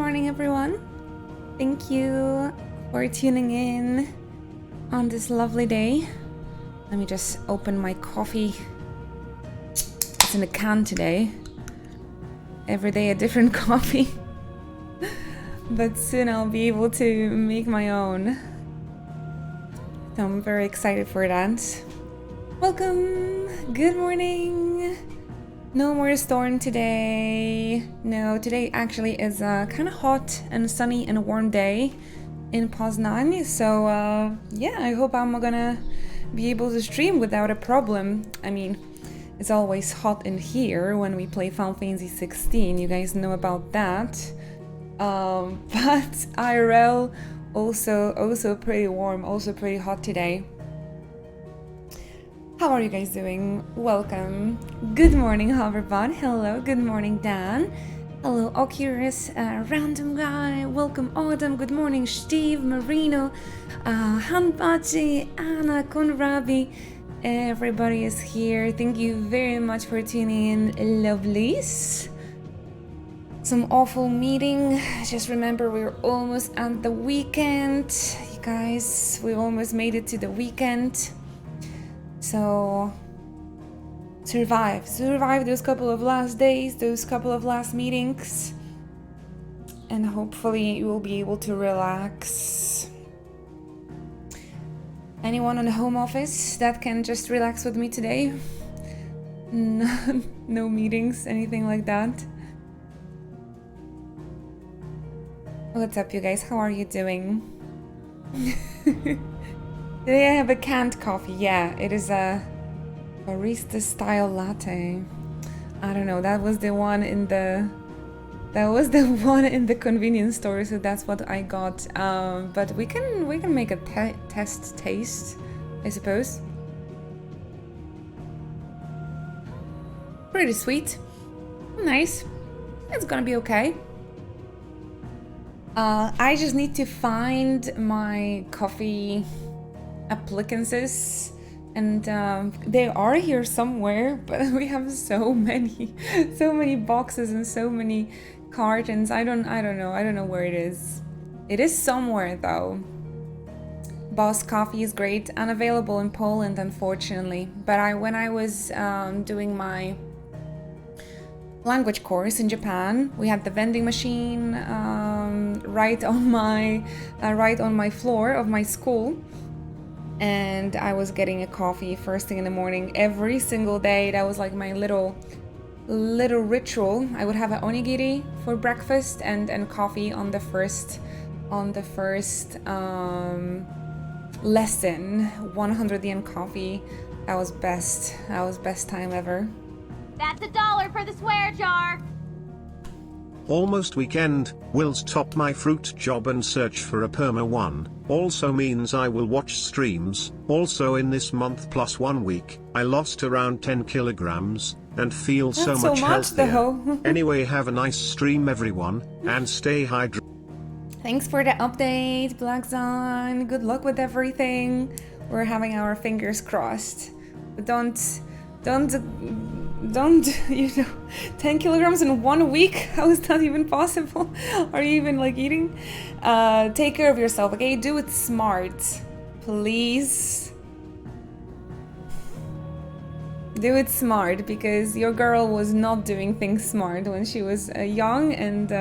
morning, everyone. Thank you for tuning in on this lovely day. Let me just open my coffee. It's in a can today. Every day a different coffee. But soon I'll be able to make my own. So I'm very excited for that. Welcome. Good morning. No more storm today. No, today actually is a kind of hot and sunny and warm day in Poznan. So yeah, I hope I'm gonna be able to stream without a problem. I mean, it's always hot in here when we play Final Fantasy 16. You guys know about that. But IRL also pretty warm, also pretty hot today. How are you guys doing? Welcome. Good morning, Hoverbot. Hello. Good morning, Dan. Hello, Oculus, Random Guy. Welcome, Autumn. Good morning, Steve, Marino, Hanbachi, Anna, Konrabi. Everybody is here. Thank you very much for tuning in, lovelies. Some awful meeting. Just remember, we're almost at the weekend. You guys, we almost made it to the weekend. So survive those couple of last days, those couple of last meetings, and hopefully you will be able to relax. Anyone on the home office that can just relax with me today? No meetings, anything like that? What's up, you guys? How are you doing? Today I have a canned coffee. Yeah, it is a barista style latte. I don't know, that was the one in the convenience store, so that's what I got. But we can make a test taste, I suppose. Pretty sweet. Nice. It's gonna be okay. I just need to find my coffee appliances, and they are here somewhere, but we have so many boxes and so many cartons. I don't know where it is. It is somewhere though. Boss Coffee is great, unavailable in Poland unfortunately, but when I was doing my language course in Japan, we had the vending machine right on my floor of my school. And I was getting a coffee first thing in the morning every single day. That was like my little ritual. I would have an onigiri for breakfast and coffee on the first lesson. 100 yen coffee. That was best. That was best time ever. That's $1 for the swear jar. Almost weekend, will stop my fruit job and search for a perma one. Also means I will watch streams. Also in this month plus 1 week, I lost around 10 kilograms, and feel so much healthier. Anyway, have a nice stream everyone, and stay hydrated. Thanks for the update, Black Zon. Good luck with everything. We're having our fingers crossed. But don't, 10 kilograms in 1 week? How is that even possible? Are you even like eating? Take care of yourself, okay? Do it smart, please. Do it smart, because your girl was not doing things smart when she was young, and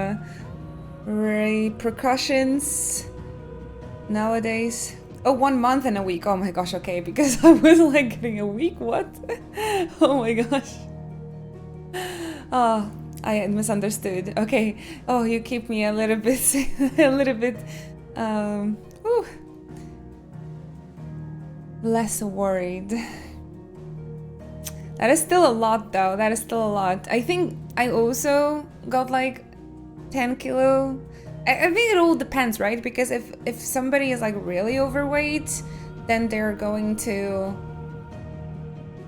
repercussions nowadays. Oh, 1 month and a week. Oh my gosh, okay, because I was like getting a week, what? Oh my gosh. Oh, I misunderstood. Okay. Oh, you keep me a little bit, less worried. That is still a lot though. That is still a lot. I think I also got like 10 kilo. I think it all depends, right? Because if somebody is like really overweight, then they're going to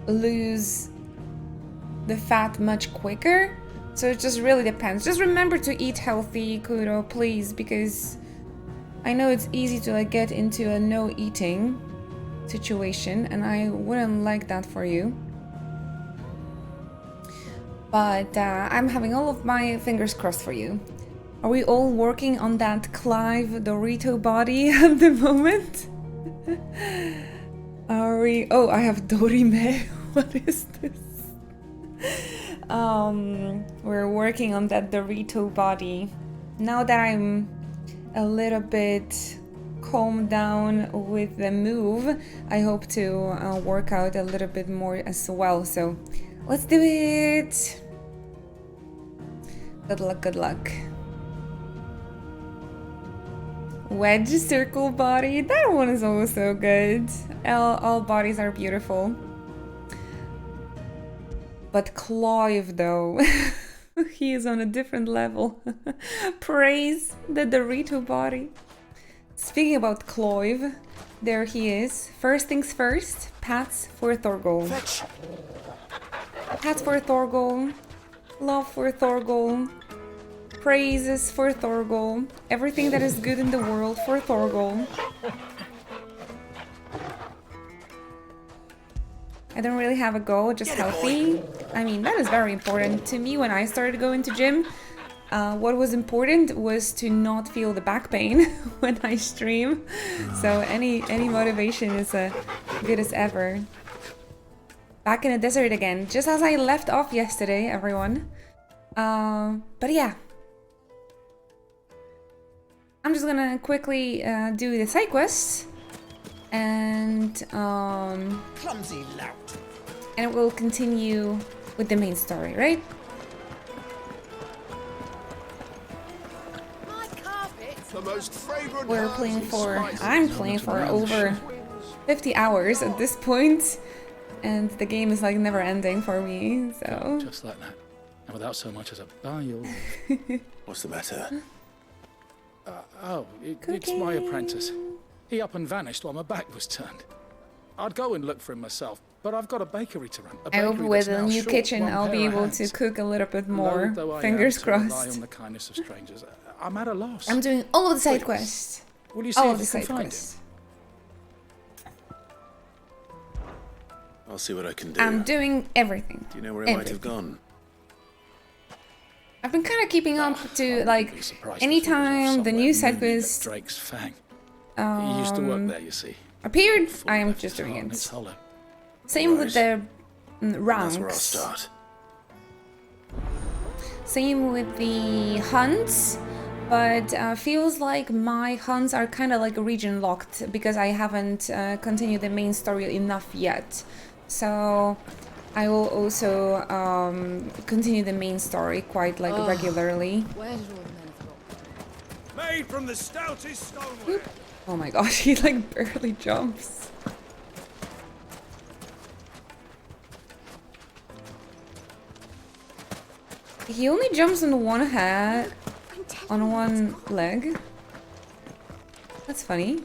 lose the fat much quicker. So it just really depends. Just remember to eat healthy, Kuro, please, because I know it's easy to like get into a no eating situation, and I wouldn't like that for you. But I'm having all of my fingers crossed for you. Are we all working on that Clive Dorito body at the moment? Are we? Oh, I have Dorime. What is this? We're working on that Dorito body. Now that I'm a little bit calmed down with the move, I hope to work out a little bit more as well. So let's do it. Good luck, good luck. Wedge circle body. That one is also good. All bodies are beautiful. But Clive, though, he is on a different level. Praise the Dorito body. Speaking about Clive, there he is. First things first, pats for Thorgal. Pats for Thorgal. Love for Thorgal. Praises for Thorgal. Everything that is good in the world for Thorgal. I don't really have a goal, just healthy. I mean, that is very important to me when I started going to gym. What was important was to not feel the back pain when I stream. So any motivation is good as ever. Back in the desert again, just as I left off yesterday, everyone. But yeah. I'm just gonna quickly do the side quests. And Clumsy lout. and we'll continue with the main story, right? My carpet. The most fragrant. We're playing for, I'm playing for over 50 hours at this point, and the game is like never ending for me, so. Just like that, and without so much as a bye or What's the matter? it's my apprentice. He up and vanished while my back was turned. I'd go and look for him myself, but I've got a bakery to run. I hope with a new kitchen I'll be able to cook a little bit more. Fingers crossed. On the kindness of strangers, I'm at a loss. I'm doing all of the side quests. Will you see All if of the you can side find quests. I'll see what I can do. I'm doing everything. Do you know where he might have gone? I've been kind of keeping up to, like, Be surprised if anytime the he was new off side somewhere quest Drake's Fang. He used to work there, you see. appeared, Before I he am left just his doing heart in its it. hollow. Same with the That's where I'll ranks. start. Same with the hunts, but feels like my hunts are kind of like region locked because I haven't continued the main story enough yet. So I will also continue the main story quite like regularly. Where did all the men go? Made from the stoutest stoneware. Oh my gosh, he like barely jumps. He only jumps on one head, on one leg. That's funny.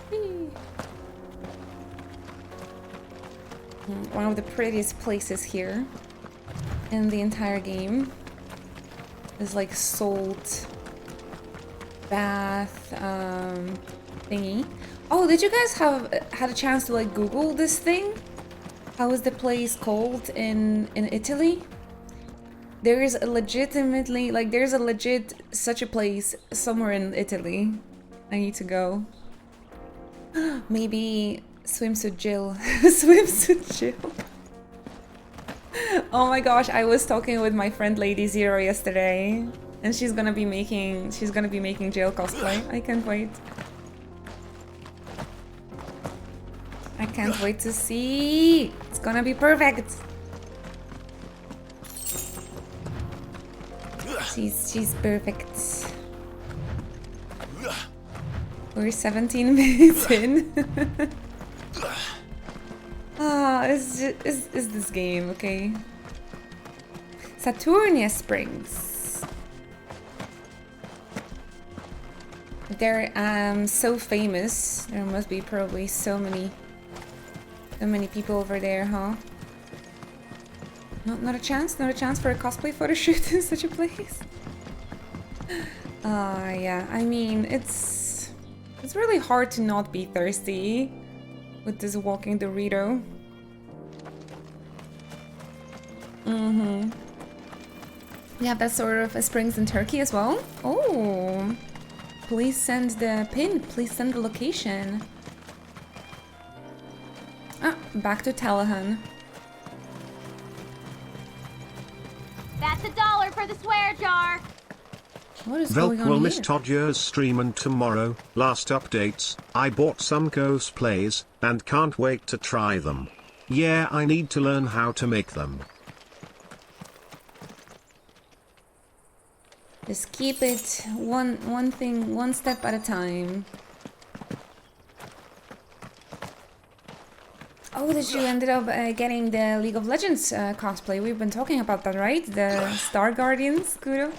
Whee. One of the prettiest places here in the entire game is like salt bath thingy. Oh, did you guys have had a chance to like Google this thing? How is the place called in Italy? There is a legitimately, like, there's a legit such a place somewhere in Italy. I need to go. Maybe swimsuit Jill. Swimsuit Jill. Oh my gosh, I was talking with my friend Lady Zero yesterday, and she's gonna be making Jill cosplay. I can't wait. I can't wait to see. It's gonna be perfect. She's perfect. We're 17 minutes in. Is this game okay? Saturnia Springs. They're so famous. There must be probably so many people over there, huh? Not a chance for a cosplay photo shoot in such a place. Yeah. I mean, it's really hard to not be thirsty with this walking Dorito. We have that sort of springs in Turkey as well. Oh, please send the pin. Please send the location. Ah, back to Talahan. That's $1 for the swear jar. What is Velk going on will here? miss Todger's stream and tomorrow. Last updates, I bought some cosplays, and can't wait to try them. Yeah, I need to learn how to make them. Just keep it one thing, one step at a time. Oh, that you ended up getting the League of Legends cosplay. We've been talking about that, right? The Star Guardians, Kuro.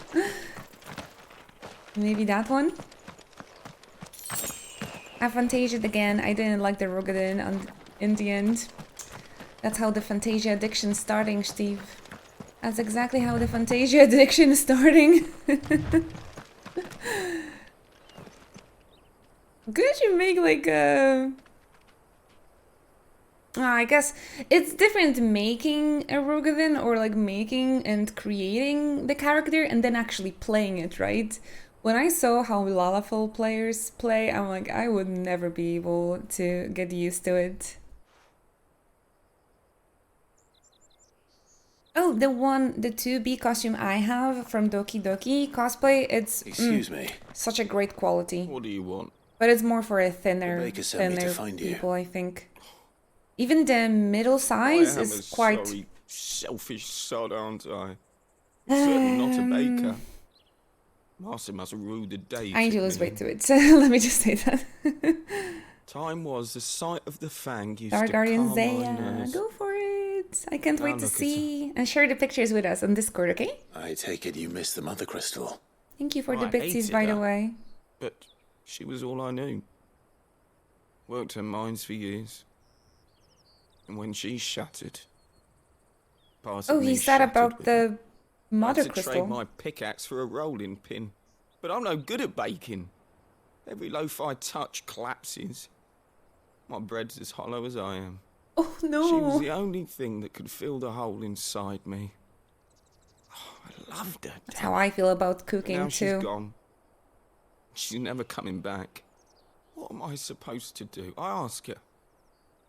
Maybe that one. I Fantasia'd again. I didn't like the Rogadin in the end. That's how the Fantasia addiction is starting, Steve. That's exactly how the Fantasia addiction is starting. Could you make like a... I guess it's different making a Rogadin or like making and creating the character and then actually playing it, right? When I saw how Lalafell players play, I'm like, I would never be able to get used to it. Oh, the 2B costume I have from Doki Doki cosplay, it's Excuse me. such a great quality. What do you want? But it's more for a The thinner baker sent me to find you. people, I think. Even the middle size I am is a quite... sorry, selfish sod, aren't I? Certainly not a baker. Marcy must have ruled the day. I need to took lose me. weight to it, so let me just say that. Time was the sight of the fang used Dark to Guardian calm my Zaya, nerves. go for it! I can't wait to look at see. And share the pictures with us on Discord, okay? I take it you missed the mother crystal. Thank you for the I bitsies, hated by the her. way. But she was all I knew. Worked her mines for years. And when she shattered... part of Oh, me he said shattered about with her. the I mother had to crystal. trade my pickaxe for a rolling pin. But I'm no good at baking. Every loaf I touch collapses. My bread's as hollow as I am. Oh She was no! the only thing that could fill the hole inside me. Oh, I loved her. That's how I feel about But cooking now she's too. gone. She's never coming back. What am I supposed to do? I ask her.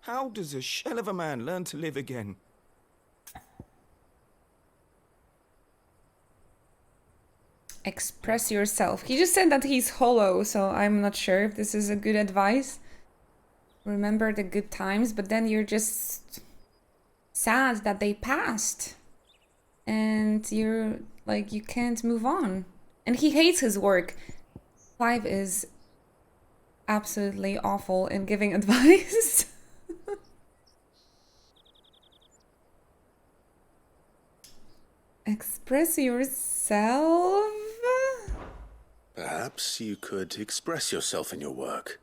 How does a shell of a man learn to live again? Express yourself. He just said that he's hollow, so I'm not sure if this is a good advice. Remember the good times, but then you're just sad that they passed. And you're like, you can't move on. And he hates his work. Clive is absolutely awful in giving advice. Express yourself? Perhaps you could express yourself in your work.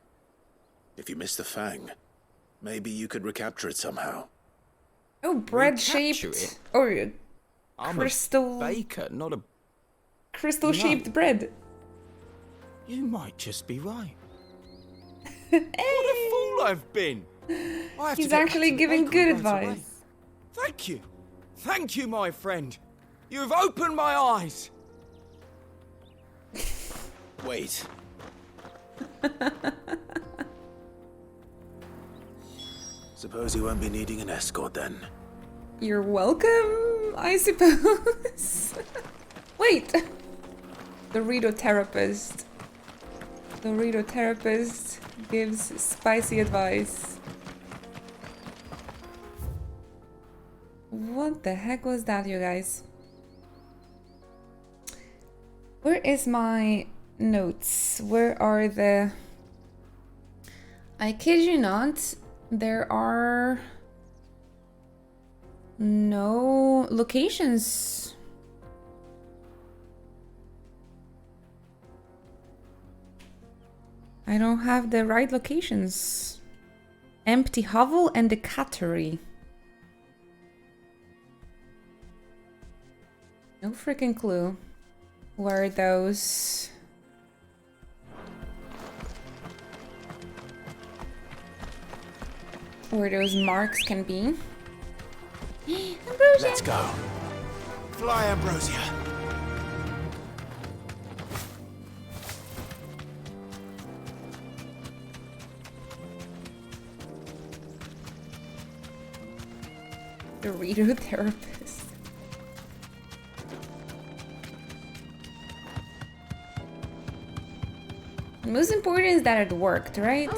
If you miss the fang, maybe you could recapture it somehow. Oh, bread-shaped Recapture it? or I'm crystal, a baker, not a... crystal-shaped No. bread. You might just be right. What a fool I've been! I have to He's get back actually to the giving bakery good right away. advice. Thank you. Thank you, my friend. You've opened my eyes. Wait. Suppose you won't be needing an escort then. You're welcome, I suppose. Wait. Dorito therapist. Dorito therapist gives spicy advice. What the heck was that, you guys? Where is my notes? Where are the... I kid you not, there are no locations. I don't have the right locations. Empty hovel and the cattery. No freaking clue where those... where those marks can be. Ambrosia! Let's go. Fly, Ambrosia. Dorito therapist. The most important is that it worked, right?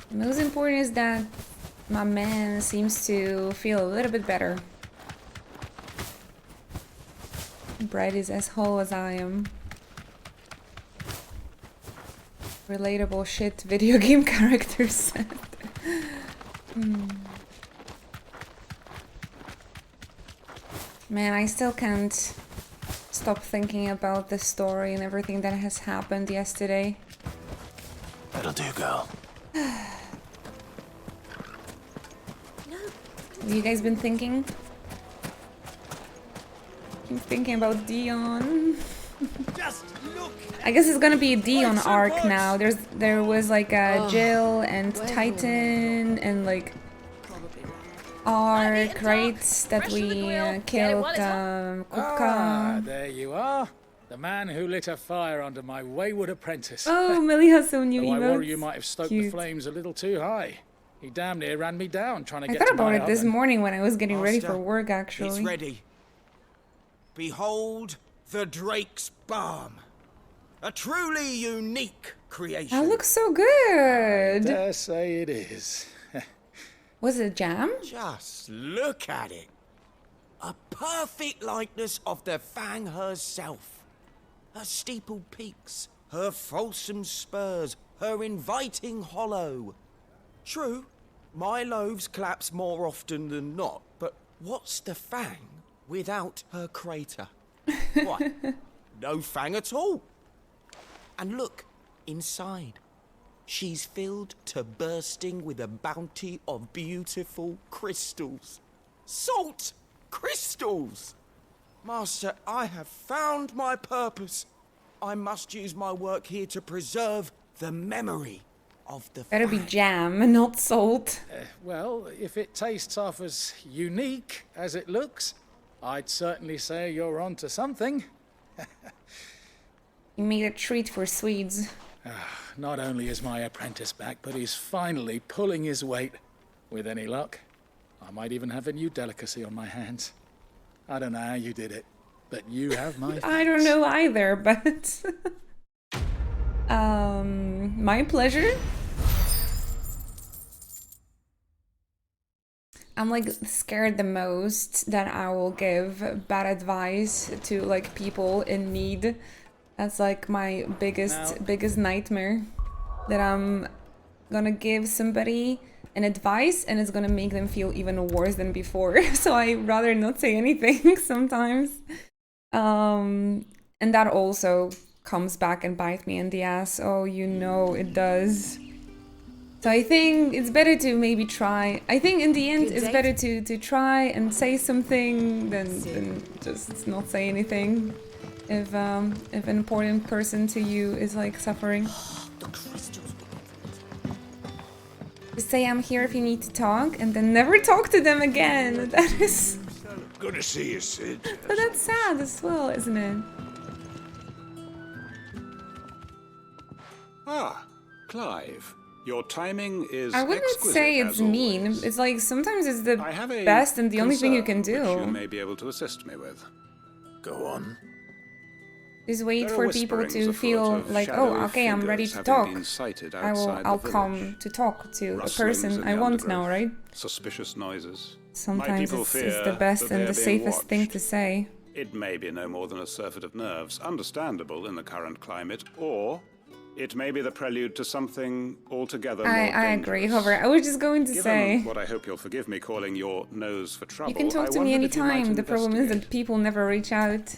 The most important is that my man seems to feel a little bit better. Brad is as whole as I am. Relatable shit video game characters said. Man, I still can't stop thinking about the story and everything that has happened yesterday. That'll do, girl. Have you guys been thinking? I'm thinking about Dion. Just look. I guess it's gonna be a Dion arc now. There was like a Jill and Titan and like arc, right? That we killed Kupka. There you are. The man who lit a fire under my wayward apprentice. Oh, Millie has some new Though I worry emotes. you might have stoked Cute. the flames a little too high. He damn near ran me down trying to I get thought to about my it this oven. morning when I was getting ready for Master, work, actually. It's ready. Behold the Drake's Balm. A truly unique creation. That looks so good. Dare say it is. Was it jam? Just look at it. A perfect likeness of the Fang herself. Her steepled peaks, her fulsome spurs, her inviting hollow. True, my loaves collapse more often than not, but what's the Fang without her crater? What? No Fang at all. And look, inside. She's filled to bursting with a bounty of beautiful crystals. Salt crystals! Master, I have found my purpose. I must use my work here to preserve the memory of the Better be Fang. jam and not salt. Well, if it tastes half as unique as it looks, I'd certainly say you're onto something. You made a treat for Swedes. Not only is my apprentice back, but he's finally pulling his weight. With any luck, I might even have a new delicacy on my hands. I don't know how you did it, but you have my I don't know either, but my pleasure. I'm like scared the most that I will give bad advice to like people in need. That's like my biggest nightmare, that I'm gonna give somebody an advice and it's gonna make them feel even worse than before. So I rather not say anything sometimes. And that also comes back and bites me in the ass. Oh, you know it does. So I think it's better to maybe try. I think in the end it's better to try and say something than just not say anything. If an important person to you is like suffering. Just say I'm here if you need to talk and then never talk to them again. That is... Good to see you, Sid. But that's sad as well, isn't it? Ah, Clive. Your timing is I wouldn't exquisite, say as it's mean. always. It's like sometimes it's the I have a best and the only thing you can concern which you do. may be able to assist me with. Go on. Just wait There for are people whisperings to afoot feel of like, shadowy oh, okay, I'm ready figures to having talk. been sighted outside I'll the come village. to talk to a Rustlings person in the I want now, undergrowth, right? Suspicious noises. My Sometimes people it's fear the best that and they the are being safest thing watched. to say. It may be no more than a surfeit of nerves, understandable in the current climate, or it may be the prelude to something altogether more I agree, dangerous. however, I was just going to Given say, what I hope you'll forgive me calling your nose for trouble, you can talk I to me wondered if you might anytime. The problem is that investigate. people never reach out.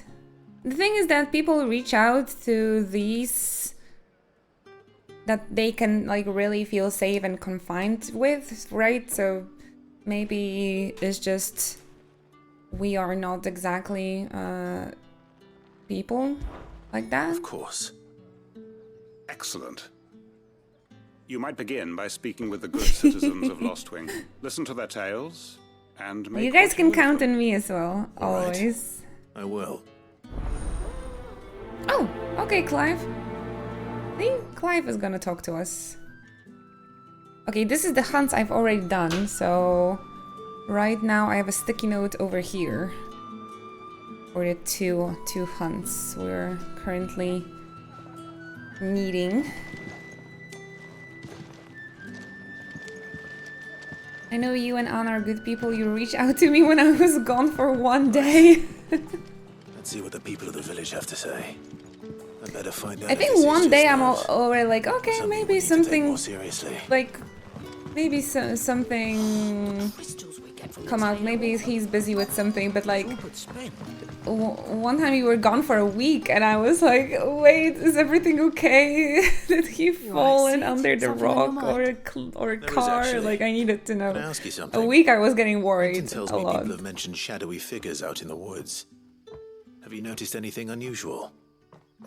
The thing is that people reach out to these that they can like really feel safe and confined with, right? So maybe it's just we are not exactly people like that. Of course. Excellent. You might begin by speaking with the good citizens of Lostwing. Listen to their tales, and make You guys what can will of count them. on me as well, All right. always. I will. Oh, okay, Clive. I think Clive is gonna talk to us. Okay, this is the hunts I've already done, so right now I have a sticky note over here for the two hunts we're currently needing. I know you and Anna are good people. You reached out to me when I was gone for one day. Let's see what the people of the village have to say. I better find out. I if think this is one just day I'm nerves, already like, okay, something we maybe need to take something more seriously. like, maybe something come out. Maybe he's busy with something, but like, one time you were gone for a week, and I was like, wait, is everything okay? Did he fall in under the rock or a car? actually. Like, I needed to know. Can I ask you something? A week I was getting Quentin worried tells a me lot. people have mentioned shadowy figures out in the woods. Have you noticed anything unusual?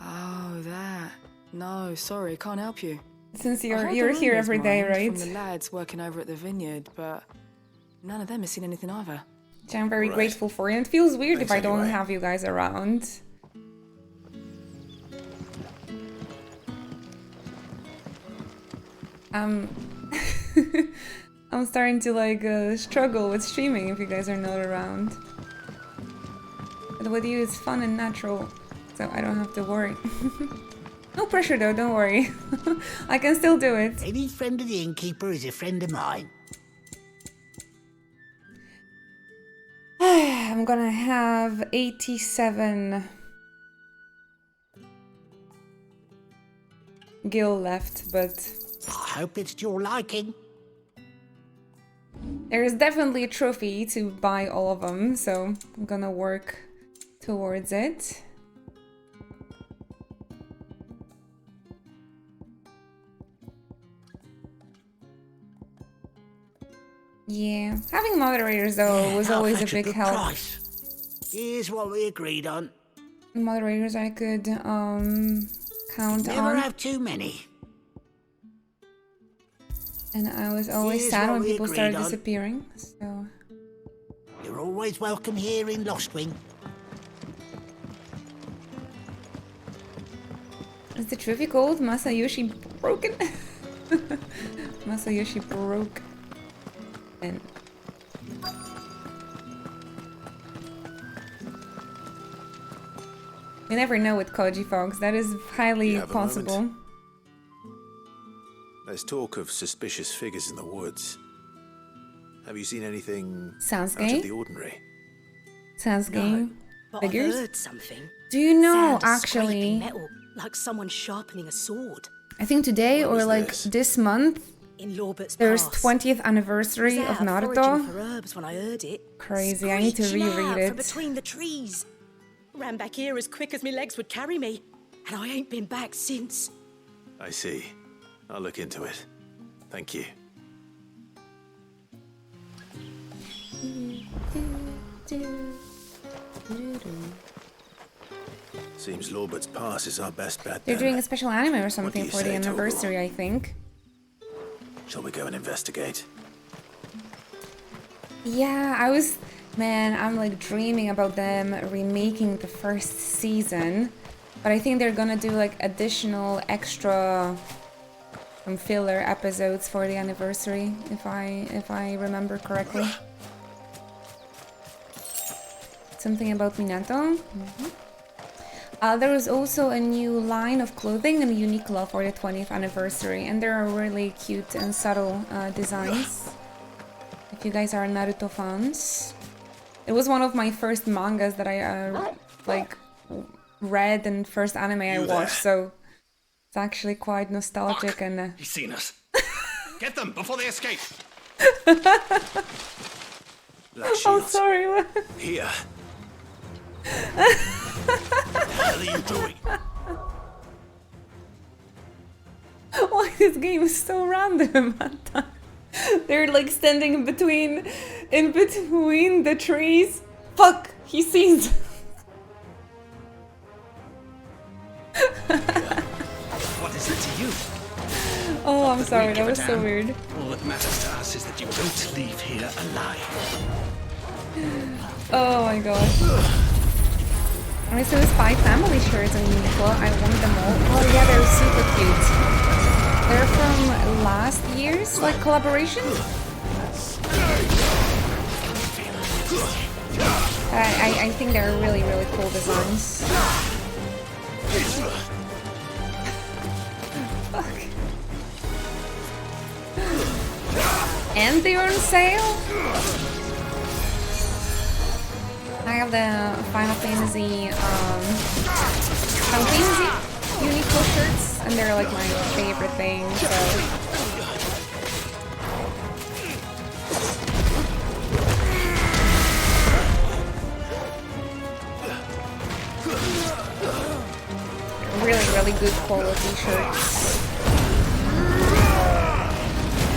Oh, that. No, sorry, can't help you. Since I heard you're the here rumours, every day, mind, right? From the lads working over at the vineyard, but none of them has seen anything either. Which I'm very Right. grateful for, and it feels weird Thanks if I don't anyway. have you guys around. I'm starting to like struggle with streaming if you guys are not around. But with you, it's fun and natural, so I don't have to worry. No pressure though, don't worry. I can still do it. Any friend of the innkeeper is a friend of mine. I'm gonna have 87 gil left, but I hope it's to your liking. there is definitely a trophy to buy all of them, so I'm gonna work towards it. Yeah, having moderators though was I'll always a fetch big good help. price. Here's what we agreed on. Moderators I could count Never on, have too many. and I was always Here's sad what when we people agreed started on. disappearing. So You're always welcome here in Lostwing. is the trophy called Masayoshi broken? Masayoshi broke. And you never know with Koji Fox. That is highly You have a possible. moment? There's talk of suspicious figures in the woods. Have you seen anything Sounds out gay. of the ordinary? Sounds gay. But Figures? I heard something. Do you know Sound of scraping actually? metal, like someone sharpening a sword. I think today When or was like this? this month In Lorbert's there's Pass. 20th anniversary Was of out foraging Naruto. for herbs when I heard it. Crazy. I need to Screeching reread out it. From between the trees. Ran back here as quick as my legs would carry me, and I ain't been back since. I see. I'll look into it. Thank you. Seems Lorbert's Pass is our best bet. They're then. doing a special anime or something you for the say, Togo? anniversary, I think. Shall we go and investigate? Yeah, I was... Man, I'm like dreaming about them remaking the first season. But I think they're gonna do like additional extra filler episodes for the anniversary, if I remember correctly. Something about Minato. There was also a new line of clothing in Uniqlo for the 20th anniversary, and there are really cute and subtle designs. If you guys are Naruto fans, it was one of my first mangas that I like read and first anime I watched, so it's actually quite nostalgic. And He's seen us. Get them before they escape. Black oh, shields. sorry. Here. What the hell are you doing? Why this game is so random at times. They're like standing in between the trees. Fuck, he sees. What is it to you? Oh, I'm That sorry, we that give a was so damn? weird. All that matters to us is that you don't leave here alive. Oh my god. I saw Spy Family shirts in Uniqlo. I want them all. Oh yeah, they're super cute. They're from last year's like collaboration. I think they're really cool designs. Fuck. And they're on sale. I have the Final Fantasy Uniqlo shirts, and they're like my favorite thing. So. Really good quality shirts.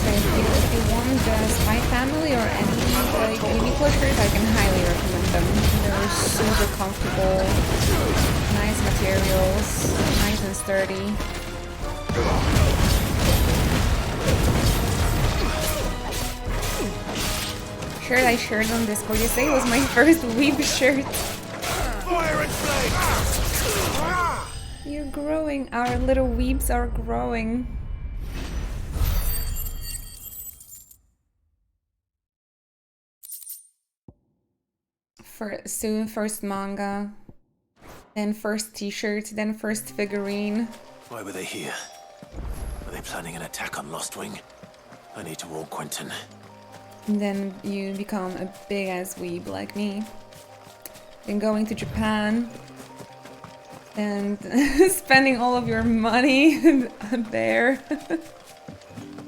So if you want the Spy Family or any like Uniqlo shirts, I can highly recommend them. They're super comfortable, nice materials, nice and sturdy. Shirt I shared on Discord yesterday was my first weeb shirt. Fire and flame! You're growing. Our little weebs are growing. Soon first manga, then first t-shirt, then first figurine. Why were they here? Are they planning an attack on Lost Wing? I need to warn Quentin. And then you become a big ass weeb like me. Then going to Japan. And spending all of your money there.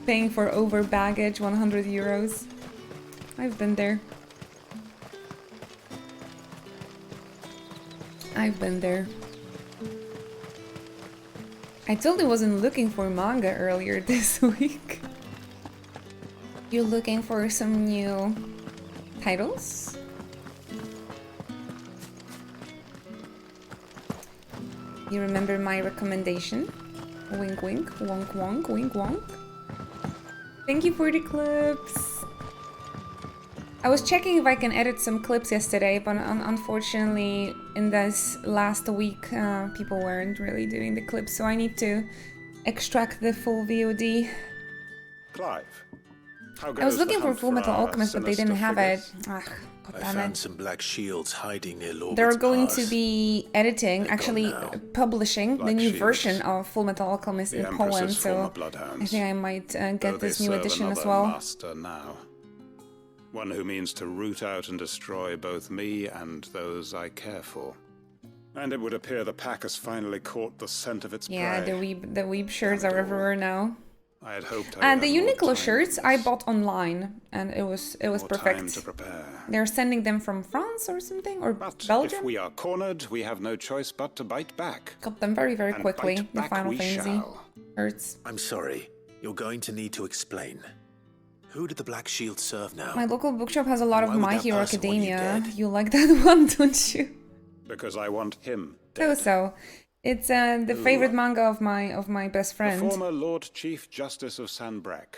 Paying for over baggage, 100 euros. I've been there. I've been there. I totally wasn't looking for manga earlier this week. You're looking for some new titles? You remember my recommendation? Wink wink, wonk wonk, wink wonk. Thank you for the clips. I was checking if I can edit some clips yesterday, but unfortunately in this last week people weren't really doing the clips, so I need to extract the full VOD. Clive, how I was looking for Full Metal Alchemist, but they didn't have it. Ugh, God I damn found it. some black shields hiding near Lord. They're going to be editing, actually publishing the new version of Full Metal Alchemist in Poland, so I think I might get this new edition as well. Master now. One who means to root out and destroy both me and those I care for. And it would appear the pack has finally caught the scent of its prey. Yeah, the weeb shirts are everywhere now. I had hoped And the Uniqlo shirts I bought online, and it was perfect. Time to prepare. They're sending them from France or something, or But Belgium. if we are cornered, we have no choice but to bite back. Got them very And quickly. bite The back Final we Fantasy shall. shirts. I'm sorry. You're going to need to explain. Who did the Black Shield serve now? My local bookshop has a lot of Why would My that Hero person want you Academia. dead? You like that one, don't you? Because I want him. So. It's the favorite manga of my best friend. The former Lord Chief Justice of Sanbreque.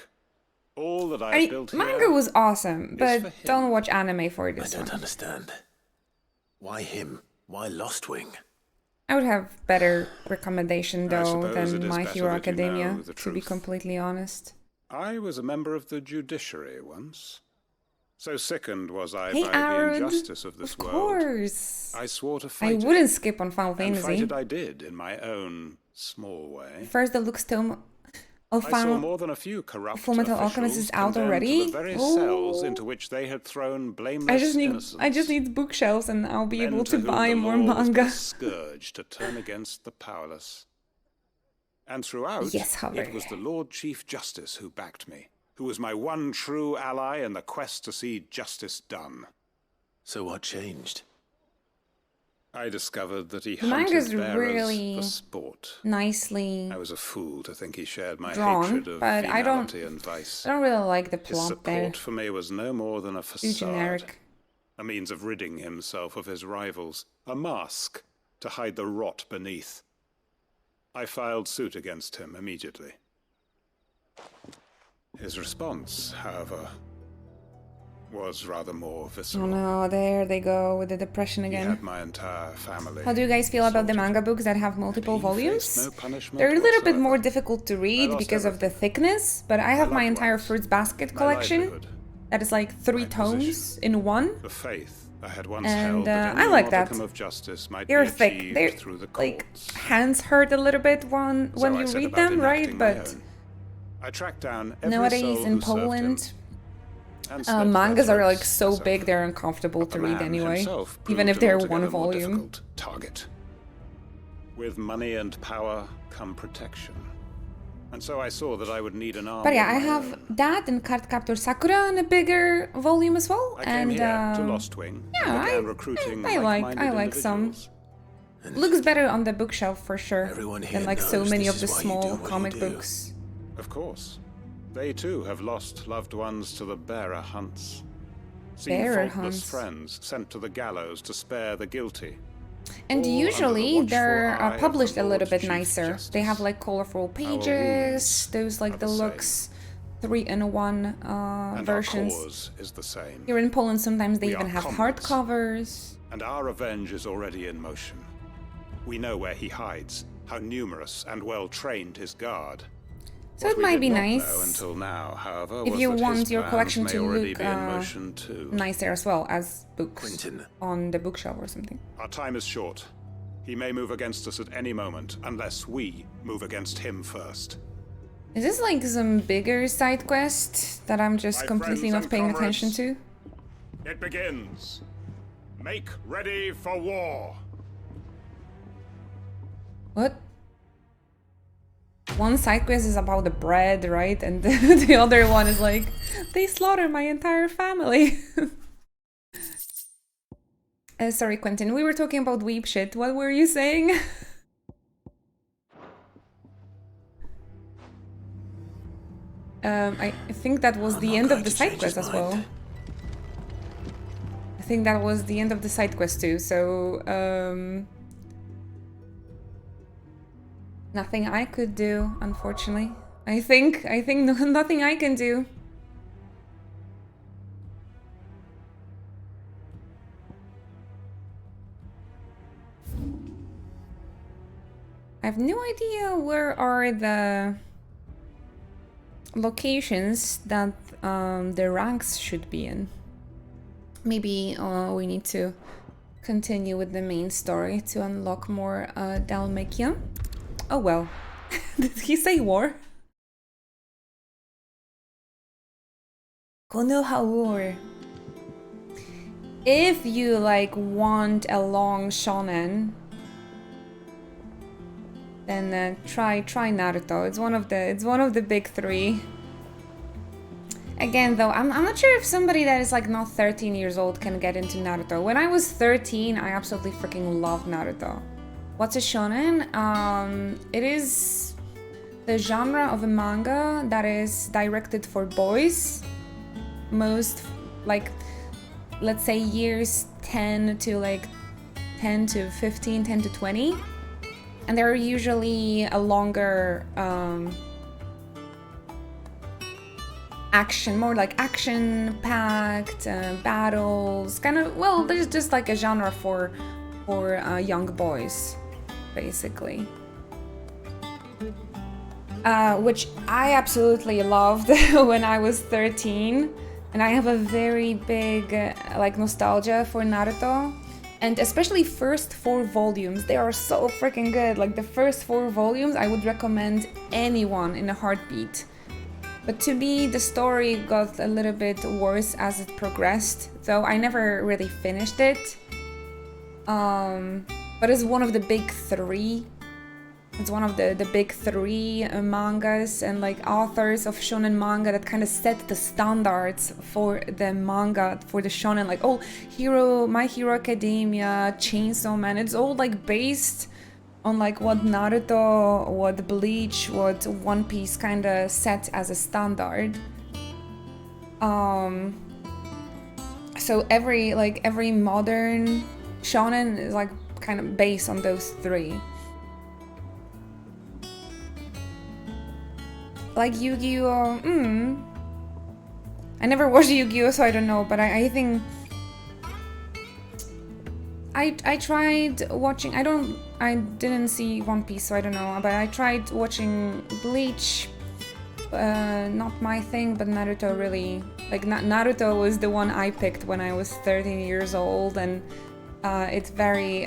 All that I built here. Manga was awesome, but don't watch anime for this I one. don't understand. Why him? Why Lost Wing? I would have better recommendation though suppose it than is My better Hero that you Academia, know the to be truth. completely honest. I was a member of the judiciary once. So sickened was I Hey, by Aaron, the injustice of this of world. course. I swore to I fight it. wouldn't skip on Final And Fantasy. fight it I did in my own small way. First Deluxe Tome of I saw Final more than a few corrupt Full Metal Alchemist officials is out condemned already. to the very Oh. cells into which they had thrown blameless innocents. I just need bookshelves and I'll be Men able to whom buy the more law was but manga. a scourge to turn against the powerless. And throughout, Yes, Howard. it was the Lord Chief Justice who backed me, who was my one true ally in the quest to see justice done. So what changed? I discovered that he The manga's hunted bearers really for sport. Nicely I was a fool to think he shared my drawn, hatred of but I don't venality and vice. really like the His plot support there. for me was no more than a Too facade, generic. a means of ridding himself of his rivals, a mask to hide the rot beneath. I filed suit against him immediately. His response, however, was rather more Oh visceral. no, there they go with the depression He again. had my entire family. How do you guys feel about the manga books that have multiple volumes? They're a little bit more difficult to read because of the thickness, but I have my entire Fruits Basket collection that is like 3 tomes in one. The faith I had once And held that I any like that. modicum of justice might They're be thick. achieved They're through the like courts. hands hurt a little bit when So I you set read about them, right? enacting my But own. I tracked down every nowadays soul in who served him, Poland, and slit mangas their are like throats so myself. big they're uncomfortable But to the read man anyway, himself even proved if an they're altogether one more volume. difficult target. With money and power come protection. And so I saw that I would need an army. But yeah, of I my have own. that and Cardcaptor Sakura in a bigger volume as well. I came And here to Lost Wing yeah, and began recruiting I like some. individuals. Looks better on the bookshelf for sure Everyone here than like so knows many this of the is why you do small what you comic do. books. Of course. They too have lost loved ones to the bearer hunts. Seen Bearer faultless hunts. friends sent to the gallows to spare the guilty. And All under the usually watchful they're eye of published the a little Lord bit Chief nicer. Justice. They have like colorful pages, wounds those like are the same. deluxe 3-in-1 And versions. our cause is the same. Here in Poland sometimes they We even are have comrades. hardcovers. And our revenge is already in motion. We know where he hides, how numerous and well trained his guard. So What it we might did be not nice know until now, however, if was you that want his your plans collection may to already look be in motion too. nicer as well as books Quentin. on the bookshelf or something. Our time is short. He may move against us at any moment, unless we move against him first. Is this like some bigger side quest that I'm just My completely friends not and paying comrades, attention to? It begins. Make ready for war. What? One side quest is about the bread, right? And the other one is like, they slaughter my entire family. Sorry, Quentin, we were talking about weep shit. What were you saying? I think that was the end of the side quest as well. I think that was the end of the side quest too, so nothing I could do, unfortunately. I think nothing I can do. I have no idea where are the locations that the ranks should be in. Maybe we need to continue with the main story to unlock more Dalmatia. Oh well. Did he say war? Konoha. If you like want a long shonen, then try Naruto. It's one of the big 3. Again, though, I'm not sure if somebody that is like not 13 years old can get into Naruto. When I was 13, I absolutely freaking loved Naruto. What's a shonen? It is the genre of a manga that is directed for boys. Most, like, let's say years 10 to 15, 10 to 20. And they're usually a longer action, more like action-packed battles. Kind of, well, there's just like a genre for young boys, basically. Which I absolutely loved when I was 13. And I have a very big like nostalgia for Naruto. And especially first 4 volumes, they are so freaking good. Like the first 4 volumes, I would recommend anyone in a heartbeat. But to me, the story got a little bit worse as it progressed, though I never really finished it. But it's one of the big 3. It's one of the big 3 mangas and like authors of shonen manga that kind of set the standards for the manga, for the shonen. Like, oh, My Hero Academia, Chainsaw Man, it's all like based on like what Naruto, what Bleach, what One Piece kind of set as a standard. So every modern shonen is like kind of based on those 3. Like Yu-Gi-Oh! I never watched Yu-Gi-Oh, so I don't know, but I think I tried watching. I didn't see One Piece, so I don't know. But I tried watching Bleach. Not my thing, but Naruto really. Like Naruto was the one I picked when I was 13 years old, and it's very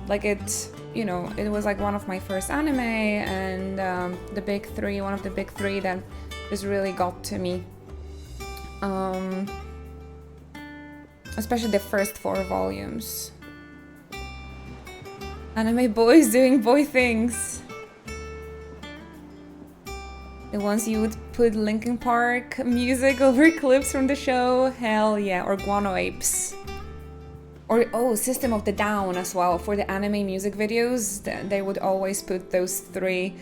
like it. You know, it was like one of my first anime, and the big three. One of the big three that just really got to me. Especially the first 4 volumes. Anime boys doing boy things. The ones you would put Linkin Park music over clips from the show, hell yeah, or Guano Apes. Or, oh, System of the Down as well. For the anime music videos, they would always put those 3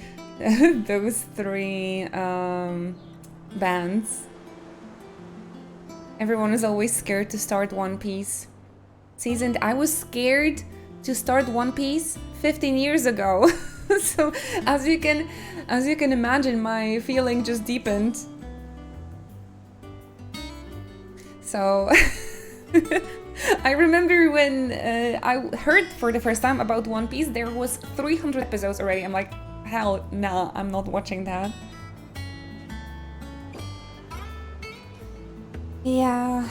bands. Everyone is always scared to start One Piece. Seasoned, I was scared to start One Piece 15 years ago. So as you can imagine, my feeling just deepened. So I remember when I heard for the first time about One Piece, there was 300 episodes already. I'm like, hell nah, I'm not watching that. Yeah,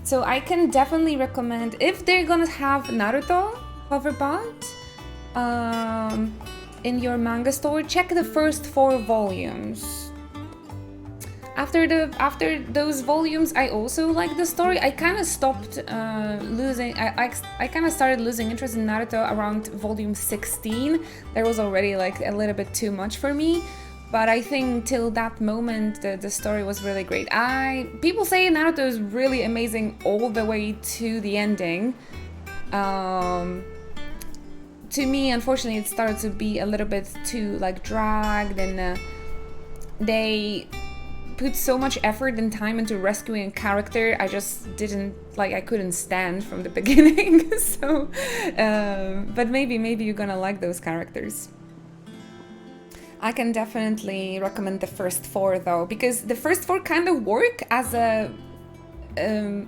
so I can definitely recommend, if they're gonna have Naruto hoverbot in your manga store, check the first 4 volumes. After those volumes, I also like the story. I kind of stopped losing. I kind of started losing interest in Naruto around volume 16. There was already like a little bit too much for me. But I think till that moment, the story was really great. People say Naruto is really amazing all the way to the ending. To me, unfortunately, it started to be a little bit too like dragged, and they put so much effort and time into rescuing a character I just didn't like. I couldn't stand from the beginning. So, but maybe you're gonna like those characters. I can definitely recommend the first 4 though, because the first 4 kind of work as a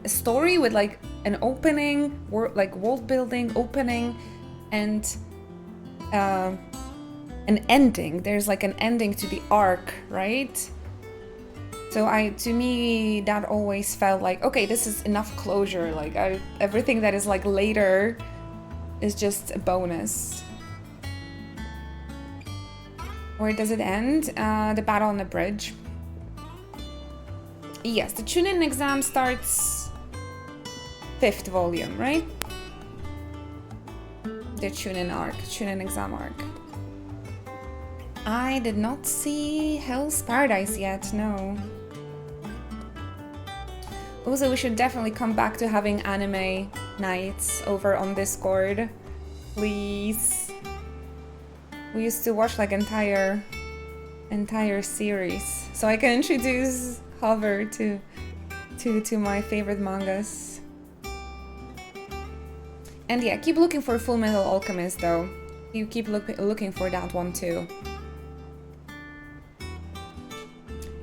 story with like an opening, like world building, opening, and an ending. There's like an ending to the arc, right? So to me, that always felt like, okay, this is enough closure. Like everything that is like later is just a bonus. Where does it end? The battle on the bridge. Yes, the Chunin exam starts 5th volume, right? The Chunin exam arc. I did not see Hell's Paradise yet, no. Also, we should definitely come back to having anime nights over on Discord. Please. We used to watch like entire series, so I can introduce Hover to my favorite mangas. And yeah, keep looking for Full Metal Alchemist though. You keep looking for that one too.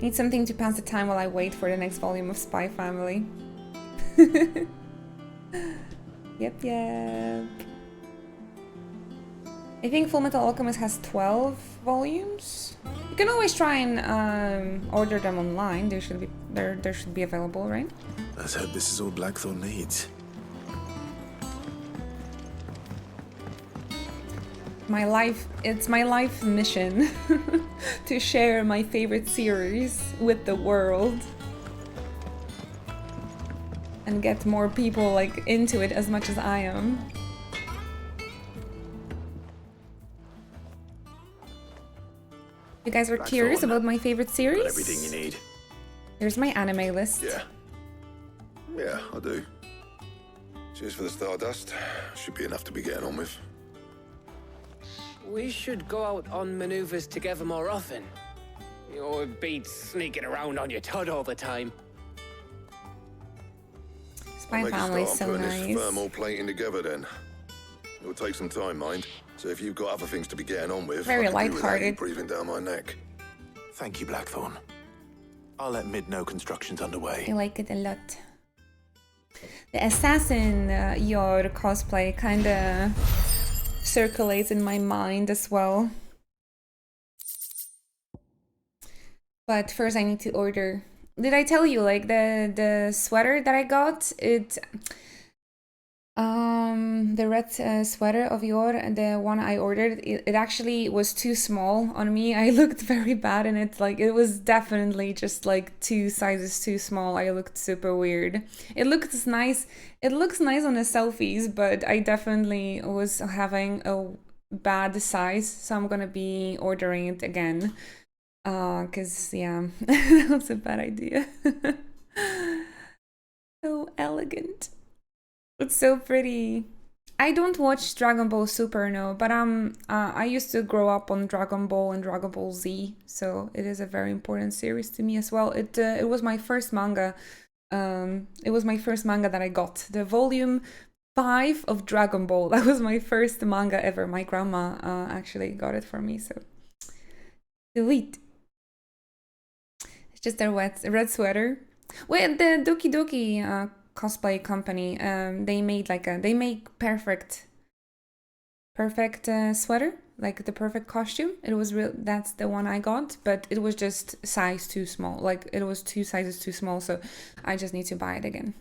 Need something to pass the time while I wait for the next volume of Spy Family. Yep. I think Fullmetal Alchemist has 12 volumes. You can always try and order them online. They should be available, right? Let's hope this is all Blackthorn needs. It's my life mission to share my favorite series with the world and get more people like into it as much as I am. You guys are curious about my favorite series? Got everything you need. Here's my anime list. Yeah, I do. Cheers for the Stardust. Should be enough to be getting on with. We should go out on maneuvers together more often. Or beat sneaking around on your tud all the time. Spy Family is so putting nice. this thermal plating together then. It will take some time, mind. So if you've got other things to be getting on with, Very I can do without you lighthearted. breathing down my neck. Thank you, Blackthorn. I'll let Mid know construction's underway. I like it a lot. The assassin your cosplay kind of circulates in my mind as well. But first I need to order. Did I tell you, like, the sweater that I got? The red sweater of your, the one I ordered, it actually was too small on me. I looked very bad in it. Like, it was definitely just like 2 sizes too small. I looked super weird. It looks nice. It looks nice on the selfies, but I definitely was having a bad size, so I'm gonna be ordering it again. Cause yeah, that was a bad idea. So elegant. It's so pretty. I don't watch Dragon Ball Super, no, but I used to grow up on Dragon Ball and Dragon Ball Z, so it is a very important series to me as well. It was my first manga. It was my first manga that I got. The volume 5 of Dragon Ball. That was my first manga ever. My grandma actually got it for me, so sweet. It's just a red sweater. Wait, the Doki Doki cosplay company, they made like they make perfect sweater, like the perfect costume. It was real. That's the one I got, but it was just size too small. Like, it was 2 sizes too small, so I just need to buy it again.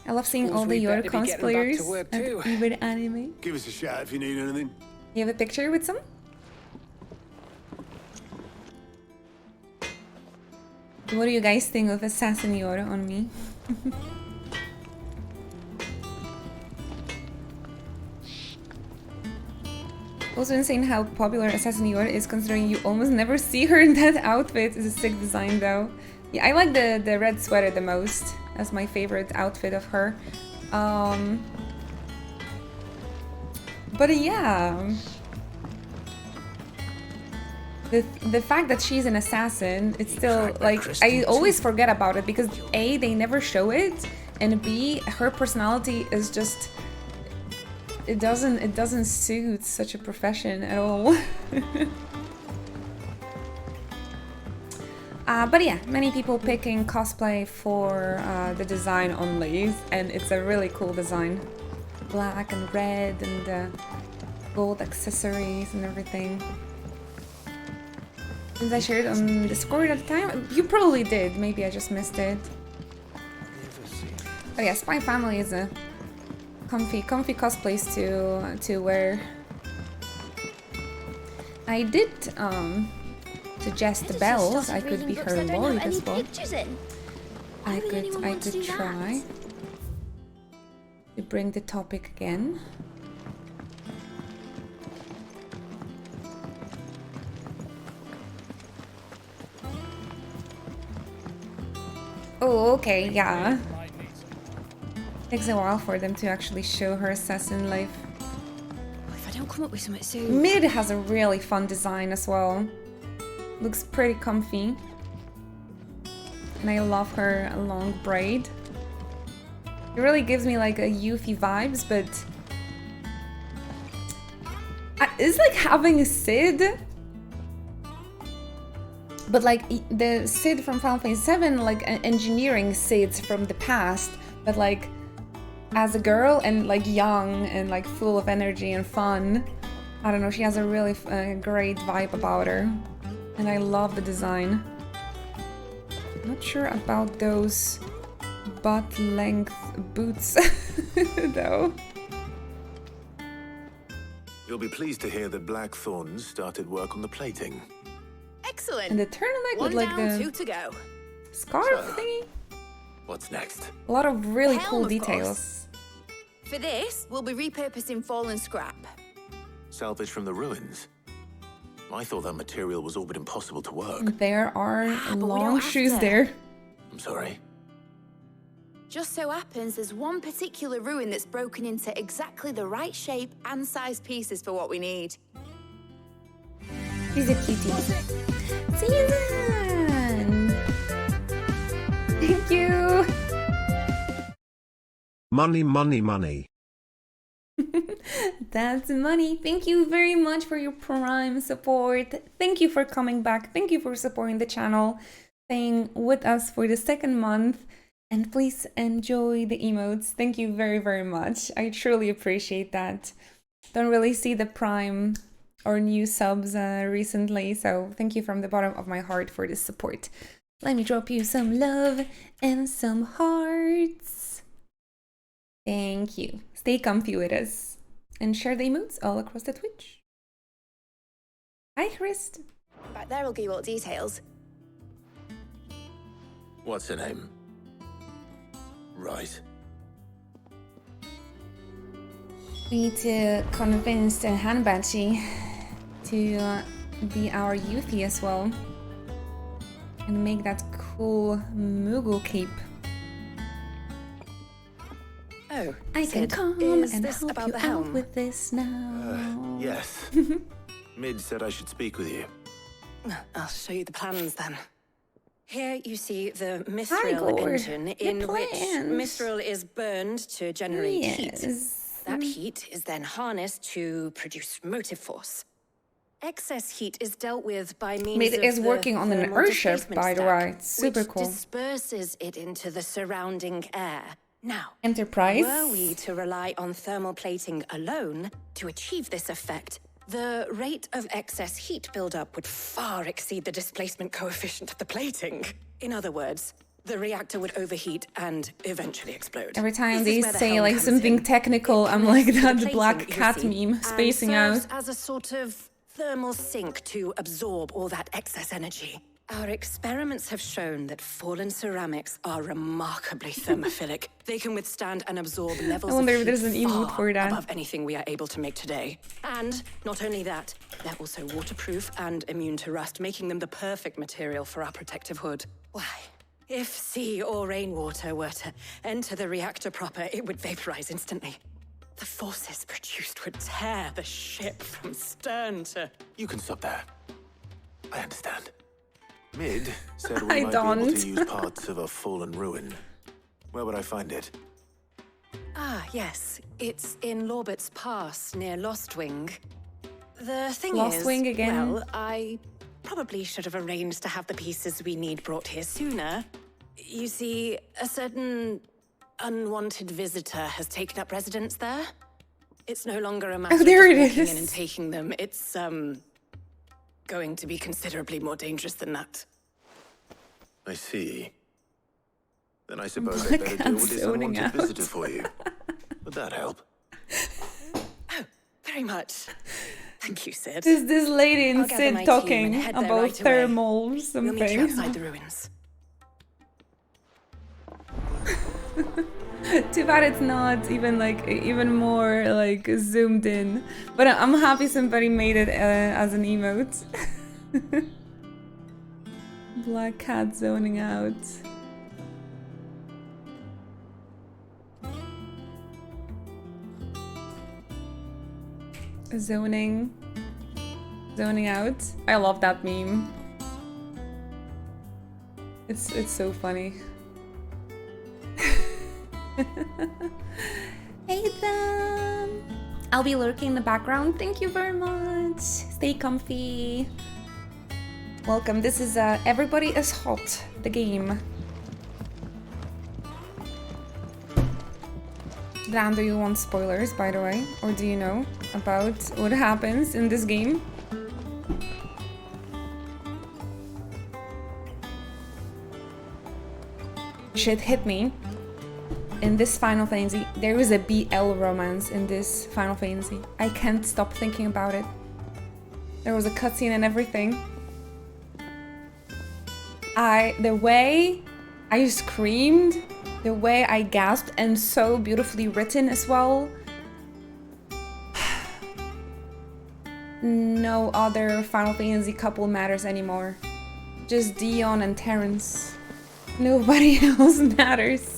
I love seeing all the Yor cosplayers at Uber Anime. Give us a shout if you need anything. You have a picture with some? What do you guys think of Assassin Yor on me? Also insane how popular Assassin Yor is, considering you almost never see her in that outfit. It's a sick design though. Yeah, I like the red sweater the most. That's my favorite outfit of her. But yeah. The fact that she's an assassin, it's still like, I always forget about it because A, they never show it, and B, her personality is just, it doesn't suit such a profession at all. But yeah, many people picking cosplay for the design only, and it's a really cool design. Black and red and gold accessories and everything. Since I shared on Discord at the time, you probably did. Maybe I just missed it. But yeah, Spy Family is a comfy cosplays to wear. I did suggest the bells. I could be her Lloyd as well. I could try to bring the topic again. Oh, okay, yeah. Takes a while for them to actually show her assassin life. If I don't come up with something soon. Mid has a really fun design as well. Looks pretty comfy. And I love her long braid. It really gives me like a youthy vibes, but it's like having a Sid. But like the Sid from Final Fantasy VII, like engineering Sids from the past, but like as a girl and like young and like full of energy and fun. I don't know, she has a really great vibe about her. And I love the design. I'm not sure about those butt length boots though. You'll be pleased to hear that Blackthorn started work on the plating. Excellent. And the turtleneck with like down, the 2 to go. Scarf thingy. What's next? A lot of really Helm, cool of details. For this, we'll be repurposing fallen scrap. Salvage from the ruins? I thought that material was all but impossible to work. There are but we long don't have shoes to. there. I'm sorry. Just so happens there's one particular ruin that's broken into exactly the right shape and size pieces for what we need. He's a cutie. Season! Thank you! Money, money, money. That's money. Thank you very much for your Prime support. Thank you for coming back. Thank you for supporting the channel, staying with us for the second month. And please enjoy the emotes. Thank you very, very much. I truly appreciate that. Don't really see the Prime or new subs recently, so thank you from the bottom of my heart for this support. Let me drop you some love and some hearts. Thank you. Stay comfy with us and share the emotes all across the Twitch. Hi, Christ. Back there will give you all details. What's her name? Right. We need to convince the Hanbachi to be our Yuffie as well. And make that cool Moogle cape. Oh, I can Sid, come is and this help about you the out helm? with this now. Yes. Mid said I should speak with you. I'll show you the plans then. Here you see the Hi, Mithril Gore. engine, The in which plans. Mithril is burned to generate heat. Yes. That heat is then harnessed to produce motive force. Excess heat is dealt with by means Mid of is the working on an thermal airship, displacement by the stack, way. It's super which cool. disperses it into the surrounding air. Now, Enterprise. were we to rely on thermal plating alone to achieve this effect, the rate of excess heat buildup would far exceed the displacement coefficient of the plating. In other words, the reactor would overheat and eventually explode. Every time This is they where the say helm like comes something in. technical, It I'm like connects to the that plating black you cat see, meme, and spacing out. serves as a sort of thermal sink to absorb all that excess energy. Our experiments have shown that fallen ceramics are remarkably thermophilic. They can withstand and absorb levels I wonder of if there's heat an emote far for that. above anything we are able to make today. And not only that, they're also waterproof and immune to rust, making them the perfect material for our protective hood. Why? If sea or rainwater were to enter the reactor proper, it would vaporize instantly. The forces produced would tear the ship from stern to... You can stop there. I understand. Mid said we I might be able don't. to use parts of a fallen ruin. Where would I find it? Ah, yes. It's in Lorbert's Pass, near Lostwing. The thing is... Lostwing again? Well, I probably should have arranged to have the pieces we need brought here sooner. You see, a certain unwanted visitor has taken up residence there. It's no longer a matter of there just it walking is. in and taking them. It's, going to be considerably more dangerous than that. I see. Then I suppose I Black better cat deal with this zoning unwanted out. visitor for you. Would that help? Oh, very much. Thank you, Sid. There's this lady I'll and gather my Sid team talking and head there about right away. thermal We'll meet you something. outside the ruins. Too bad it's not even like even more like zoomed in. But I'm happy somebody made it as an emote. Black cat zoning out. Zoning out. I love that meme. It's so funny. Hey them! I'll be lurking in the background. Thank you very much. Stay comfy. Welcome. This is Everybody is Hot, the game. Dan, do you want spoilers, by the way? Or do you know about what happens in this game? Shit hit me. In this Final Fantasy, there is a BL romance in this Final Fantasy. I can't stop thinking about it. There was a cutscene and everything. The way I screamed, the way I gasped, and so beautifully written as well. No other Final Fantasy couple matters anymore. Just Dion and Terrence. Nobody else matters.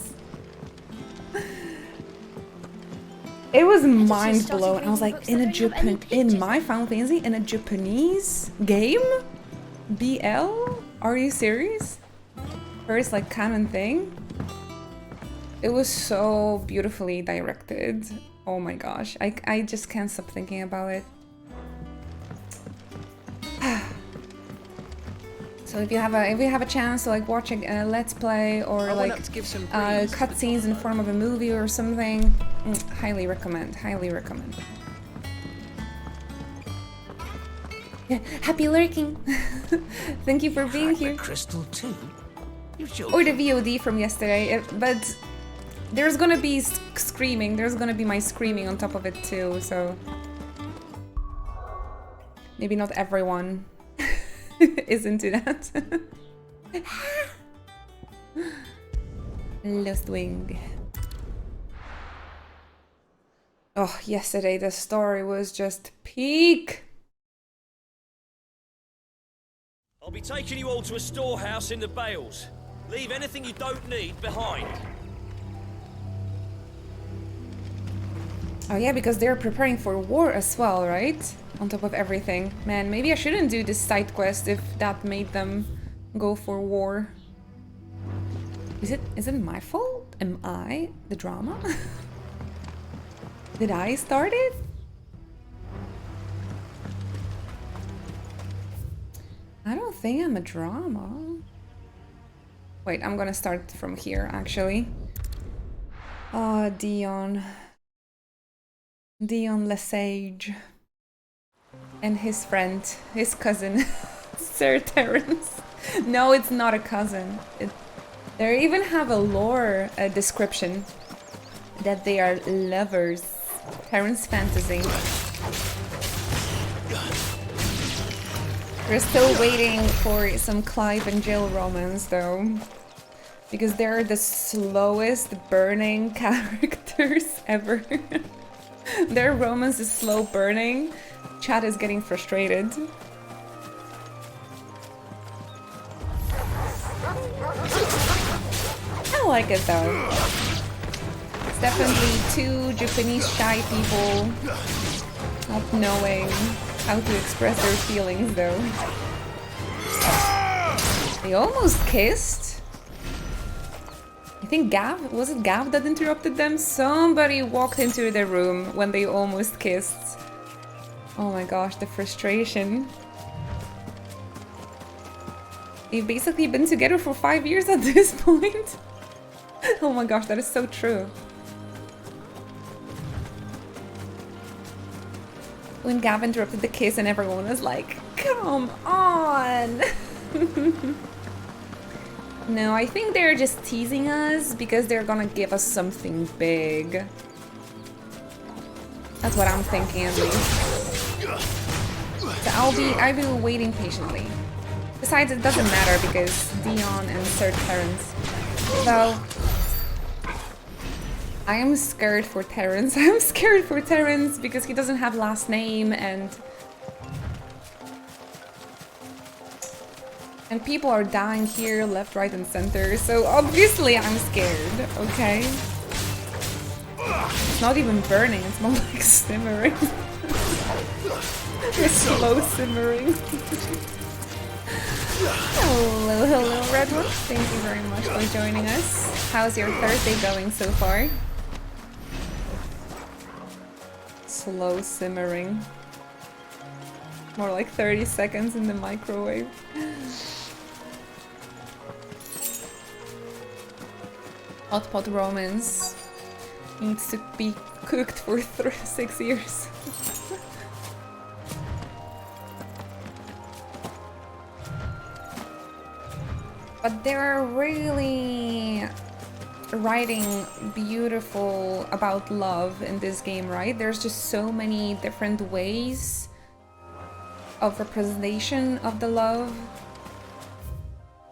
It was mind blowing. I was like, in my Final Fantasy, in a Japanese game? BL? Are you serious? First like canon thing? It was so beautifully directed. Oh my gosh, I just can't stop thinking about it. So if you have a chance to like watch a let's play or like cutscenes in form of a movie or something, highly recommend. Highly recommend. Yeah, happy lurking. Thank you for being here. Crystal too. Or the VOD from yesterday, but there's gonna be screaming. There's gonna be my screaming on top of it too. So maybe not everyone is into that. Lost Wing. Oh, yesterday the story was just peak. I'll be taking you all to a storehouse in the Bales. Leave anything you don't need behind. Oh yeah, because they're preparing for war as well, right? On top of everything. Man, maybe I shouldn't do this side quest if that made them go for war. Is it my fault? Am I the drama? Did I start it? I don't think I'm a drama. Wait, I'm gonna start from here, actually. Oh, Dion. Dion Lesage. And his friend, his cousin, Sir Terence. No, it's not a cousin. They even have a lore description that they are lovers. Terence fantasy. We're still waiting for some Clive and Jill romance though. Because they're the slowest burning characters ever. Their romance is slow burning. Chat is getting frustrated. I like it though. It's definitely two Japanese shy people not knowing how to express their feelings though. They almost kissed. I think Gav, was it Gav that interrupted them? Somebody walked into their room when they almost kissed. Oh my gosh, the frustration. They've basically been together for 5 years at this point. Oh my gosh, that is so true. When Gav interrupted the kiss and everyone was like, come on! No, I think they're just teasing us because they're gonna give us something big. That's what I'm thinking at least. So I'll be waiting patiently. Besides, it doesn't matter because Dion and Sir Terence. Though I am scared for Terence. I'm scared for Terence because he doesn't have last name and people are dying here, left, right, and center. So obviously I'm scared. Okay. It's not even burning. It's more like simmering. It's slow simmering. Hello, hello, Redwood. Thank you very much for joining us. How's your Thursday going so far? Slow simmering. More like 30 seconds in the microwave. Hot pot romance needs to be cooked for 6 years. But they're really writing beautiful about love in this game, right? There's just so many different ways of representation of the love.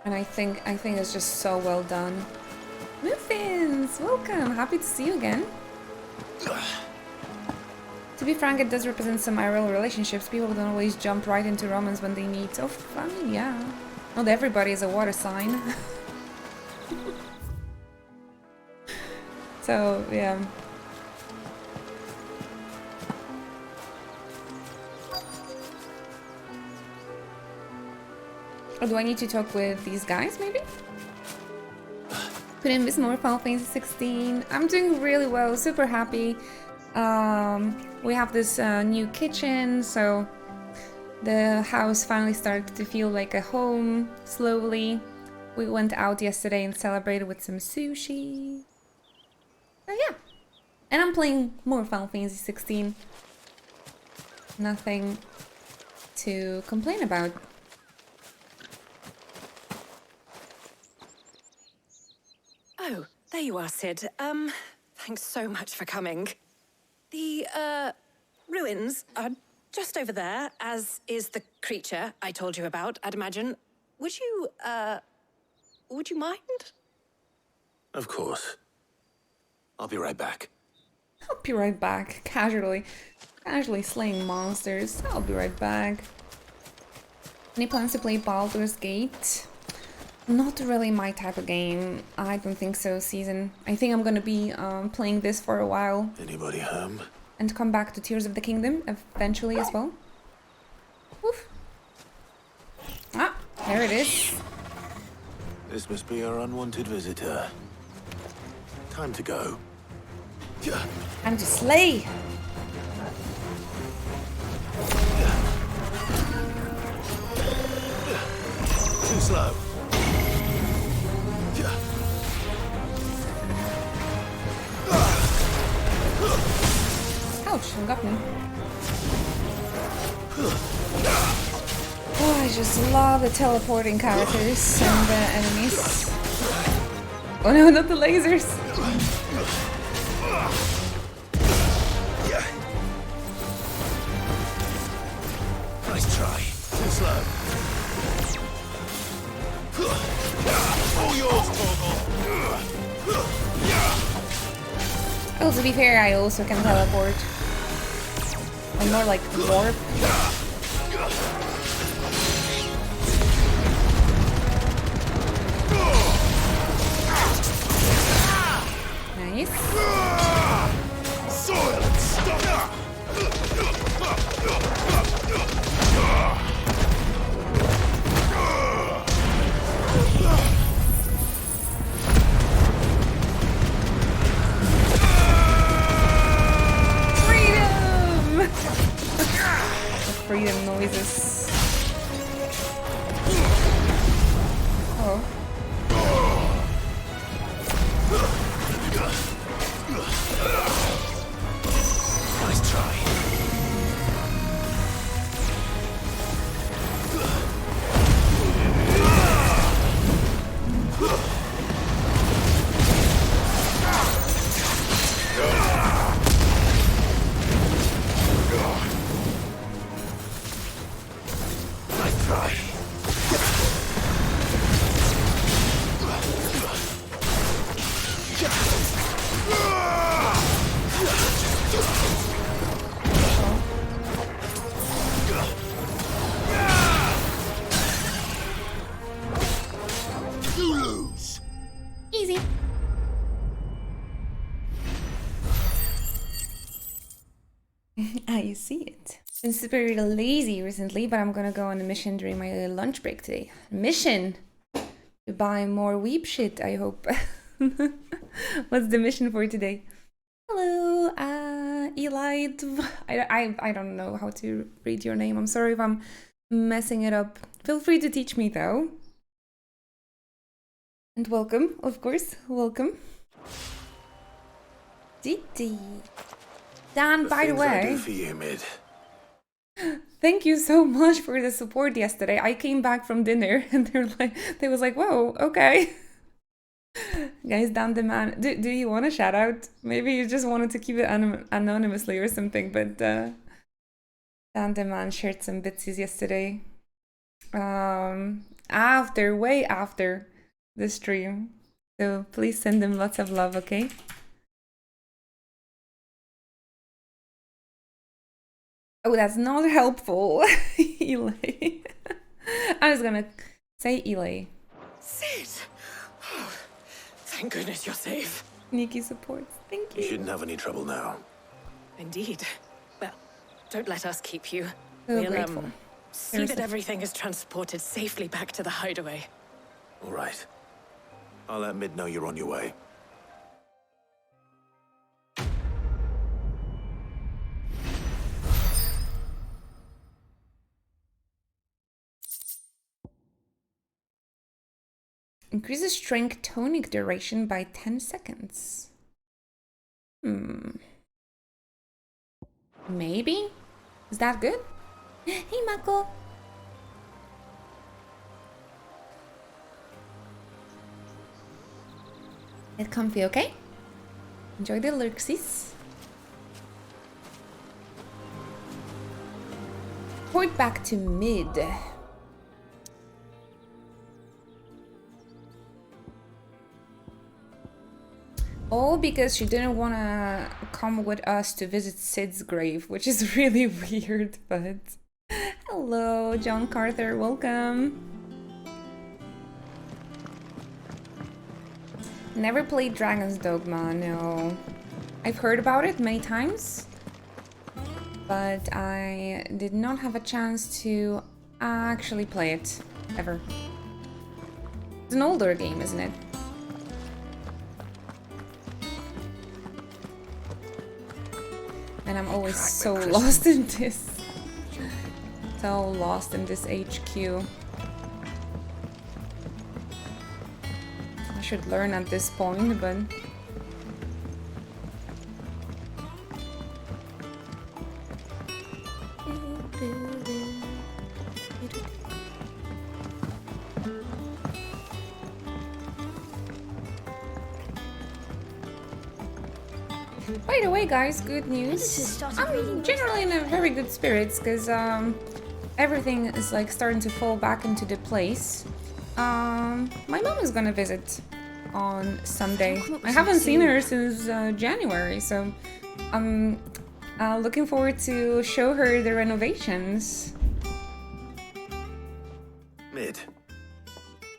And I think it's just so well done. Muffins, welcome! Happy to see you again. To be frank, it does represent some IRL relationships. People don't always jump right into romance when they meet. Oh, I mean, yeah. Not everybody is a water sign. So, yeah. Or do I need to talk with these guys, maybe? Couldn't miss more Final Fantasy 16. I'm doing really well, super happy. We have this new kitchen, so the house finally started to feel like a home slowly. We went out yesterday and celebrated with some sushi. So yeah. And I'm playing more Final Fantasy 16. Nothing to complain about. Oh, there you are, Sid. Thanks so much for coming. The, ruins are just over there, as is the creature I told you about, I'd imagine. Would you mind? Of course. I'll be right back. I'll be right back. Casually slaying monsters. I'll be right back. Any plans to play Baldur's Gate? Not really my type of game. I don't think so, Season. I think I'm gonna be playing this for a while. Anybody home? And come back to Tears of the Kingdom eventually as well. Oof. Ah, there it is. This must be our unwanted visitor. Time to go. Time to slay. Too slow. Ouch, you got me. Oh, I just love the teleporting characters and the enemies. Oh no, not the lasers! Nice try. Too slow. All yours, Torgal. Oh, to be fair, I also can teleport. I'm more like warp. Nice. Freedom noises. Oh. Nice try. Easy. I see it. Been super lazy recently, but I'm gonna go on a mission during my lunch break today. Mission! To buy more weep shit, I hope. What's the mission for today? Hello, Eli. I don't know how to read your name. I'm sorry if I'm messing it up. Feel free to teach me though. And welcome, of course, welcome. Didi. Dan, by the way, I do for you, Mid. thank you so much for the support yesterday. I came back from dinner and they was like, whoa, okay. Guys, Dan the man, do you want a shout out? Maybe you just wanted to keep it anonymously or something, but Dan the man shared some bitsies yesterday. Way after the stream. So please send them lots of love, okay? Oh, that's not helpful. Eli. I was gonna say Eli. Sid! Oh, thank goodness you're safe. Sneaky supports. Thank you. You shouldn't have any trouble now. Indeed. Well, don't let us keep you. So grateful. See that everything is transported safely back to the hideaway. All right. I'll let Mid know you're on your way. Increases strength tonic duration by 10 seconds. Maybe? Is that good? Hey, Mako! Get comfy, okay? Enjoy the lurksies. Point back to mid. All because she didn't want to come with us to visit Sid's grave, which is really weird, but... Hello, John Carter, welcome. Never played Dragon's Dogma, no. I've heard about it many times, but I did not have a chance to actually play it, ever. It's an older game, isn't it? And I'm always so lost in this. So lost in this HQ. I should learn at this point, but... By the way, guys, good news. I'm generally in a very good spirits because everything is like starting to fall back into the place. My mom is gonna visit on Sunday. I haven't seen her since January, so I'm looking forward to show her the renovations. Mid.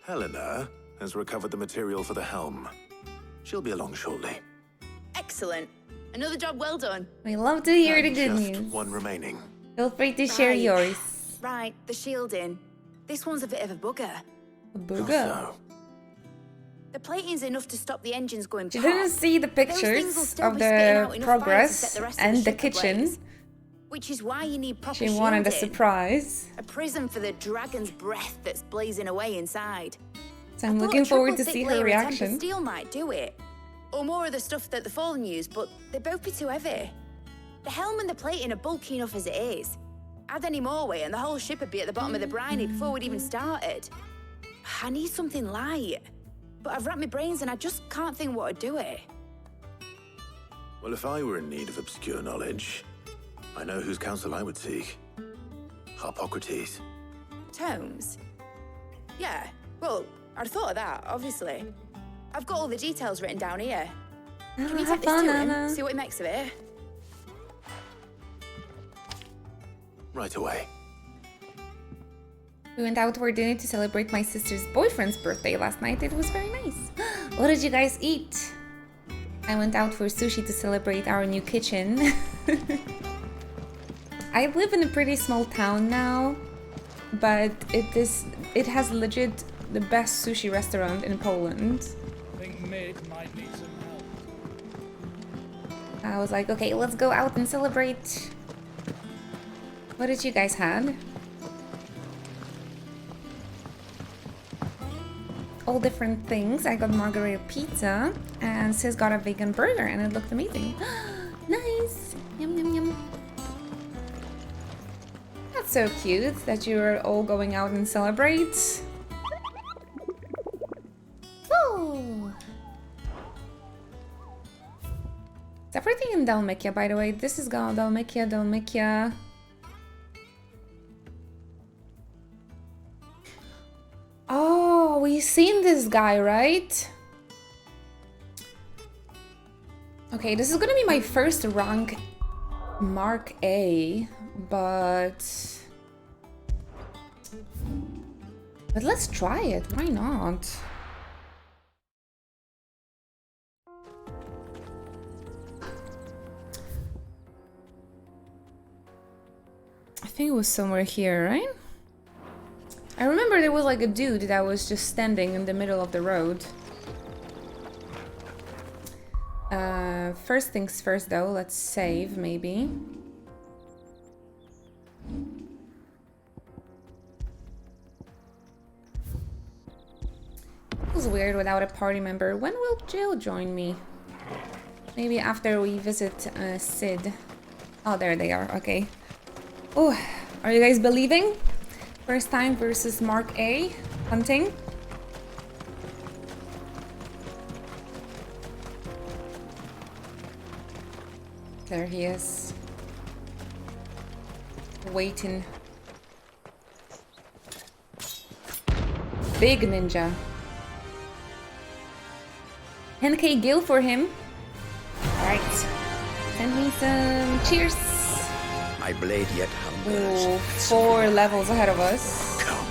Helena has recovered the material for the helm. She'll be along shortly. Excellent. Another job well done. We love to hear the good Just news. one remaining. Feel free to share yours. Right, the shielding. This one's a bit of a bugger. A bugger? The plating's enough to stop the engines going She pop. didn't see the Those things will pictures still of be spitting out the enough fire to progress set the rest of and the ship kitchen. ablaze. Which is why you need proper She wanted a shielding. surprise. A prism for the dragon's breath that's blazing away inside. So I'm I thought looking a forward to triple see thick her layer of tempered reaction. steel might do it. Or more of the stuff that the Fallen use, but they'd both be too heavy. The helm and the plating are bulky enough as it is. Add any more weight and the whole ship would be at the bottom of the briny before we'd even started. I need something light. But I've racked my brains and I just can't think what would do it. Well, if I were in need of obscure knowledge, I know whose counsel I would seek. Harpocrates. Tomes? Yeah, well, I'd thought of that, obviously. I've got all the details written down here. Can you have take this to fun, him, Anna. see what he makes of it? Right away. We went out for dinner to celebrate my sister's boyfriend's birthday last night. It was very nice. What did you guys eat? I went out for sushi to celebrate our new kitchen. I live in a pretty small town now, but it has legit the best sushi restaurant in Poland. I think Mid might need some help. I was like, okay, let's go out and celebrate. What did you guys have? All different things. I got margarita pizza and Sis got a vegan burger and it looked amazing. Nice! Yum yum yum. That's so cute that you're all going out and celebrate. Oh! Is everything in Dalmatia, by the way? This is Dalmatia. Oh, we've seen this guy, right? Okay, this is gonna be my first rank Mark A, but let's try it. Why not? I think it was somewhere here, right? I remember there was like a dude that was just standing in the middle of the road. First things first though, let's save maybe. Feels weird without a party member. When will Jill join me? Maybe after we visit Sid. Oh, there they are. Okay. Oh, are you guys believing? First time versus Mark A. hunting. There he is. Waiting. Big ninja. 10k gil for him. Alright. Send me some cheers. My blade yet hungers. Ooh, 4 levels ahead of us. Come.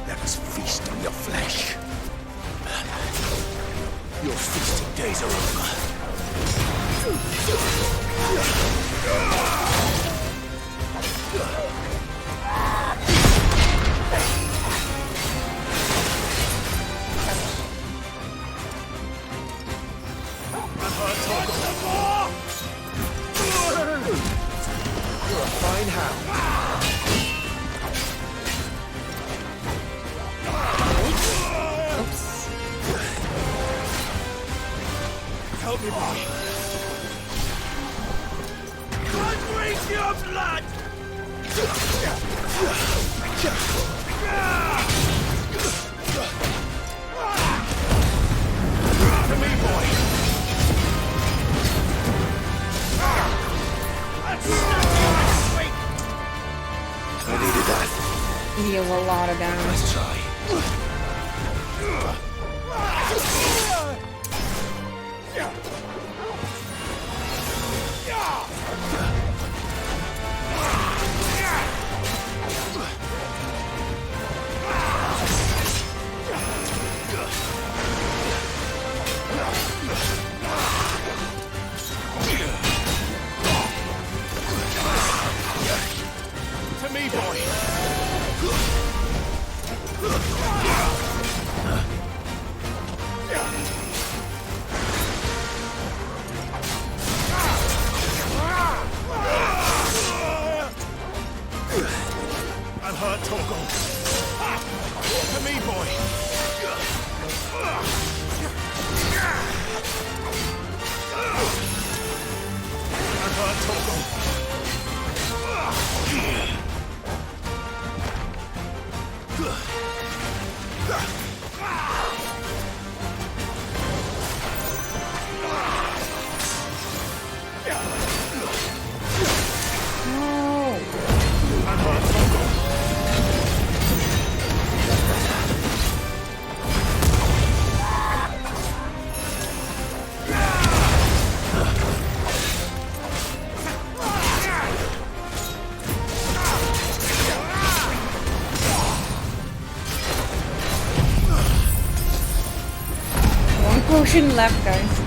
Let us feast on your flesh. Your feasting days are over. You're a fine hound. Oops. Help me, boy. I'll drink your blood! To me, boy. I needed that. He deals a lot of damage. Let's try. To me, boy. I'm hurt, Torgal. To me, boy. I'm hurt, Torgal. One potion left, guys.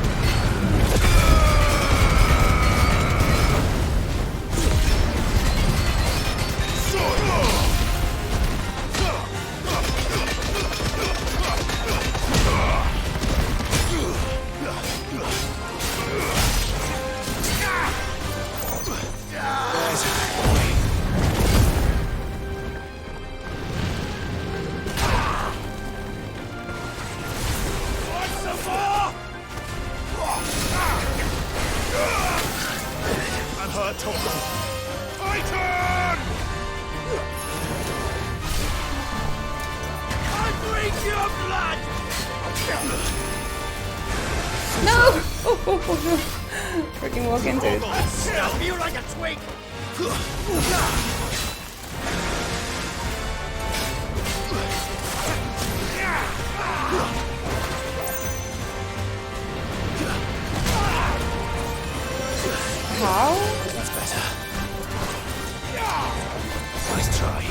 I'm hurt, Torgal. Titan! I drink your blood! No! Freaking walk into it. I'll snap you like a twig! How? That's better. Nice try.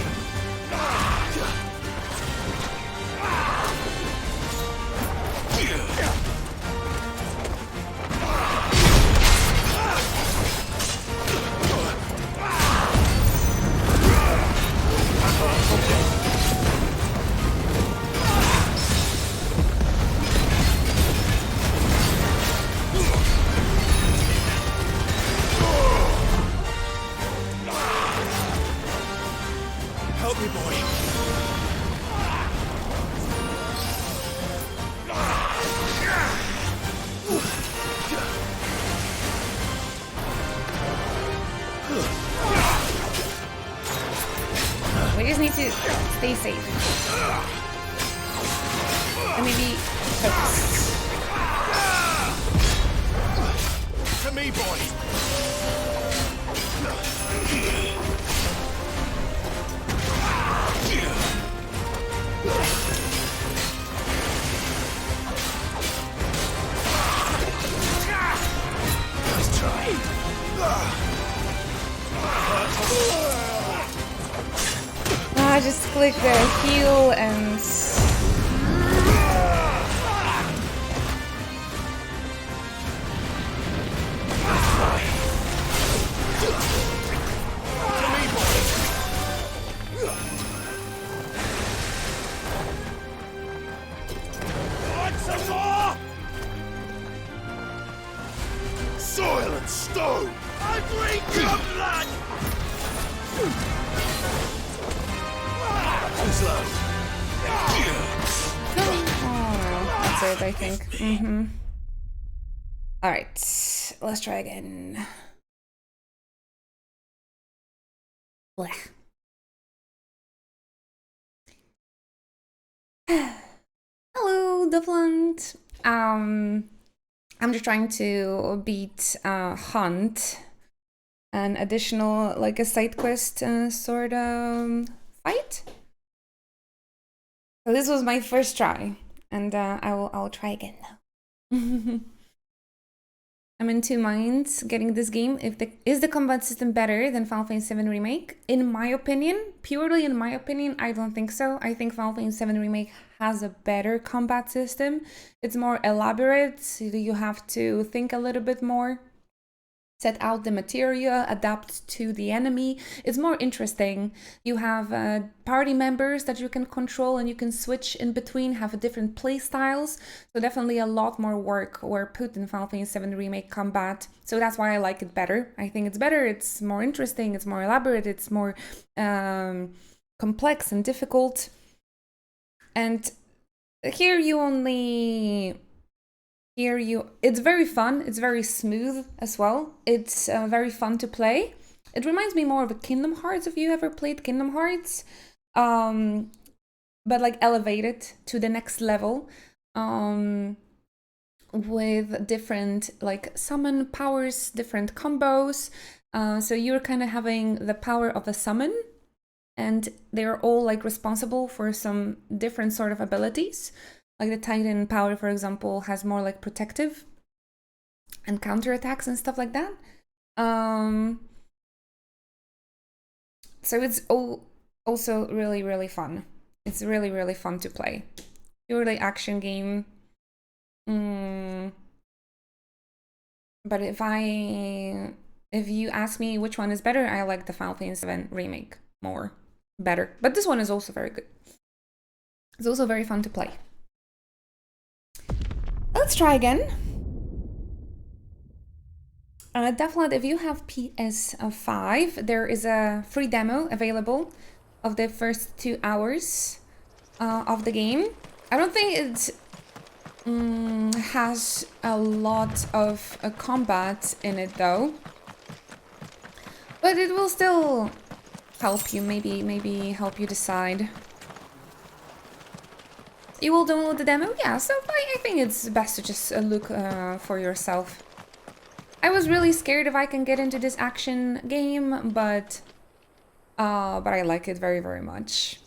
Help me, boy. just need to stay safe. And maybe focus. To me, boy. Let's try. Just click the heal and... Want some more? Soil and stone! I drink your blood! That's it, I think. Alright, let's try again. Blech. Hello, Duffland. I'm just trying to beat Hunt, an additional, like a side quest sort of fight. So this was my first try, and I'll try again now. I'm in two minds getting this game. Is the combat system better than Final Fantasy VII Remake? In my opinion, purely in my opinion, I don't think so. I think Final Fantasy VII Remake has a better combat system. It's more elaborate, so you have to think a little bit more. Set out the material, adapt to the enemy. It's more interesting. You have party members that you can control and you can switch in between, have different play styles. So definitely a lot more work were put in Final Fantasy VII Remake combat. So that's why I like it better. I think it's better, it's more interesting, it's more elaborate, it's more complex and difficult. And here you only... it's very fun, it's very smooth as well. It's very fun to play. It reminds me more of a Kingdom Hearts, if you ever played Kingdom Hearts. But like elevated to the next level. With different like summon powers, different combos. So you're kind of having the power of a summon. And they're all like responsible for some different sort of abilities. Like the Titan power, for example, has more like protective and counterattacks and stuff like that. So it's also really, really fun. It's really, really fun to play. Purely action game. But if you ask me which one is better, I like the Final Fantasy VII Remake better. But this one is also very good. It's also very fun to play. Let's try again. Definitely, if you have PS5, there is a free demo available of the first 2 hours of the game. I don't think it has a lot of combat in it though, but it will still help you, maybe help you decide. You will download the demo? Yeah, so I think it's best to just look for yourself. I was really scared if I can get into this action game, but I like it very, very much.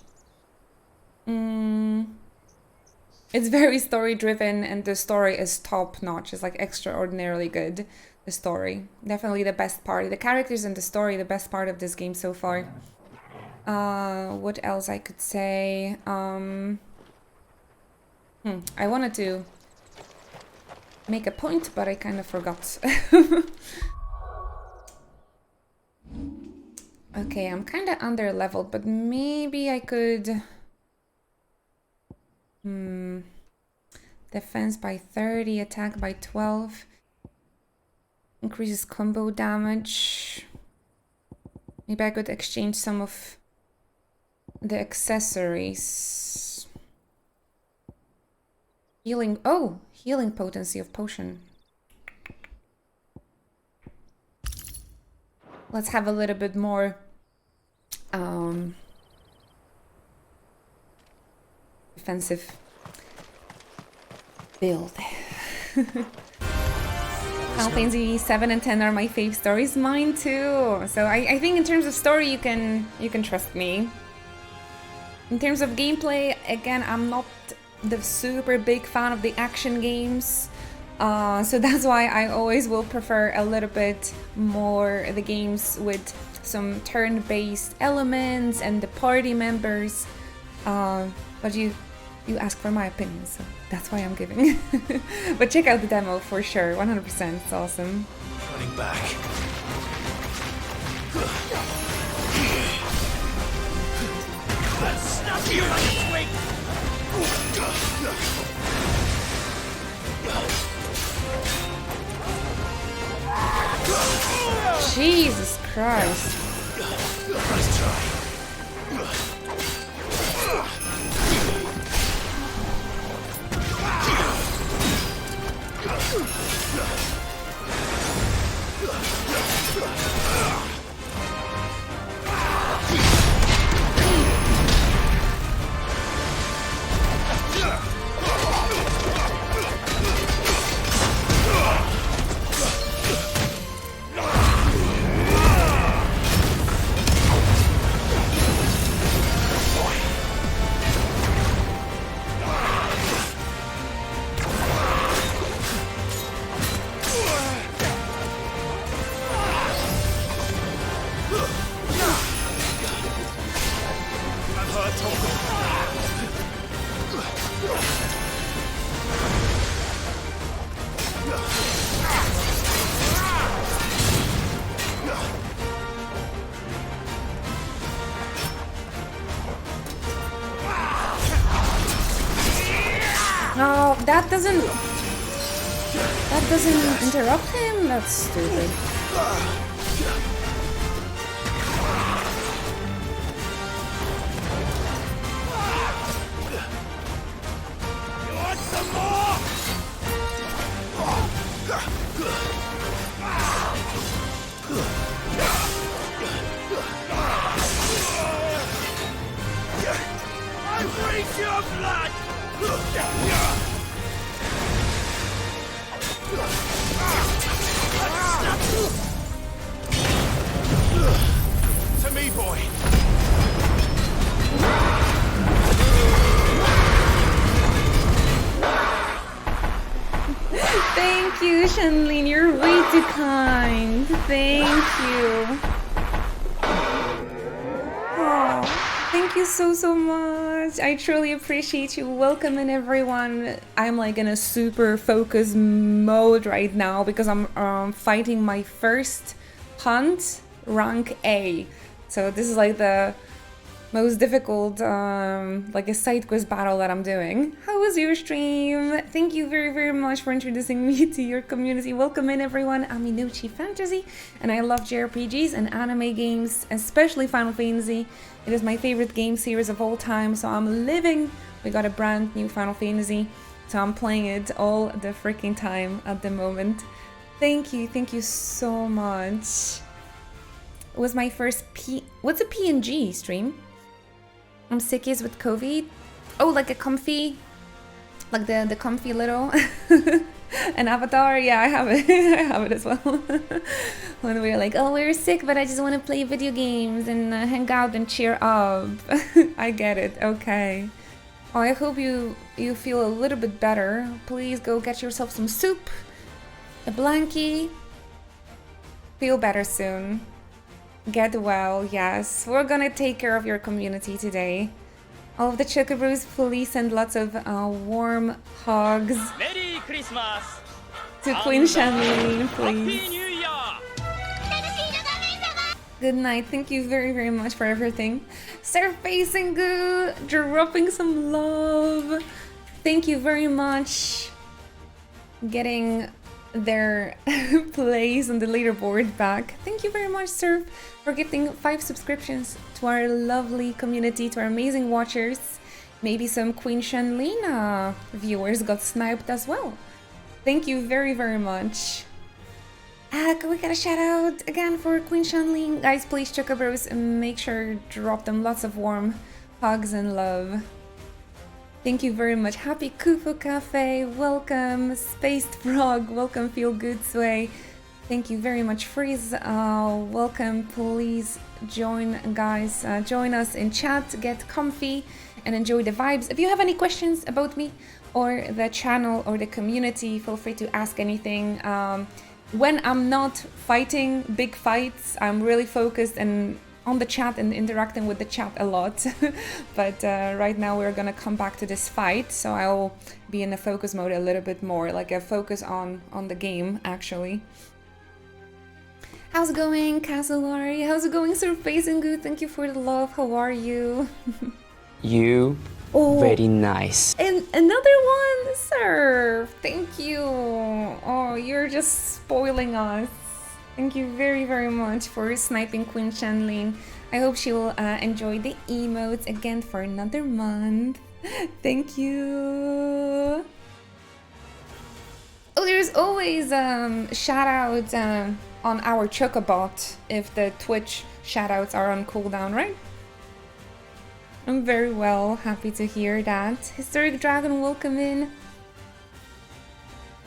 It's very story-driven, and the story is top-notch. It's like extraordinarily good, the story. Definitely the best part. The characters and the story, the best part of this game so far. What else I could say? I wanted to make a point, but I kind of forgot. Okay, I'm kind of under leveled, but maybe I could... Defense by 30, attack by 12. Increases combo damage. Maybe I could exchange some of the accessories. Healing, oh, healing potency of potion. Let's have a little bit more defensive build. Final Fantasy 7 and 10 are my fave stories. Mine too. So I think in terms of story, you can trust me. In terms of gameplay, again, I'm not the super big fan of the action games. So that's why I always will prefer a little bit more the games with some turn-based elements and the party members. But you ask for my opinion, so that's why I'm giving. But check out the demo for sure, 100%. It's awesome. Running back. Let's snap you like a twig. Jesus Christ. Nice try. No, that doesn't interrupt him? That's stupid. You want some more? I breathe your blood! To me, boy. Thank you, Shanlin. You're way too kind. Thank you. Oh, thank you so much. I truly appreciate you. Welcome in, everyone. I'm like in a super focus mode right now because I'm fighting my first hunt, rank A. So this is like the most difficult, like a side quest battle that I'm doing. How was your stream? Thank you very much for introducing me to your community. Welcome in, everyone. I'm Inochi Fantasy, and I love JRPGs and anime games, especially Final Fantasy. It is my favorite game series of all time, so I'm living. We got a brand new Final Fantasy, so I'm playing it all the freaking time at the moment. Thank you so much. It was my first what's a PNG stream? I'm sickies with COVID. Oh, like a comfy, like the comfy little an avatar. Yeah, I have it. I have it as well. When we're like, oh, we're sick, but I just want to play video games and hang out and cheer up. I get it. Okay. Oh, I hope you feel a little bit better. Please go get yourself some soup, a blankie. Feel better soon. Get well, yes. We're gonna take care of your community today. All of the Chocobros, please send lots of warm hugs. Merry Christmas! To Queen Shanlin, please. Happy New Year! Good night. Thank you very much for everything. Surface and Goo, dropping some love. Thank you very much. Getting their place on the leaderboard back. Thank you very much, Surf, for gifting 5 subscriptions to our lovely community, to our amazing watchers. Maybe some Queen Shanlin viewers got sniped as well. Thank you very much. Can we get a shout out again for Queen Shanlin? Guys, please, Chocobros, make sure to drop them lots of warm hugs and love. Thank you very much. Happy Kufu Cafe. Welcome, Spaced Frog. Welcome, Feel Good Sway. Thank you very much, Freeze. Welcome. Please join, guys. Join us in chat. Get comfy and enjoy the vibes. If you have any questions about me or the channel or the community, feel free to ask anything. When I'm not fighting big fights, I'm really focused and on the chat and interacting with the chat a lot. But right now we're gonna come back to this fight, so I'll be in the focus mode a little bit more, like a focus on the game actually. How's it going, Casolari? How's it going, Sir Facing Good? Thank you for the love. How are you? You very nice. And another one, sir. Thank you. Oh, you're just spoiling us. Thank you very, very much for sniping Queen Shanlin. I hope she will enjoy the emotes again for another month. Thank you. Oh, there's always shout-outs on our Chocobot if the Twitch shout-outs are on cooldown, right? I'm very well, happy to hear that. Historic Dragon, welcome in.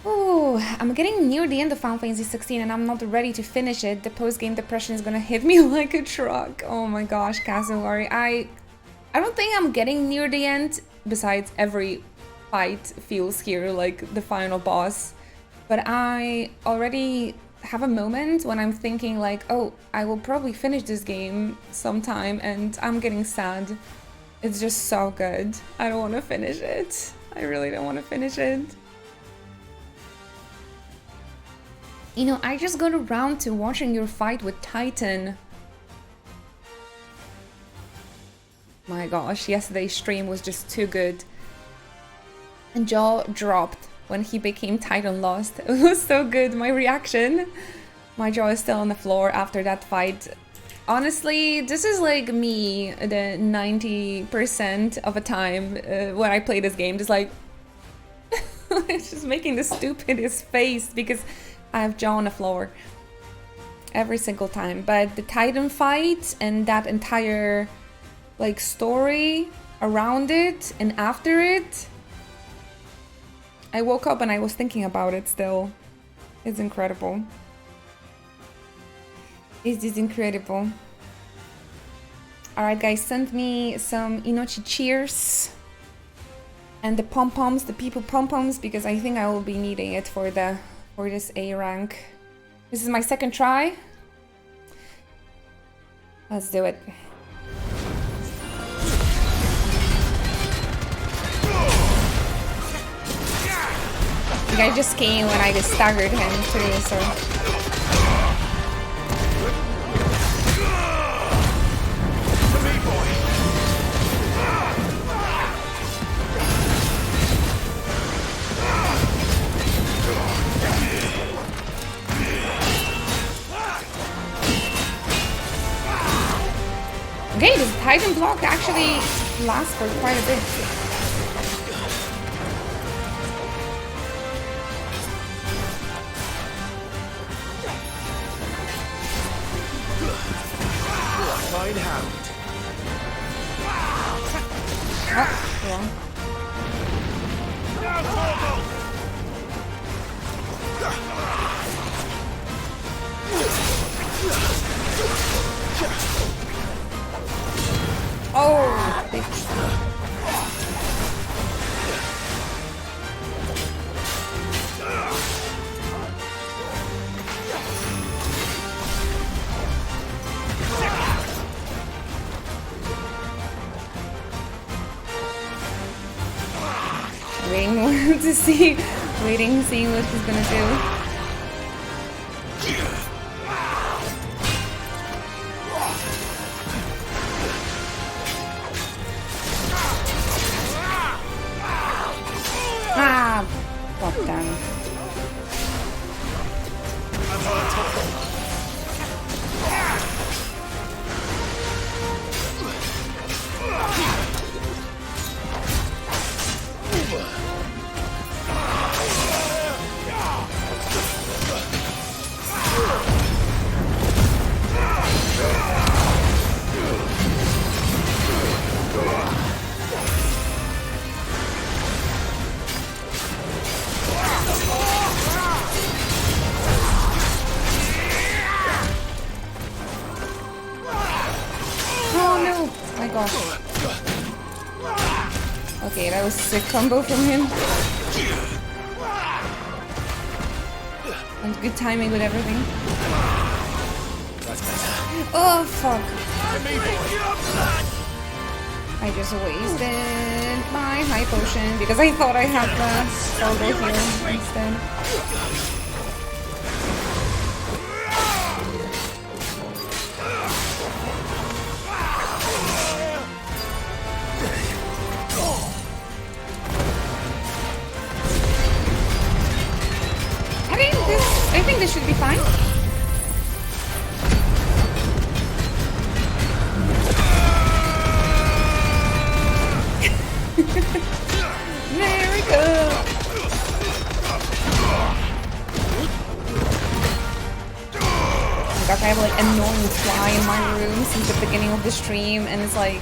Oh, I'm getting near the end of Final Fantasy 16 and I'm not ready to finish it. The post-game depression is gonna hit me like a truck. Oh my gosh, Cassowary. I don't think I'm getting near the end, besides every fight feels here like the final boss. But I already have a moment when I'm thinking like, oh, I will probably finish this game sometime, and I'm getting sad. It's just so good. I don't want to finish it. I really don't want to finish it. You know, I just got around to watching your fight with Titan. My gosh, yesterday's stream was just too good. And jaw dropped when he became Titan Lost. It was so good, my reaction. My jaw is still on the floor after that fight. Honestly, this is like me the 90% of the time when I play this game. Just like, it's just making the stupidest face because I have jaw on the floor every single time. But the Titan fight and that entire like story around it and after it, I woke up and I was thinking about it still. It's incredible. It is incredible. Alright guys, send me some Inochi cheers. And the pom-poms, the people pom-poms, because I think I will be needing it for this A rank. This is my second try. Let's do it. The guy just came when I just staggered him too, so... Okay, this Titan block actually lasts for quite a bit. Fine hound. Oh, wrong. Oh, big. Waiting to see, seeing what he's gonna do. Ah, fuck down. gosh. Okay, that was a sick combo from him. And good timing with everything. That's better. Oh, fuck. I just wasted my high potion because I thought I had the elbow here instead. I think this should be fine. There we go. Oh my gosh, I have like a annoying fly in my room since the beginning of the stream, and it's like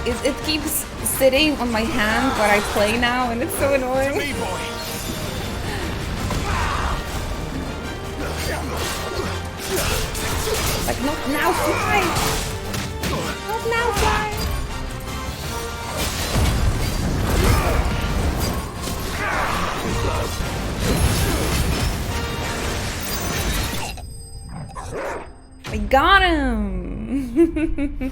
it keeps sitting on my hand while I play now, and it's so annoying. Like, not now, fly! Not now, fly! I got him!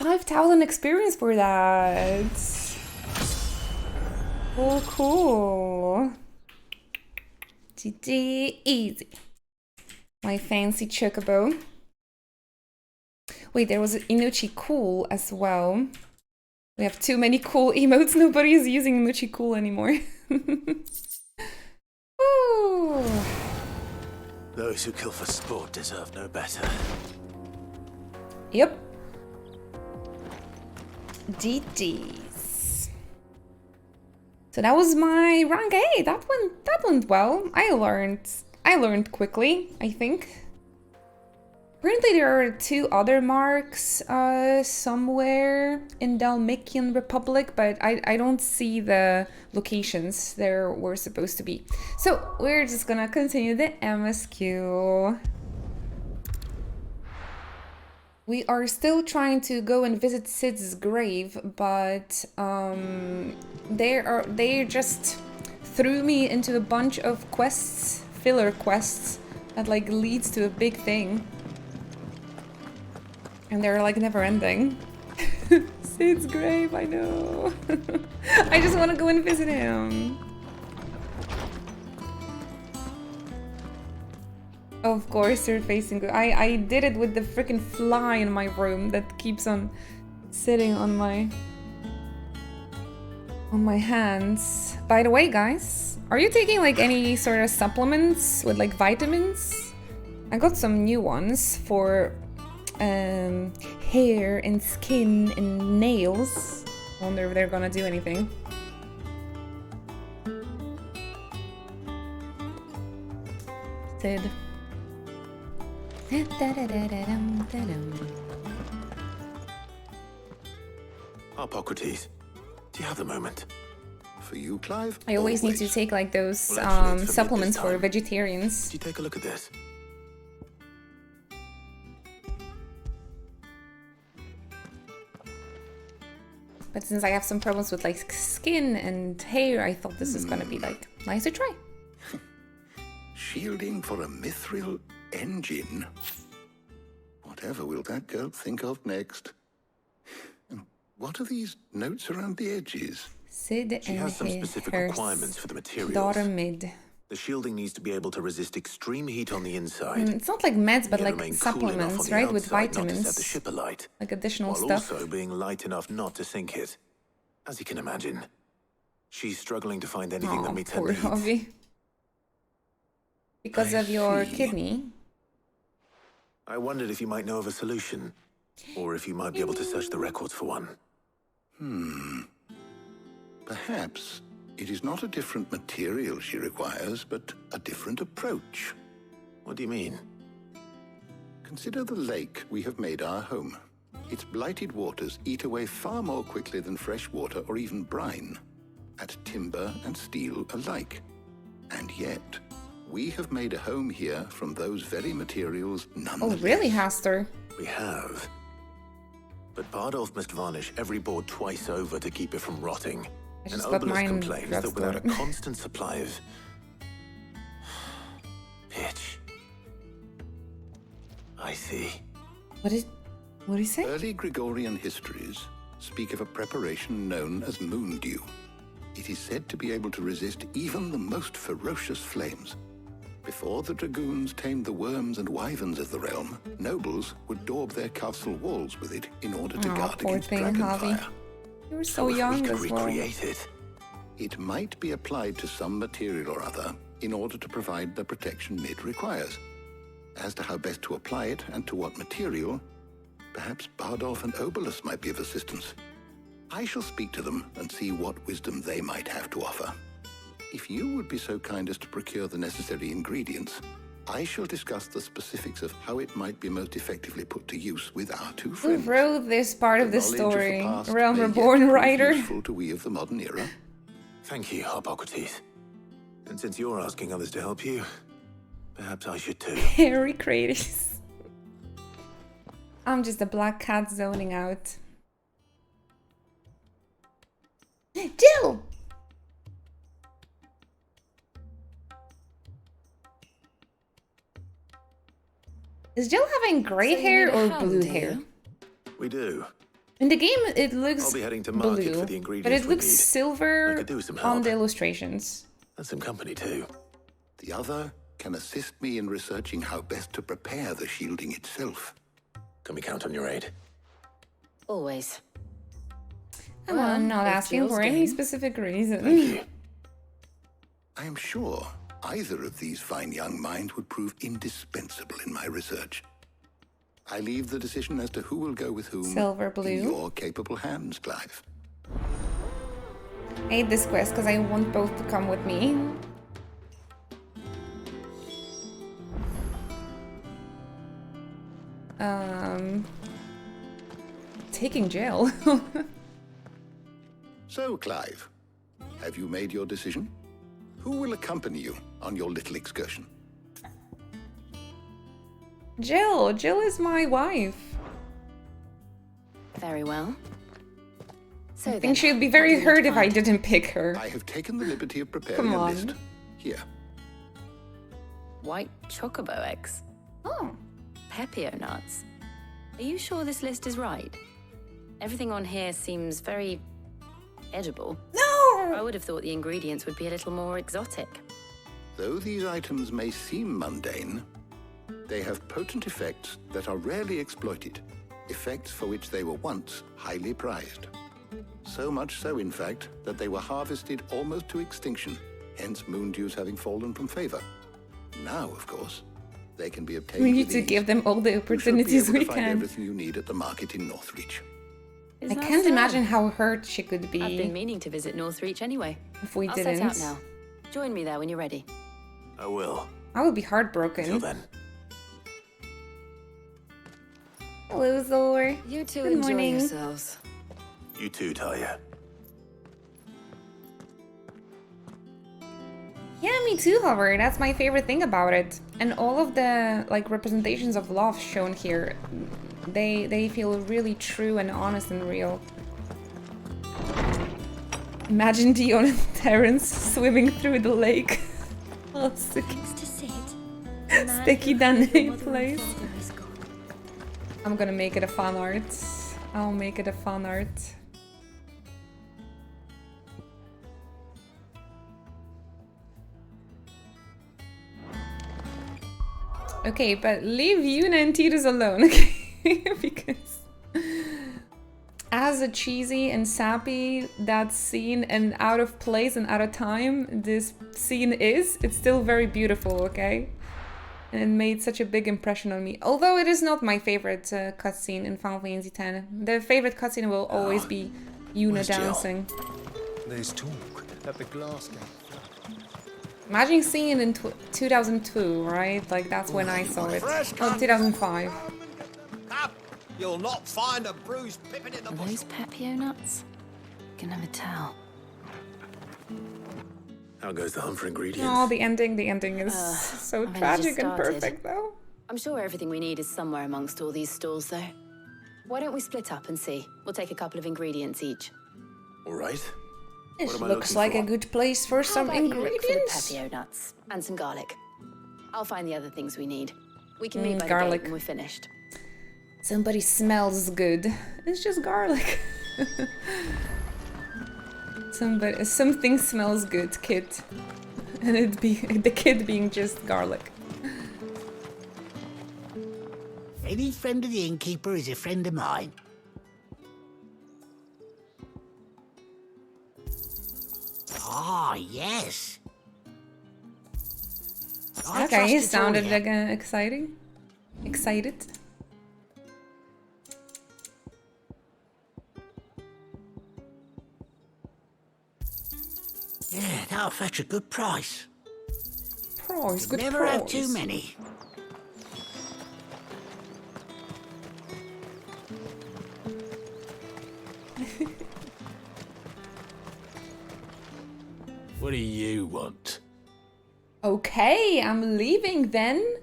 5,000 experience for that! Oh, cool! GG, easy. My fancy chocobo. Wait, there was an Inuchi cool as well. We have too many cool emotes. Nobody is using Inuchi cool anymore. Ooh. Those who kill for sport deserve no better. Yep. GG's. So that was my rank A. That went well. I learned quickly, I think. Apparently there are 2 other marks somewhere in Dalmatian Republic, but I don't see the locations there were supposed to be. So we're just gonna continue the MSQ. We are still trying to go and visit Sid's grave, but they just threw me into a bunch of quests, filler quests, that like leads to a big thing. And they're like never ending. Sid's grave, I know. I just want to go and visit him. Of course you're facing good. I did it with the freaking fly in my room that keeps on sitting on my hands. By the way, guys, are you taking like any sort of supplements with like vitamins? I got some new ones for hair and skin and nails. I wonder if they're gonna do anything. Sid. Hippocrates, do you have the moment? For you, Clive? I always need to take like those supplements for vegetarians. Did you take a look at this? But since I have some problems with like skin and hair, I thought this was gonna be like nice to try. Shielding for a mithril engine? Whatever will that girl think of next? And what are these notes around the edges? Sid She has some specific requirements for the materials. Daughter mid. The shielding needs to be able to resist extreme heat on the inside. It's not like meds, but like Cool supplements, right? With vitamins. Not to set the ship alight, like additional while stuff. also being light enough not to sink it. As you can imagine, she's struggling to find anything that meets her poor needs. Hobby. Because of your kidney. I wondered if you might know of a solution, or if you might be able to search the records for one. Perhaps it is not a different material she requires, but a different approach. What do you mean? Consider the lake we have made our home. Its blighted waters eat away far more quickly than fresh water or even brine, at timber and steel alike. And yet, We have made a home here from those very materials Oh, nonetheless. really, Haster? We have. But Bardolph must varnish every board twice over to keep it from rotting. I And just got Obelisk mine complains that without a drugstore. constant supply of pitch. I see. What did he say? Early Gregorian histories speak of a preparation known as moon dew. It is said to be able to resist even the most ferocious flames. Before the dragoons tamed the worms and wyverns of the realm, nobles would daub their castle walls with it in order to Aw, guard poor against thing, Harvey. dragonfire. You were so if young we could as well. recreate it, it might be applied to some material or other in order to provide the protection it requires. As to how best to apply it and to what material, perhaps Bardolph and Obelisk might be of assistance. I shall speak to them and see what wisdom they might have to offer. If you would be so kind as to procure the necessary ingredients, I shall discuss the specifics of how it might be most effectively put to use with our two Who friends. wrote this part of the Knowledge story? past Realm may yet Reborn prove writer? useful to we of the modern era. Thank you, Harpocrates. And since you're asking others to help you, perhaps I should too. Harry Kratos. I'm just a black cat zoning out. Jill! Is Jill having grey hair or blue hair? We do. In the game, it looks I'll be heading to market blue, for the ingredients but it we looks need. I silver could do with some on help. the illustrations. And some company too. The other can assist me in researching how best to prepare the shielding itself. Can we count on your aid? Always. I'm not if asking Jill's for any game. specific reason. Thank you. I am sure either of these fine young minds would prove indispensable in my research. I leave the decision as to who will go with whom Silver blue. in your capable hands, Clive. I hate this quest because I want both to come with me. Taking Jill. So, Clive, have you made your decision? Who will accompany you on your little excursion? Jill. Jill is my wife. Very well. So I think she'd be very hurt if I didn't pick her. I have taken the liberty of preparing Come a on. list. Here. White chocobo eggs. Oh. Pepio nuts. Are you sure this list is right? Everything on here seems very edible. No! I would have thought the ingredients would be a little more exotic. Though these items may seem mundane, they have potent effects that are rarely exploited, effects for which they were once highly prized. So much so, in fact, that they were harvested almost to extinction, hence moon dews having fallen from favor. Now, of course, they can be obtained We need with to ease. give them all the You should be opportunities able to we find can. everything you need at the market in Northreach. I can't imagine how hurt she could I've been be meaning to visit Northreach anyway. if we I'll didn't. set out now. Join me there when you're ready. I will. I would be heartbroken. Till then. Hello, Zor. You two Good enjoy morning. yourselves. You too, Talia. Yeah, me too, Hover. That's my favorite thing about it. And all of the like representations of love shown here, they feel really true and honest and real. Imagine Dion and Terrence swimming through the lake. Oh, sticky. Sticky Danny place. I'm gonna make it a fan art. I'll make it a fan art. Okay, but leave Yuna and Titus alone, okay? Because as a cheesy and sappy that scene and out of place and out of time this scene is, it's still very beautiful, okay? And it made such a big impression on me. Although it is not my favorite cutscene in Final Fantasy X. The favorite cutscene will always be Yuna Where's Jill? dancing. There's talk that the glass gate. Imagine seeing it in 2002, right? Like that's when I saw it. Oh, 2005. You'll not find a bruised pippin in the Are those Pepio nuts? Can never tell. How goes the hunt for ingredients? Oh, the ending is so I've only tragic just and started. perfect, though. I'm sure everything we need is somewhere amongst all these stalls, though. Why don't we split up and see? We'll take a couple of ingredients each. All right. This am I looks looking like for? a good place for How some about you look for the ingredients. pepio nuts and some garlic. I'll find the other things we need. We can meet by the garlic. gate when we're finished. Somebody smells good. It's just garlic. Something smells good, kid. And the kid being just garlic. Any friend of the innkeeper is a friend of mine. Ah, yes. I Okay, trust he it's all sounded here. like exciting. Excited. Yeah, that'll fetch a good price. Price, good Never have price. too many. What do you want? Okay, I'm leaving then.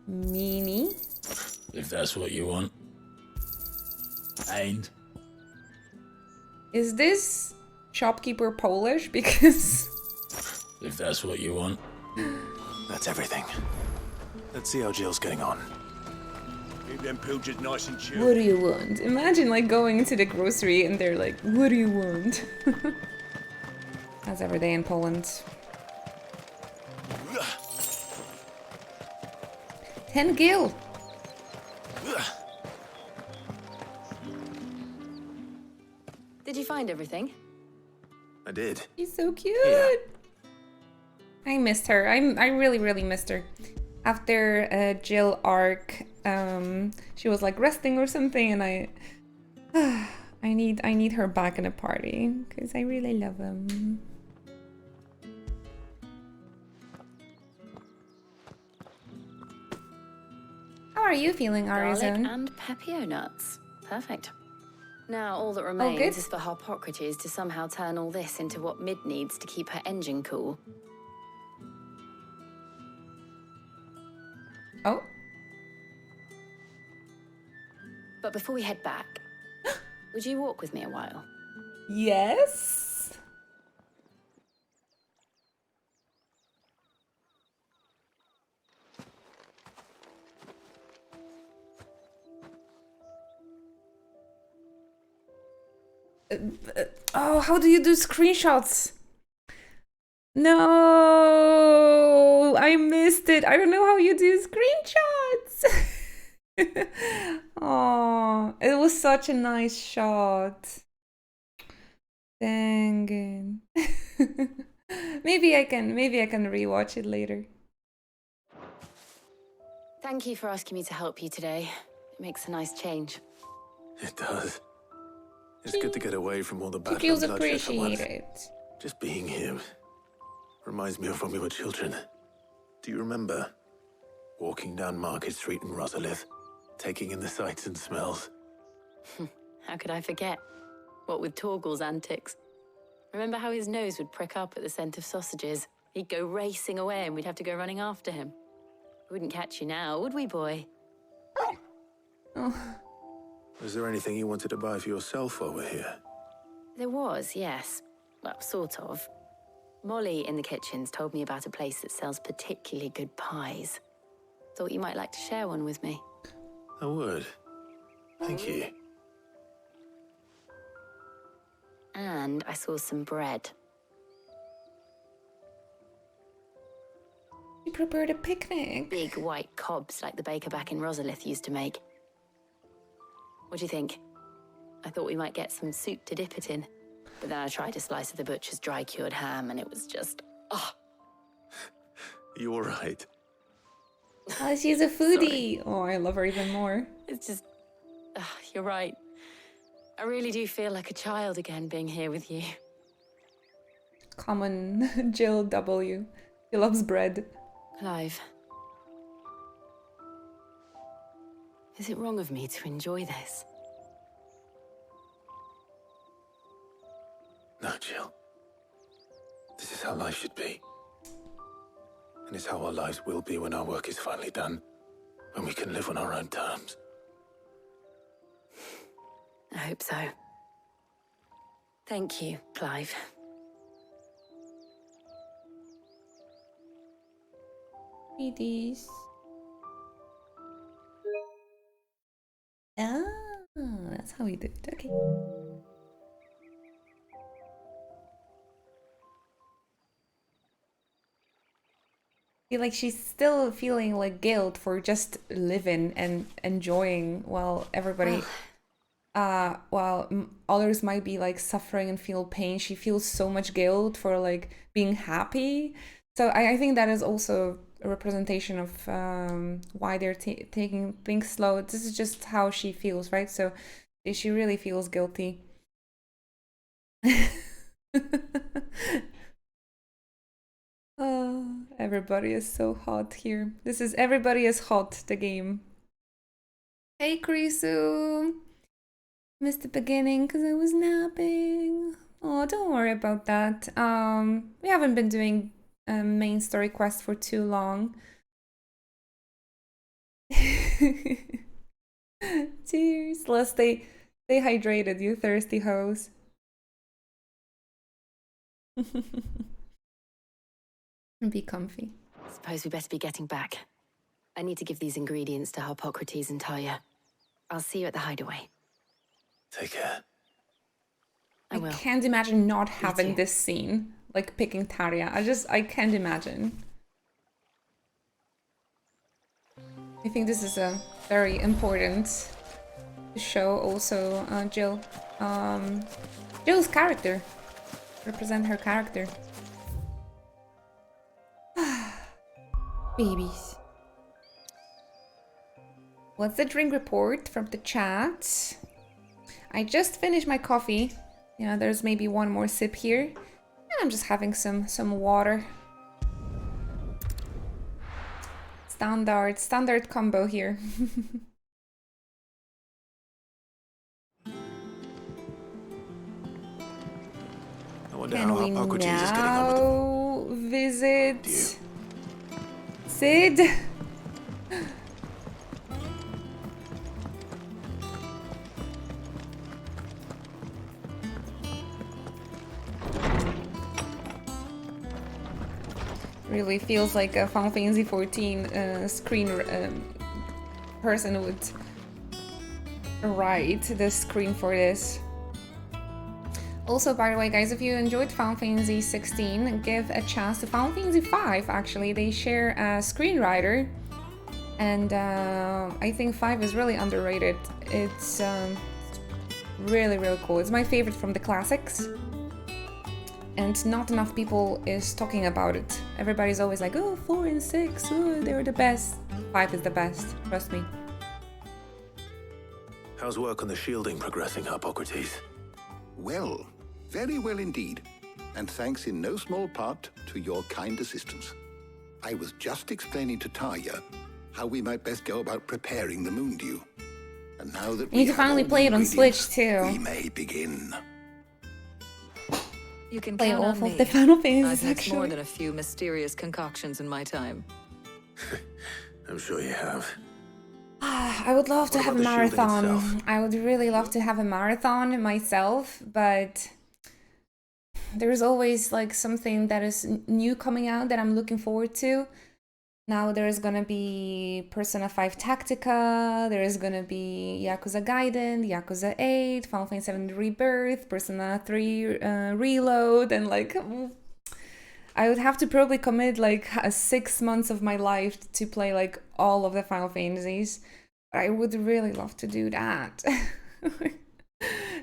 Meanie. If that's what you want. And Is this shopkeeper Polish? Because if that's what you want. That's everything. Let's see how Jill's getting on. Keep them pilchards nice and what chill. do you want? Imagine like going to the grocery and they're like, what do you want? That's every day in Poland. 10 gil. Did you find everything? I did. She's so cute. Yeah. I missed her. I really missed her. After Jill arc, she was like resting or something, and I need her back in a party because I really love him. How are you feeling, Garlic Arizona? and pepio nuts. Perfect. Now all that good. remains is for Harpocrates to somehow turn all this into what Mid needs to keep her engine cool. Oh. But before we head back, would you walk with me a while? Yes. Oh, how do you do screenshots? No, I missed it. I don't know how you do screenshots. Oh, it was such a nice shot. Dang it. Maybe I can rewatch it later. Thank you for asking me to help you today. It makes a nice change. It does. It's good to get away from all the She battle feels and bloodshed at once. appreciated. Just being here reminds me of when we were children. Do you remember walking down Market Street in Rosalith, taking in the sights and smells? How could I forget? What with Torgal's antics. Remember how his nose would prick up at the scent of sausages? He'd go racing away and we'd have to go running after him. We wouldn't catch you now, would we, boy? Oh. Was there anything you wanted to buy for yourself while we're here? There was, yes. Well, sort of. Molly in the kitchens told me about a place that sells particularly good pies. Thought you might like to share one with me. I would. Thank you. And I saw some bread. You prepared a picnic. Big white cobs like the baker back in Rosalith used to make. What do you think? I thought we might get some soup to dip it in. But then I tried a slice of the butcher's dry-cured ham and it was just... oh. You all right? Oh, she's a foodie. Oh, I love her even more. It's just... you're right. I really do feel like a child again being here with you. Common Jill W. She loves bread. Clive. Is it wrong of me to enjoy this? No, Jill. life should be. And it's how our lives will be when our work is finally done. When we can live on our own terms. I hope so. Thank you, Clive. Sweeties. Ah, that's how we do it. Okay. Feel like she's still feeling like guilt for just living and enjoying while everybody, others might be like suffering and feel pain. She feels so much guilt for like being happy. So I think that is also a representation of why they're taking things slow. This is just how she feels, right? So she really feels guilty. Oh, everybody is so hot here. This is Everybody is Hot, the game. Hey, Krisu. Missed the beginning because I was napping. Oh, don't worry about that. We haven't been doing main story quest for too long. Cheers. Let's stay hydrated, you thirsty hoes. And be comfy. Suppose we better be getting back. I need to give these ingredients to Harpocrates and Talia. I'll see you at the hideaway. Take care. I will. Can't imagine not having this scene. Like picking Talia. I can't imagine. I think this is a very important show also, Jill. Jill's character. Represent her character. Babies. What's the drink report from the chat? I just finished my coffee. Yeah, there's maybe one more sip here. And I'm just having some water. Standard combo here. I wonder Can how we Harpocrates is getting on with now visit Sid? Really feels like a Final Fantasy 14 screen person would write the screen for this. Also, by the way, guys, if you enjoyed Final Fantasy 16, give a chance to Final Fantasy 5. Actually, they share a screenwriter, and I think 5 is really underrated. It's really cool. It's my favorite from the classics. And not enough people is talking about it. Everybody's always like, oh, 4 and 6, oh, they're the best. 5 is the best, trust me. How's work on the shielding progressing, Harpocrates? Well, very well indeed. And thanks in no small part to your kind assistance. I was just explaining to Talia how we might best go about preparing the moon dew. And now that we need to finally play it on Switch too. We may begin. You can play count all on me. of the Final Fantasies, I've mixed actually. more than a few mysterious concoctions in my time. I'm sure you have. I would love to have a marathon. I would really love to have a marathon myself, but there's always like something that is new coming out that I'm looking forward to. Now there's gonna be Persona 5 Tactica, there's gonna be Yakuza Gaiden, Yakuza 8, Final Fantasy 7 Rebirth, Persona 3 Reload, and like I would have to probably commit like 6 months of my life to play like all of the Final Fantasies. I would really love to do that.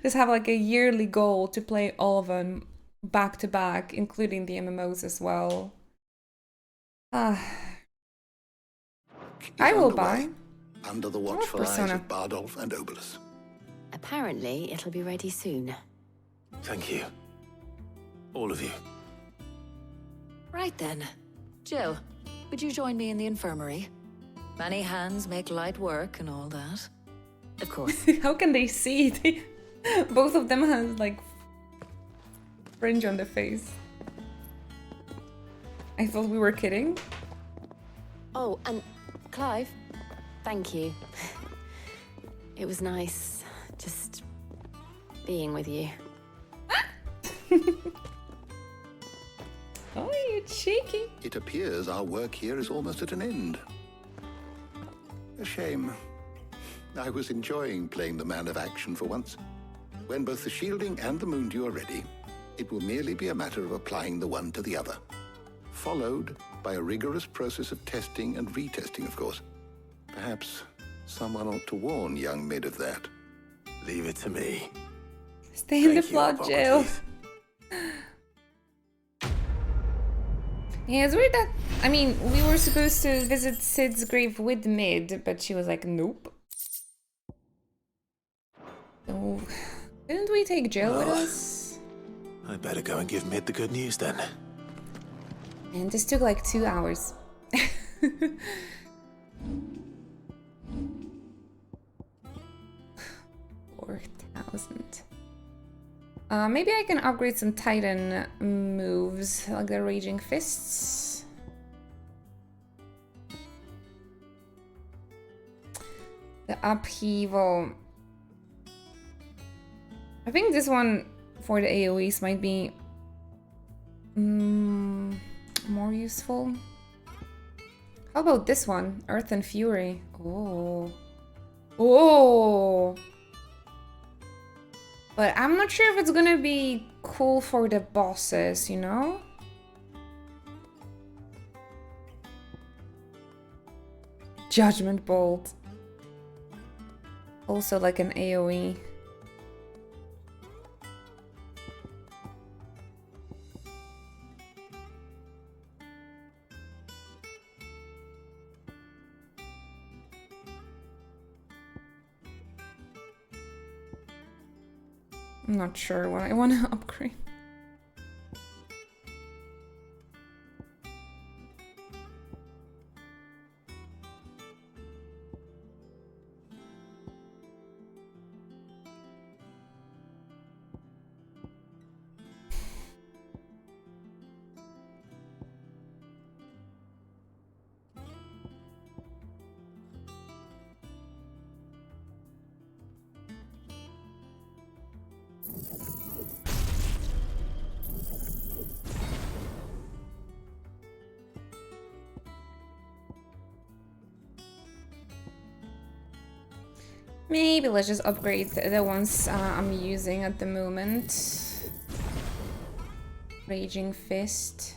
Just have like a yearly goal to play all of them back to back, including the MMOs as well. I will buy. Under the watchful eyes of Bardolph and Obolus. Apparently, it'll be ready soon. Thank you. All of you. Right then. Jill, would you join me in the infirmary? Many hands make light work and all that. Of course. How can they see? Both of them have like fringe on the face. I thought we were kidding. Oh, and Clive, thank you. It was nice just being with you. Oh, you cheeky. It appears our work here is almost at an end. A shame. I was enjoying playing the man of action for once. When both the shielding and the moondew are ready, it will merely be a matter of applying the one to the other. Followed by a rigorous process of testing and retesting, of course. Perhaps someone ought to warn young Mid of that. Leave it to me. Stay in the plot, Jill. Yeah, it's weird that... I mean, we were supposed to visit Sid's grave with Mid, but she was like, nope. So, didn't we take Jill with us? I'd better go and give Mid the good news then. And this took like 2 hours. 4,000. Maybe I can upgrade some Titan moves, like the Raging Fists. The Upheaval. I think this one for the AoEs might be more useful. How about this one? Earth and Fury. Oh. Oh! But I'm not sure if it's gonna be cool for the bosses, you know? Judgment Bolt. Also like an AoE. I'm not sure what I want to upgrade. Maybe let's just upgrade the ones I'm using at the moment. Raging Fist.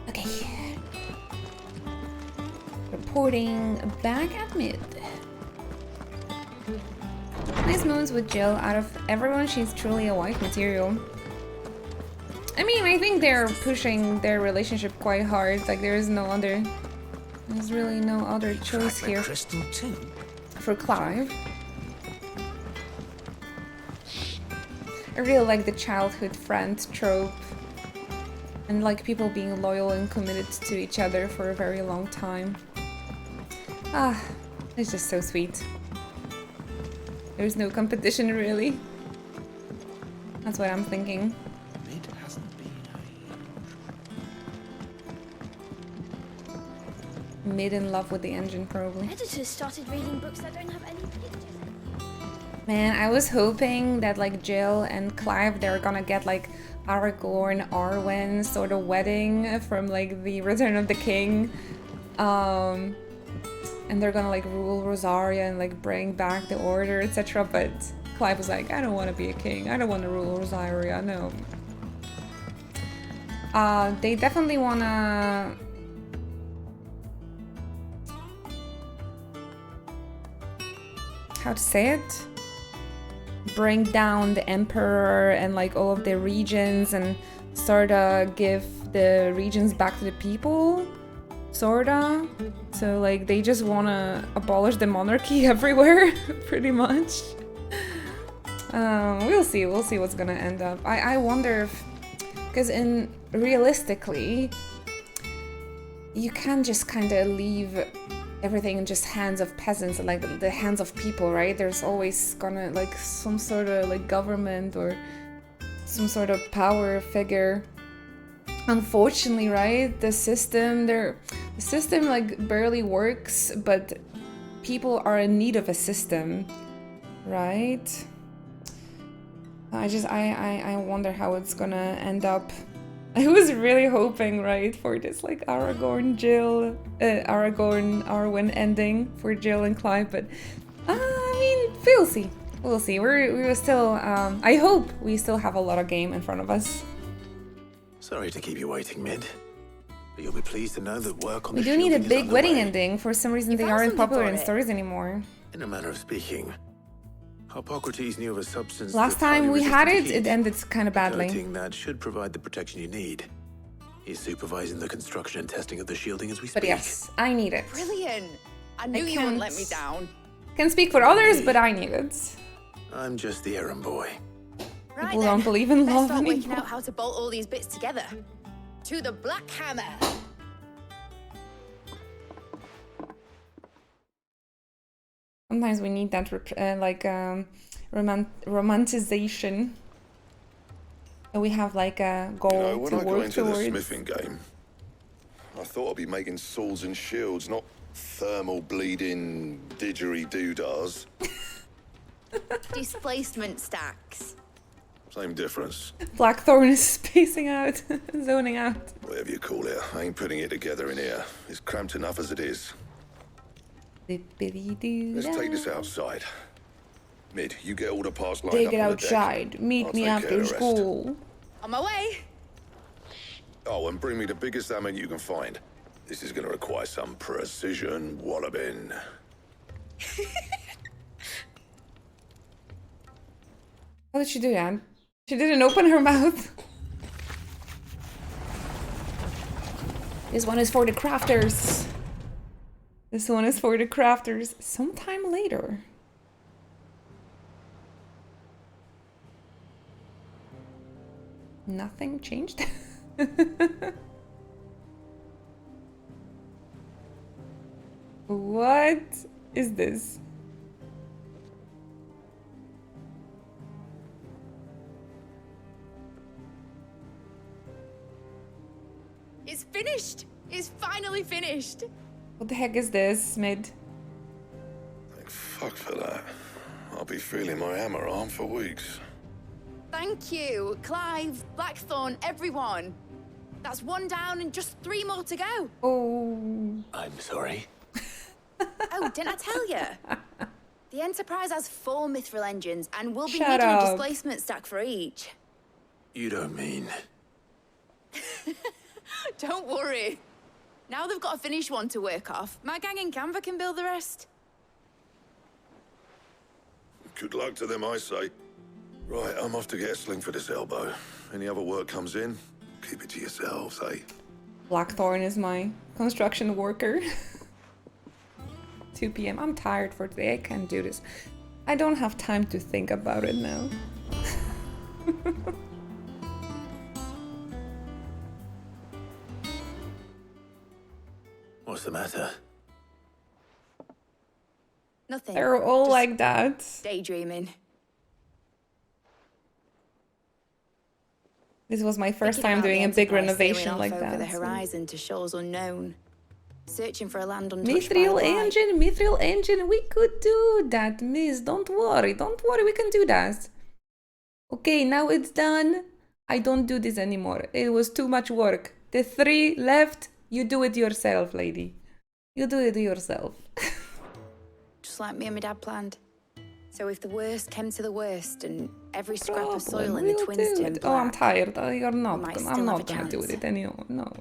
Okay. Reporting back at Mid. Nice moments with Jill. Out of everyone, she's truly a wife material. I mean, I think they're pushing their relationship quite hard. Like, there's really no other choice here for Clive. I really like the childhood friend trope. And like people being loyal and committed to each other for a very long time. Ah, it's just so sweet. There's no competition, really. That's what I'm thinking. Mid in love with the engine, probably. Editors started reading books that don't have any pictures. Man, I was hoping that like Jill and Clive, they're gonna get like Aragorn, Arwen sort of wedding from like the Return of the King. And they're gonna like rule Rosaria and like bring back the order, etc. But Clive was like, I don't want to be a king. I don't want to rule Rosaria, no. They definitely wanna... how to say it? Bring down the emperor and like all of the regions and sorta give the regions back to the people, sorta. So like they just wanna abolish the monarchy everywhere, pretty much. We'll see what's gonna end up. I wonder if, because realistically, you can't just kind of leave everything in just hands of peasants, like the hands of people, right? There's always gonna like some sort of like government or some sort of power figure. Unfortunately, right? The system like barely works, but people are in need of a system, right? I wonder how it's gonna end up. I was really hoping, right, for this like Aragorn Arwen ending for Jill and Clive, but I mean, we'll see. We'll see. We will still. I hope we still have a lot of game in front of us. Sorry to keep you waiting, Mid. But you'll be pleased to know that work on We the do need a shielding is big wedding underway. ending. For some reason, they aren't popular in stories anymore. In a manner of speaking, Hippocrates knew of a substance Last that's highly time we had resistant it, to it heat. ended kind of badly. Coating that should provide the protection you need. He's supervising the construction and testing of the shielding as we speak. But yes, I need it. Brilliant. I knew you wouldn't let me down. Can speak for others, but I need it. I'm just the errand boy. Right People then, don't believe in let's love start working anymore. out how to bolt all these bits together. To the Black Hammer. Sometimes we need that romanticization. And we have like a goal You know, when to I got work into towards. the smithing game, I thought I'd be making swords and shields, not thermal bleeding didgeridoo-dahs. Displacement stacks. Same difference. Blackthorn is spacing out, zoning out. Whatever you call it, I ain't putting it together in here. It's cramped enough as it is. Let's take this outside. Mid, you get all the parts lined Take up it on the deck. outside. Meet I'll me take care after of the rest. school. On my way. Oh, and bring me the biggest hammer you can find. This is going to require some precision walloping. How did she do that? She didn't open her mouth. This one is for the crafters. This one is for the crafters. Sometime later. Nothing changed. What is this? It's finished. It's finally finished. What the heck is this, Mid? Thank fuck for that. I'll be feeling my hammer arm for weeks. Thank you, Clive, Blackthorn, everyone. That's one down and just 3 more to go. Oh. I'm sorry. Oh, didn't I tell you? The Enterprise has 4 mithril engines and we'll be Shut needing up. a displacement stack for each. You don't mean... Don't worry. Now they've got a finished one to work off. My gang in Canva can build the rest. Good luck to them, I say. Right, I'm off to get a sling for this elbow. Any other work comes in, keep it to yourselves, eh? Blackthorn is my construction worker. 2 p.m. I'm tired for today. I can't do this. I don't have time to think about it now. What's the matter? Nothing. They're all Just like that. daydreaming. This was my first Thinking time about doing the a big Enterprise renovation sailing off like over that. the so- horizon to shores unknown. Searching for a land untouched by Mithril light. engine, we could do that, miss. Don't worry, we can do that. Okay, now it's done. I don't do this anymore. It was too much work. The 3 left, you do it yourself, lady. You do it yourself. Just like me and my dad planned. So if the worst came to the worst and every scrap of soil in the We'll twins do turned it. Oh, I'm black, tired. You're not. might I'm still have a not gonna do chance. it anymore. No.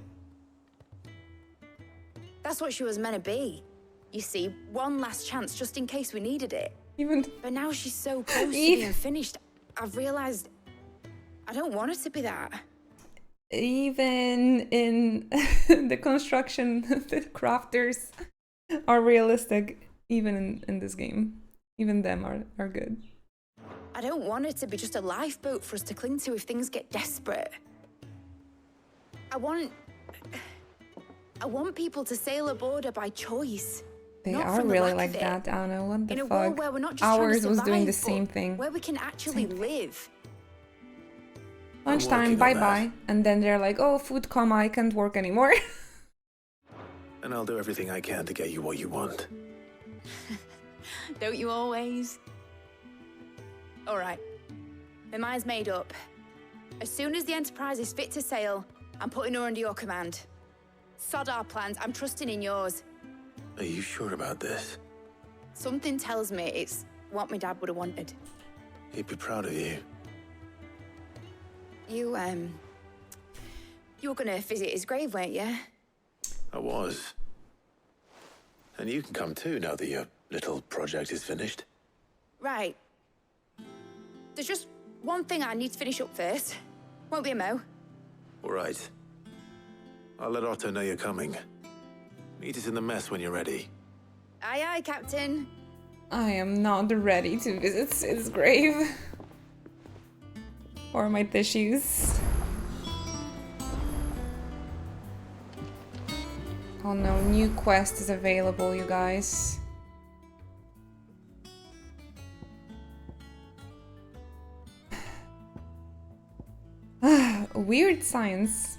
that's what she was meant to be. You see, one last chance just in case we needed it. Even. But now she's so close to being finished, I've realised I don't want it to be that. Even in the construction, the crafters are realistic. Even in this game, even them are good. I don't want it to be just a lifeboat for us to cling to if things get desperate. I want people to sail aboard her by choice. They Not are from the really lack like of it. that, Anna. What the In a fuck? world where we're not just trying to Ours was doing the survive, same but thing. where we can actually live. Lunchtime, working on bye that. bye. And then they're like, oh, food coma, I can't work anymore. And I'll do everything I can to get you what you want. Don't you always? All right. My mind's made up. As soon as the Enterprise is fit to sail, I'm putting her under your command. Sod our plans, I'm trusting in yours. Are you sure about this? Something tells me it's what my dad would have wanted. He'd be proud of you. You were gonna visit his grave, weren't you? I was. And you can come too now that your little project is finished. Right. There's just one thing I need to finish up first. Won't be a mo. All right. I'll let Otto know you're coming. Meet us in the mess when you're ready. Aye, aye, Captain. I am not ready to visit his grave. Or my tissues. Oh no, new quest is available, you guys. Weird science.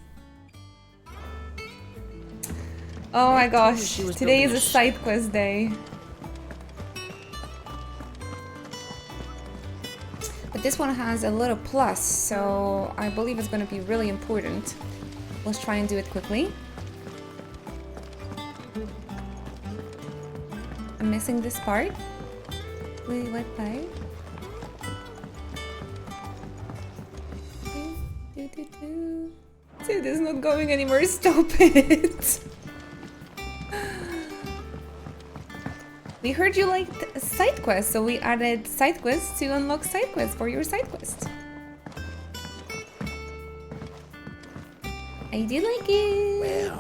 Oh my gosh, today is a side quest day. But this one has a little plus, so I believe it's going to be really important. Let's try and do it quickly. I'm missing this part. Wait, what part? Dude, it's not going anymore. Stop it. We heard you liked side quests, so we added side quests to unlock side quests for your side quest. I do like it. Well,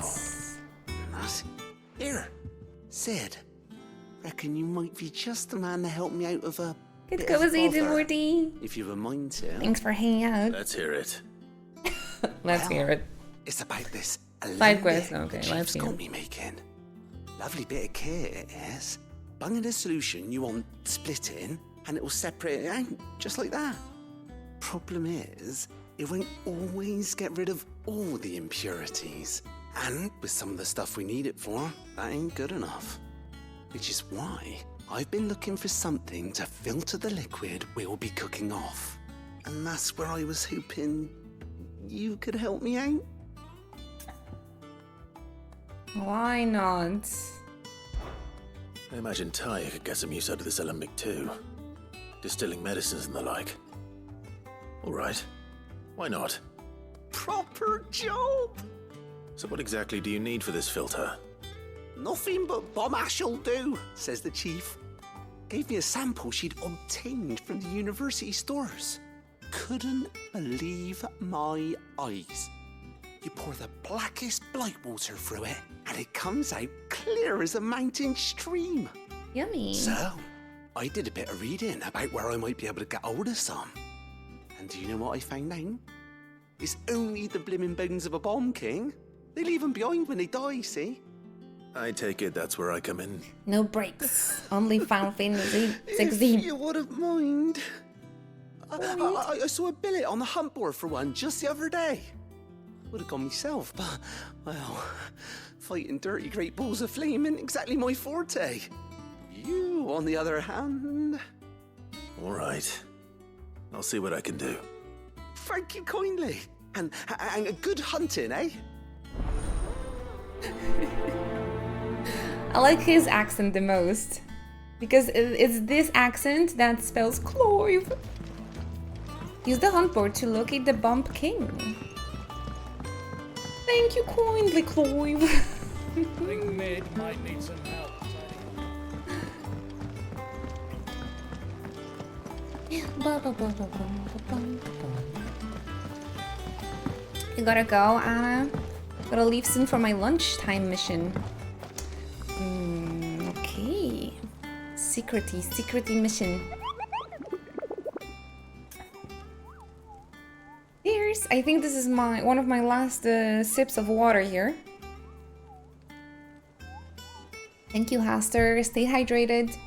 nice. Here, Sid. Reckon you might be just the man to help me out of a Good bit of cozy, bother, Morty. if you've a mind to. Thanks for hanging out. Let's hear it. Let's hear it. It's about this Side quest, bit okay, the let's Chief's hear got it. me making. Lovely bit of kit it is. Bunging a solution you want splitting, and it will separate it out just like that. Problem is, it won't always get rid of all the impurities. And with some of the stuff we need it for, that ain't good enough. Which is why I've been looking for something to filter the liquid we'll be cooking off. And that's where I was hoping you could help me out. Why not? I imagine Ty could get some use out of this alembic too. Distilling medicines and the like. All right. Why not? Proper job! So what exactly do you need for this filter? Nothing but bomb ash'll do, says the chief. Gave me a sample she'd obtained from the university stores. Couldn't believe my eyes. You pour the blackest blight water through it, and it comes out clear as a mountain stream. Yummy. So, I did a bit of reading about where I might be able to get hold of some. And do you know what I found out? It's only the blimmin' bones of a bomb king. They leave them behind when they die, see? I take it that's where I come in. No breaks. Only Final Fantasy If 16. you wouldn't mind. I saw a billet on the hunt board for one just the other day. Would have gone myself, but, well, fighting dirty great balls of flame ain't exactly my forte. You, on the other hand... All right. I'll see what I can do. Thank you kindly. And a good hunting, eh? I like his accent the most. Because it's this accent that spells Cloyve. Use the hunt board to locate the Bomb King. Thank you kindly, Cloyve. I think Mid might need some help. You gotta go, Anna. Gotta leave soon for my lunchtime mission. Okay. Secrety mission. Cheers! I think this is one of my last sips of water here. Thank you, Haster. Stay hydrated.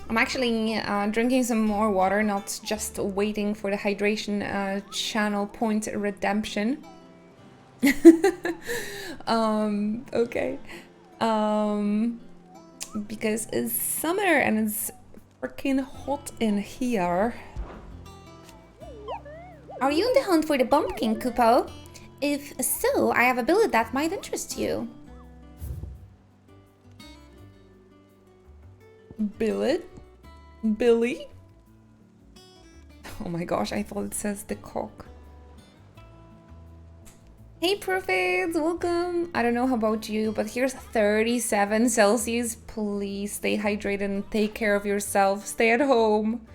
I'm actually drinking some more water, not just waiting for the hydration channel point redemption. Okay. Because it's summer and it's freaking hot in here. Are you on the hunt for the bumpkin, Kupo? If so, I have a billet that might interest you. Billet? Billy? Oh my gosh, I thought it says the cock. Hey Prophets, welcome! I don't know how about you, but here's 37 Celsius. Please stay hydrated and take care of yourself. Stay at home.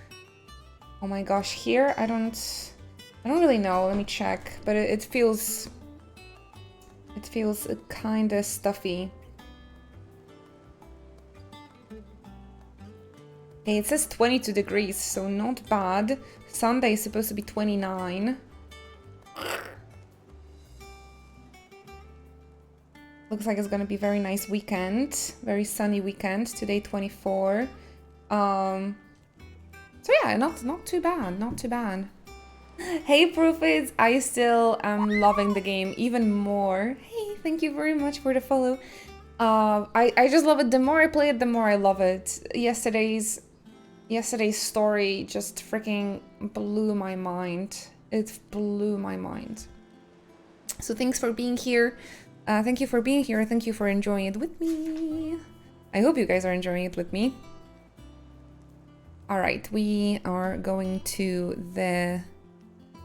Oh my gosh, here I don't really know. Let me check, but it feels kind of stuffy. Okay, it says 22 degrees, so not bad. Sunday is supposed to be 29. Looks like it's gonna be a very nice weekend. Very sunny weekend. Today 24. So yeah, not too bad, not too bad. Hey Prophets, I still am loving the game even more. Hey, thank you very much for the follow. I just love it. The more I play it, the more I love it. Yesterday's story just freaking blew my mind. It blew my mind. So thanks for being here. Thank you for being here. Thank you for enjoying it with me. I hope you guys are enjoying it with me. All right, we are going to the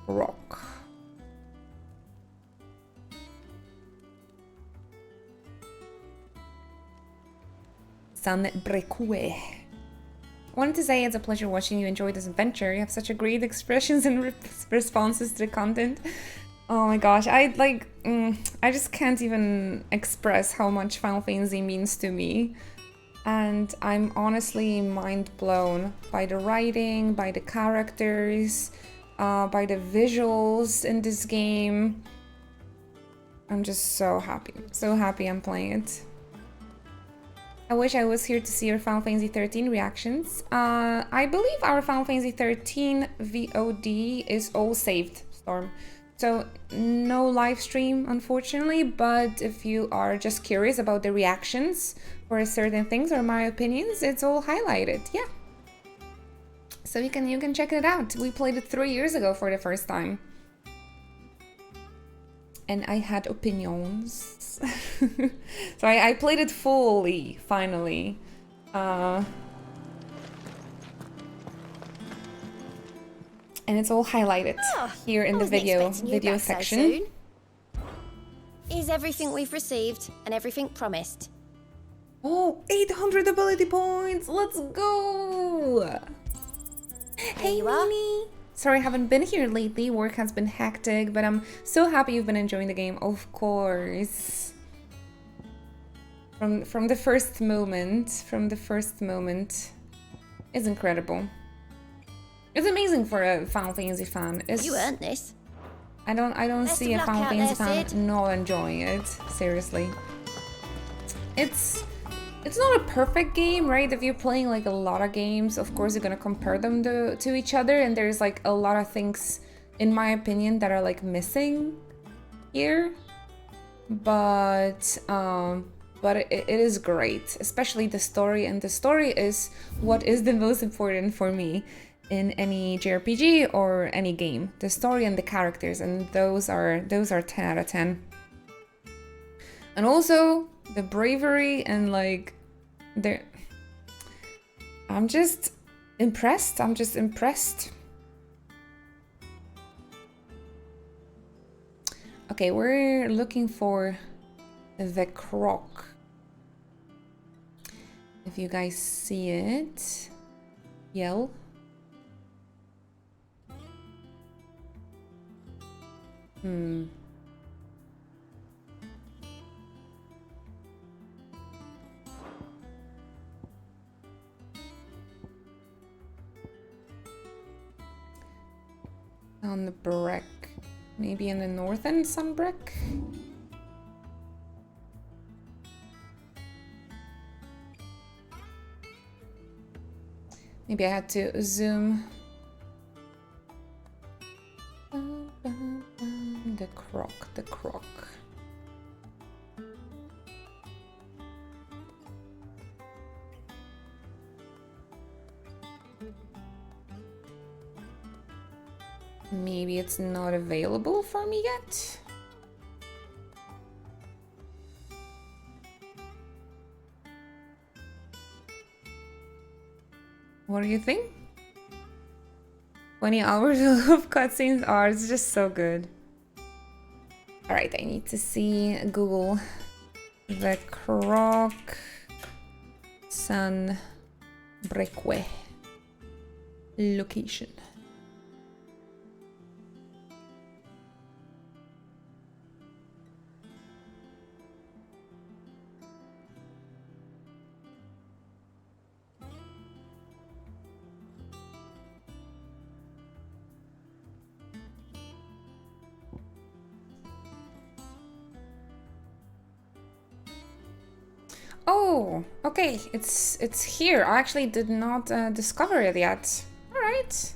rock. San Brecue. I wanted to say it's a pleasure watching you enjoy this adventure. You have such a great expressions and responses to the content. Oh my gosh, I just can't even express how much Final Fantasy means to me. And I'm honestly mind blown by the writing, by the characters, by the visuals in this game. I'm just so happy I'm playing it. I wish I was here to see your Final Fantasy 13 reactions. I believe our Final Fantasy 13 VOD is all saved, Storm. So no live stream, unfortunately, but if you are just curious about the reactions for certain things or my opinions, it's all highlighted, yeah. So you can check it out. We played it 3 years ago for the first time. And I had opinions. So I played it fully, finally. And it's all highlighted here in the video section. Is everything we've received and everything promised? Oh, 800 ability points! Let's go! Hey, you are. Minnie! Sorry, I haven't been here lately. Work has been hectic, but I'm so happy you've been enjoying the game, of course. From the first moment, it's incredible. It's amazing for a Final Fantasy fan. You earned this. I don't see a Final Fantasy fan not enjoying it. Seriously. It's not a perfect game, right? If you're playing like a lot of games, of course you're gonna compare them to each other, and there's like a lot of things, in my opinion, that are like missing here. But it is great, especially the story, and the story is what is the most important for me in any JRPG or any game. The story and the characters, and those are 10 out of 10. And also the bravery and like I'm just impressed. Okay, we're looking for the croc. If you guys see it, yell. On the Breck. Maybe in the northern Sunbreck? Maybe I had to zoom. The croc, the croc. Maybe it's not available for me yet. What do you think? 20 hours of cutscenes are it's just so good. Alright, I need to see Google the Croc San Breque location. Oh, okay, it's here. I actually did not discover it yet. All right.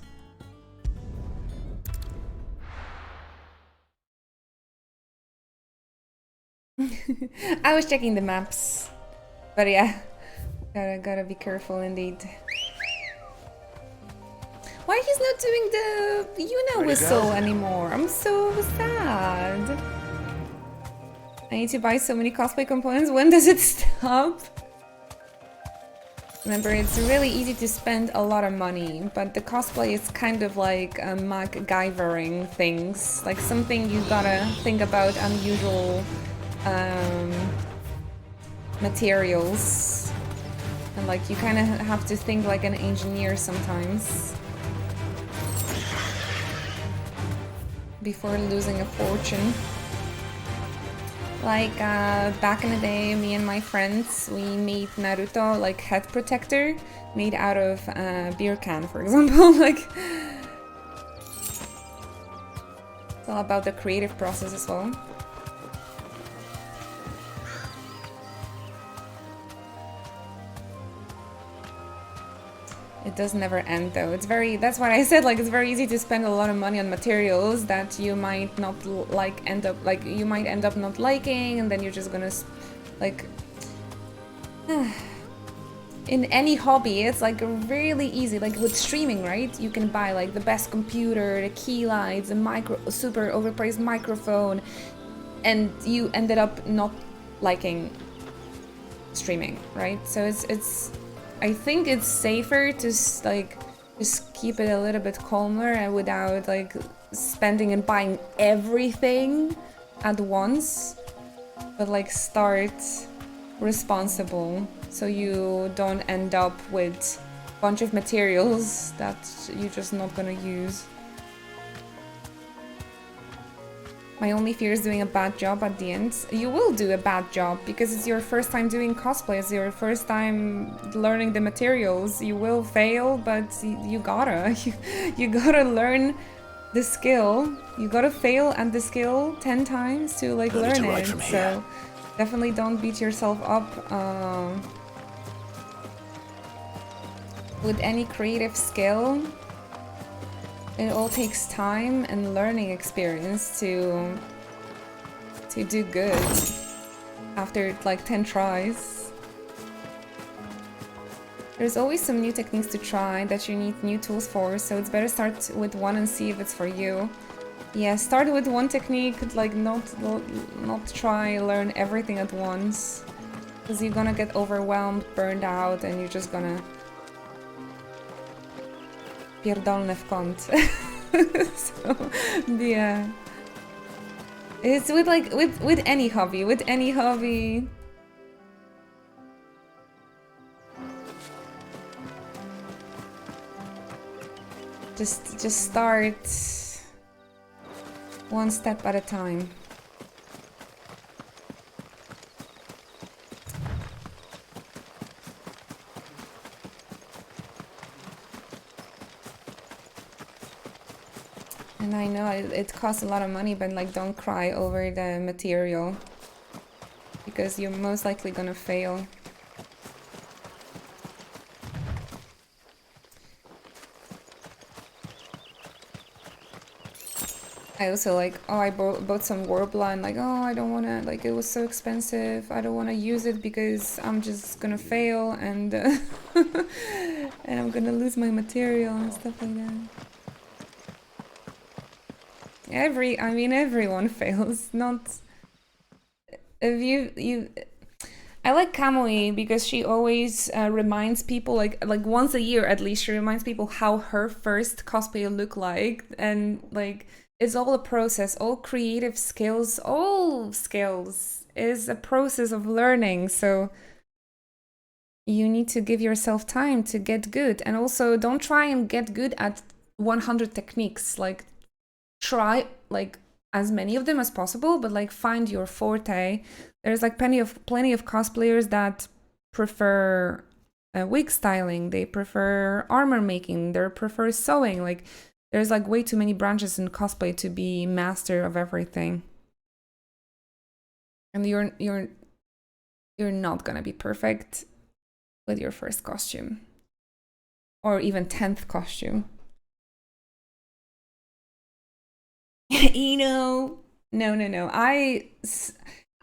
I was checking the maps, but yeah, gotta be careful indeed. Why he's not doing the whistle anymore? I'm so sad. I need to buy so many cosplay components. When does it stop? Remember, it's really easy to spend a lot of money, but the cosplay is kind of like MacGyvering things. Like something you gotta think about unusual materials. And like you kind of have to think like an engineer sometimes. Before losing a fortune. Like back in the day, me and my friends, we made Naruto like head protector made out of beer can, for example. Like it's all about the creative process as well. It does never end though. It's very, that's what I said, like it's very easy to spend a lot of money on materials that you might not you might end up not liking, and then you're just gonna like in any hobby it's like really easy, like with streaming, right? You can buy like the best computer, the key lights, the super overpriced microphone, and you ended up not liking streaming, right? So it's I think it's safer to like just keep it a little bit calmer and without like spending and buying everything at once, but like start responsible so you don't end up with a bunch of materials that you're just not gonna use. My only fear is doing a bad job at the end. You will do a bad job because it's your first time doing cosplay, it's your first time learning the materials. You will fail, but you gotta. You gotta learn the skill. You gotta fail at the skill 10 times to like learn it. So definitely don't beat yourself up. With any creative skill, it all takes time and learning experience to do good after like 10 tries. There's always some new techniques to try that you need new tools for, so it's better start with one and see if it's for you. Yeah, start with one technique, like not try learn everything at once, because you're gonna get overwhelmed, burned out, and you're just gonna pierdolne w kąt. So, yeah. It's with like, with any hobby, Just start one step at a time. And I know it costs a lot of money, but like don't cry over the material, because you're most likely gonna fail. I also like, oh, I bought some Warbler and like, oh, I don't want to, like, it was so expensive. I don't want to use it because I'm just gonna fail and and I'm gonna lose my material and stuff like that. I mean, everyone fails. Not if I like Kamui because she always reminds people, like once a year at least, she reminds people how her first cosplay looked like, and like it's all a process. All creative skills, all skills is a process of learning. So you need to give yourself time to get good, and also don't try and get good at 100 techniques. Like try like as many of them as possible, but like find your forte. There's like plenty of cosplayers that prefer wig styling, they prefer armor making, they prefer sewing. Like there's like way too many branches in cosplay to be master of everything. And you're not gonna be perfect with your first costume or even 10th costume. No.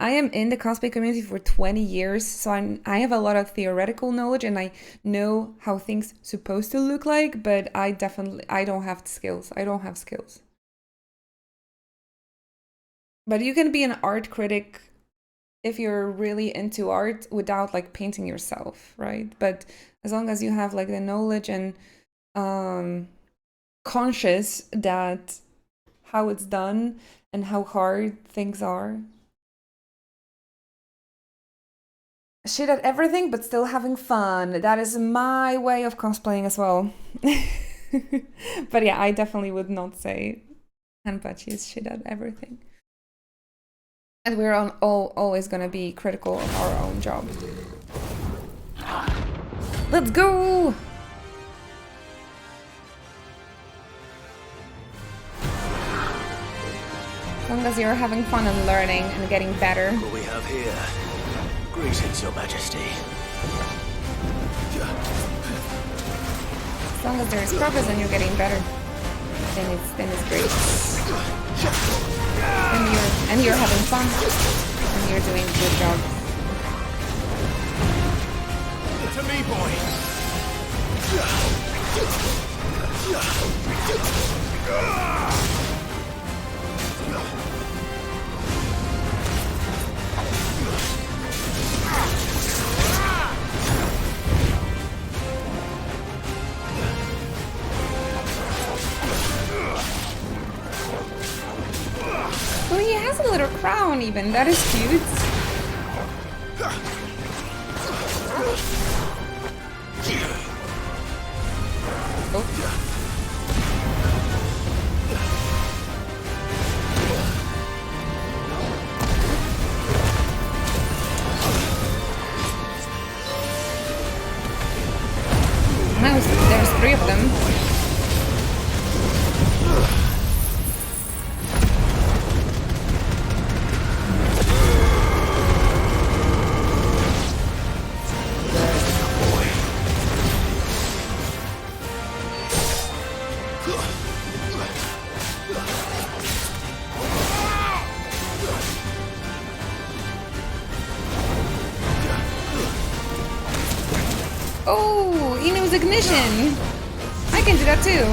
I am in the cosplay community for 20 years, so I have a lot of theoretical knowledge and I know how things supposed to look like, but I don't have skills. I don't have skills. But you can be an art critic if you're really into art without like painting yourself, right? But as long as you have like the knowledge and conscious that how it's done and how hard things are. Shit at everything, but still having fun. That is my way of cosplaying as well. But yeah, I definitely would not say Hanpachi is shit at everything. And we're always gonna be critical of our own job. Let's go! As long as you're having fun and learning and getting better. What we have here. Greetings, Your Majesty. As long as there's progress and you're getting better, then it's great. And you're having fun, and you're doing a good job. To me, boy. Oh, he has a little crown even. That is cute. Oh. There's 3 of them. Oh, he knows ignition. I can do that too.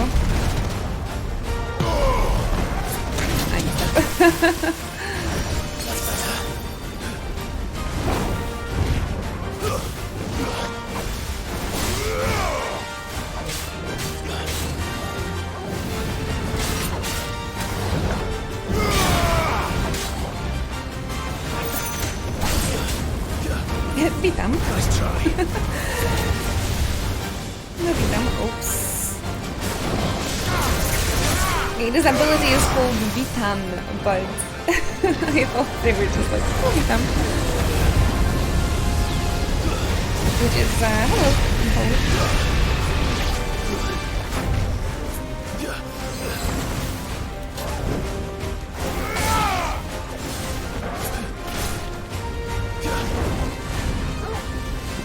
Beat them. Nice try. Beat them. Oops. Okay, this ability is called Vitan, but I thought they were just like, oh, Vitan. Which is, hello.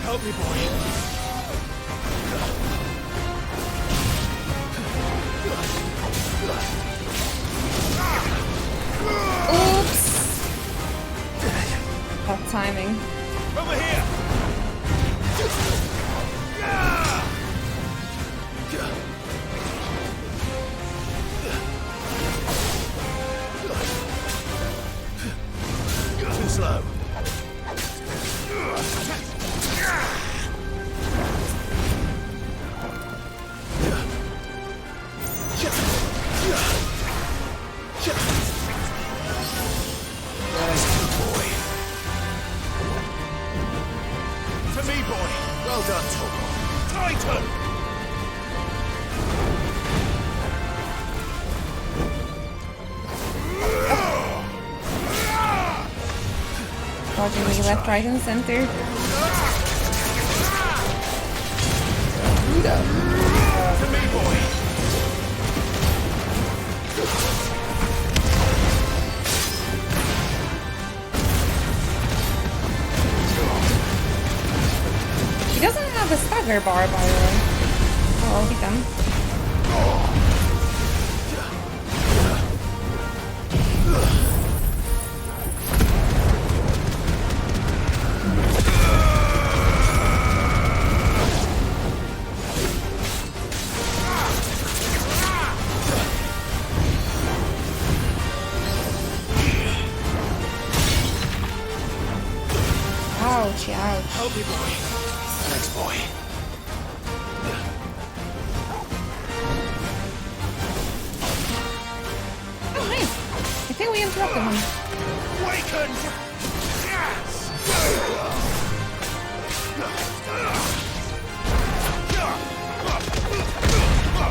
Help me, boy. timing. Over here! Too slow. To me, boy. Well done, Torgo. Titan! Dodging me left, right, and center. To me, boy. He doesn't have a stagger bar, by the way. Oh, he can. Ouch, ouch. Help me, boy. Thanks, boy. Oh, nice. I think we interrupted him. Awakened!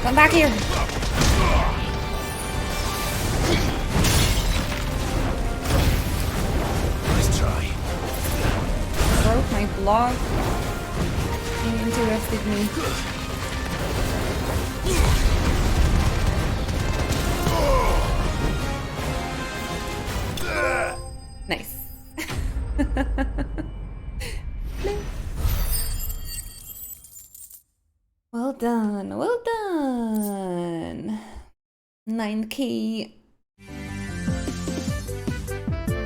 Come back here. Nice try. Broke my block. He interrupted me. Nice. Well done, well done. 9k.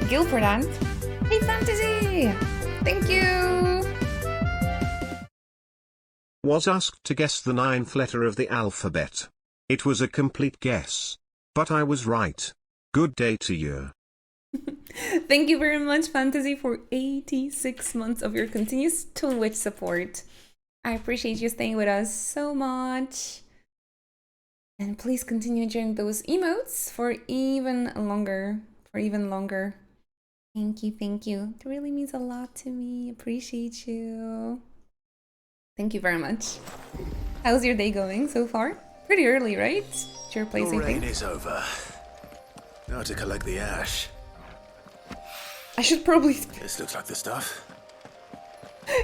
Guilford Ant. Hey Fantasy! Thank you! Was asked to guess the 9th letter of the alphabet. It was a complete guess. But I was right. Good day to you. Thank you very much, Fantasy, for 86 months of your continuous Twitch support. I appreciate you staying with us so much. And please continue enjoying those emotes for even longer. Thank you, thank you. It really means a lot to me. Appreciate you. Thank you very much. How's your day going so far? Pretty early, right? At your place, The I rain think. is over. Now to collect the ash. I should probably... This looks like the stuff.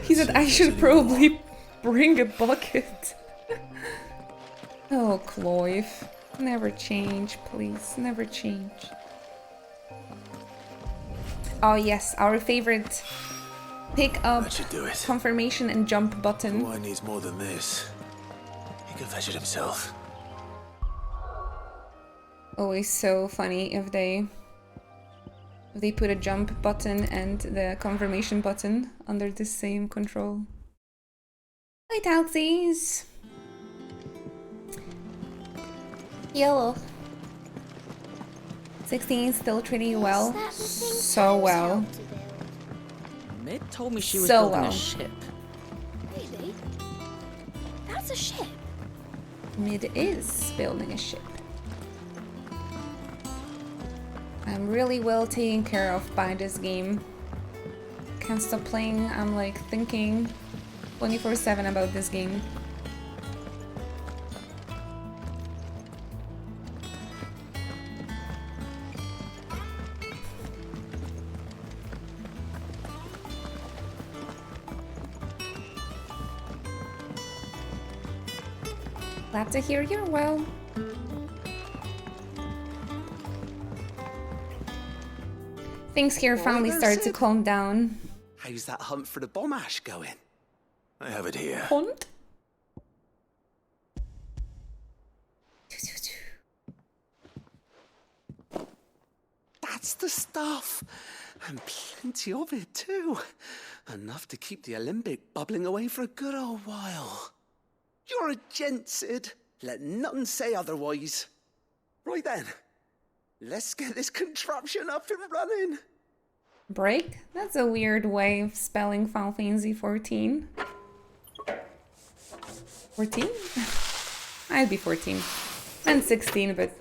He said I should probably bring a bucket. Oh, Cloyve. Never change, please. Never change. Oh yes, our favorite pick up, confirmation and jump button. Why needs more than this? He can fetch it himself. Always so funny if they put a jump button and the confirmation button under the same control. Hi Talxies! Yellow. 16 still treating you well. So well. Mid told me she was So building well. a ship. Really? That's a ship. Mid is building a ship. I'm really well taken care of by this game. Can't stop playing. I'm like thinking 24/7 about this game. Glad to hear you're well. Things here finally started to calm down. How's that hunt for the bomb ash going? I have it here. Hunt? That's the stuff. And plenty of it, too. Enough to keep the Alembic bubbling away for a good old while. You're a gent, Sid. Let none say otherwise. Right then, let's get this contraption up and running. Break? That's a weird way of spelling Final Fantasy 14. 14? I'd be 14. And 16, but...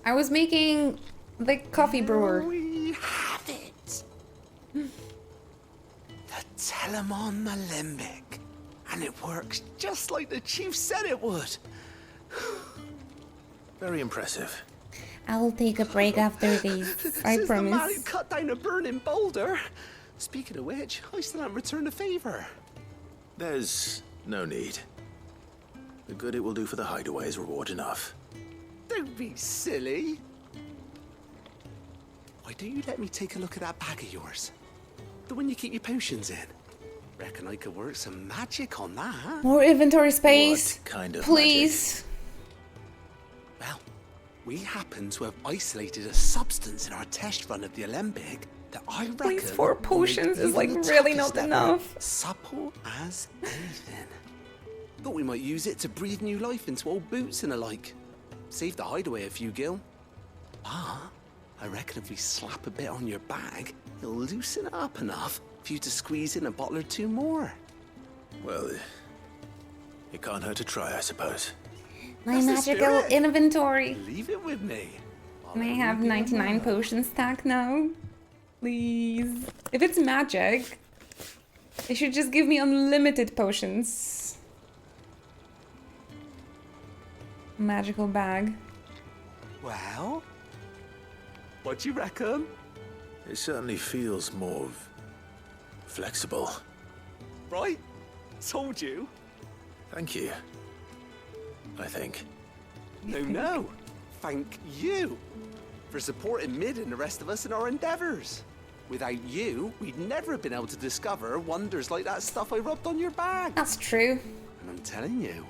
I was making the coffee brewer. We have it. The Telemon Alembic. And it works just like the chief said it would. Very impressive. I'll take a break after these, I Says the man who promise. cut down a burning boulder. Speaking of which, I still haven't returned the favor. There's no need. The good it will do for the hideaway is reward enough. Don't be silly. Why don't you let me take a look at that bag of yours? The one you keep your potions in. Reckon I could work some magic on that. More inventory space. What kind of please. Well, we happen to have isolated a substance in our test run of the Alembic that I reckon... Please, 4 will make potions is even like the really toughest not ever enough. supple as anything. Thought we might use it to breathe new life into old boots and the like. Save the hideaway a few gil. Ah, I reckon if we slap a bit on your bag, it'll loosen it up enough for you to squeeze in a bottle or two more. Well, it can't hurt to try, I suppose. My That's the magical spirit. inventory. Leave it with me. Can I have 99 potion stack now? Please. If it's magic, it should just give me unlimited potions. Magical bag. Well, what do you reckon? It certainly feels more flexible. Right? Told you. Thank you. I think. No. Thank you for supporting Mid and the rest of us in our endeavors. Without you, we'd never have been able to discover wonders like that stuff I rubbed on your bag. That's true. And I'm telling you,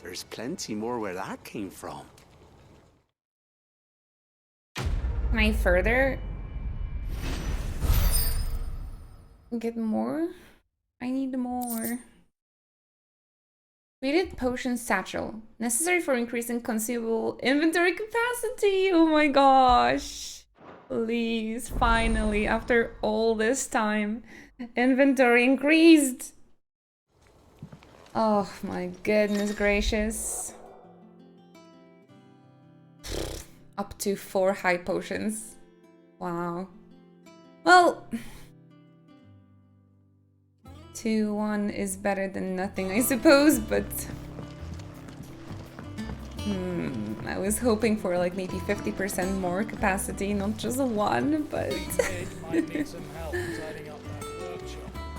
there's plenty more where that came from. Can I further get more? I need more. Created potion satchel. Necessary for increasing consumable inventory capacity. Oh my gosh. Please, finally, after all this time, inventory increased. Oh my goodness gracious. Up to 4 high potions. Wow. Well, 2-1 is better than nothing, I suppose, but... I was hoping for like maybe 50% more capacity, not just 1, but...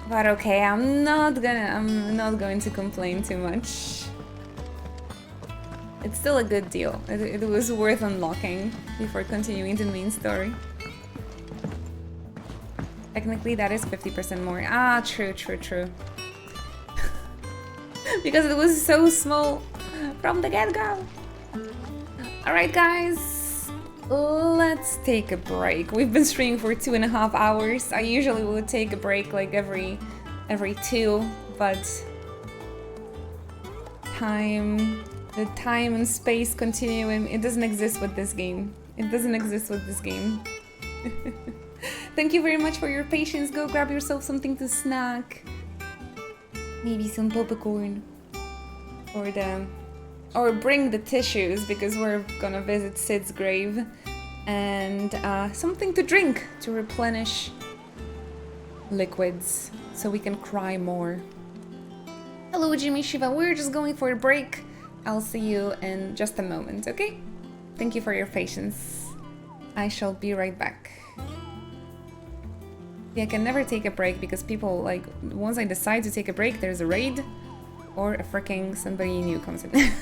But okay, I'm not going to complain too much. It's still a good deal. It was worth unlocking before continuing the main story. Technically, that is 50% more. Ah, true. Because it was so small from the get-go. Alright, guys. Let's take a break. We've been streaming for 2.5 hours. I usually would take a break like every 2, but the time and space continuum, it doesn't exist with this game. Thank you very much for your patience. Go grab yourself something to snack. Maybe some popcorn. Or bring the tissues, because we're gonna visit Sid's grave. And something to drink to replenish liquids so we can cry more. Hello, Jimmy Shiva. We're just going for a break. I'll see you in just a moment, okay? Thank you for your patience. I shall be right back. Yeah, I can never take a break because people, like, once I decide to take a break, there's a raid or a freaking somebody new comes in.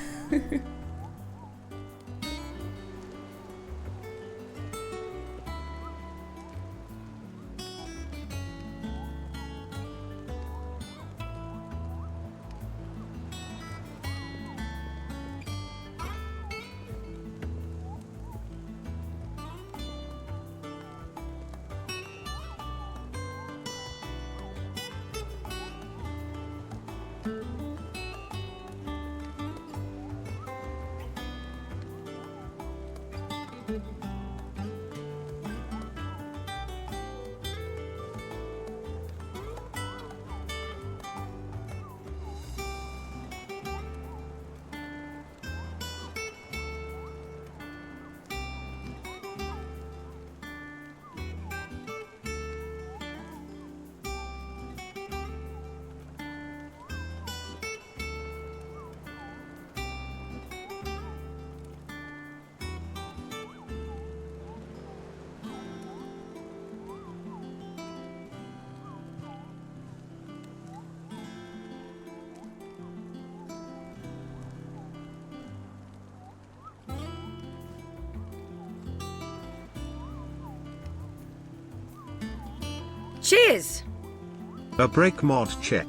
Cheers! A break mod check.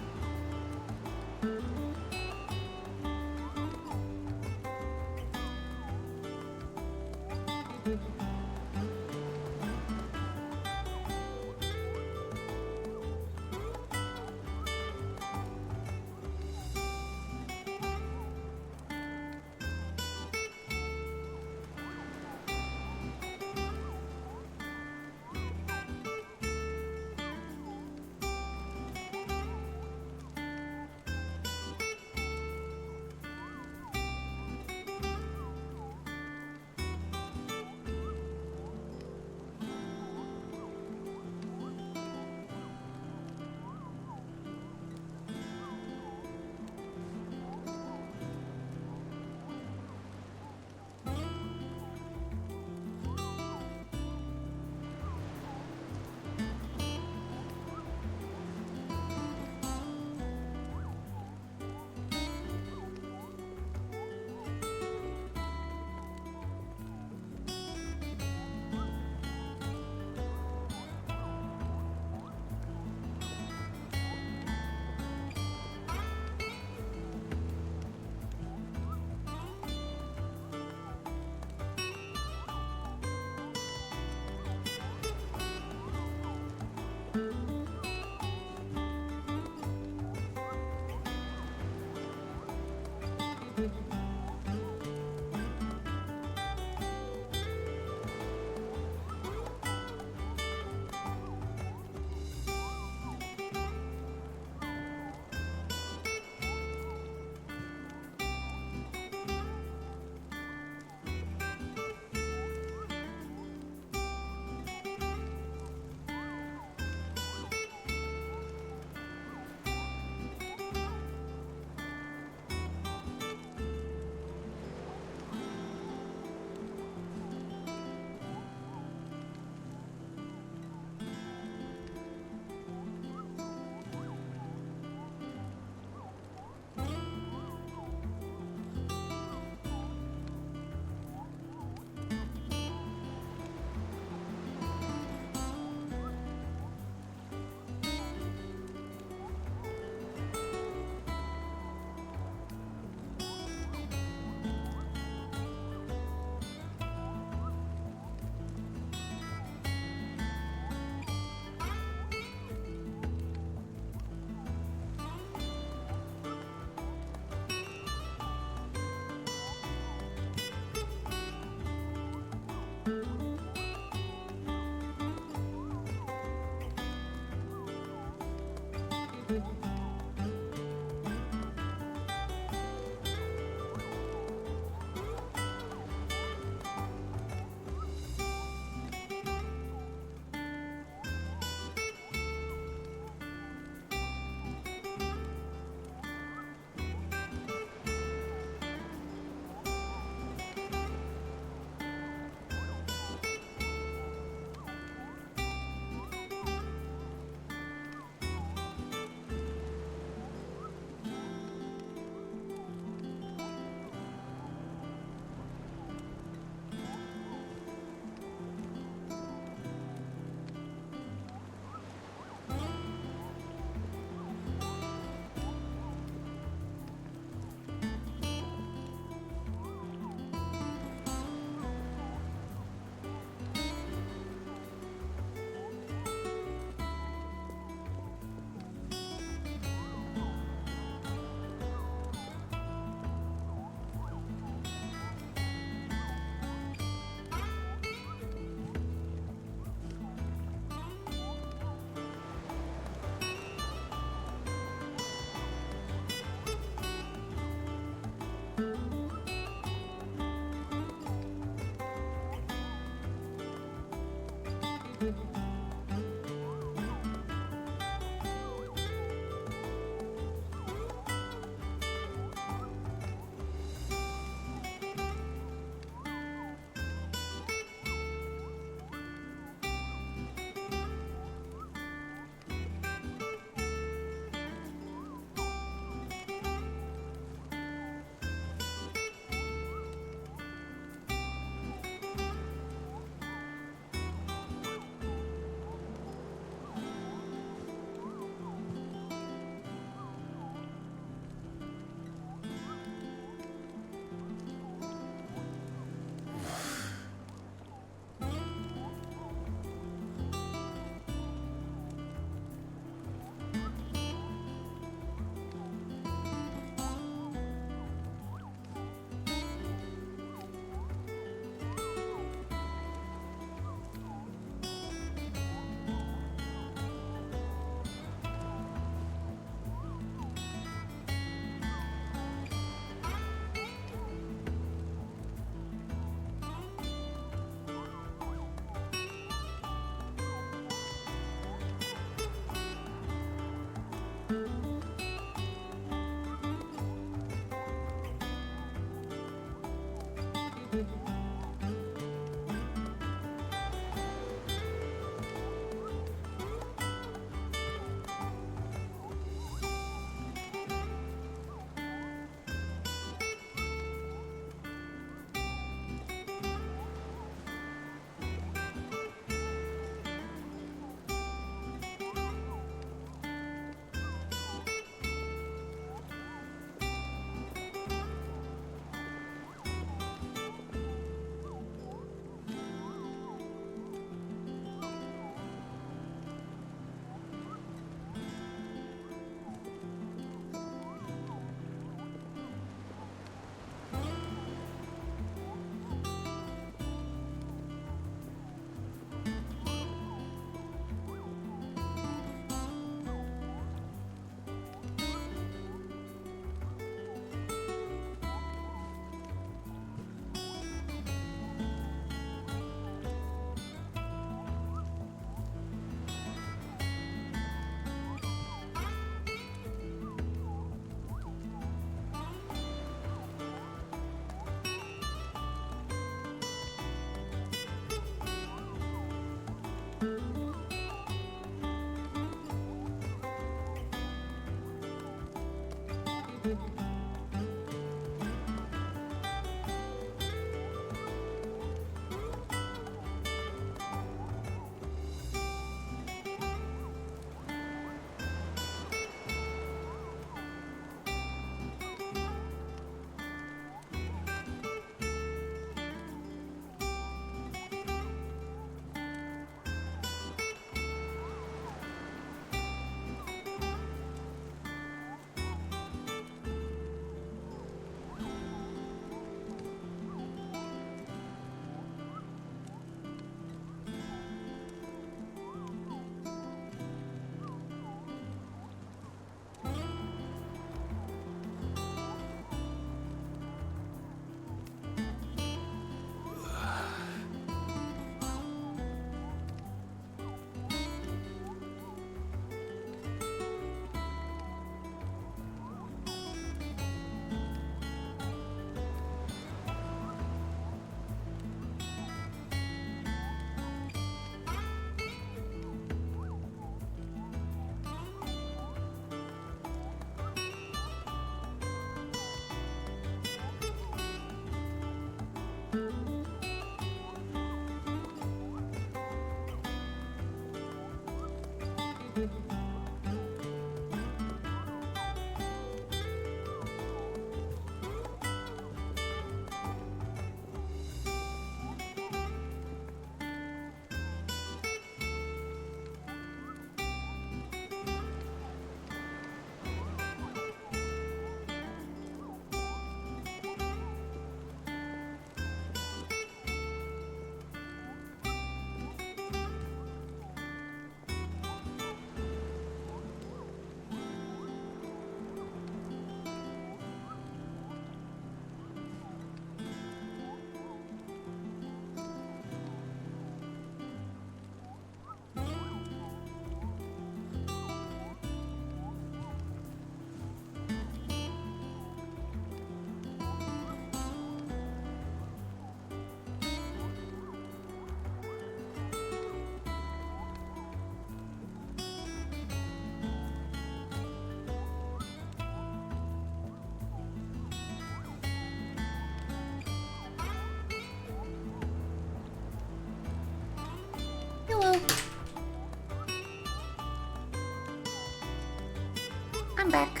I'm back.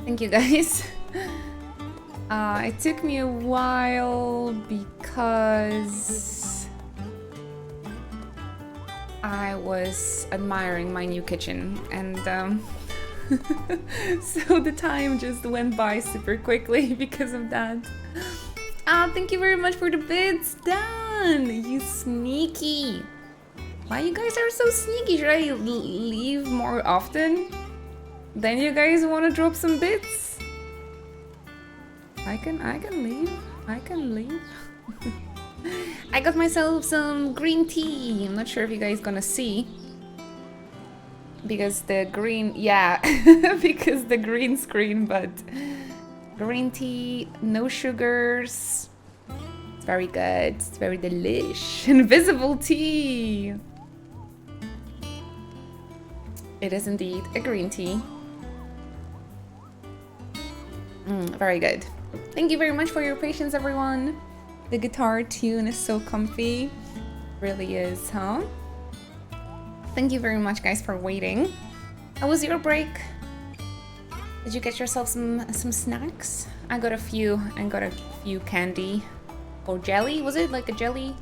Thank you guys. It took me a while because I was admiring my new kitchen and so the time just went by super quickly because of that. Thank you very much for the bits, Dan! You sneaky! Why you guys are so sneaky? Should I leave more often? Then you guys want to drop some bits? I can leave. I can leave. I got myself some green tea. I'm not sure if you guys gonna see. Because the green, yeah, because the green screen, but Green tea, no sugars. It's very good. It's very delish. Invisible tea. It is indeed a green tea. Very good. Thank you very much for your patience, everyone. The guitar tune is so comfy. Really is, huh? Thank you very much, guys, for waiting. How was your break? Did you get yourself some snacks? I got a few. I got a few candy or jelly. Was it like a jelly?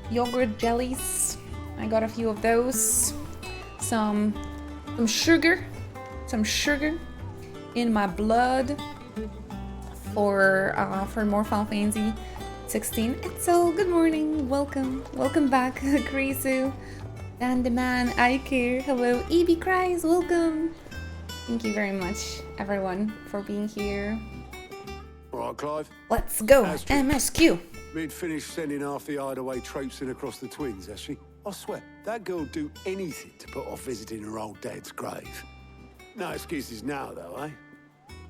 Yogurt jellies. I got a few of those. Some sugar. Some sugar in my blood for more Final Fantasy 16. So good morning, welcome back, Krisu, Dan the Man, I Care, hello, EB Cries, welcome. Thank you very much, everyone, for being here. All right, Clive. Let's go, MSQ. Mid finished sending half the hideaway traipsing across the twins, has she? I swear, that girl'd do anything to put off visiting her old dad's grave. No excuses now, though, eh?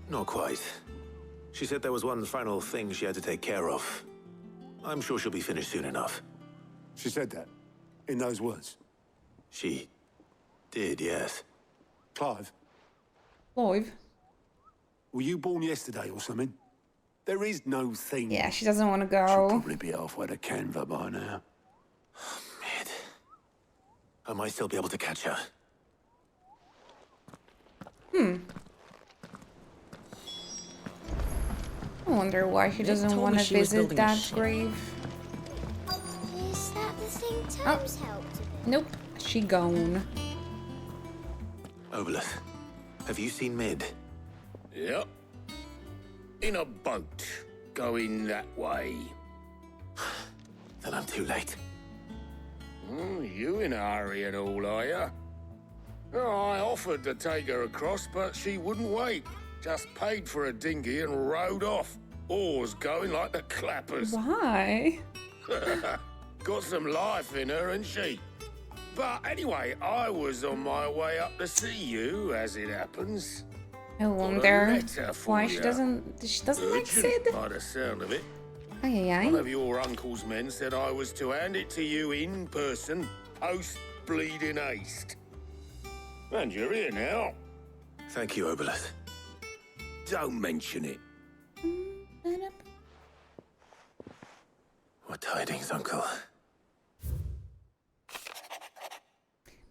Not quite. She said there was one final thing she had to take care of. I'm sure she'll be finished soon enough. She said that? In those words? She did, yes. Clive? Clive? Were you born yesterday or something? There is no thing. Yeah, she doesn't want to go. She'll probably be halfway to Canva by now. Mid. I might still be able to catch her. I wonder why she doesn't want to visit that grave. Is that the thing Tom's helped with? Nope, she gone. Obelith, have you seen Mid? Yep. In a boat, going that way. Then I'm too late. You in a hurry and all, are ya? I offered to take her across, but she wouldn't wait. Just paid for a dinghy and rowed off. Oars going like the clappers. Why? Got some life in her, ain't she? But anyway, I was on my way up to see you, as it happens. I wonder why she doesn't like Sid. By the sound of it. Aye. One of your uncle's men said I was to hand it to you in person, post bleeding haste. And you're here now. Thank you, Obelith. Don't mention it. What tidings, Uncle?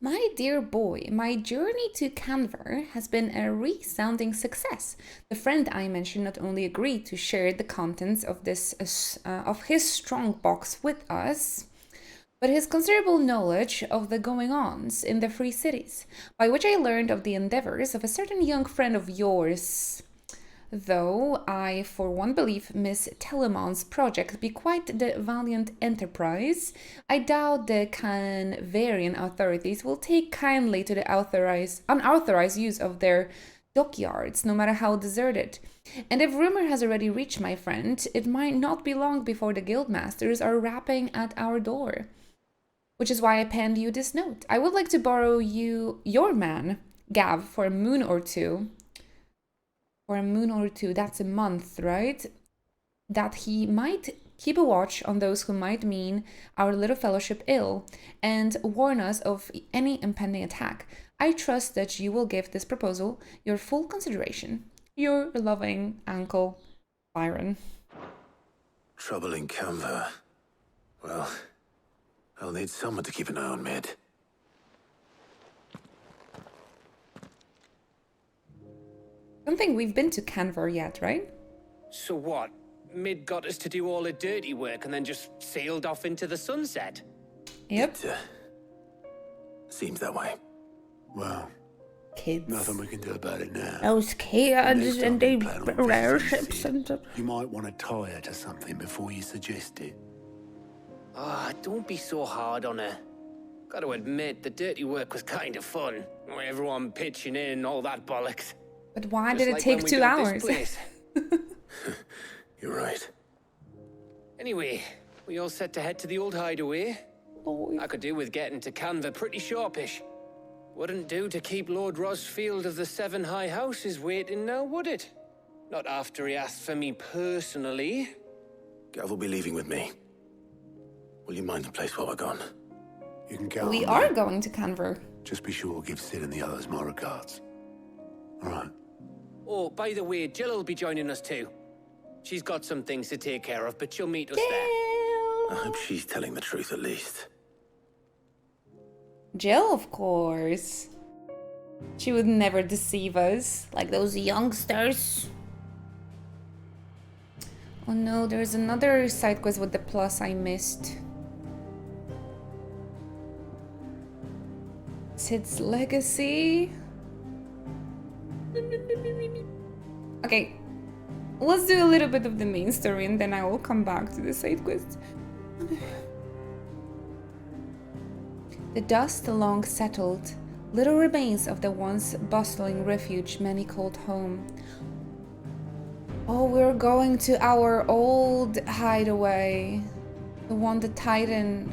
My dear boy, my journey to Canver has been a resounding success. The friend I mentioned not only agreed to share the contents of his strong box with us, but his considerable knowledge of the goings-ons in the Free Cities, by which I learned of the endeavors of a certain young friend of yours. Though I, for one, believe Miss Telemon's project be quite the valiant enterprise, I doubt the Canverian authorities will take kindly to the unauthorized use of their dockyards, no matter how deserted. And if rumor has already reached my friend, it might not be long before the guildmasters are rapping at our door. Which is why I penned you this note. I would like to borrow your man, Gav, for a moon or two. That's a month, right? That he might keep a watch on those who might mean our little fellowship ill, and warn us of any impending attack. I trust that you will give this proposal your full consideration. Your loving Uncle Byron. Trouble in Canva. Well, I'll need someone to keep an eye on Mid. I don't think we've been to Canver yet, right? So what? Mid got us to do all the dirty work and then just sailed off into the sunset? Yep. Seems that way. Well, kids. Nothing we can do about it now. Those kids and they rare ships and... You might want to tie her to something before you suggest it. Don't be so hard on her. Gotta admit, the dirty work was kind of fun. Everyone pitching in and all that bollocks. But why did it take 2 hours? You're right. Anyway, we all set to head to the old hideaway. I could do with getting to Canva pretty sharpish. Wouldn't do to keep Lord Rosfield of the Seven High Houses waiting now, would it? Not after he asked for me personally. Gav will be leaving with me. Will you mind the place while we're gone? You can count We on are me. going to Canver. Just be sure to give Sid and the others my regards. All right. Oh, by the way, Jill will be joining us too. She's got some things to take care of, but she'll meet us there. I hope she's telling the truth at least. Jill, of course. She would never deceive us like those youngsters. Oh no, there's another side quest with the plus I missed. Sid's legacy. Okay, let's do a little bit of the main story and then I will come back to the side quest. The dust long settled, little remains of the once bustling refuge many called home. Oh, we're going to our old hideaway, the one the Titan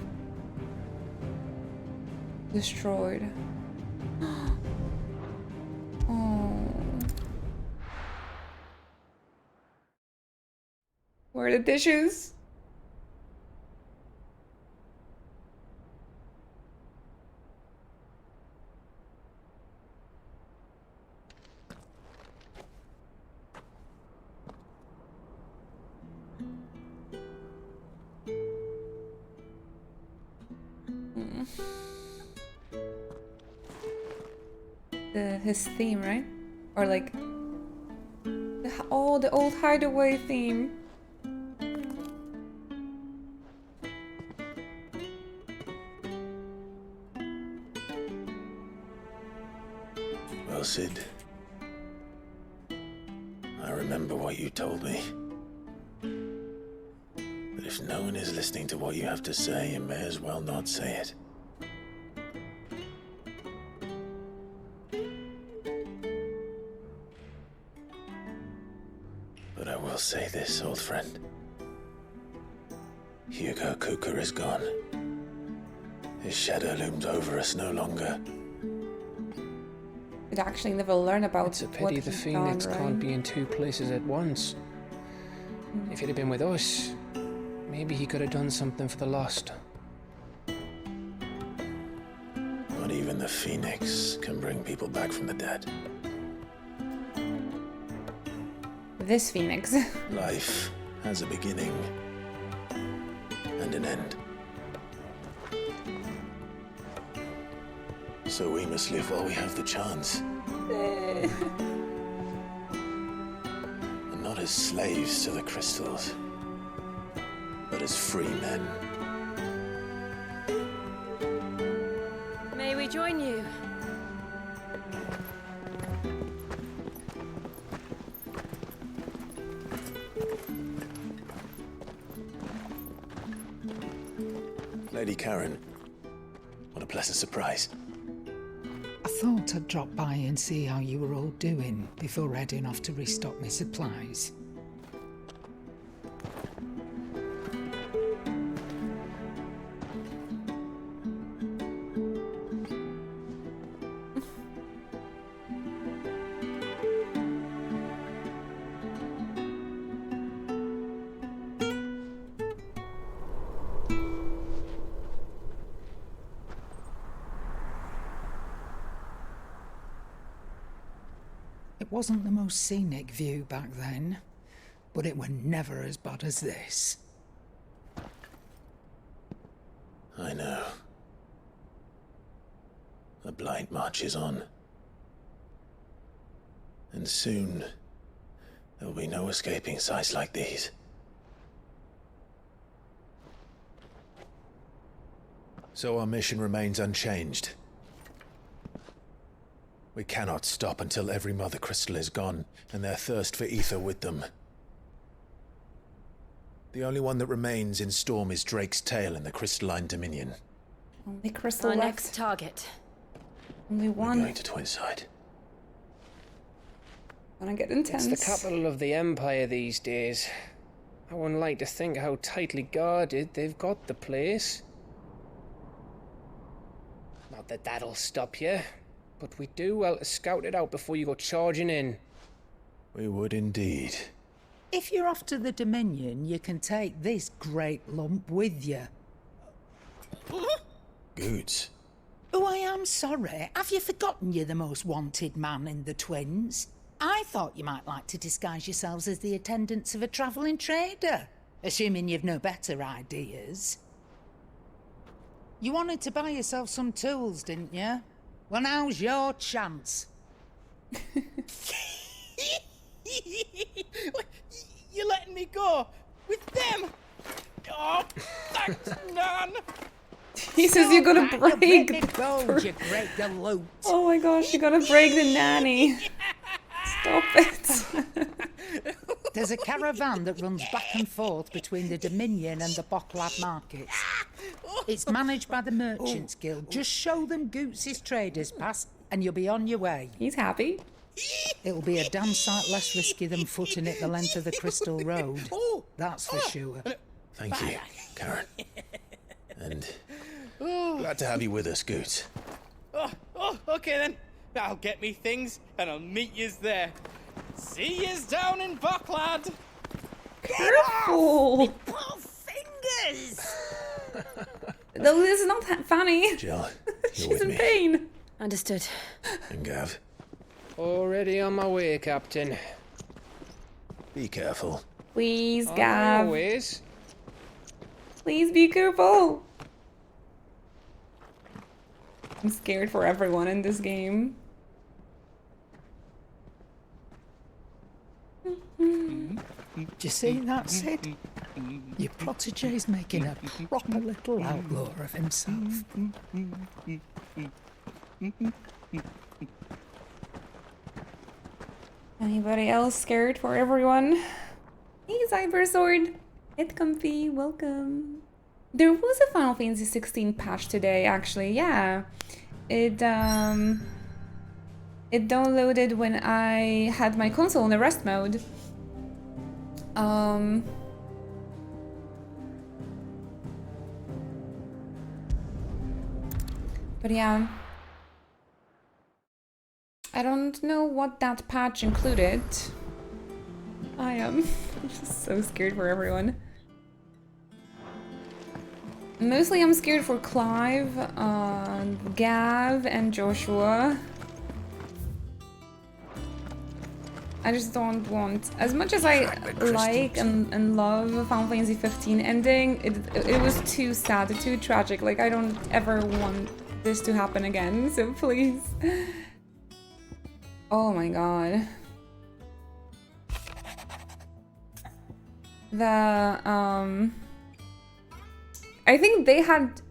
destroyed. Oh. Where are the dishes? His theme, right? Or like the old hideaway theme. Well, Sid, I remember what you told me. But if no one is listening to what you have to say, you may as well not say it. But I will say this, old friend. Hugo Kuka is gone. His shadow looms over us no longer. We'd actually never learn about It's a pity the Phoenix can't be in two places at once. If he'd have been with us, maybe he could have done something for the lost. Not even the Phoenix can bring people back from the dead. This Phoenix. Life has a beginning and an end. So we must live while we have the chance. And not as slaves to the crystals, but as free men. May we join you? Lady Karen, what a pleasant surprise. I thought I'd drop by and see how you were all doing before heading off to restock my supplies. It wasn't the most scenic view back then, but it were never as bad as this. I know. The blight marches on. And soon, there will be no escaping sights like these. So our mission remains unchanged. We cannot stop until every Mother Crystal is gone, and their thirst for ether with them. The only one that remains in Storm is Drake's tail in the Crystalline Dominion. Only crystal Our left. next target. Only one. We're going to Twinside. Gonna get intense. It's the capital of the Empire these days. I wouldn't like to think how tightly guarded they've got the place. Not that that'll stop you, but we do well to scout it out before you go charging in. We would indeed. If you're off to the Dominion, you can take this great lump with you. Goods. Oh, I am sorry. Have you forgotten you're the most wanted man in the Twins? I thought you might like to disguise yourselves as the attendants of a travelling trader, assuming you've no better ideas. You wanted to buy yourself some tools, didn't you? Well, now's your chance. You're letting me go with them? Oh, thanks, Nan. Jesus, you're gonna break you great galoot. Oh my gosh, you're gonna break the nanny. Stop it. There's a caravan that runs back and forth between the Dominion and the Bocklad markets. It's managed by the Merchants Guild. Just show them Goots' traders pass and you'll be on your way. He's happy. It'll be a damn sight less risky than footing it the length of the Crystal Road. That's for sure. Thank you, Karen. And glad to have you with us, Goots. Okay then. I'll get me things and I'll meet yous there. See yous down in Bocklad. Careful. Poor fingers. No, this is not funny. Jill, She's you're with in me. pain. Understood. And Gav, Already on my way, Captain. be careful. Please, Oh, Gav. always. Please be careful. I'm scared for everyone in this game. Do you see that, Sid? Your protege's making a proper little outlaw of himself. Anybody else scared for everyone? Hey, Cybersword. It's comfy. Welcome. There was a Final Fantasy 16 patch today, actually. Yeah. It downloaded when I had my console in the rest mode. But yeah. I don't know what that patch included. I am just so scared for everyone. Mostly I'm scared for Clive, Gav, and Joshua. I just don't want, as much as I like and love Final Fantasy 15 ending, it was too sad, too tragic. Like, I don't ever want this to happen again, so please. Oh my god. I think they had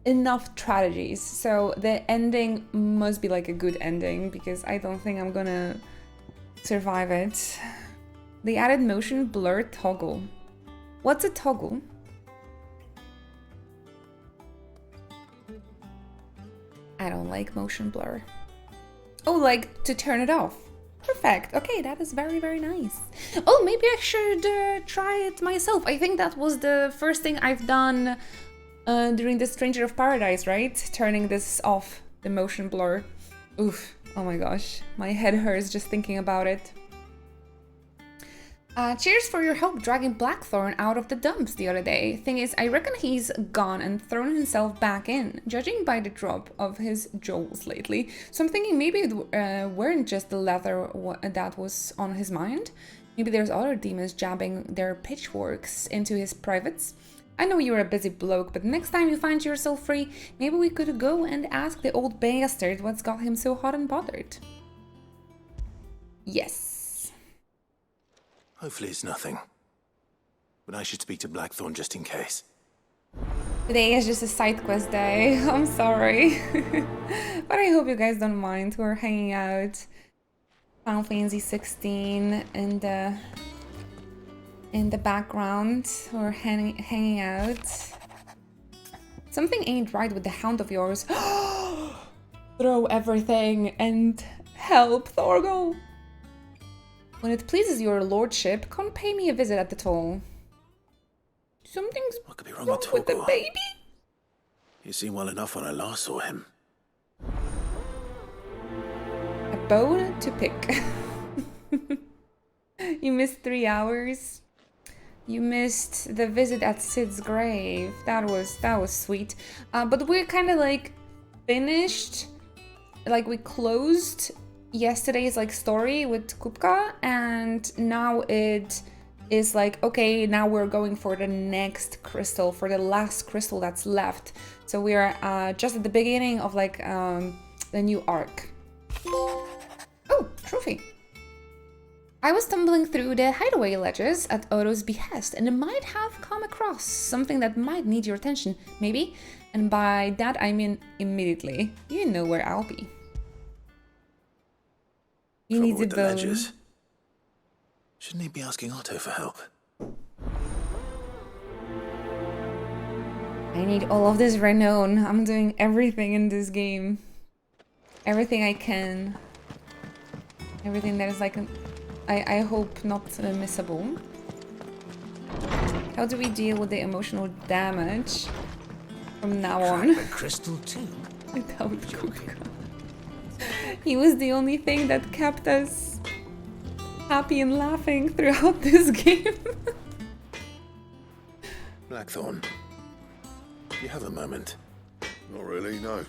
enough tragedies, so the ending must be like a good ending, because I don't think I'm gonna survive it. They added motion blur toggle. What's a toggle? I don't like motion blur. Oh, like to turn it off. Perfect. Okay, that is very, very nice. Oh, maybe I should try it myself. I think that was the first thing I've done during the Stranger of Paradise, right? Turning this off, the motion blur. Oof. Oh my gosh. My head hurts just thinking about it. Cheers for your help dragging Blackthorn out of the dumps the other day. Thing is, I reckon he's gone and thrown himself back in, judging by the drop of his jowls lately. So I'm thinking maybe it weren't just the leather that was on his mind. Maybe there's other demons jabbing their pitchforks into his privates. I know you're a busy bloke, but next time you find yourself free, maybe we could go and ask the old bastard what's got him so hot and bothered. Yes. Hopefully it's nothing. But I should speak to Blackthorn just in case. Today is just a side quest day. I'm sorry. But I hope you guys don't mind. We're hanging out. Final Fantasy 16 in the background. We're hanging out. Something ain't right with the hound of yours. Throw everything and help Thorgal. When it pleases your lordship, come pay me a visit at the toll. Something's What could be wrong with the baby? He seemed well enough when I last saw him. A bone to pick. You missed 3 hours. You missed the visit at Sid's grave. That was sweet. But we're kind of like finished. Like we closed yesterday's like story with Kupka, and now it is like, okay, now we're going for the next crystal, for the last crystal that's left. So we are just at the beginning of like the new arc. Oh, trophy. I was stumbling through the hideaway ledges at Odo's behest and might have come across something that might need your attention, maybe. And by that I mean immediately. You know where I'll be. He Trouble needs a with the bone. ledges. Shouldn't he be asking Otto for help? I need all of this renown. I'm doing everything in this game. Everything I can. Everything that is like, I hope not missable. How do we deal with the emotional damage from now on? A crystal too. Without Kupka. He was the only thing that kept us happy and laughing throughout this game. Blackthorn, do you have a moment? Not really, no.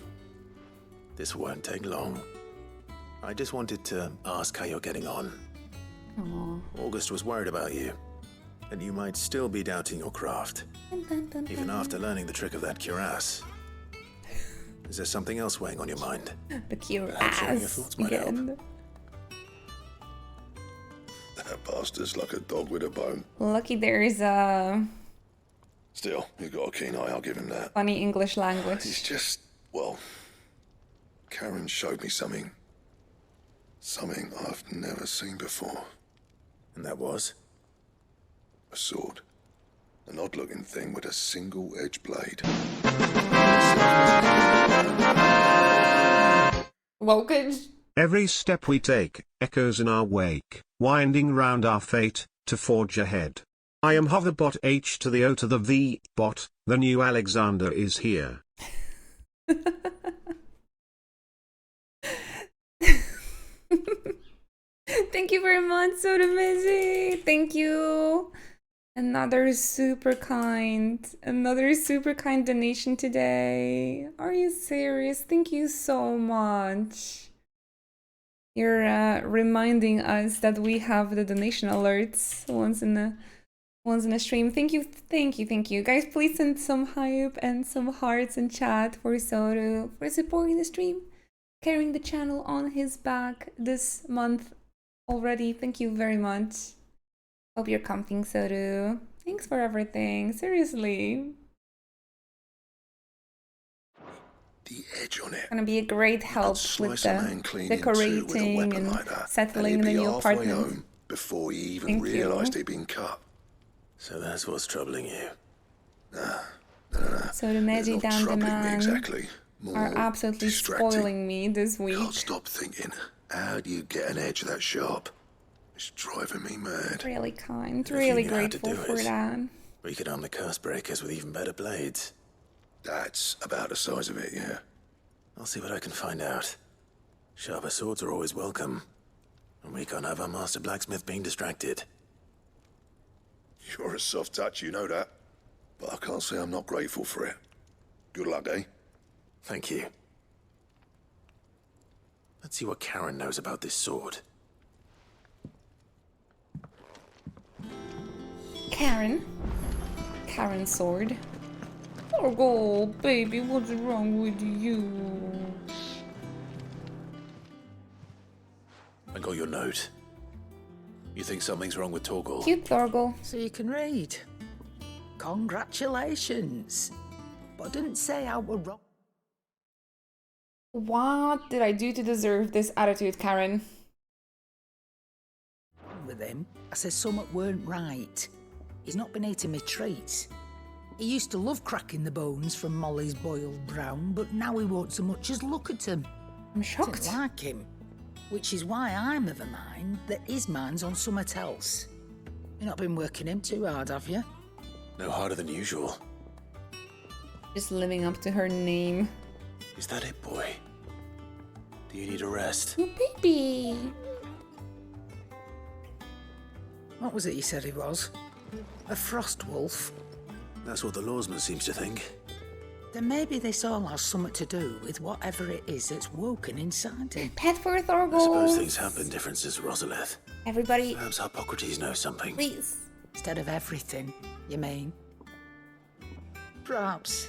This won't take long. I just wanted to ask how you're getting on. Aww. August was worried about you, and you might still be doubting your craft, even after learning the trick of that cuirass. Is there something else weighing on your mind? The Perhaps sharing your thoughts might help. That bastard's like a dog with a bone. Lucky there is a Still, he's got a keen eye, I'll give him that. funny English language. He's just, well, Karen showed me something. Something I've never seen before. And that was? A sword. An odd-looking thing with a single-edged blade. Woken. Every step we take echoes in our wake, winding round our fate, to forge ahead. I am Hoverbot H to the O to the V bot, the new Alexander is here. Thank you very much, Sodomizzy. Thank you. Another super kind donation today. Are you serious? Thank you so much. You're reminding us that we have the donation alerts once in a stream. Thank you. Guys, please send some hype and some hearts in chat for Soto for supporting the stream, carrying the channel on his back this month already. Thank you very much. Hope you're comfy, Soto. Thanks for everything. Seriously. The edge on it. Gonna be a great help with the decorating and like settling the new apartment. Home before he even realised he'd been cut. So that's what's troubling you. No. So the Neji down the man exactly. are absolutely spoiling me this week. Can't stop thinking, how do you get an edge that sharp? It's driving me mad. Really kind, If you really knew how to grateful do for it, that. We could arm the curse breakers with even better blades. That's about the size of it, yeah. I'll see what I can find out. Sharper swords are always welcome. And we can't have our master blacksmith being distracted. You're a soft touch, you know that. But I can't say I'm not grateful for it. Good luck, eh? Thank you. Let's see what Karen knows about this sword. Karen's sword. Oh, baby, what's wrong with you? I got your note. You think something's wrong with Torgal? Cute Torgal. So you can read. Congratulations. But I didn't say I were wrong. What did I do to deserve this attitude, Karen? With him, I said something weren't right. He's not been eating me treats. He used to love cracking the bones from Molly's boiled brown, but now he won't so much as look at them. I'm shocked. I didn't like him, which is why I'm of a mind that his mind's on something else. You've not been working him too hard, have you? No harder than usual. Just living up to her name. Is that it, boy? Do you need a rest? Oh, baby. What was it he said he was? A frost wolf? That's what the lawsman seems to think. Then maybe this all has something to do with whatever it is that's woken inside him. Pet for Thorgal. I suppose things have been different since Rosalith. Everybody. Perhaps Hippocrates knows something. Please. Instead of everything, you mean? Perhaps.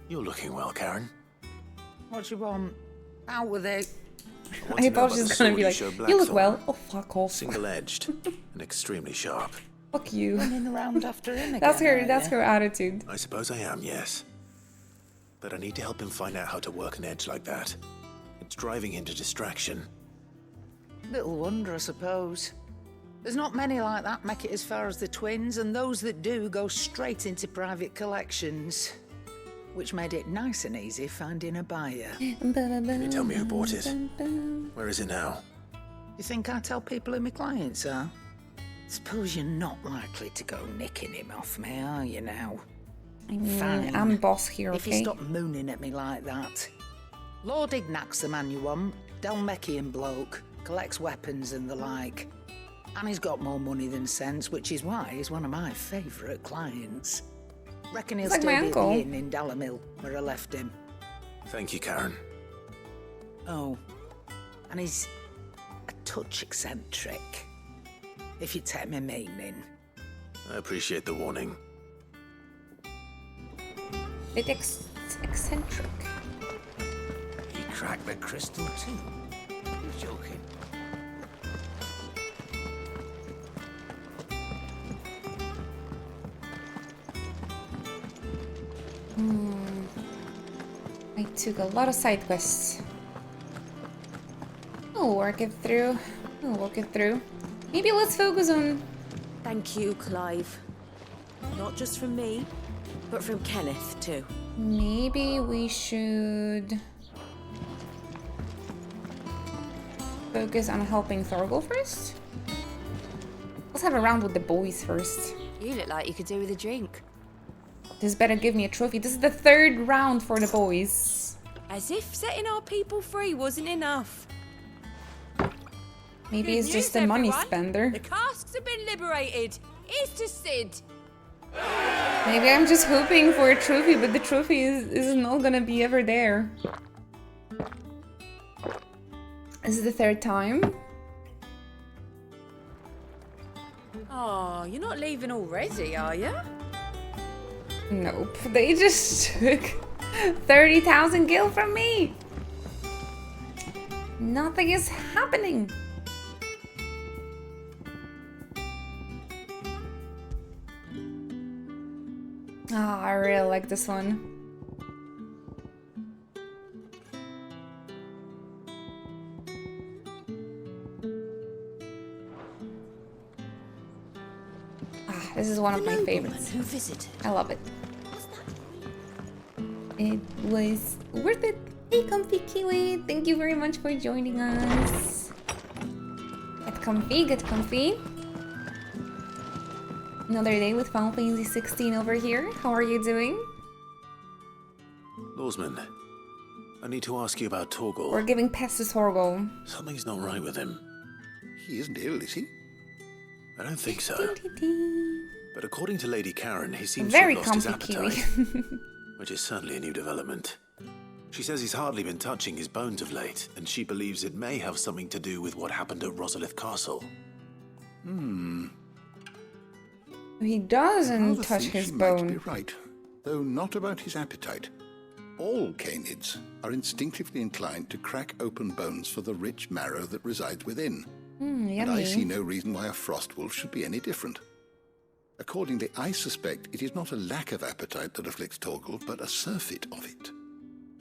You're looking well, Karen. What do you want? Out with it. I thought she was gonna be like, you look well. Oh, fuck off. Single-edged and extremely sharp. Fuck you. Running around after him again. That's her attitude. I suppose I am, yes. But I need to help him find out how to work an edge like that. It's driving him to distraction. Little wonder, I suppose. There's not many like that make it as far as the twins, and those that do go straight into private collections. Which made it nice and easy finding a buyer. Can you tell me who bought it? Where is it now? You think I tell people who my clients are? Suppose you're not likely to go nicking him off me, are you now? I mean, Fine. I'm boss here, If okay? you stop mooning at me like that. Lord Ignac's the man you want. Dalmekian bloke. Collects weapons and the like. And he's got more money than sense, which is why he's one of my favourite clients. Reckon he'll It's like still my be uncle. at the inn in Dalamil, where I left him. Thank you, Karen. Oh, and he's a touch eccentric, if you take my meaning. I appreciate the warning. Bit eccentric. He cracked the crystal too. You're joking. I took a lot of side quests. I'll work it through. Maybe let's focus on... Thank you, Clive. Not just from me, but from Kenneth, too. Maybe we should... focus on helping Thorgal first? Let's have a round with the boys first. You look like you could do with a drink. This better give me a trophy. This is the 3rd round for the boys. As if setting our people free wasn't enough. Maybe Good it's just news, a money everyone. spender. The casks have been liberated. Here's to Sid. Maybe I'm just hoping for a trophy, but the trophy is not gonna be ever there. This is the 3rd time. Oh, you're not leaving already, are you? Nope. They just took 30,000 gil from me. Nothing is happening. Ah, I really like this one. Ah, this is one of my favorites. Who visited? I love it. It was worth it. Hey, Comfy Kiwi, thank you very much for joining us. Get comfy, get comfy. Another day with Final Fantasy 16 over here. How are you doing? Lawsman, I need to ask you about Torgal. We're giving pets to Thorgal. Something's not right with him. He isn't ill, is he? I don't think so. But according to Lady Karen, he seems Very to have lost his comfy appetite. Kiwi. Which is certainly a new development. She says he's hardly been touching his bones of late, and she believes it may have something to do with what happened at Rosalith Castle. He doesn't Rather touch think his she might be bone. right, though not about his appetite. All canids are instinctively inclined to crack open bones for the rich marrow that resides within. And I see no reason why a frost wolf should be any different. Accordingly, I suspect it is not a lack of appetite that afflicts Torgal, but a surfeit of it.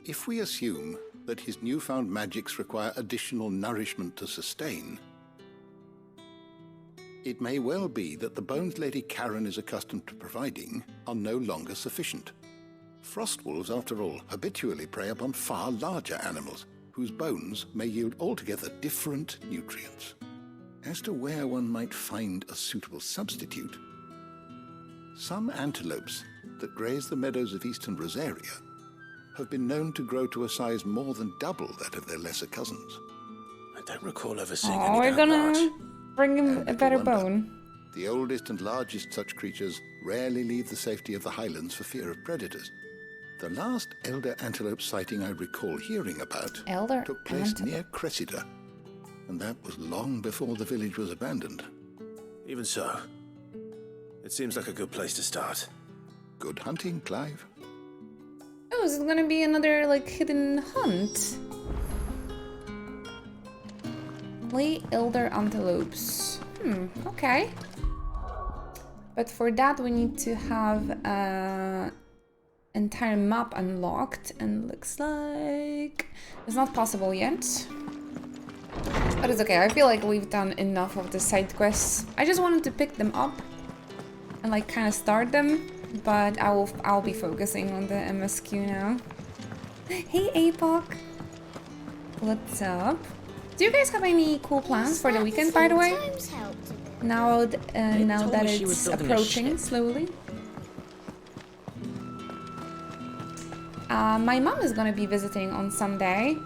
If we assume that his newfound magics require additional nourishment to sustain, it may well be that the bones Lady Karen is accustomed to providing are no longer sufficient. Frost wolves, after all, habitually prey upon far larger animals, whose bones may yield altogether different nutrients. As to where one might find a suitable substitute, some antelopes that graze the meadows of eastern Rosaria have been known to grow to a size more than double that of their lesser cousins. I don't recall ever seeing Oh, any we're that large. gonna bring him a better wonder. bone. The oldest and largest such creatures rarely leave the safety of the highlands for fear of predators. The last elder antelope sighting I recall hearing about Elder took place antelope. near Cressida, and that was long before the village was abandoned. Even so, it seems like a good place to start. Good hunting, Clive. Oh, is it gonna be another, like, hidden hunt? Play elder antelopes. Okay. But for that we need to have entire map unlocked, and looks like it's not possible yet. But it's okay, I feel like we've done enough of the side quests. I just wanted to pick them up and like kind of start them, but I'll be focusing on the MSQ now. Hey APOC! What's up? Do you guys have any cool plans for the weekend, by the way? Now that it's approaching slowly. My mom is gonna be visiting on Sunday,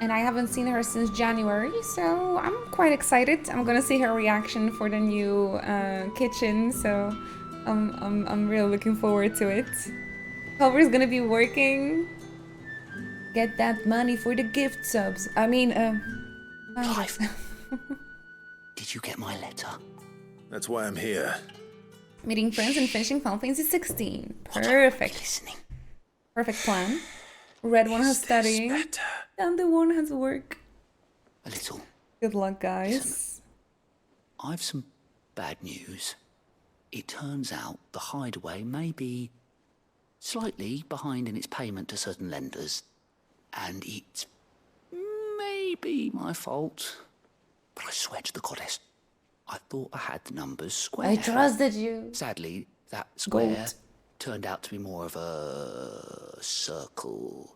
and I haven't seen her since January, so I'm quite excited. I'm gonna see her reaction for the new kitchen, so I'm really looking forward to it. Culver's gonna be working. Get that money for the gift subs. I mean, Clive, did you get my letter? That's why I'm here. Meeting friends and finishing Final Fantasy 16. Perfect. Perfect plan. Red one has studying, and the one has work. A little. Good luck, guys. Listen, I've some bad news. It turns out the hideaway may be slightly behind in its payment to certain lenders, and it's maybe my fault. But I swear to the goddess, I thought I had the numbers square. I trusted you. Sadly, that square Gold. turned out to be more of a circle.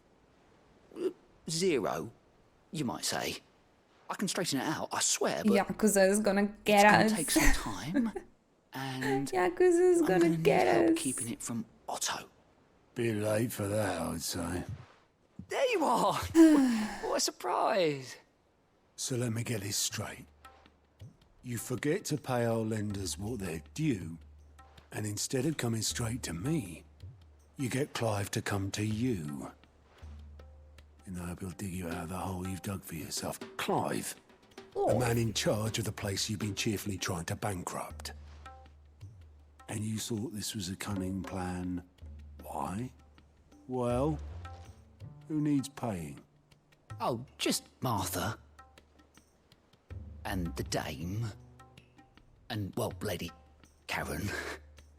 0, you might say. I can straighten it out, I swear, but Yakuza is gonna get it's us. gonna take some time, and Yakuza is gonna get need help us. keeping it from Otto. Bit late for that, I'd say. There you are! What a surprise! So let me get this straight. You forget to pay our lenders what they're due, and instead of coming straight to me, you get Clive to come to you. And I hope he'll dig you out of the hole you've dug for yourself. Clive, the man in charge of the place you've been cheerfully trying to bankrupt. And you thought this was a cunning plan. Why? Well, who needs paying? Oh, just Martha. And the dame. And, well, Lady Karen.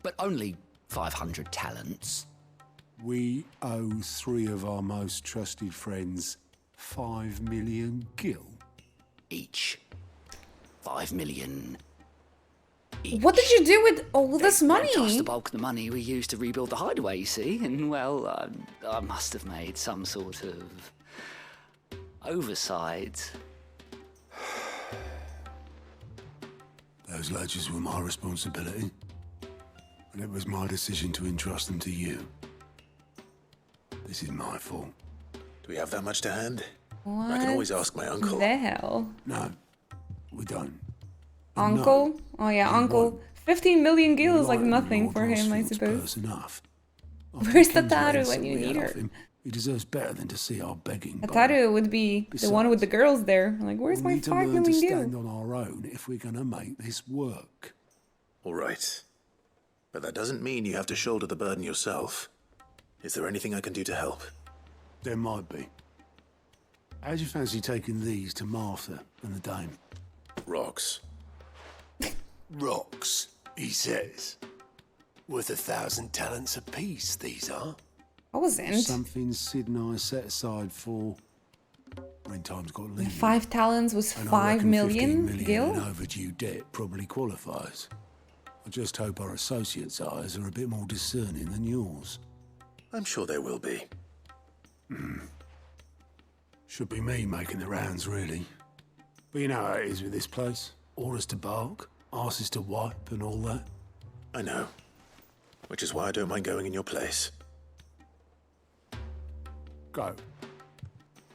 But only 500 talents. We owe 3 of our most trusted friends 5 million gil. Each. 5 million. What did you do with all this money? Just the bulk of the money we used to rebuild the hideaway, you see. And, well, I must have made some sort of oversight. Those ledgers were my responsibility, and it was my decision to entrust them to you. This is my fault. Do we have that much to hand? What? I can always ask my uncle. The hell? No, we don't. Uncle? Oh yeah, uncle. 15 million gil is like nothing for him, I suppose. Close enough. Where's Tataru when you need her? He deserves better than to see our begging. Tataru would be the one with the girls there. Like, where's my 5 million to gil? stand on our own if we're gonna make this work. All right. But that doesn't mean you have to shoulder the burden yourself. Is there anything I can do to help? There might be. How'd you fancy taking these to Martha and the dame? Rocks. Rocks, he says. Worth 1,000 talents apiece, these are. I wasn't. Something Sid and I set aside for when times got lean. 5 talents was And I 5 reckon 15 million million gil? in overdue debt probably qualifies. I just hope our associates' eyes are a bit more discerning than yours. I'm sure there will be. Should be me making the rounds, really. But you know how it is with this place. Orders to bark, arses to wipe, and all that. I know. Which is why I don't mind going in your place. Go.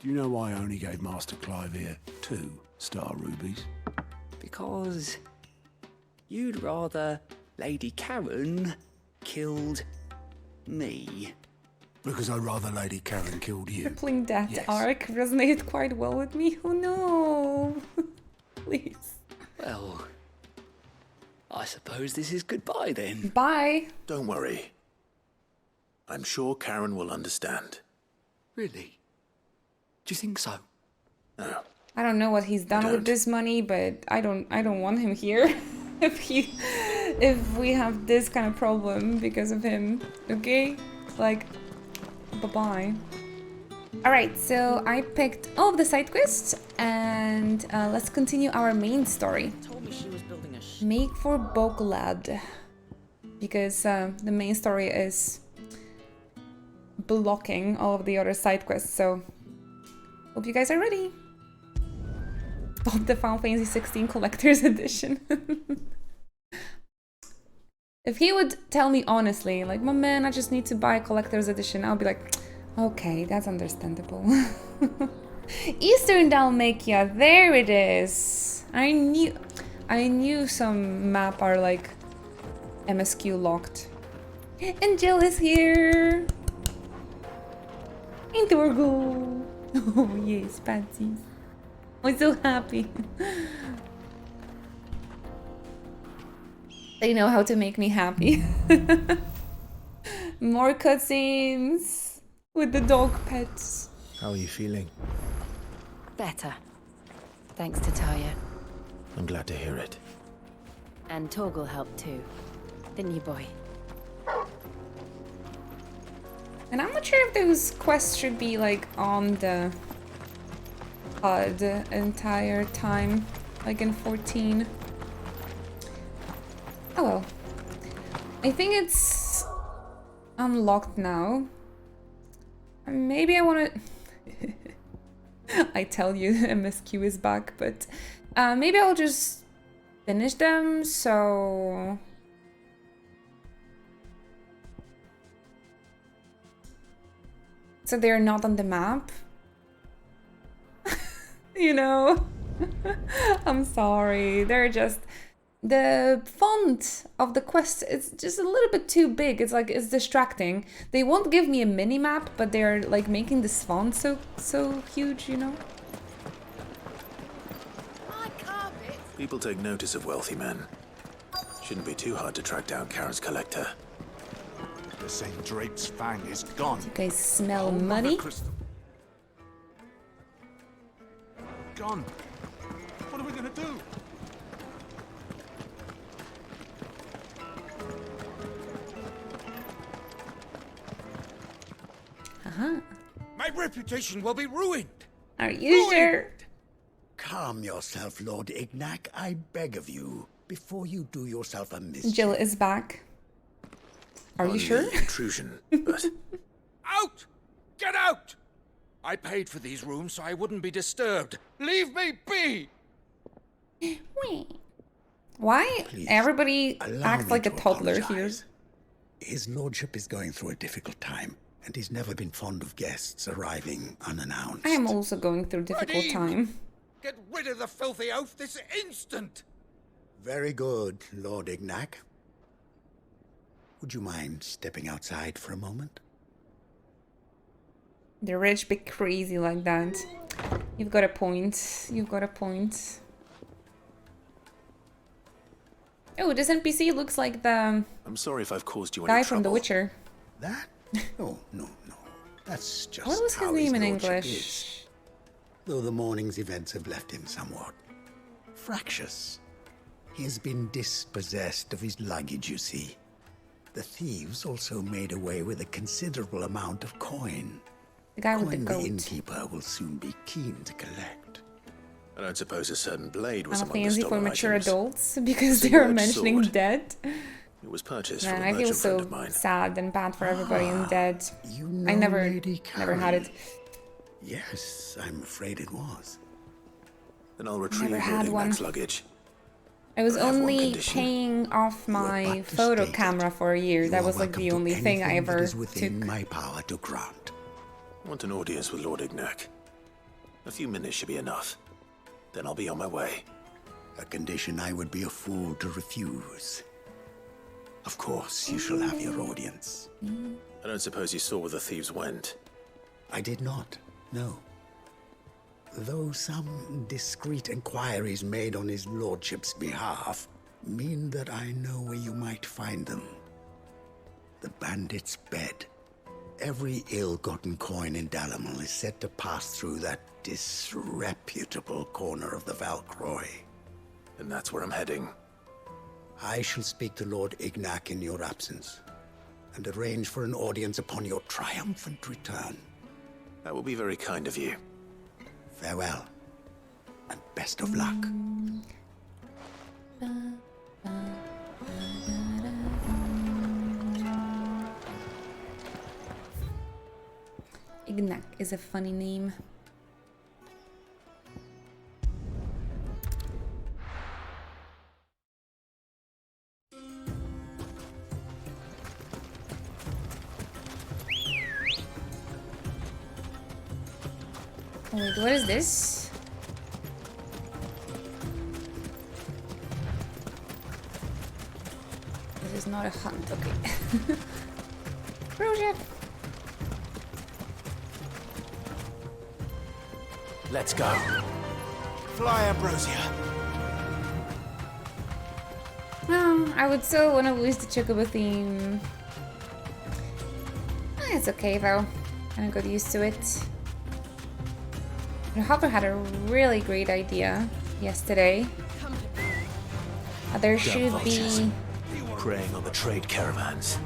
Do you know why I only gave Master Clive here 2 star rubies? Because you'd rather Lady Karen killed me. Because I'd rather Lady Karen killed you. Crippling Death Yes. arc resonated quite well with me. Oh no. Please. Well, I suppose this is goodbye then. Bye. Don't worry. I'm sure Karen will understand. Really? Do you think so? No. I don't know what he's done with this money, but I don't want him here. if we have this kind of problem because of him, okay? Like, bye-bye. Alright, so I picked all of the side quests, and let's continue our main story. Make for Boglad. Because the main story is blocking all of the other side quests, so hope you guys are ready. Bought the Final Fantasy 16 Collector's Edition. If he would tell me honestly, like, my man, I just need to buy a Collector's Edition, I'll be like, okay, that's understandable. Eastern Dalmatia, there it is. I knew some map are like MSQ locked. And Jill is here. And Torgo. Oh yes, pansies. I'm so happy. They know how to make me happy. More cutscenes with the dog pets. How are you feeling? Better. Thanks to Taya. I'm glad to hear it. And Torgal helped too. Didn't you, boy? And I'm not sure if those quests should be like on the HUD the entire time, like in 14. Oh well. I think it's unlocked now. Maybe I want to... I tell you MSQ is back, but maybe I'll just finish them, so... So they're not on the map? You know? I'm sorry, they're just... The font of the quest is just a little bit too big. It's like, it's distracting. They won't give me a mini-map, but they're like making this font so huge, you know? People take notice of wealthy men. Shouldn't be too hard to track down Karen's collector. The St. Drake's Fang is gone. You guys smell money? Gone. What are we gonna do? My reputation will be ruined. Are you sure? Calm yourself, Lord Ignac, I beg of you, before you do yourself a mischief. Jill is back. Are you sure? Intrusion, but... Out! Get out! I paid for these rooms so I wouldn't be disturbed. Leave me be! Why everybody acts like a toddler here? His lordship is going through a difficult time, and he's never been fond of guests arriving unannounced. I am also going through a difficult time. Get rid of the filthy oaf this instant! Very good, Lord Ignac. Would you mind stepping outside for a moment? The rich be crazy like that. You've got a point. You've got a point. Oh, this NPC looks like the I'm sorry if I've caused you any guy trouble. from The Witcher. That? No. That's just What was his how name in lordship English? is. Though the morning's events have left him somewhat fractious. He has been dispossessed of his luggage, you see. The thieves also made away with a considerable amount of coin. The guy with the Coin goat. the innkeeper will soon be keen to collect. I don't suppose a certain blade was Final among the Fantasy stolen for mature items. adults because A they are single-edged mentioning sword. dead. It was purchased Man, from a I feel merchant friend so of mine. sad and bad for everybody in dead. You know I never Lady had it. Yes, I'm afraid it was. Then I'll retrieve Never Lord had one. Ignac's luggage. I was But I have one only condition. paying off my photo camera for a year. That was like the only thing I ever It is within took. my power to grant. I want an audience with Lord Ignac. A few minutes should be enough. Then I'll be on my way. A condition I would be a fool to refuse. Of course, you shall have your audience. I don't suppose you saw where the thieves went? I did not, no. Though some discreet inquiries made on his lordship's behalf mean that I know where you might find them. The bandit's bed. Every ill-gotten coin in Dalamal is said to pass through that disreputable corner of the Valcroy. And that's where I'm heading. I shall speak to Lord Ignac in your absence, and arrange for an audience upon your triumphant return. That will be very kind of you. Farewell, and best of luck. Ignac is a funny name. Wait, what is this? This is not a hunt, okay. Project. Let's go. Fly, Ambrosia. Oh, I would so want to lose the Chocobo theme. It's okay though. I got used to it. Hopper had a really great idea yesterday. There should be... Preying on the trade caravans.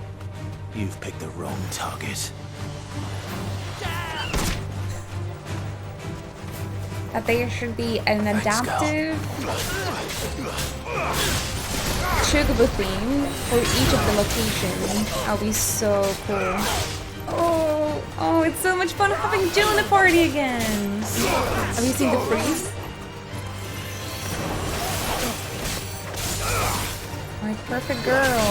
You've picked the wrong target. That there should be an adaptive Chocobo theme for each of the locations. That'll be so cool. Oh, it's so much fun having Jill in the party again. Have you seen the freeze? My perfect girl.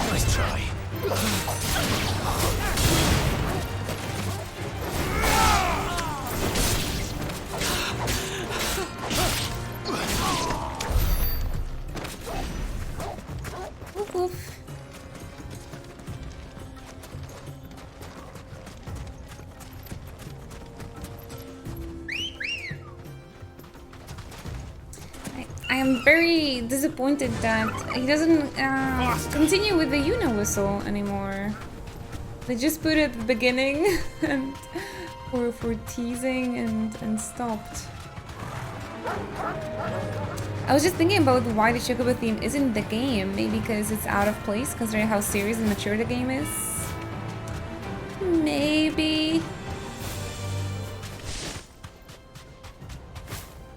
Nice try. Oof, oof. I am very disappointed that he doesn't continue with the Whistle anymore. They just put it at the beginning and for teasing and stopped. I was just thinking about why the Chocobo theme isn't in the game. Maybe because it's out of place considering how serious and mature the game is. Maybe.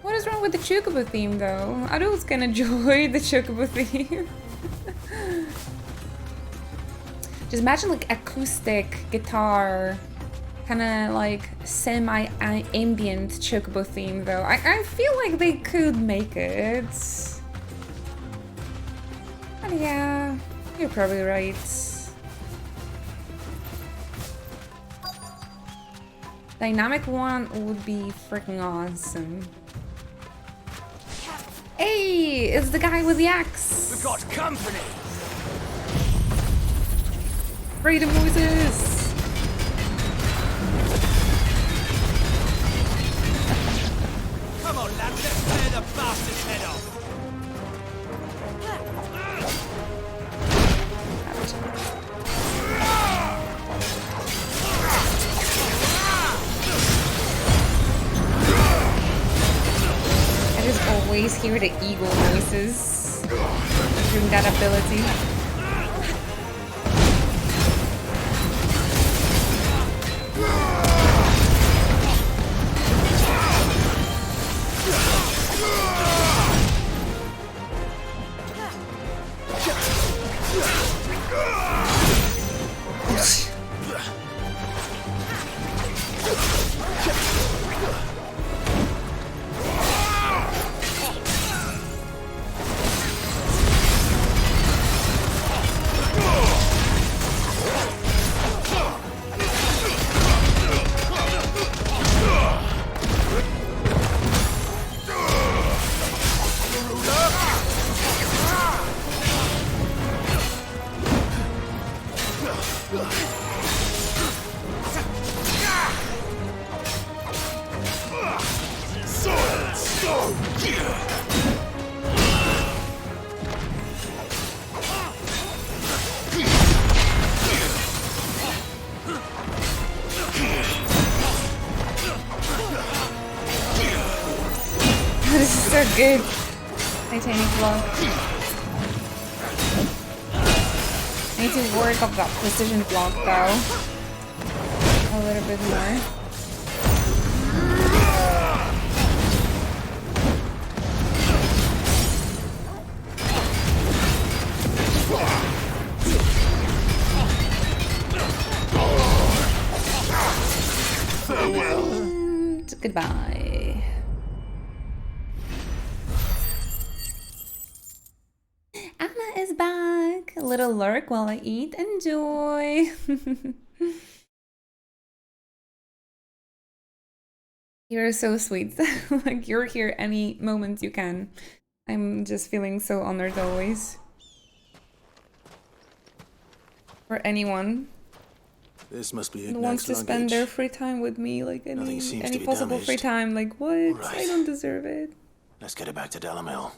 What is wrong with the Chocobo theme though? Adults can enjoy the Chocobo theme. Just imagine like acoustic guitar, kind of like semi-ambient Chocobo theme though. I feel like they could make it. But yeah, you're probably right. Dynamic one would be freaking awesome. Hey, it's the guy with the axe. We've got company. Freedom noises. Come on, lad, let's tear the bastard's head off. I just always hear the eagle noises during that ability. This is so good. Titanic block. I need to work up that precision block though. A little bit more. And goodbye. Anna is back. A little lurk while I eat. Enjoy. You're so sweet. Like, you're here any moment you can. I'm just feeling so honored always. For anyone This must be who wants to spend their free time with me, like any possible free time. Like, what? Right. I don't deserve it. Let's get it back to Delamil.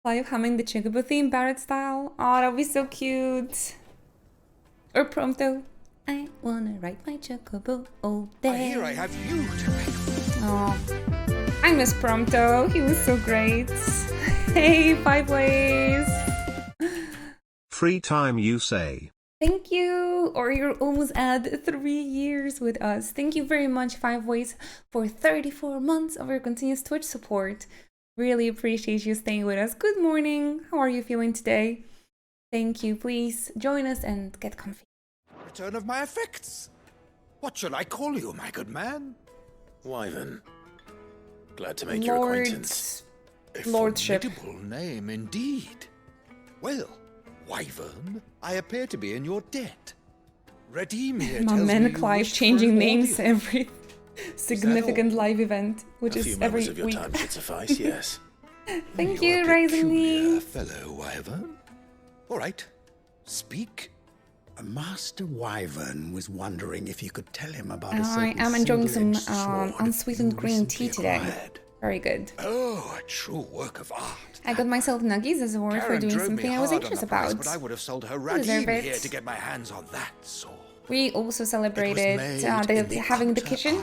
Clive humming the Chocobo theme, Barrett style. Oh, that'd be so cute. Or Prompto. I wanna ride my Chocobo all day. I hear I have you to make. Oh, I miss Prompto. He was so great. Hey, 5 ways. Free time, you say. Thank you. Or you're almost at 3 years with us. Thank you very much, 5 ways, for 34 months of your continuous Twitch support. Really appreciate you staying with us. Good morning. How are you feeling today? Thank you. Please join us and get comfy. Return of my effects. What shall I call you, my good man? Wyvern. Glad to make your acquaintance. Lordship. A formidable name indeed. Well, Wyvern, I appear to be in your debt. Redeem here. My man Clive changing names every significant live event, which is every of your week. time should suffice, yes. Thank you, Rising Me. Fellow Wyvern. All right, speak. Master Wyvern was wondering if you could tell him about a I certain am enjoying some single-edged sword unsweetened you green tea recently today. acquired. Very good. Oh, a true work of art. I got myself nuggies as a reward for Karen doing drove me something I was hard on anxious the price, about. but I would have sold her You deserve Radim here it. to get my hands on that sword. We also celebrated made having the kitchen,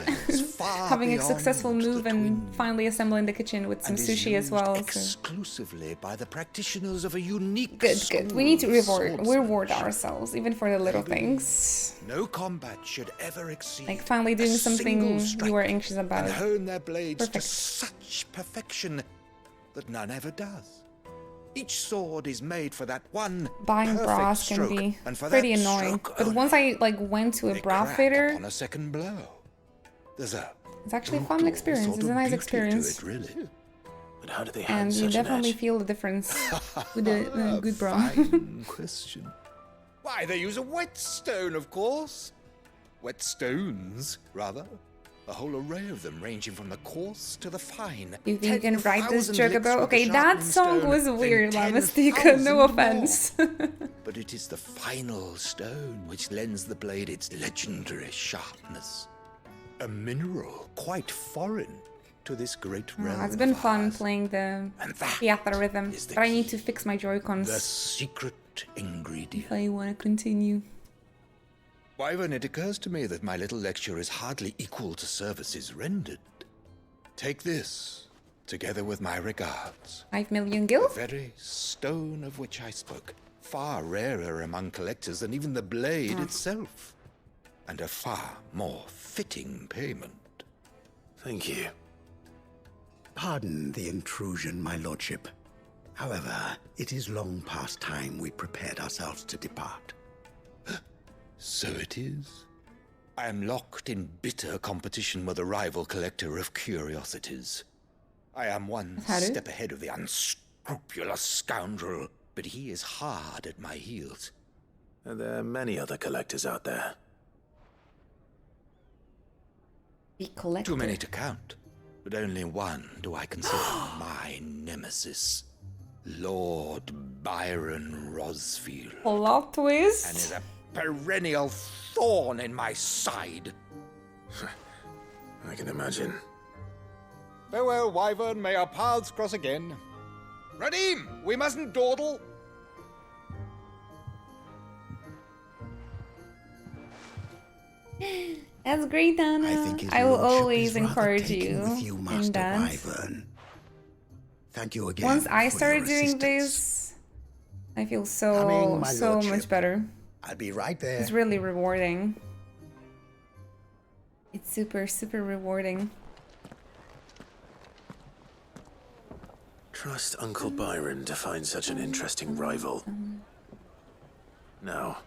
having a beyond successful move and finally assembling the kitchen with some and is sushi as well. So. Exclusively by the practitioners of a unique Good. We need to reward swordsmanship. ourselves, even for the little things. No combat should ever exceed Like finally doing a something single strike you were anxious about. and hone their blades Perfect. to such perfection that none ever does. Each sword is made for that one Buying perfect bras can stroke, be and for pretty that annoying. stroke But once I went to a they bra crack fitter, on a second blow. There's a it's actually a fun experience. sort It's a of nice beauty experience. to it, really. But how do they And hide you such an definitely edge? feel the difference with a good bra. Fine question. Why, they use a whetstone, of course. Whetstones, rather. A whole array of them, ranging from the coarse to the fine. You think you can write this 10,000 licks Chocobo? with Okay, the that sharpening song stone, was then weird, Lamastika. 10,000 No more. offense. But it is the final stone which lends the blade its legendary sharpness. A mineral quite foreign to this great realm. It's been fun playing the theater rhythm, but I need to fix my Joy-Cons The secret ingredient. if I want to continue. Wyvern, it occurs to me that my little lecture is hardly equal to services rendered. Take this, together with my regards. 5 million The gil? very stone of which I spoke, far rarer among collectors than even the blade itself, and a far more fitting payment. Thank you. Pardon the intrusion, my lordship. However, it is long past time we prepared ourselves to depart. So it is. I am locked in bitter competition with a rival collector of curiosities. I am one step ahead of the unscrupulous scoundrel, but he is hard at my heels. Are there many other collectors out there? The collector. Too many to count, but only one do I consider my nemesis. Lord Byron Rosfield. Plot twist. And is a perennial thorn in my side. I can imagine. Farewell, Wyvern. May our paths cross again. Radim, we mustn't dawdle. That's great, Anna. I will always encourage you in that. Wyvern. Thank you again. Once I for started your doing assistance. this, I feel so much better. I'll be right there. It's really rewarding. It's super rewarding. Trust Uncle Byron to find such an interesting rival. Now,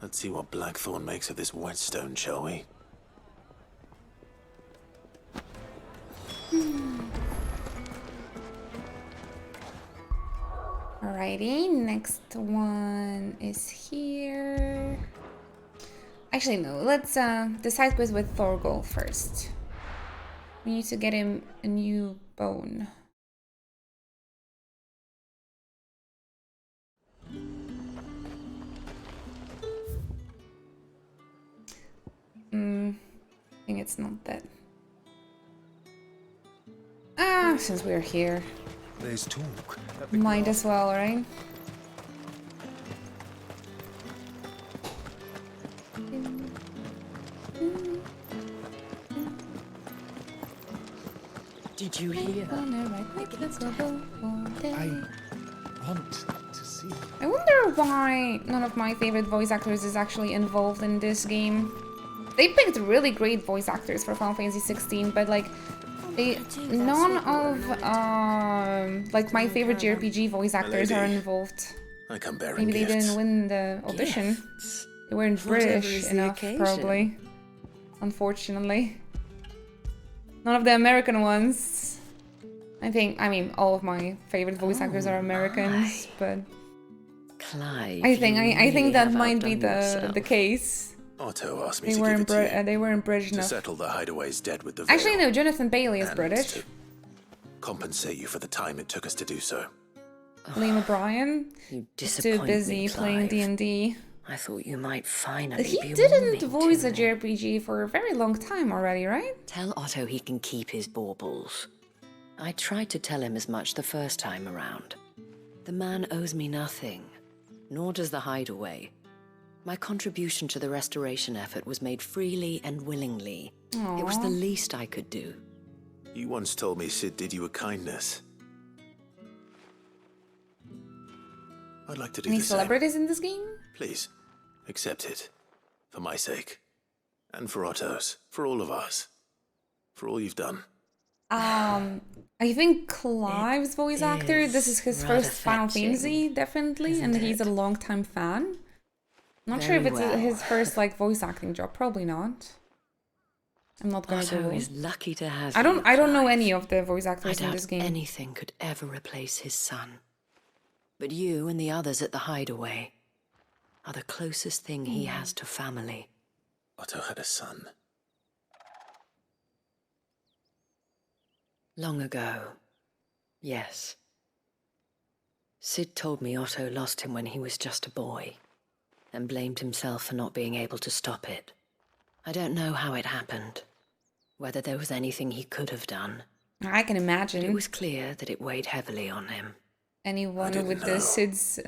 let's see what Blackthorn makes of this whetstone, shall we? Alrighty, next one is here. Actually, no, let's decide quest with Thorgol first. We need to get him a new bone. I think it's not that. Since we're here. There's talk. Might as well, right? Did you hear? I want to see. I wonder why none of my favorite voice actors is actually involved in this game. They picked really great voice actors for Final Fantasy 16, but like, none of like my favorite JRPG voice actors are involved. I come bearing Maybe they gifts. didn't win the audition. Gifts? They weren't Whatever British is the enough, occasion. probably. Unfortunately. None of the American ones. I mean, all of my favorite voice actors are Americans, but Clive, I think that might be outdone yourself. the case. Otto asked me They to weren't give it to you. they weren't British To enough. settle the hideaway's debt with the veil. Actually, no. Jonathan Bailey is and British. to compensate you for the time it took us to do so. Liam O'Brien is too disappoint busy me, playing Clive. D&D. I thought you might finally He be didn't warming voice to a me. JRPG for a very long time already, right? Tell Otto he can keep his baubles. I tried to tell him as much the first time around. The man owes me nothing, nor does the hideaway. My contribution to the restoration effort was made freely and willingly. It was the Aw. least I could do. You once told me Sid did you a kindness. I'd like to do Any the same. celebrities in this game? Please, accept it. For my sake. And for Otto's. For all of us. For all you've done. I think Clive's voice actor, this is his rather first Final fetching, Fantasy, definitely, and he's a long-time fan. Not sure if Very it's well. his first, like, voice acting job. Probably not. I'm not gonna Otto Google. is lucky to have I don't know Clive. any of the voice I actors in doubt this game. anything could ever replace his son. But you and the others at the hideaway are the closest thing he has to family. Otto had a son. Long ago, yes. Sid told me Otto lost him when he was just a boy, and blamed himself for not being able to stop it. I don't know how it happened, whether there was anything he could have done. I can imagine. It was clear that it weighed heavily on him. Anyone with the Sid's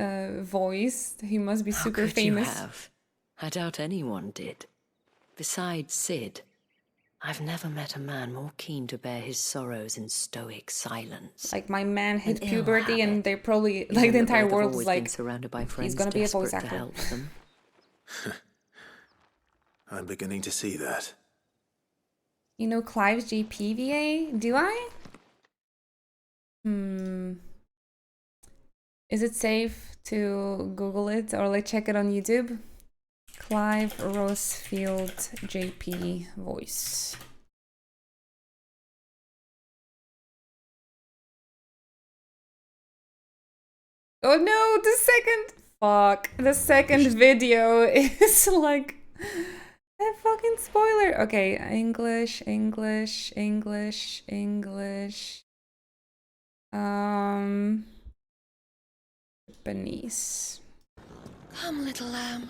voice, he must be super famous. You have? I doubt anyone did. Besides Sid, I've never met a man more keen to bear his sorrows in stoic silence. Like, my man hit An ill puberty and habit. they're probably, Even like, the that entire both have world is always like, been surrounded by he's friends gonna be a voice desperate to actor. help them. I'm beginning to see that. You know Clive's JPVA? Do I? Is it safe to Google it or like check it on YouTube? Clive Rosefield JP voice. Oh no, the second video is like a fucking spoiler. Okay, English. Japanese. Come, little lamb.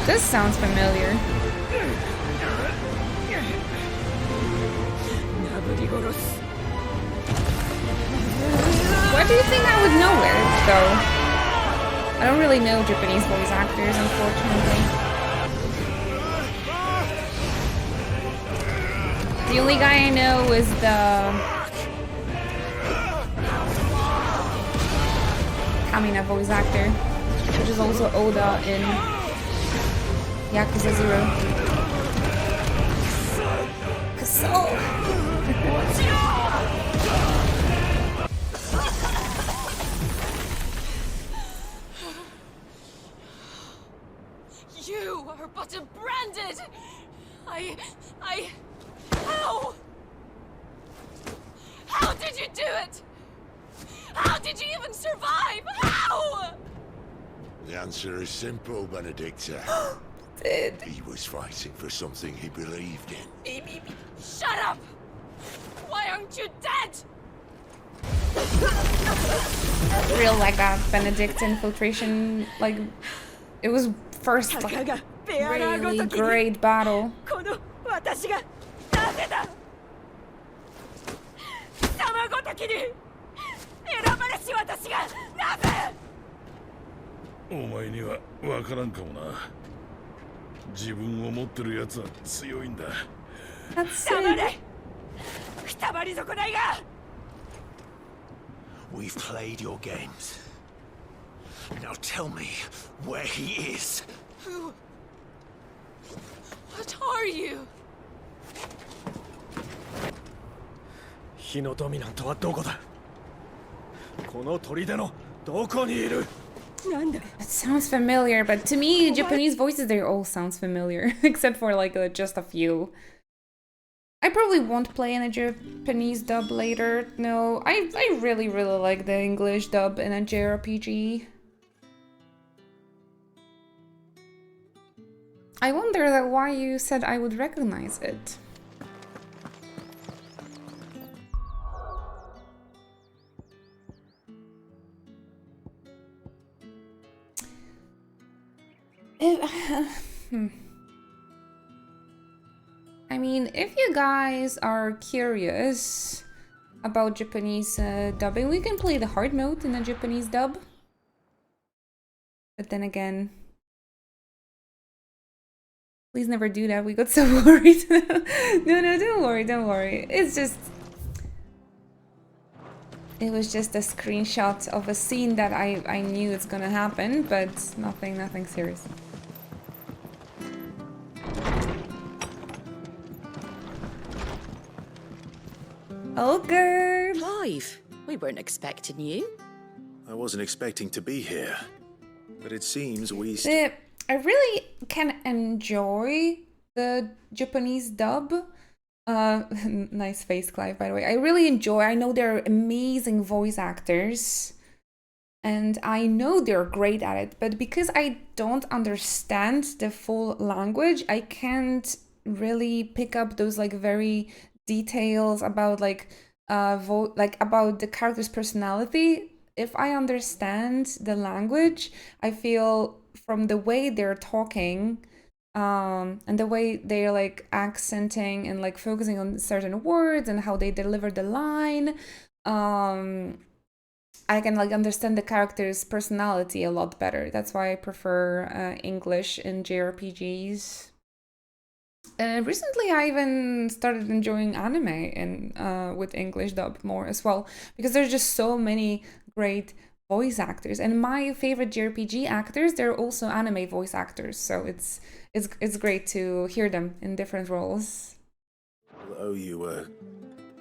This sounds familiar. Why do you think I would know it, though? I don't really know Japanese voice actors, unfortunately. The only guy I know is the Kamina voice actor, which is also Oda in Yakuza 0. Kaso! You are but a branded! How? How did you do it? How did you even survive? How? The answer is simple, Benedicta. He was fighting for something he believed in. Shut up! Why aren't you dead? Real like a Benedict infiltration, like it was first like really great battle. That's it. We've played your games. Now tell me where he is. Who? What are you? 火のドミナントはどこだ？この砦のどこにいる？ It sounds familiar, but to me, Japanese voices, they all sounds familiar, except for like just a few. I probably won't play in a Japanese dub later. No, I really like the English dub in a JRPG. I wonder why you said I would recognize it. I mean, if you guys are curious about Japanese dubbing, we can play the hard mode in a Japanese dub. But then again, please never do that. We got so worried. No, don't worry. It's just... It was just a screenshot of a scene that I knew it's gonna happen, but nothing serious. Okay. Clive, we weren't expecting you. I wasn't expecting to be here, but it seems we... I really can enjoy the Japanese dub. Nice face, Clive, by the way. I really enjoy. I know they're amazing voice actors, and I know they're great at it, but because I don't understand the full language, I can't really pick up those like very details about like about the character's personality. If I understand the language, I feel from the way they're talking and the way they're like accenting and like focusing on certain words and how they deliver the line, I can like understand the character's personality a lot better. That's why I prefer English in JRPGs. Recently, I even started enjoying anime in with English dub more as well, because there's just so many great voice actors, and my favorite JRPG actors, they're also anime voice actors. So it's great to hear them in different roles. We'll owe you a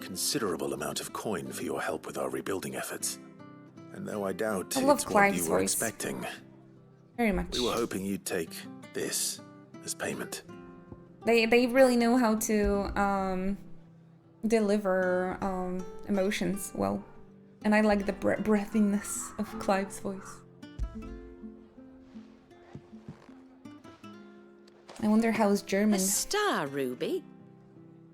considerable amount of coin for your help with our rebuilding efforts, and though I doubt it's what you were expecting, very much. We were hoping you'd take this as payment. They really know how to deliver emotions well. And I like the breathiness of Clive's voice. I wonder how his German... A star, Ruby?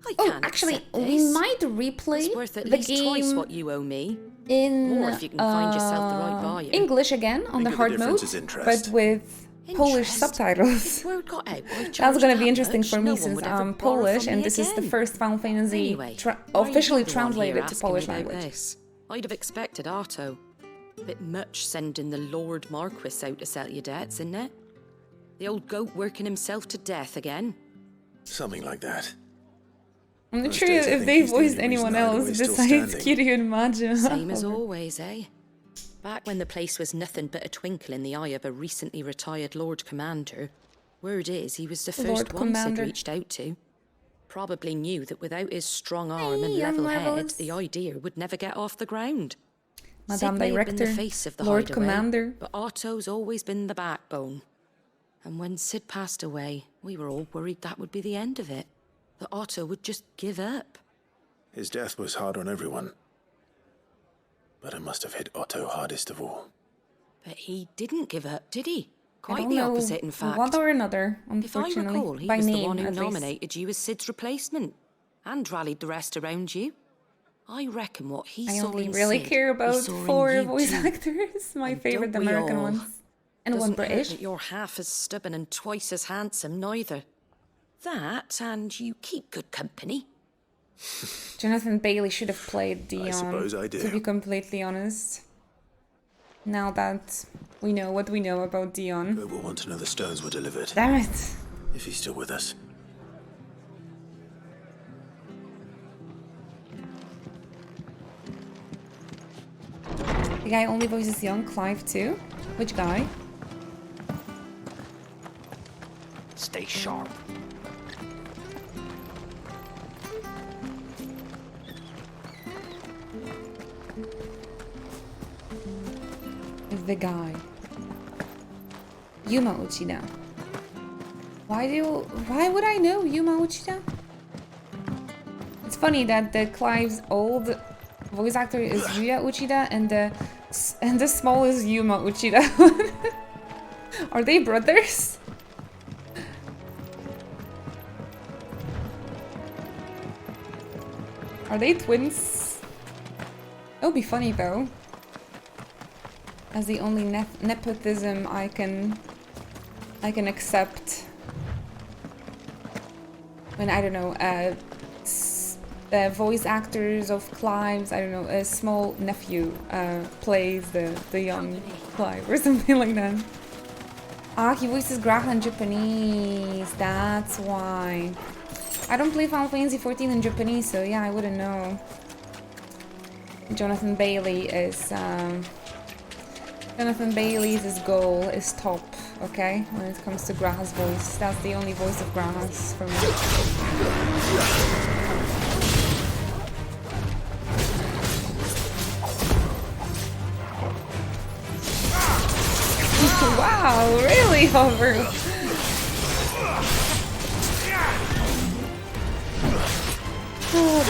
I Oh, can't actually, accept we this. might replay It's worth at the least game... twice what you owe me. in More if you can find yourself the right buyer. English again on the hard mode, but with Polish subtitles. That's gonna be interesting for me since I'm Polish and this is the first Final Fantasy officially translated to Polish language. I'd have expected Otto. Bit much sending the Lord Marquis out to settle your debts, isn't it? The old goat working himself to death again. Something like that. I'm not sure if they voiced anyone else besides Kiryu and Majo. Same as always, eh? Back when the place was nothing but a twinkle in the eye of a recently retired Lord Commander, word is he was the first one Sid reached out to. Probably knew that without his strong arm and level head, the idea would never get off the ground. Madame Sid may have been Director, the face of the Lord hideaway, Commander. but Otto's always been the backbone. And when Sid passed away, we were all worried that would be the end of it. That Otto would just give up. His death was hard on everyone. But it must have hit Otto hardest of all. But he didn't give up, did he? I Quite don't the know opposite, in fact. one or another, If I unfortunately. recall, he by was name, the one who at least. nominated you as Sid's replacement. And rallied the rest around you. I reckon what he I saw only in really Sid, care he about saw in 4 you voice too. actors, my And favorite don't we American all? ones. And one Doesn't hurt British. that you're half as stubborn and twice as handsome, neither. That, and you keep good company. Jonathan Bailey should have played Dion, suppose I do. to be completely honest. Now that we know what we know about Dion. But we'll want to know the stones were delivered. Damn it! If he's still with us. The guy only voices young Clive too? Which guy? Stay sharp. The guy. Yuma Uchida. Why would I know Yuma Uchida? It's funny that the Clive's old voice actor is Yuya Uchida and the small is Yuma Uchida. Are they brothers? Are they twins? That would be funny though. As the only nepotism I can accept. When I don't know, the voice actors of Clive's, I don't know, a small nephew plays the young Clive or something like that. Ah, he voices Graha in Japanese. That's why. I don't play Final Fantasy 14 in Japanese, so yeah, I wouldn't know. Jonathan Bailey's goal is top, okay? When it comes to Graha's voice. That's the only voice of Graha's for me. Wow, really, Hover? Oh,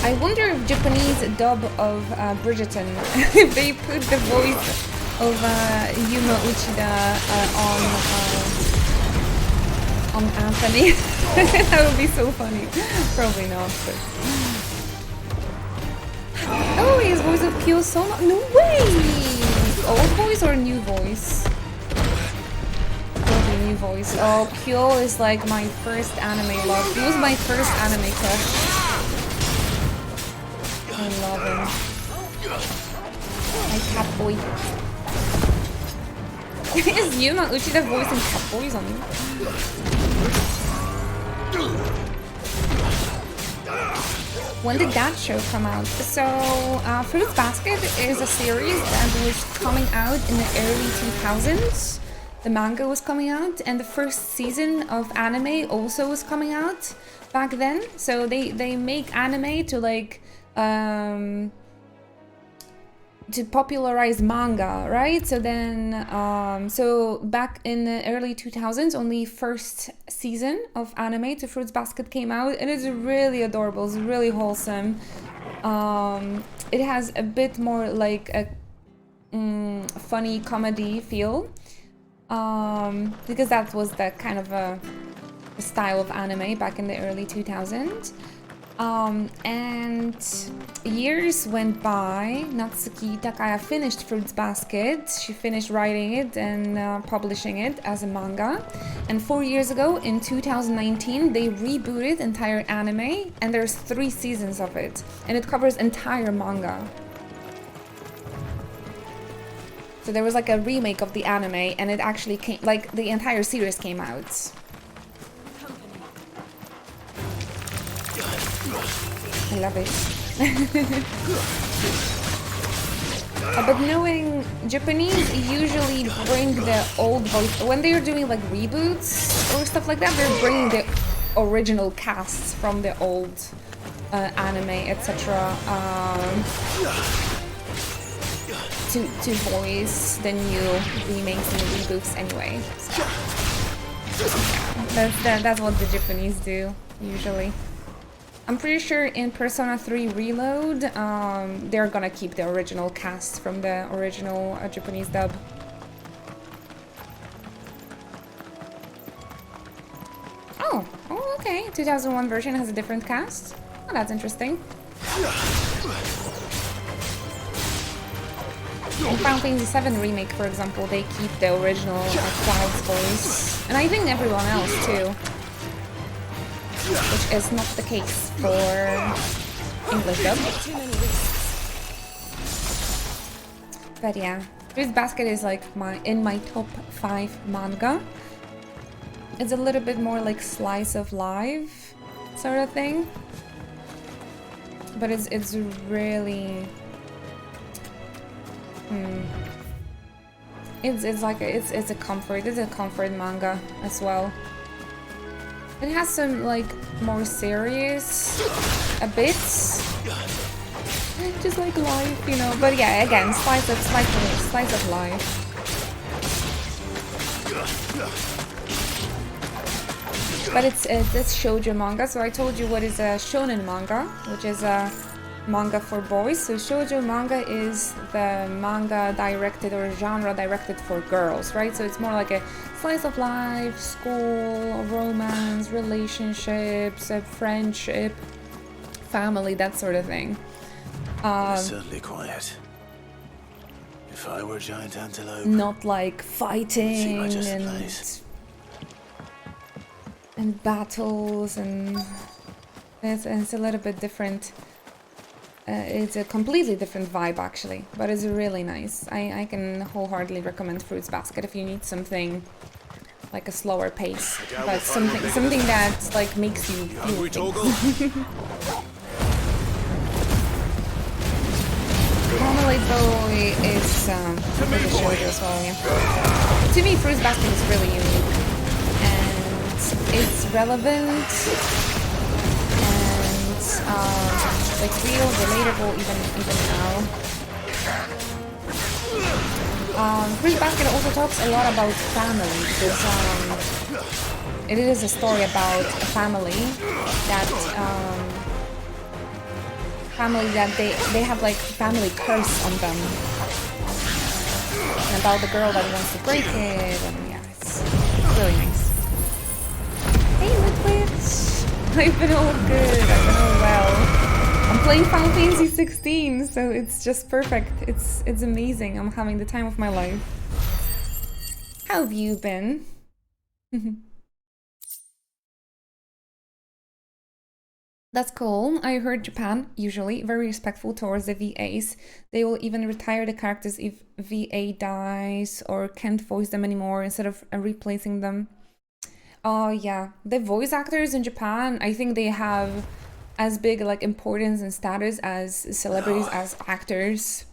I wonder if Japanese dub of Bridgerton, if they put the voice of Yuma Uchida on Anthony. That would be so funny. Probably not, but... Oh, his voice of Kyo Soma. No way! Old voice or new voice? Probably new voice. Oh, Kyo is like my first anime love. He was my first anime crush. I love him. My cat boy. Is Yuma Uchida voicing cat boys on you? When did that show come out? So, Fruits Basket is a series that was coming out in the early 2000s. The manga was coming out, and the first season of anime also was coming out back then. So they make anime to like to popularize manga, right? So then, so back in the early 2000s, only first season of anime to Fruits Basket came out, and it's really adorable. It's really wholesome. It has a bit more like a funny comedy feel, because that was the kind of a style of anime back in the early 2000s. And years went by. Natsuki Takaya finished Fruits Basket. She finished writing it and publishing it as a manga. And 4 years ago, in 2019, they rebooted entire anime, and there's 3 seasons of it. And it covers entire manga. So there was like a remake of the anime, and it actually came, like the entire series came out. I love it. But knowing Japanese usually bring the old voice when they're doing like reboots or stuff like that. They're bringing the original casts from the old anime, etc. To voice the new remakes and reboots anyway. So that's what the Japanese do usually. I'm pretty sure in Persona 3 Reload, they're gonna keep the original cast from the original Japanese dub. Oh, okay. 2001 version has a different cast. Oh, that's interesting. In Final Fantasy 7 Remake, for example, they keep the original Cloud's voice. And I think everyone else, too. Which is not the case for English dub. But yeah, Fruits Basket is like in my top 5 manga. It's a little bit more like slice of life sort of thing. But it's really it's a comfort manga as well. It has some like more serious bits, just like life, you know. But yeah, again, slice of life. But it's shoujo manga. So I told you what is a shonen manga, which is a manga for boys. So shoujo manga is the manga directed or genre directed for girls, right? So it's more like a slice of life, school, romance, relationships, friendship, family, that sort of thing. It's certainly quiet. If I were a giant antelope, not like fighting and battles, and it's a little bit different. It's a completely different vibe actually, but it's really nice. I can wholeheartedly recommend Fruits Basket if you need something like a slower pace, but something that like makes you feel things. Marmalade Boy is really shoujo as well, yeah. To me, Fruits Basket is really unique, and it's relevant and like real, relatable even now. Fruits Basket also talks a lot about family because it is a story about a family that they have like family curse on them, and about the girl that wants to break it, and yeah, it's really nice. Hey, Litwitch! I've been all good. I've been all well. I'm playing Final Fantasy 16, so it's just perfect. It's amazing. I'm having the time of my life. How have you been? That's cool. I heard Japan, usually, very respectful towards the VAs. They will even retire the characters if VA dies or can't voice them anymore instead of replacing them. Oh yeah, the voice actors in Japan, I think they have as big like importance and status as celebrities as actors.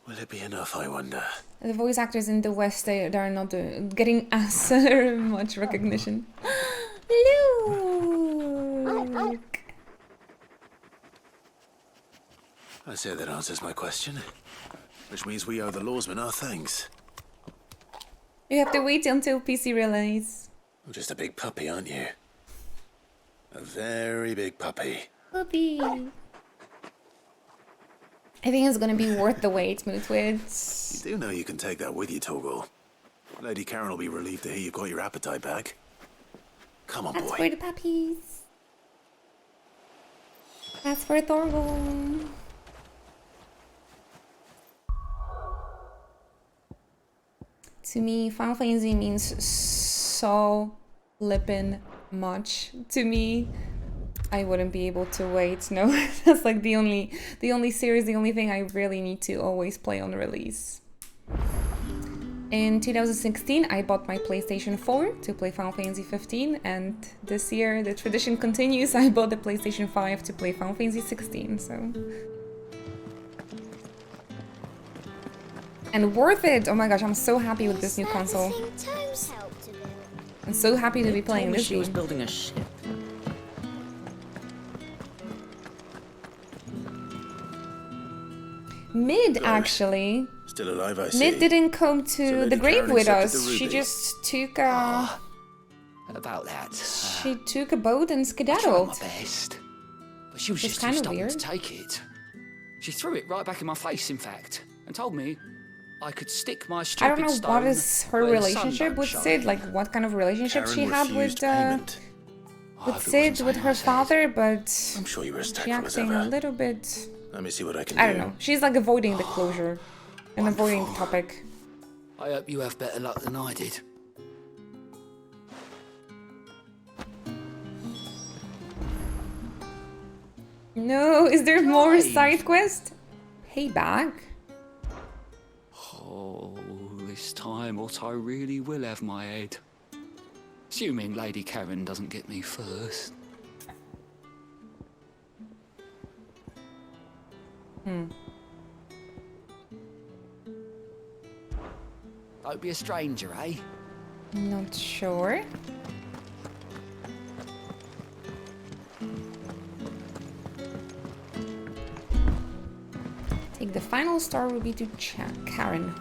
Will it be enough, I wonder? The voice actors in the West, they're not getting as much recognition. Luke! I say that answers my question. Which means we owe the lawsmen our thanks. You have to wait until PC release. I'm just a big puppy, aren't you? A very big puppy. Puppy. I think it's gonna be worth the wait, Mootwits. You do know you can take that with you, Torgal. Lady Karen will be relieved to hear you've got your appetite back. Come on, That's boy. for the puppies. That's for Thorgal. To me, Final Fantasy means so flippin' much. To me, I wouldn't be able to wait. No, that's like the only series, the only thing I really need to always play on release. In 2016, I bought my PlayStation 4 to play Final Fantasy 15, and this year the tradition continues. I bought the PlayStation 5 to play Final Fantasy 16. So. And worth it! Oh my gosh, I'm so happy with this new console. I'm so happy to be playing this game. She was building a ship. Mid, actually. Still alive, I see. Mid didn't come to the grave with us. She just took a... About that. She took a boat and I tried skedaddled. my best, but she was It's just too kinda stubborn weird. to take it. She threw it right back in my face, in fact, and told me I could stick my stupid I don't know stone what is her where the sun relationship don't with shine. Sid, like what kind of relationship Karen she had refused with payment. Sid, with her father, but I'm sure you were as she tactful as acting a ever. little bit... Let me see what I can I do. don't know. She's like avoiding the closure and avoiding the topic. I hope you have better luck than I did. No, is there more side quest? Payback? Oh, this time Otto really will have my head. Assuming Lady Karen doesn't get me first. Don't be a stranger, eh? Not sure. I think the final star will be to Karen.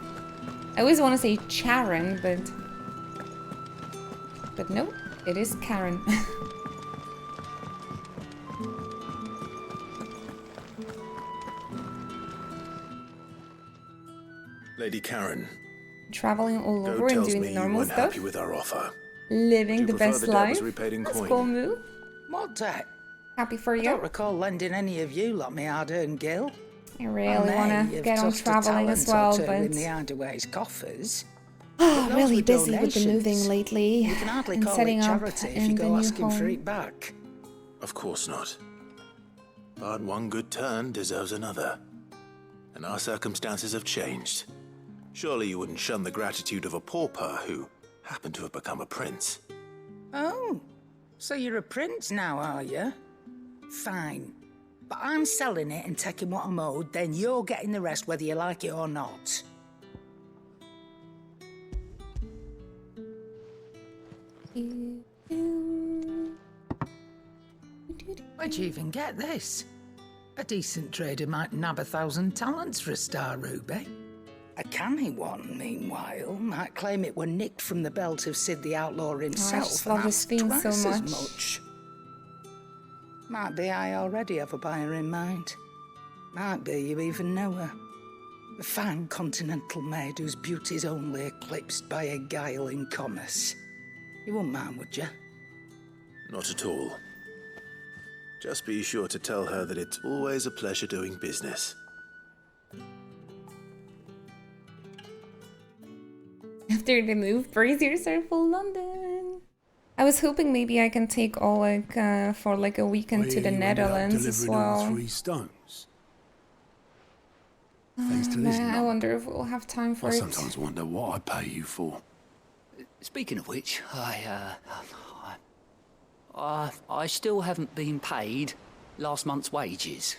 I always want to say Charon, but no, it is Karen. Lady Karen, Traveling all Go over and tells doing me the you normal weren't stuff. happy with our offer. Living the prefer best the debt was life. repaid in That's coin? cool move. What debt? Happy for I you. don't recall lending any of you like me hard-earned gil. I really want to get on traveling as well, but in the Hardaway's coffers. really busy with the moving lately You can hardly and call setting it up charity if in you the go new asking for home. it back. Of course not. But one good turn deserves another. And our circumstances have changed. Surely you wouldn't shun the gratitude of a pauper who happened to have become a prince. Oh, so you're a prince now, are you? Fine. But I'm selling it and taking what I'm owed, then you're getting the rest whether you like it or not. Where'd you even get this? A decent trader might nab 1,000 talents for a star ruby. A canny one, meanwhile, might claim it were nicked from the belt of Sid the Outlaw himself. just and love this ask theme so twice as much. much. Might be I already have a buyer in mind. Might be you even know her. A fine continental maid whose beauty's only eclipsed by a guile in commerce. You wouldn't mind, would you? Not at all. Just be sure to tell her that it's always a pleasure doing business. After the move, braziers are full London. I was hoping maybe I can take Oleg for like a weekend to the Netherlands as well. 3 stones. Thanks to this. I wonder if we'll have time for I it. sometimes wonder what I pay you for. Speaking of which, I still haven't been paid last month's wages.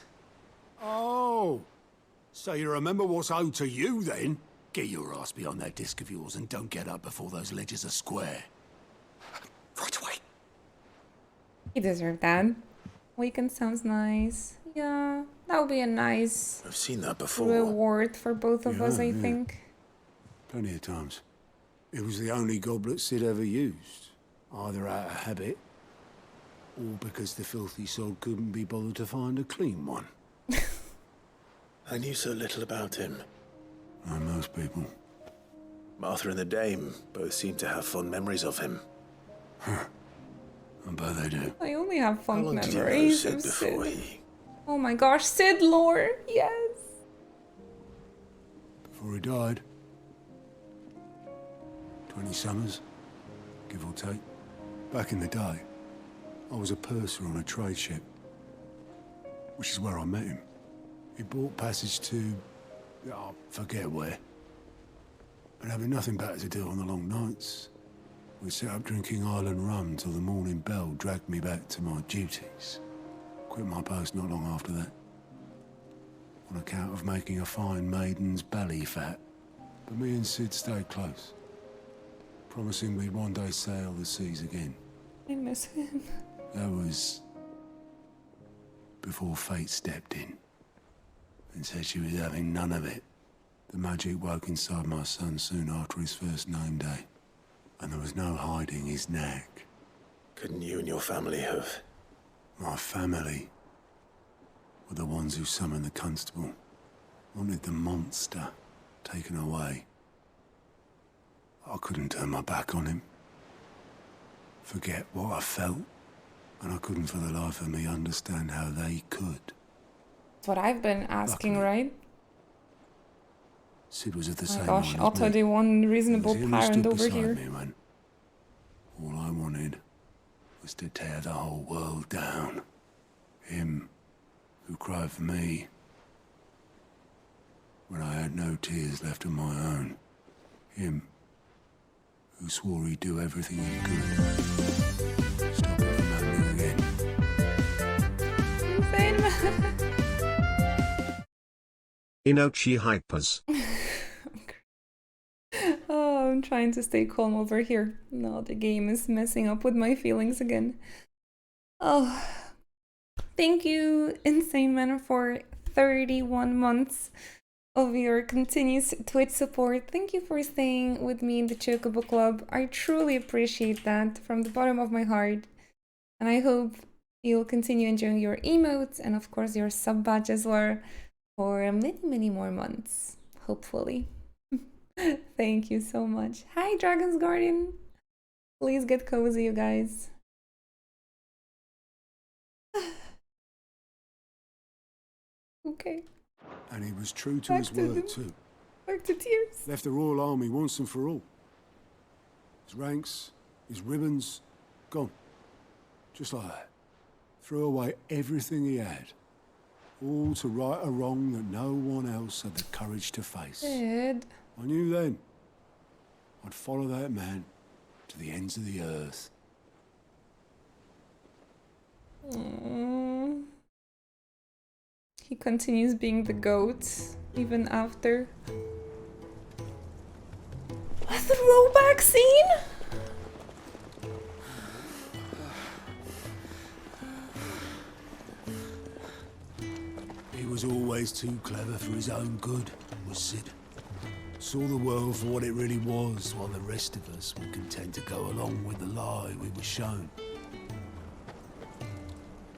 Oh, so you remember what's owed to you then? Get your ass behind that disc of yours and don't get up before those ledgers are square. Right away. You deserve that. Weekend sounds nice. Yeah, that would be a nice I've seen that before. reward for both of us, I Yeah. think. Plenty of times. It was the only goblet Sid ever used, either out of habit or because the filthy soul couldn't be bothered to find a clean one. I knew so little about him. Like most people. Martha and the Dame both seem to have fond memories of him. I bet they do. I only have fond long did you know memories Sid of before Sid. he- Oh my gosh, Sid lore! Yes! Before he died. 20 summers, give or take. Back in the day, I was a purser on a trade ship, which is where I met him. He bought passage to... I forget where. But having nothing better to do on the long nights, we set up drinking island rum till the morning bell dragged me back to my duties. Quit my post not long after that. On account of making a fine maiden's belly fat. But me and Sid stayed close, promising we'd one day sail the seas again. I miss him. That was before fate stepped in and said she was having none of it. The magic woke inside my son soon after his first name day, and there was no hiding his knack. Couldn't you and your family have... My family were the ones who summoned the constable, wanted the monster taken away. I couldn't turn my back on him, forget what I felt, and I couldn't for the life of me understand how they could. That's what I've been asking, right? Sid was of the Oh my same gosh, mind as Otto, me. the one reasonable It was him who parent stood over beside here. me when all I wanted was to tear the whole world down. Him who cried for me when I had no tears left of my own. Him who swore he'd do everything he could. Stop it from happening again. Inochi Hypers. Oh, I'm trying to stay calm over here. No, the game is messing up with my feelings again. Oh, thank you, Insane Man, for 31 months of your continuous Twitch support. Thank you for staying with me in the Chocobo Club. I truly appreciate that from the bottom of my heart. And I hope you'll continue enjoying your emotes and of course your sub badge as well for many more months, hopefully. Thank you so much. Hi, Dragon's Guardian. Please get cozy, you guys. Okay. And he was true to Back his to word them. too. Back to tears. Left the Royal Army once and for all. His ranks, his ribbons, gone. Just like that. Threw away everything he had. All to right a wrong that no one else had the courage to face. Ed. I knew then I'd follow that man to the ends of the earth. Aww. He continues being the goat even after. A throwback scene? He was always too clever for his own good, was Sid. Saw the world for what it really was, while the rest of us were content to go along with the lie we were shown.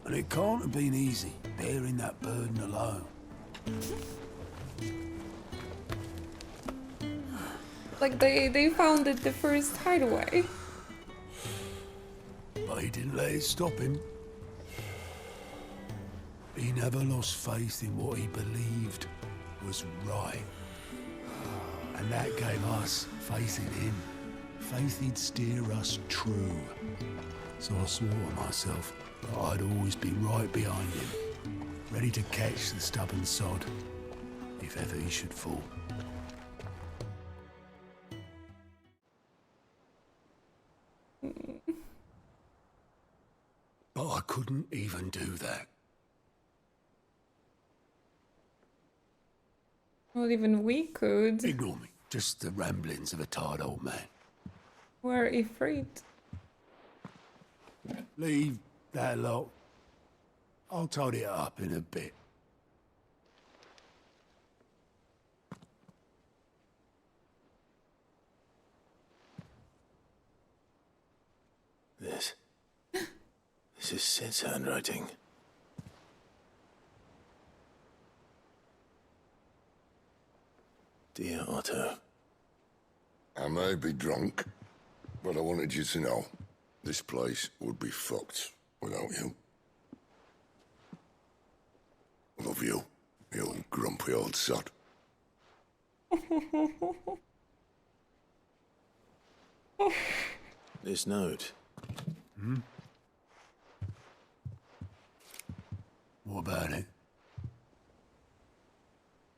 And it can't have been easy, bearing that burden alone. Like they founded the first hideaway. But he didn't let it stop him. He never lost faith in what he believed was right. And that gave us faith in him. Faith he'd steer us true. So I swore to myself that I'd always be right behind him, ready to catch the stubborn sod, if ever he should fall. But I couldn't even do that. Not even we could. Ignore me. Just the ramblings of a tired old man. We're afraid. Leave that lot. I'll tidy it up in a bit. This is Sid's handwriting. Dear Otto. I may be drunk, but I wanted you to know This place would be fucked without you. Love you, you grumpy old sod. This note. Hmm? What about it?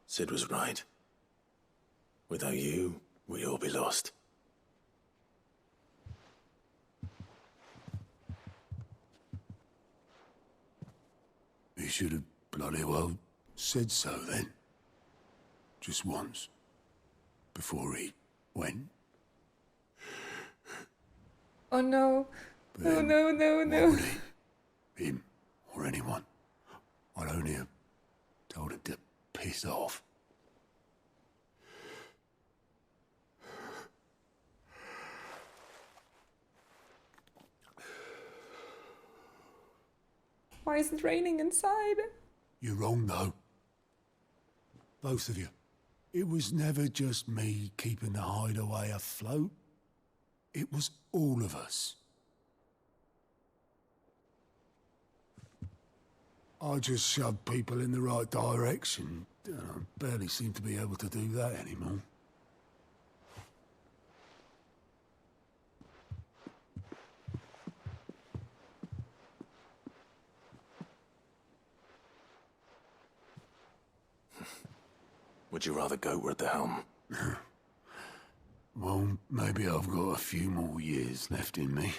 Sid was right. Without you, we'd all be lost. He should have bloody well said so then. Just once. Before he went. Oh no. Oh no, no, Why no. would he? Him or anyone. I'd only have told him to piss off. Why is it raining inside? You're wrong, though. Both of you. It was never just me keeping the hideaway afloat. It was all of us. I just shoved people in the right direction. And I barely seem to be able to do that anymore. Would you rather goat were at the helm? Well, maybe I've got a few more years left in me.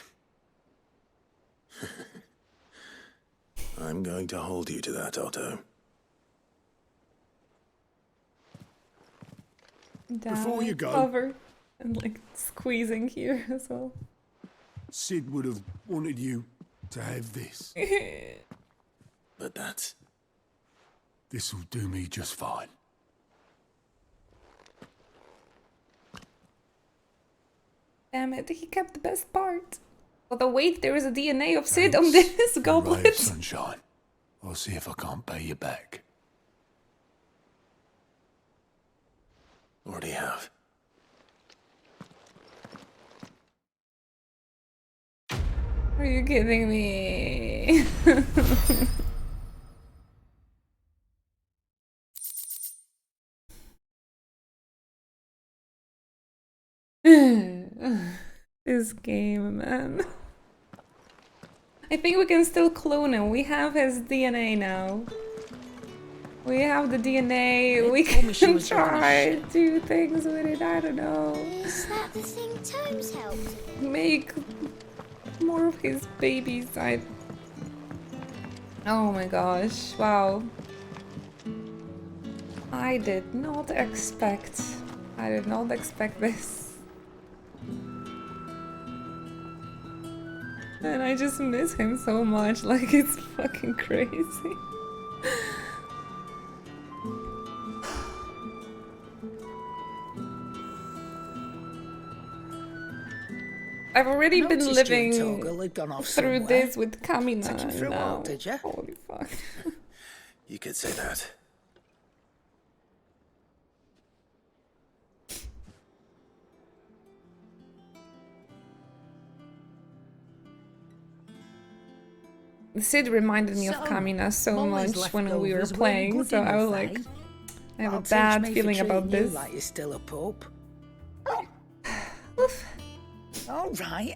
I'm going to hold you to that, Otto. Down, Before you go... Cover. And like squeezing here as well. Sid would have wanted you to have this. But that's... This'll do me just fine. Damn it, he kept the best part. Although wait, there is a DNA of Sid on this goblet. Ray of sunshine. I'll see if I can't pay you back. Already have. Are you kidding me? This game, man. I think we can still clone him. We have his DNA now. We have the DNA. We can try do things with it. I don't know. Is that the thing Tomes helped? Make more of his babies. Oh my gosh! Wow. I did not expect this. And I just miss him so much, like it's fucking crazy. I've already been living through this with Kamina now. Did you? Holy fuck. You could say that. Sid reminded me of Kamina so much when we were playing, so I was like, I have a bad feeling about this. Like you're still a pope. Oof. All right,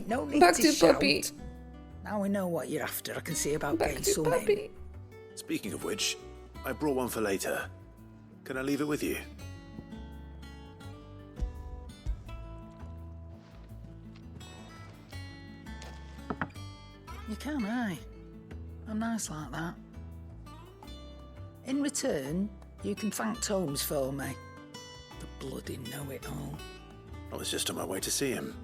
no need Back to to shout. puppy. Now we know what you're after. I can see about Back getting to some puppy. Speaking of which, I brought one for later. Can I leave it with you? You can, aye. I'm nice like that. In return, you can thank Tomes for me. The bloody know-it-all. I was just on my way to see him.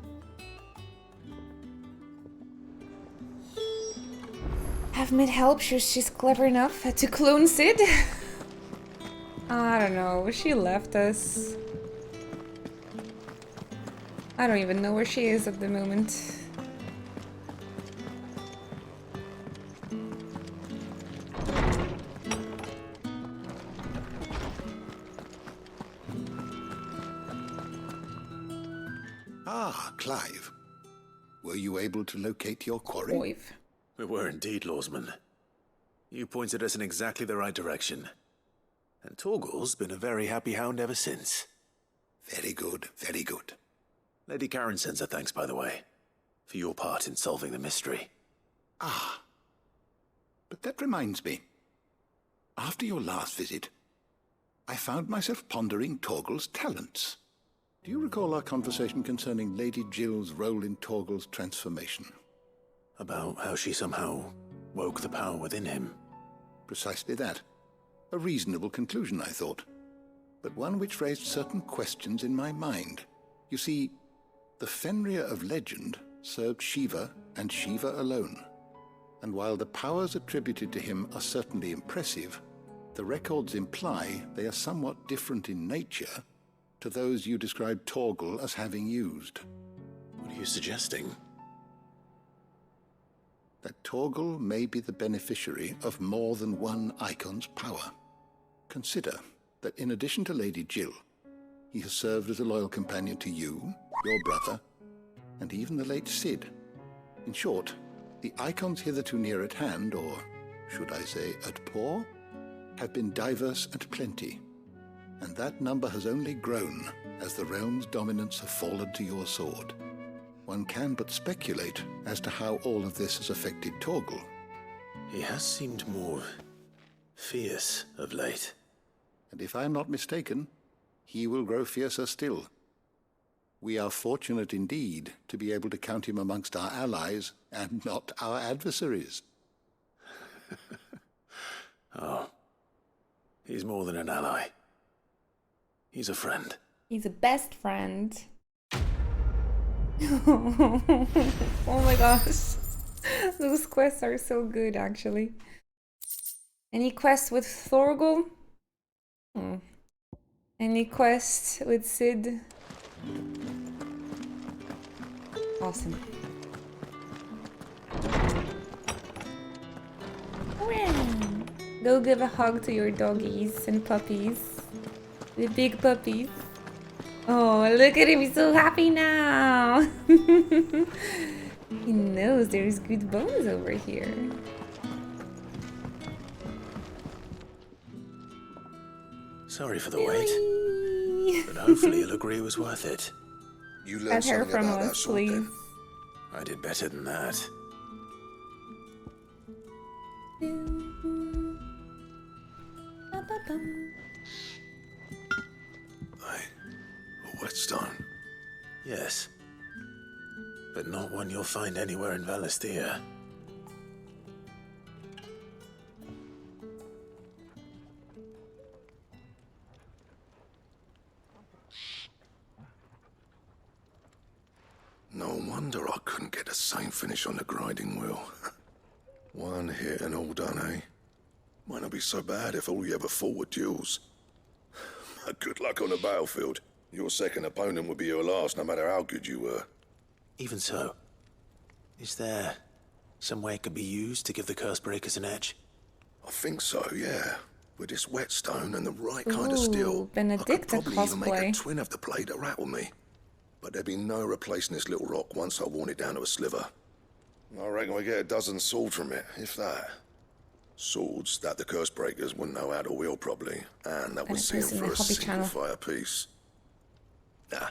Have made help. She's clever enough to clone Sid. I don't know. She left us. I don't even know where she is at the moment. Ah, Clive. Were you able to locate your quarry? We were indeed, Lawsman. You pointed us in exactly the right direction. And Torgal's been a very happy hound ever since. Very good, very good. Lady Karen sends her thanks, by the way, for your part in solving the mystery. Ah. But that reminds me. After your last visit, I found myself pondering Torgal's talents. Do you recall our conversation concerning Lady Jill's role in Torgal's transformation? About how she somehow woke the power within him. Precisely that. A reasonable conclusion, I thought. But one which raised certain questions in my mind. You see, the Fenrir of legend served Shiva and Shiva alone. And while the powers attributed to him are certainly impressive, the records imply they are somewhat different in nature to those you described Torgal as having used. What are you suggesting? That Torgal may be the beneficiary of more than one icon's power. Consider that in addition to Lady Jill, he has served as a loyal companion to you, your brother, and even the late Cid. In short, the icons hitherto near at hand, or should I say at paw, have been diverse and plenty, and that number has only grown as the realm's dominance have fallen to your sword. One can but speculate as to how all of this has affected Torgal. He has seemed more fierce of late. And if I am not mistaken, he will grow fiercer still. We are fortunate indeed to be able to count him amongst our allies and not our adversaries. Oh, he's more than an ally. He's a friend. He's a best friend. Oh my gosh. Those quests are so good, actually. Any quests with Thorgal? Any quests with Cid? Awesome. Go give a hug to your doggies and puppies. The big puppies. Oh, look at him, he's so happy now. He knows there's good bones over here. Sorry for the wait, but hopefully you'll agree it was worth it. You learned something about that sword, then? I did better than that. A whetstone? Yes. But not one you'll find anywhere in Valisthea. No wonder I couldn't get the same finish on the grinding wheel. One hit and all done, eh? Might not be so bad if all you ever fought were duels. Good luck on the battlefield. Your second opponent would be your last, no matter how good you were. Even so, is there some way it could be used to give the curse breakers an edge? I think so, yeah. With this whetstone and the right kind of steel, I could probably even make a twin of the blade that rattled me. But there'd be no replacing this little rock once I worn it down to a sliver. I reckon we get a dozen swords from it, if that. Swords that the curse breakers wouldn't know how to wield properly, and that would see them for a single fire piece. Nah,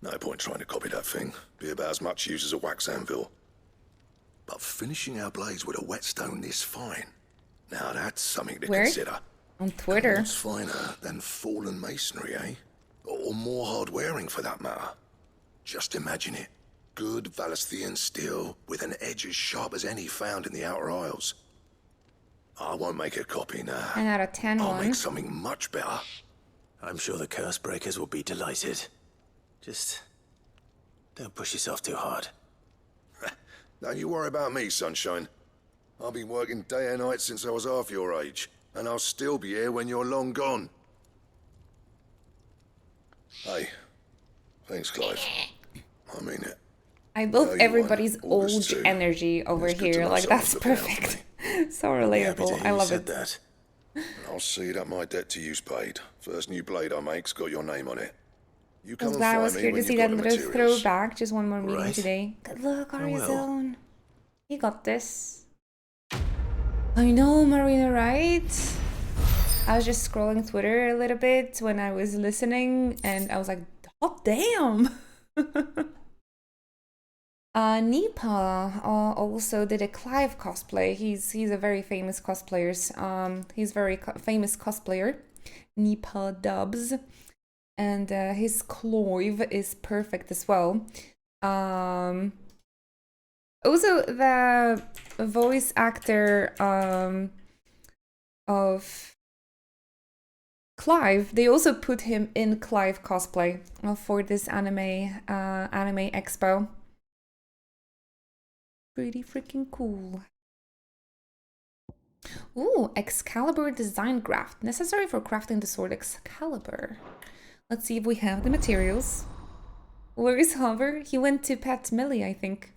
no point trying to copy that thing. Be about as much use as a wax anvil. But finishing our blades with a whetstone this fine, now that's something to consider. On Twitter. And what's finer than fallen masonry, eh? Or more hard-wearing, for that matter. Just imagine it. Good Valisthean steel with an edge as sharp as any found in the Outer Isles. I won't make a copy now. 10 out of 10 I'll make something much better. I'm sure the curse breakers will be delighted. Just don't push yourself too hard. Don't you worry about me, sunshine. I've been working day and night since I was half your age, and I'll still be here when you're long gone. Hey, thanks, Clive. I mean it. I love everybody's old energy over here. Like, that's perfect. So relatable. I love it. That. I'll see that my debt to you's paid. First new blade I make's got your name on it. I was glad I was here to see that little throwback. Just one more meeting today. Good luck, Arizona. You got this. I know, Marina, right? I was just scrolling Twitter a little bit when I was listening, and I was like, "Hot damn!" Nipa also did a Clive cosplay. He's a very famous cosplayer. He's very famous cosplayer. Nipa Dubs, and his Clive is perfect as well. Also, the voice actor of Clive, they also put him in Clive cosplay for this anime expo. Pretty freaking cool. Ooh, Excalibur design graft. Necessary for crafting the sword Excalibur. Let's see if we have the materials. Where is Hover? He went to pet Millie, I think.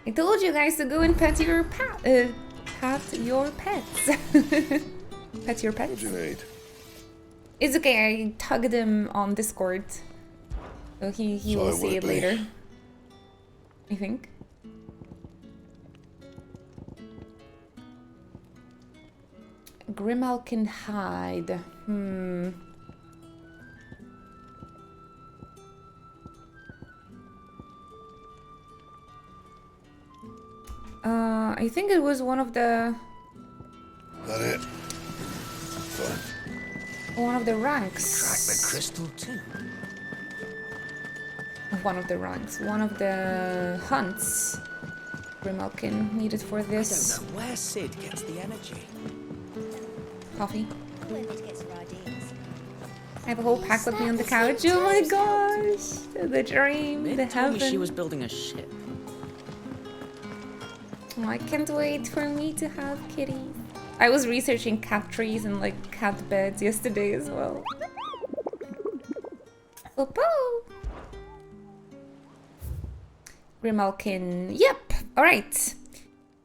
I told you guys to go and pet your pets. Pet your pets. Pet your pets. What do you need? It's okay, I tagged him on Discord. So he will see it later. I think. Grimalkin hide. I think it was one of the... That it? Fine. One of the ranks. Track the crystal too. One of the ranks. One of the hunts. Grimalkin needed for this. I don't know where Sid gets the energy. Coffee. I have a whole pack with me on the couch. Oh my gosh! The dream, the heaven. She was building a ship. Oh, I can't wait for me to have kitties. I was researching cat trees and like cat beds yesterday as well. Popo! Grimalkin. Yep. All right.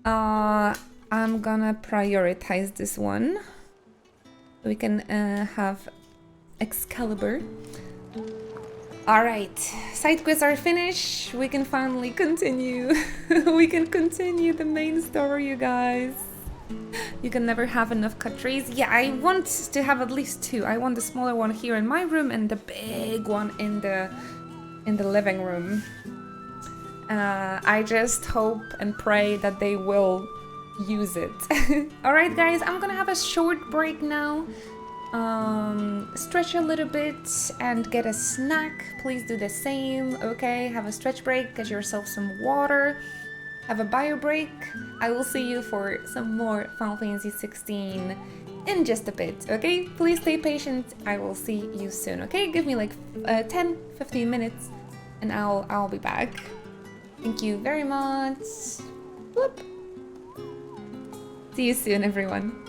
I'm gonna prioritize this one. So we can have Excalibur. Alright, side quests are finished. We can finally continue. We can continue the main story, you guys. You can never have enough cut trees. Yeah, I want to have at least two. I want the smaller one here in my room and the big one in the living room. I just hope and pray that they will use it. Alright guys, I'm gonna have a short break now. Stretch a little bit and get a snack. Please do the same. Okay, have a stretch break, get yourself some water, have a bio break. I will see you for some more Final Fantasy 16 in just a bit. Okay, please stay patient. I will see you soon. Okay, give me like 10-15 minutes and I'll be back. Thank you very much. Whoop. See you soon, everyone.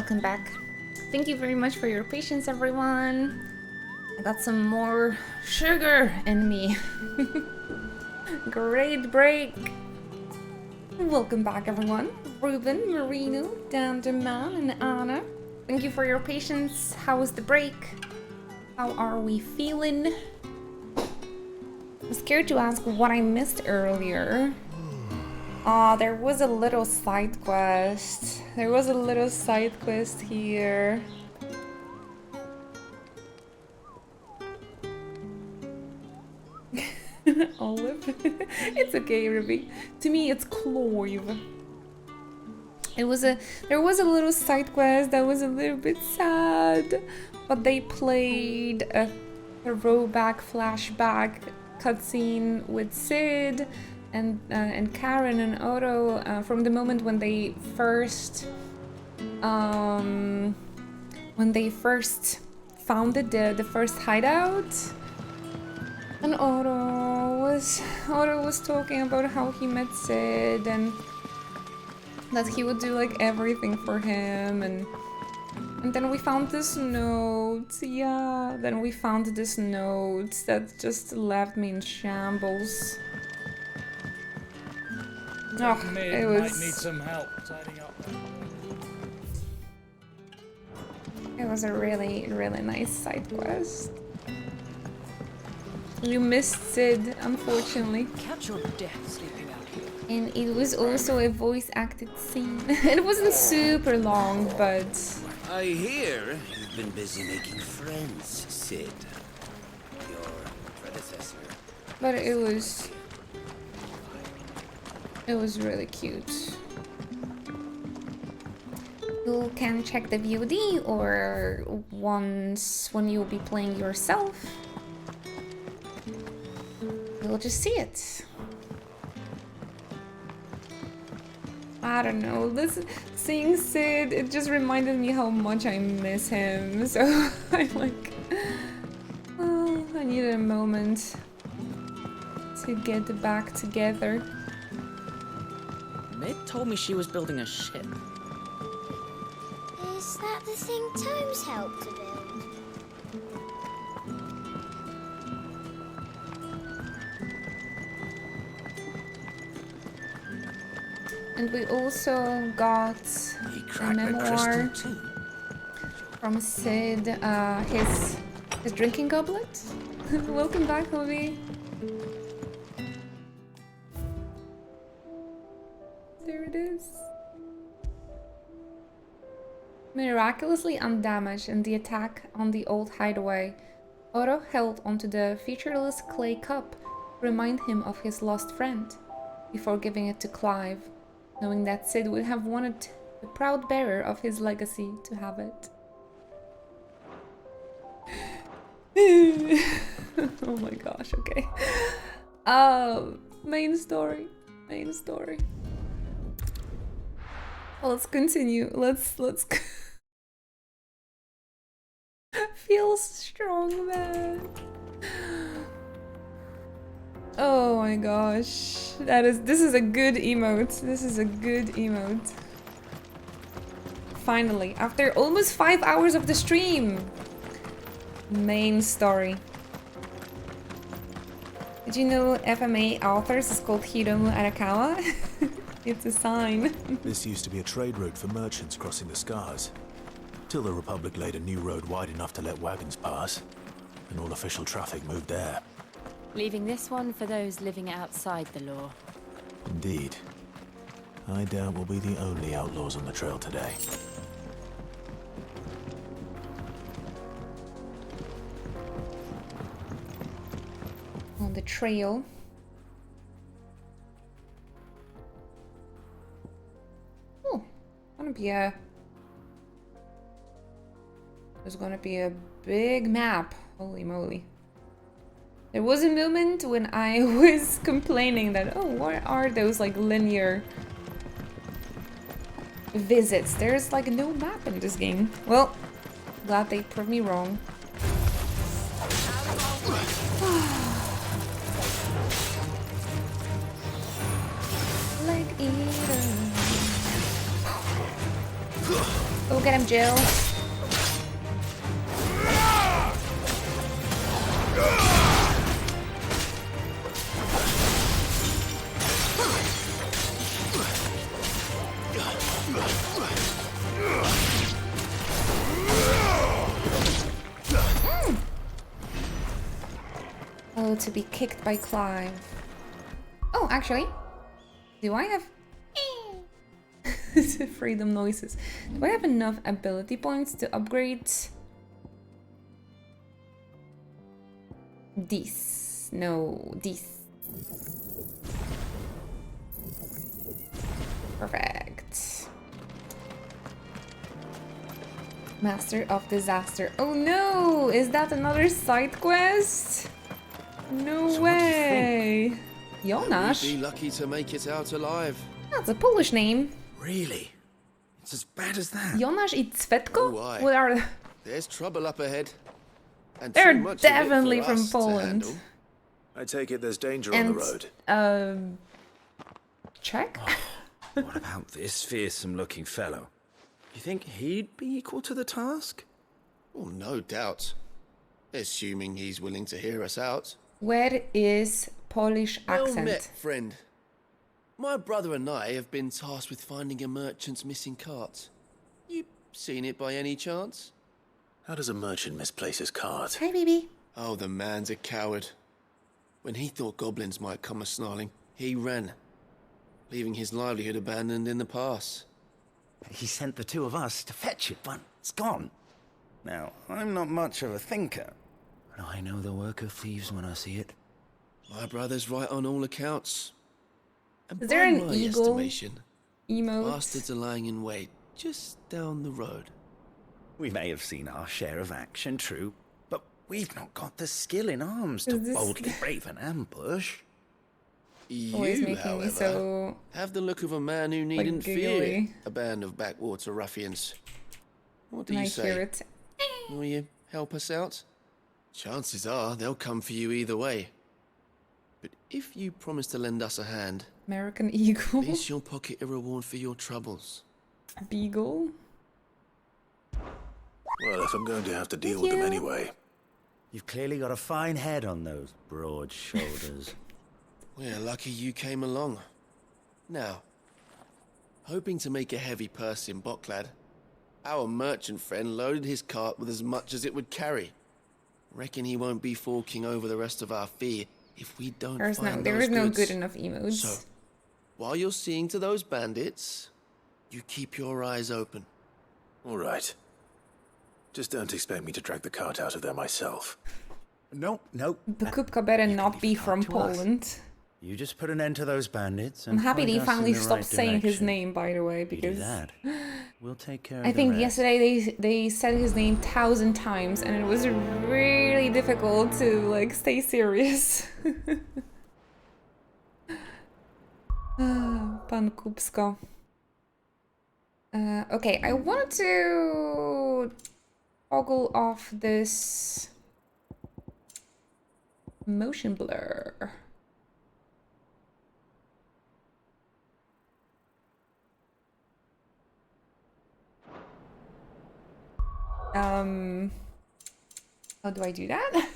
welcome back. Thank you very much for your patience, everyone. I got some more sugar in me. Great break. Welcome back, everyone. Ruben, Marino, Dan, Man, and Anna. Thank you for your patience. How was the break? How are we feeling? I'm scared to ask what I missed earlier. There was a little side quest. There was a little side quest here. Olive. It's okay, Ruby. To me, it's Clove. There was a little side quest that was a little bit sad, but they played a throwback flashback cutscene with Sid and Karen and Otto from the moment when they first founded the first hideout. And Otto was talking about how he met Sid and that he would do like everything for him, and then we found this note. Yeah, then we found this note that just left me in shambles. Oh, it was. Might need some help tidying up. It was a really, really nice side quest. You missed Sid, unfortunately. Catch your death sleeping out here. And it was also a voice-acted scene. It wasn't super long, but... I hear you've been busy making friends, Sid. Your predecessor. But it was really cute. You can check the VOD or when you'll be playing yourself. You'll just see it. I don't know. Seeing Sid, it just reminded me how much I miss him. So I'm like, oh, I needed a moment to get back together. Mid told me she was building a ship. Is that the thing Tomes helped to build? And we also got a memoir from Sid, his drinking goblet. Welcome back, Hobie. There it is. Miraculously undamaged in the attack on the old hideaway, Otto held onto the featureless clay cup to remind him of his lost friend, before giving it to Clive, knowing that Sid would have wanted the proud bearer of his legacy to have it. Oh my gosh, okay. Main story. Well, let's continue. Let's Feels strong, man. Oh my gosh. This is a good emote. This is a good emote. Finally, after almost 5 hours of the stream. Main story. Did you know FMA authors is called Hiromu Arakawa? It's a sign. This used to be a trade route for merchants crossing the Scars, till the Republic laid a new road wide enough to let wagons pass, and all official traffic moved there. Leaving this one for those living outside the law. Indeed. I doubt we'll be the only outlaws on the trail today. On the trail. Oh, there's gonna be a big map. Holy moly. There was a moment when I was complaining that, oh, what are those like linear visits? There's like no map in this game. Well, glad they proved me wrong. Like eater. Go get him, Jill. Oh, to be kicked by Clive. Oh, actually, do I have freedom noises? Do I have enough ability points to upgrade these? No, these. Perfect. Master of Disaster. Oh no! Is that another side quest? No way! Jonasz? We'd be lucky to make it out alive. That's a Polish name. Really? It's as bad as that? Jonasz I Cvetko? Oh, What are they? There's trouble up ahead. And They're too much definitely of it for from us to Poland. handle. I take it there's danger And, on the road. Check? What about this fearsome-looking fellow? You think he'd be equal to the task? Oh, no doubt. Assuming he's willing to hear us out. Where is Polish Well accent? met, friend. My brother and I have been tasked with finding a merchant's missing cart. You seen it by any chance? How does a merchant misplace his cart? Hi, baby. Oh, the man's a coward. When he thought goblins might come a-snarling, he ran, leaving his livelihood abandoned in the pass. He sent the two of us to fetch it, but it's gone. Now, I'm not much of a thinker, but I know the work of thieves when I see it. My brother's right on all accounts. And Is there by an my eagle estimation, emote? bastards are lying in wait just down the road. We may have seen our share of action, true, but we've not got the skill in arms to Is this- boldly brave an ambush. Always You, making me however, so, have the look of a man who needn't fear giggly. a band of backwater ruffians. What do and you I say? hear it. Will you help us out? Chances are they'll come for you either way. But if you promise to lend us a hand, American Eagle. at least you'll pocket a reward for your troubles. Beagle. Well, if I'm going to have to deal with them anyway. You've clearly got a fine head on those broad shoulders. We're lucky you came along. Now, hoping to make a heavy purse in Boklad, our merchant friend loaded his cart with as much as it would carry. Reckon he won't be forking over the rest of our fee if we don't There find is no goods. good enough emotes. So, while you're seeing to those bandits, you keep your eyes open. All right. Just don't expect me to drag the cart out of there myself. Nope. The Kupka better not be from Poland. You just put an end to those bandits. I'm And happy point he us finally in the stopped right saying his direction. name, by the way, You do because that. We'll take care of I the think rest. yesterday they said his name 1,000 times, and it was really difficult to like stay serious. Pan Kupsko. Okay, I want to toggle off this motion blur. How do I do that?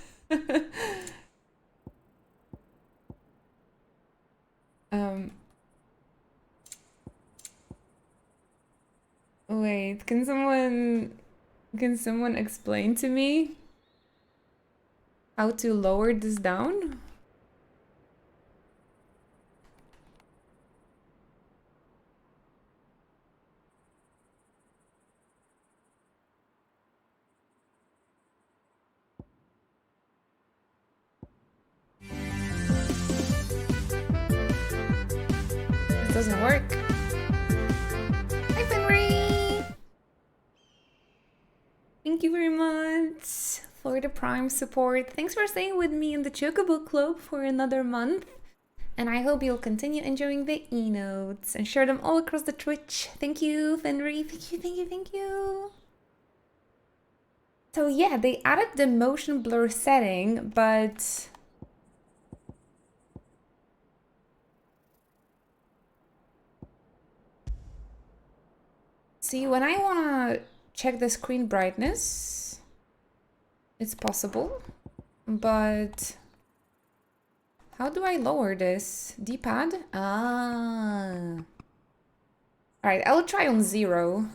Wait, can someone explain to me how to lower this down? This doesn't work. Hi, Henry! Thank you very much for the Prime support. Thanks for staying with me in the Chocobo Club for another month. And I hope you'll continue enjoying the e-notes and share them all across the Twitch. Thank you, Fenry. Thank you. So yeah, they added the motion blur setting, but See, when I wanna check the screen brightness, it's possible, but how do I lower this? D-pad? Ah. Alright, I'll try on 0,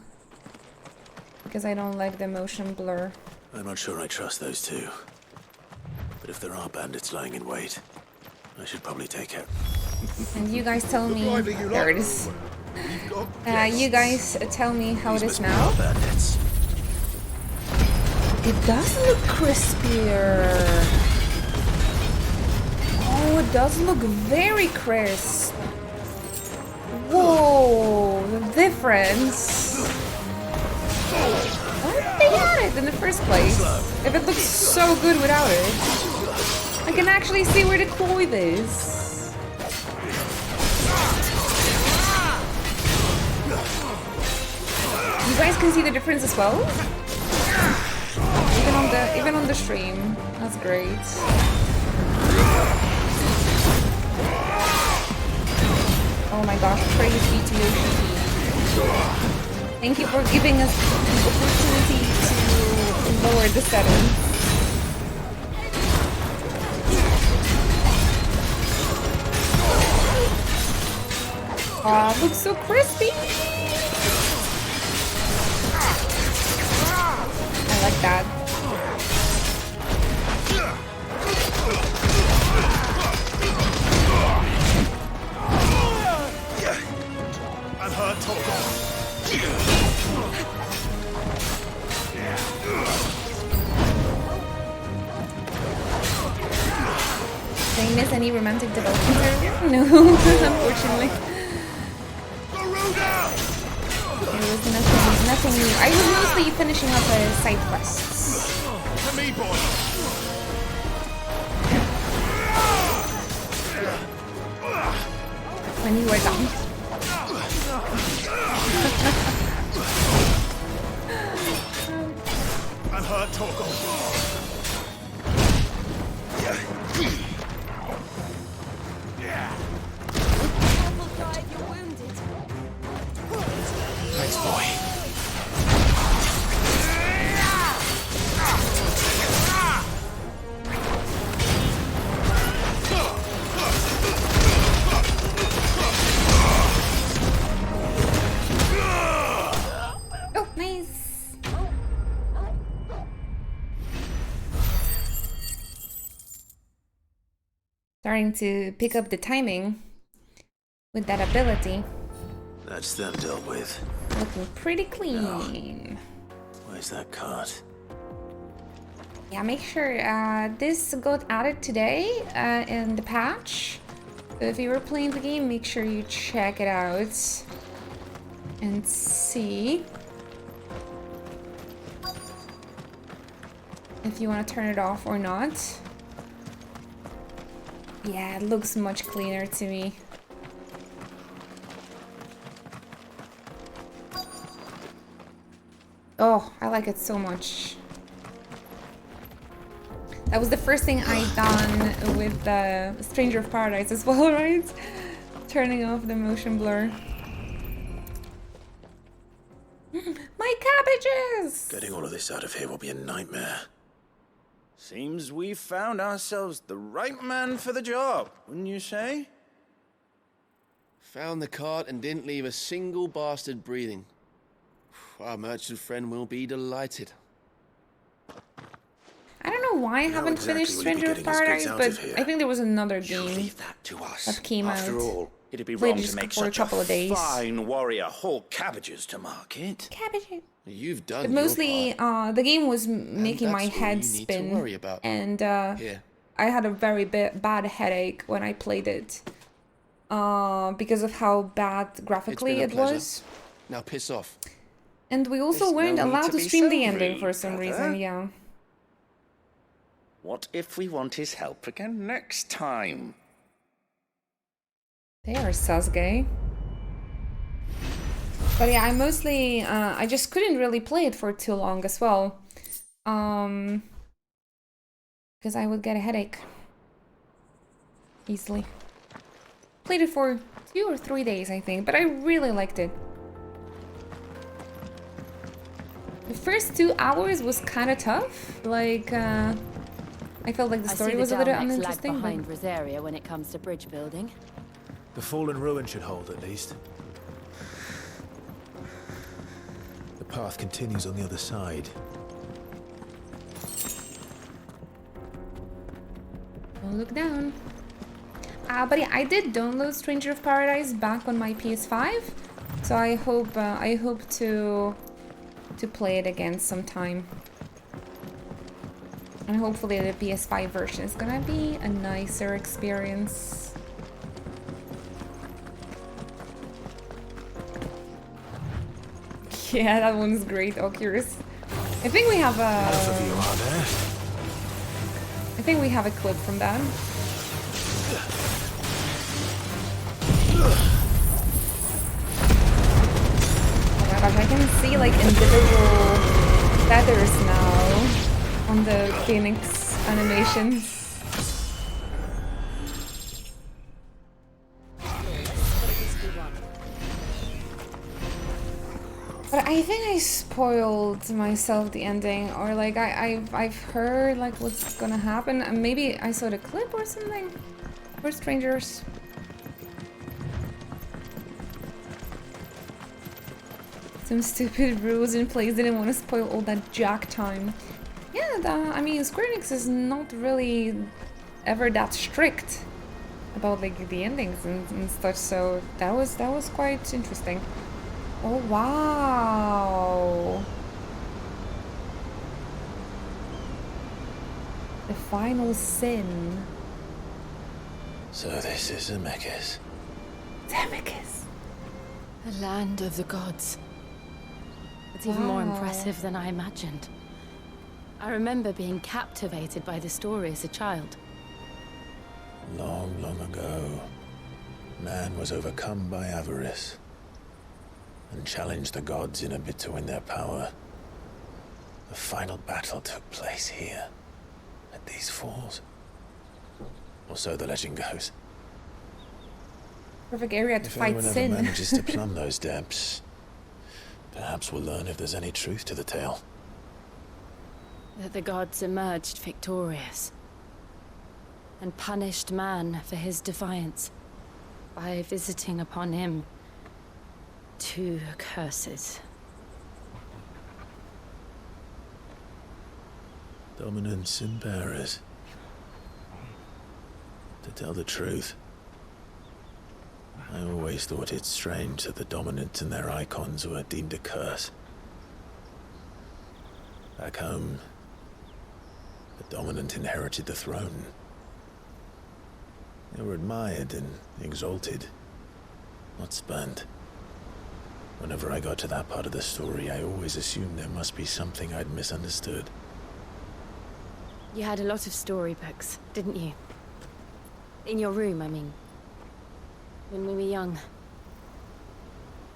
because I don't like the motion blur. I'm not sure I trust those two. But if there are bandits lying in wait, I should probably take it. And you guys tell me... There it is. You guys tell me how it is now. It does look crispier. Oh, it does look very crisp. Whoa, the difference. Why did they add it in the first place? If it looks so good without it. I can actually see where the cloth is. You guys can see the difference as well? Even on the stream. That's great. Oh my gosh, praise be to Yoshi. Thank you for giving us the opportunity to lower the settings. Oh, it looks so crispy! I like that. I'm hurt, Toko. Did I miss any romantic development earlier? No, unfortunately. There was nothing new. I was mostly finishing up side quests. To me, boy. When you were done. I'm hurt, Toko. Thanks, boy. Oh, nice. Starting to pick up the timing with that ability. That's them dealt with. Looking pretty clean. Now, where's that cart? Yeah, make sure this got added today in the patch. So if you were playing the game, make sure you check it out and see if you want to turn it off or not. Yeah, it looks much cleaner to me. Oh, I like it so much. That was the first thing I done with Stranger of Paradise as well, right? Turning off the motion blur. My cabbages! Getting all of this out of here will be a nightmare. Seems we've found ourselves the right man for the job, wouldn't you say? Found the cart and didn't leave a single bastard breathing. Our merchant friend will be delighted. I don't know why I haven't finished Stranger of Paradise, but I think there was another game that came out. After all, it'd be Played wrong just to make for a such couple of days. fine warrior haul cabbages to market. Cabbages. You've done But your mostly, the game was making my that's all head you need to spin, worry about. and Here. I had a very bad headache when I played it, because of how bad graphically it was. Now piss off. And we also There's no weren't need allowed to to be stream so the ending rude, for some brother. reason, yeah. What if we want his help again next time? They are Sasuke. But yeah, I mostly, I just couldn't really play it for too long as well. Because I would get a headache. Easily. Played it for 2 or 3 days, I think, but I really liked it. The first 2 hours was kind of tough. Like, I felt like the story was a little uninteresting. Lag behind Rosaria when it comes to bridge building. The fallen ruin should hold, at least. The path continues on the other side. Don't look down. But yeah, I did download Stranger of Paradise back on my PS5, so I hope to play it again sometime. And hopefully the PS5 version is gonna be a nicer experience. Yeah, that one's great, Oculus. I think we have a... I think we have a clip from that. Oh my gosh, I can see like individual feathers now on the Phoenix animations. But I think I spoiled myself the ending, or like I've heard like what's gonna happen, and maybe I saw the clip or something for Strangers. Some stupid rules in place, didn't want to spoil all that Jack time. Yeah, I mean Square Enix is not really ever that strict about like the endings and stuff, so that was quite interesting. Oh wow! The final sin. So this is Zemeckis. Zemeckis! The land of the gods. It's even more impressive than I imagined. I remember being captivated by the story as a child. Long, long ago, man was overcome by avarice and challenged the gods in a bid to win their power. The final battle took place here, at these falls. Or so the legend goes. Perfect area to if fight anyone sin. ever manages to plumb those depths, perhaps we'll learn if there's any truth to the tale. That the gods emerged victorious and punished man for his defiance by visiting upon him 2 curses. Dominance and bearers. To tell the truth, I always thought it strange that the dominant and their icons were deemed a curse. Back home, the dominant inherited the throne. They were admired and exalted, not spurned. Whenever I got to that part of the story, I always assumed there must be something I'd misunderstood. You had a lot of storybooks, didn't you? In your room, I mean. When we were young.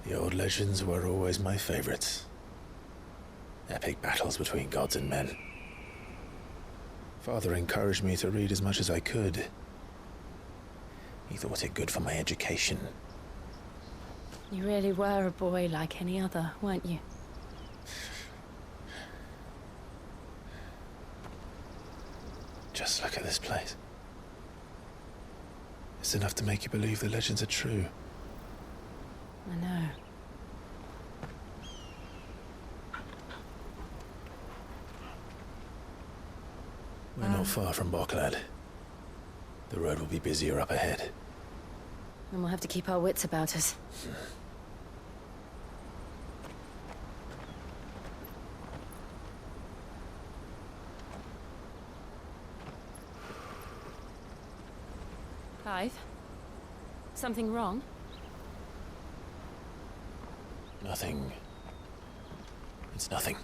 The old legends were always my favorites. Epic battles between gods and men. Father encouraged me to read as much as I could. He thought it good for my education. You really were a boy like any other, weren't you? Just look at this place. It's enough to make you believe the legends are true. I know. We're not far from Boklad. The road will be busier up ahead. And we'll have to keep our wits about us. Clive? Something wrong? Nothing. It's nothing.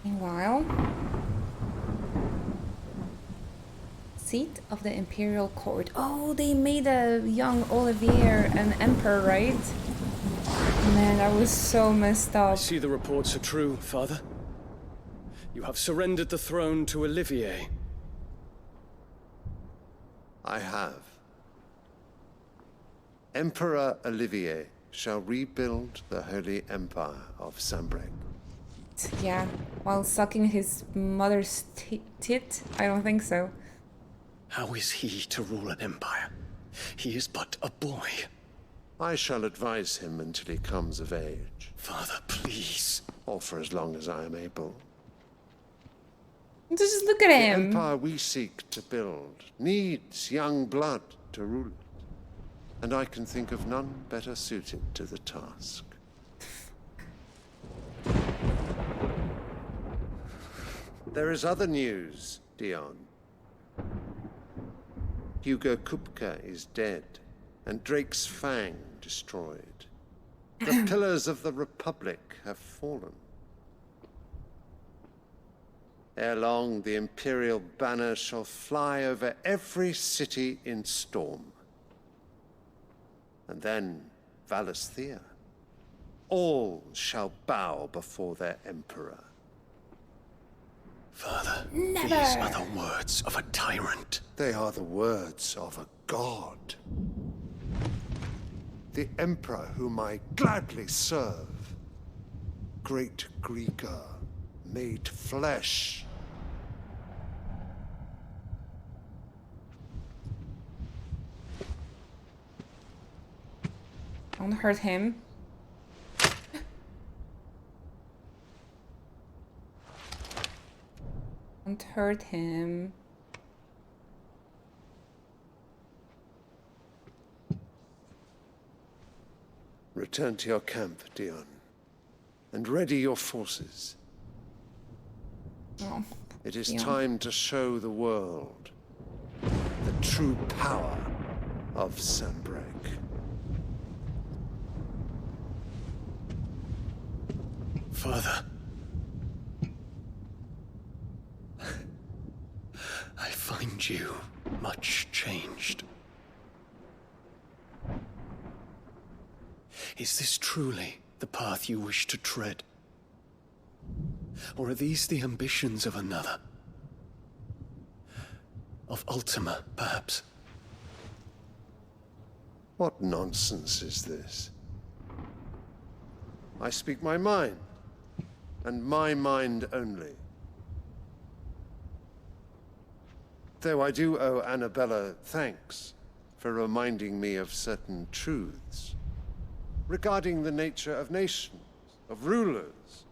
Meanwhile, seat of the Imperial Court. Oh, they made a young Olivier an emperor, right? Man, that was so messed up. I see the reports are true, Father. You have surrendered the throne to Olivier. I have. Emperor Olivier shall rebuild the Holy Empire of Sambrec. Yeah, while sucking his mother's tit? I don't think so. How is he to rule an empire? He is but a boy. I shall advise him until he comes of age. Father, please. Or for as long as I am able. Just look at him. The empire we seek to build needs young blood to rule it. And I can think of none better suited to the task. There is other news, Dion. Hugo Kupka is dead, and Drake's Fang destroyed. The pillars of the Republic have fallen. Ere long, the Imperial banner shall fly over every city in Storm. And then Valisthea. All shall bow before their Emperor. Father, Never. These are the words of a tyrant. They are the words of a god. The Emperor whom I gladly serve. Great Greeker, made flesh. Don't hurt him. Don't hurt him. Return to your camp, Dion, and ready your forces. Oh, it is Dion. time to show the world the true power of Sambrec. Father. I find you much changed. Is this truly the path you wish to tread? Or are these the ambitions of another? Of Ultima, perhaps? What nonsense is this? I speak my mind, and my mind only. Though I do owe Annabella thanks for reminding me of certain truths regarding the nature of nations, of rulers,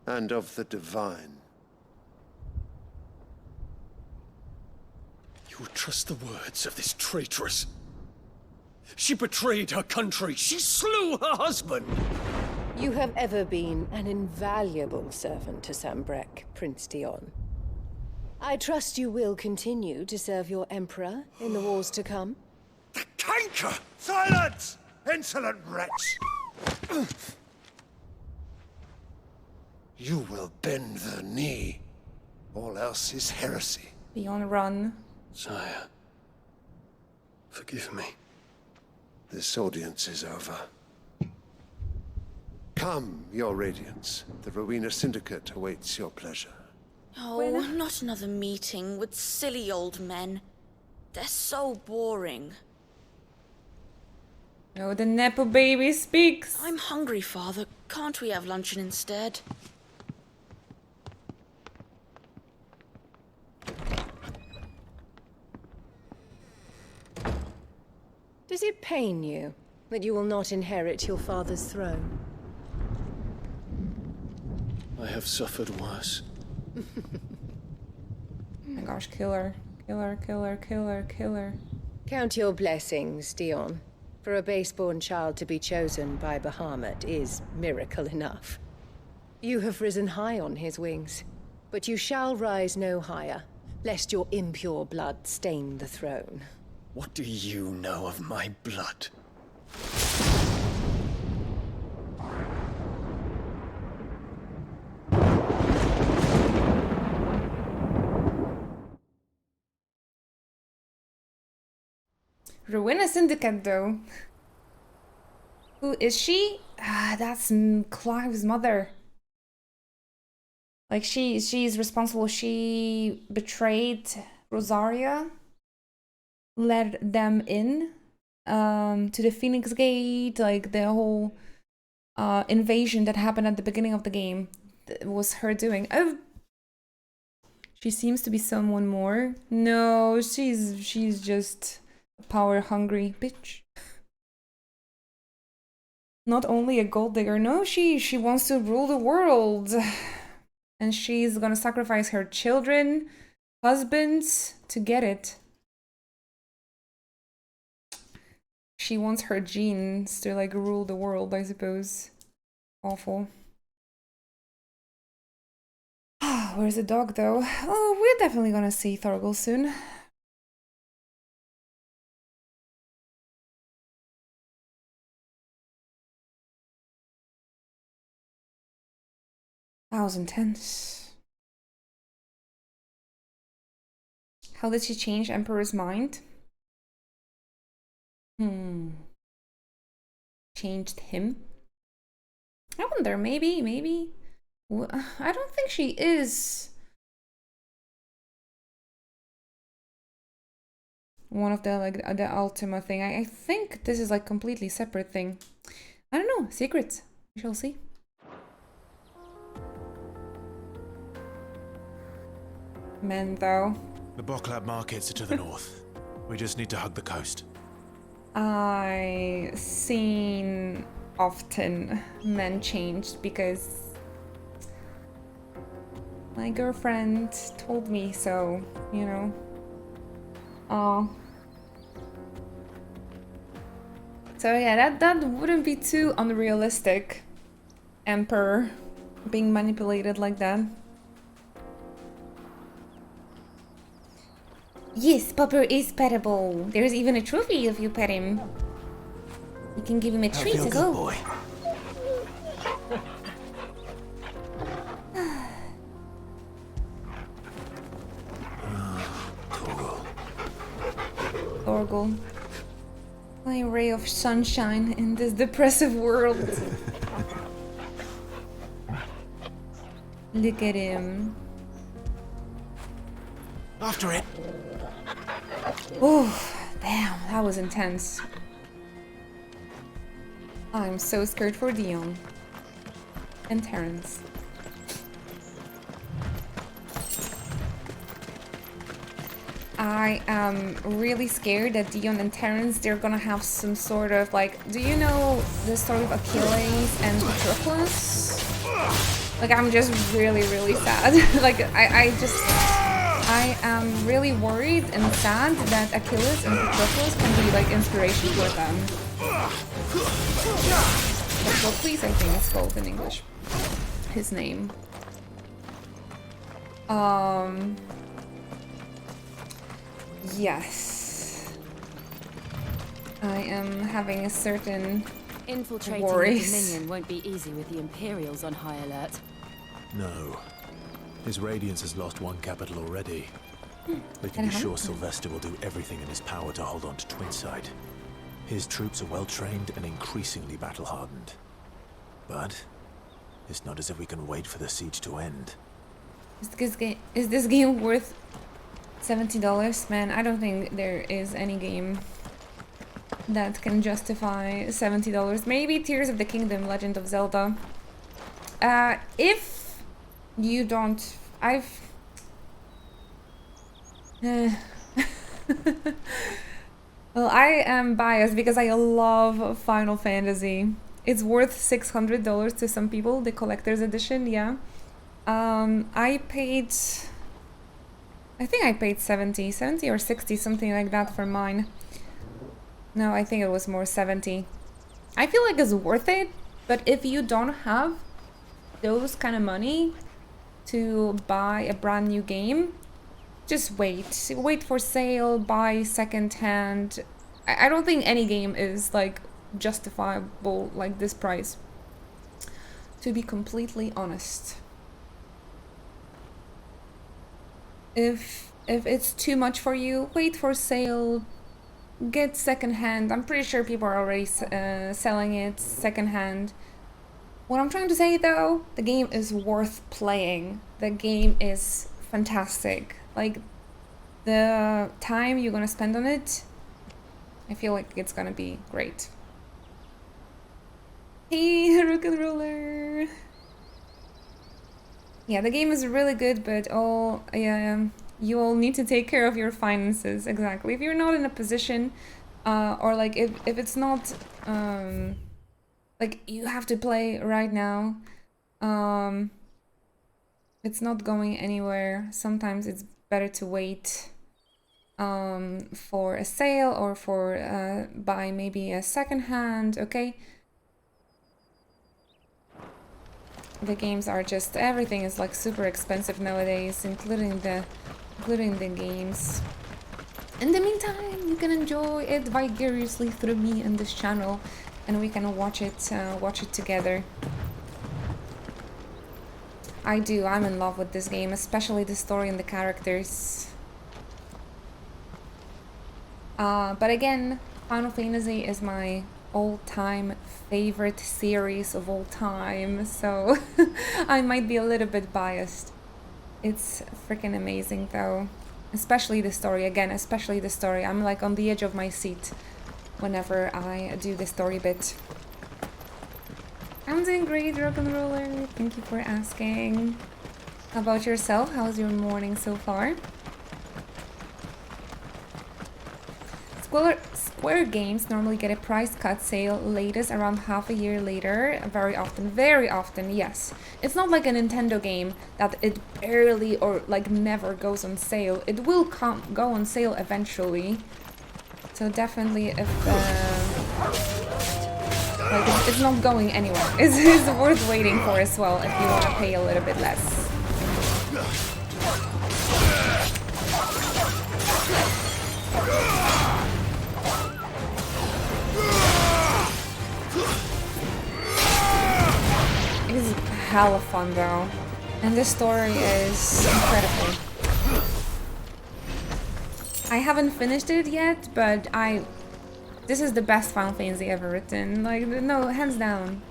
and of the divine. You would trust the words of this traitress? She betrayed her country. She slew her husband. You have ever been an invaluable servant to Sambrec, Prince Dion. I trust you will continue to serve your Emperor in the wars to come. The canker! Silence! Insolent wretch! You will bend the knee. All else is heresy. Be on run. Sire, forgive me. This audience is over. Come, your radiance. The Rowena Syndicate awaits your pleasure. Oh, not another meeting with silly old men. They're so boring. Oh, the Nepo baby speaks. I'm hungry, Father. Can't we have luncheon instead? Does it pain you that you will not inherit your father's throne? I have suffered worse. Oh my gosh, kill her. Kill her, kill her, kill her, kill her. Count your blessings, Dion. For a base-born child to be chosen by Bahamut is miracle enough. You have risen high on his wings, but you shall rise no higher, lest your impure blood stain the throne. What do you know of my blood? Rowena Syndicate, though. Who is she? Ah, that's Clive's mother. Like, she's responsible. She betrayed Rosaria let them in to the Phoenix Gate, like the whole invasion that happened at the beginning of the game. It was her doing. Oh, she seems to be someone more. No, she's just a power hungry bitch. Not only a gold digger, no, she wants to rule the world. And she's gonna sacrifice her children, husbands to get it. She wants her genes to like rule the world, I suppose. Awful. Where's the dog though? Oh, we're definitely gonna see Thorgal soon. That was intense. How did she change Emperor's mind? Changed him? I wonder, maybe. I don't think she is one of the like the Ultima thing. I think this is like completely separate thing. I don't know. Secrets. We shall see. Men though. The Boklab markets are to the north. We just need to hug the coast. I seen often men changed because my girlfriend told me so, you know. So yeah, that wouldn't be too unrealistic. Emperor being manipulated like that. Yes, Popper is pettable. There's even a trophy if you pet him. You can give him a treat as well. Boy. Thorgal. My ray of sunshine in this depressive world. Look at him. After it. Oh, damn, that was intense. I'm so scared for Dion. And Terrence. I am really scared that Dion and Terrence, they're gonna have some sort of like, do you know the story of Achilles and Patroclus? Like, I'm just really sad. Like, I am really worried and sad that Achilles and Patroclus can be like inspiration for them. Patroclus, I think it's called in English. His name. Yes. I am having a certain Infiltrating worries. the Dominion won't be easy with the Imperials on high alert. No. His Radiance has lost one capital already. They can be sure Sylvester will do everything in his power to hold on to Twinside. His troops are well trained and increasingly battle-hardened. But it's not as if we can wait for the siege to end. Is this game worth $70? Man, I don't think there is any game that can justify $70. Maybe Tears of the Kingdom, Legend of Zelda. If you don't... Well, I am biased because I love Final Fantasy. It's worth $600 to some people, the collector's edition, yeah. I think I paid 70 or 60, something like that for mine. No, I think it was more 70. I feel like it's worth it, but if you don't have those kind of money to buy a brand new game, just wait. Wait for sale, buy second hand. I don't think any game is like justifiable like this price, to be completely honest. If it's too much for you, wait for sale, get secondhand. I'm pretty sure people are already selling it secondhand. What I'm trying to say though, the game is worth playing. The game is fantastic. Like, the time you're gonna spend on it, I feel like it's gonna be great. Hey, rock and roller. Yeah, the game is really good, but you all need to take care of your finances. Exactly. If you're not in a position, or like if it's not like you have to play right now, it's not going anywhere. Sometimes it's better to wait for a sale or for buy maybe a second hand. Okay. The games are just, everything is like super expensive nowadays, including the games. In the meantime, you can enjoy it vicariously through me and this channel, and we can watch it together. I'm in love with this game, especially the story and the characters. But again, Final Fantasy is my all-time favorite series of all time, so I might be a little bit biased. It's freaking amazing though, especially the story. Again, especially the story. I'm like on the edge of my seat whenever I do the story bit. I'm doing great, rock and roller. Thank you for asking. How about yourself? How's your morning so far? Square Games normally get a price cut sale latest around half a year later. Very often, yes. It's not like a Nintendo game that it barely or like never goes on sale. It will go on sale eventually. So definitely, if like it's not going anywhere. It's worth waiting for as well if you want to pay a little bit less. It is hella fun though, and the story is incredible. I haven't finished it yet, but this is the best Final Fantasy ever written. Like, no, hands down.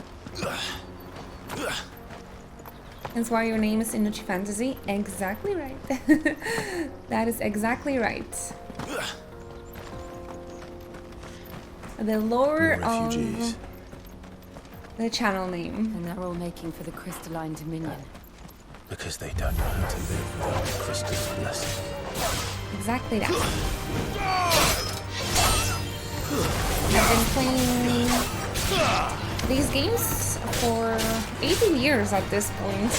That's why your name is Inuchi Fantasy. Exactly right. That is exactly right. The lore of the channel name. And they're all making for the crystalline dominion. Because they don't know how to live without the crystal's blessing. Exactly that. I've been playing these games for 18 years at this point.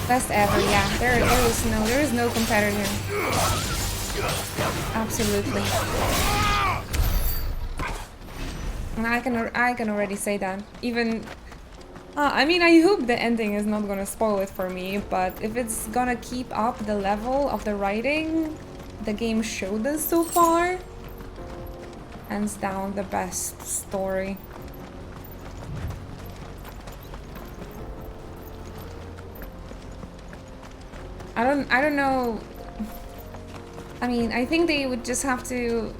Best ever, yeah. There is no competitor. Absolutely. And I can already say that. Even I mean, I hope the ending is not gonna spoil it for me, but if it's gonna keep up the level of the writing the game showed us so far, hands down the best story. I don't know. I mean, I think they would just have to,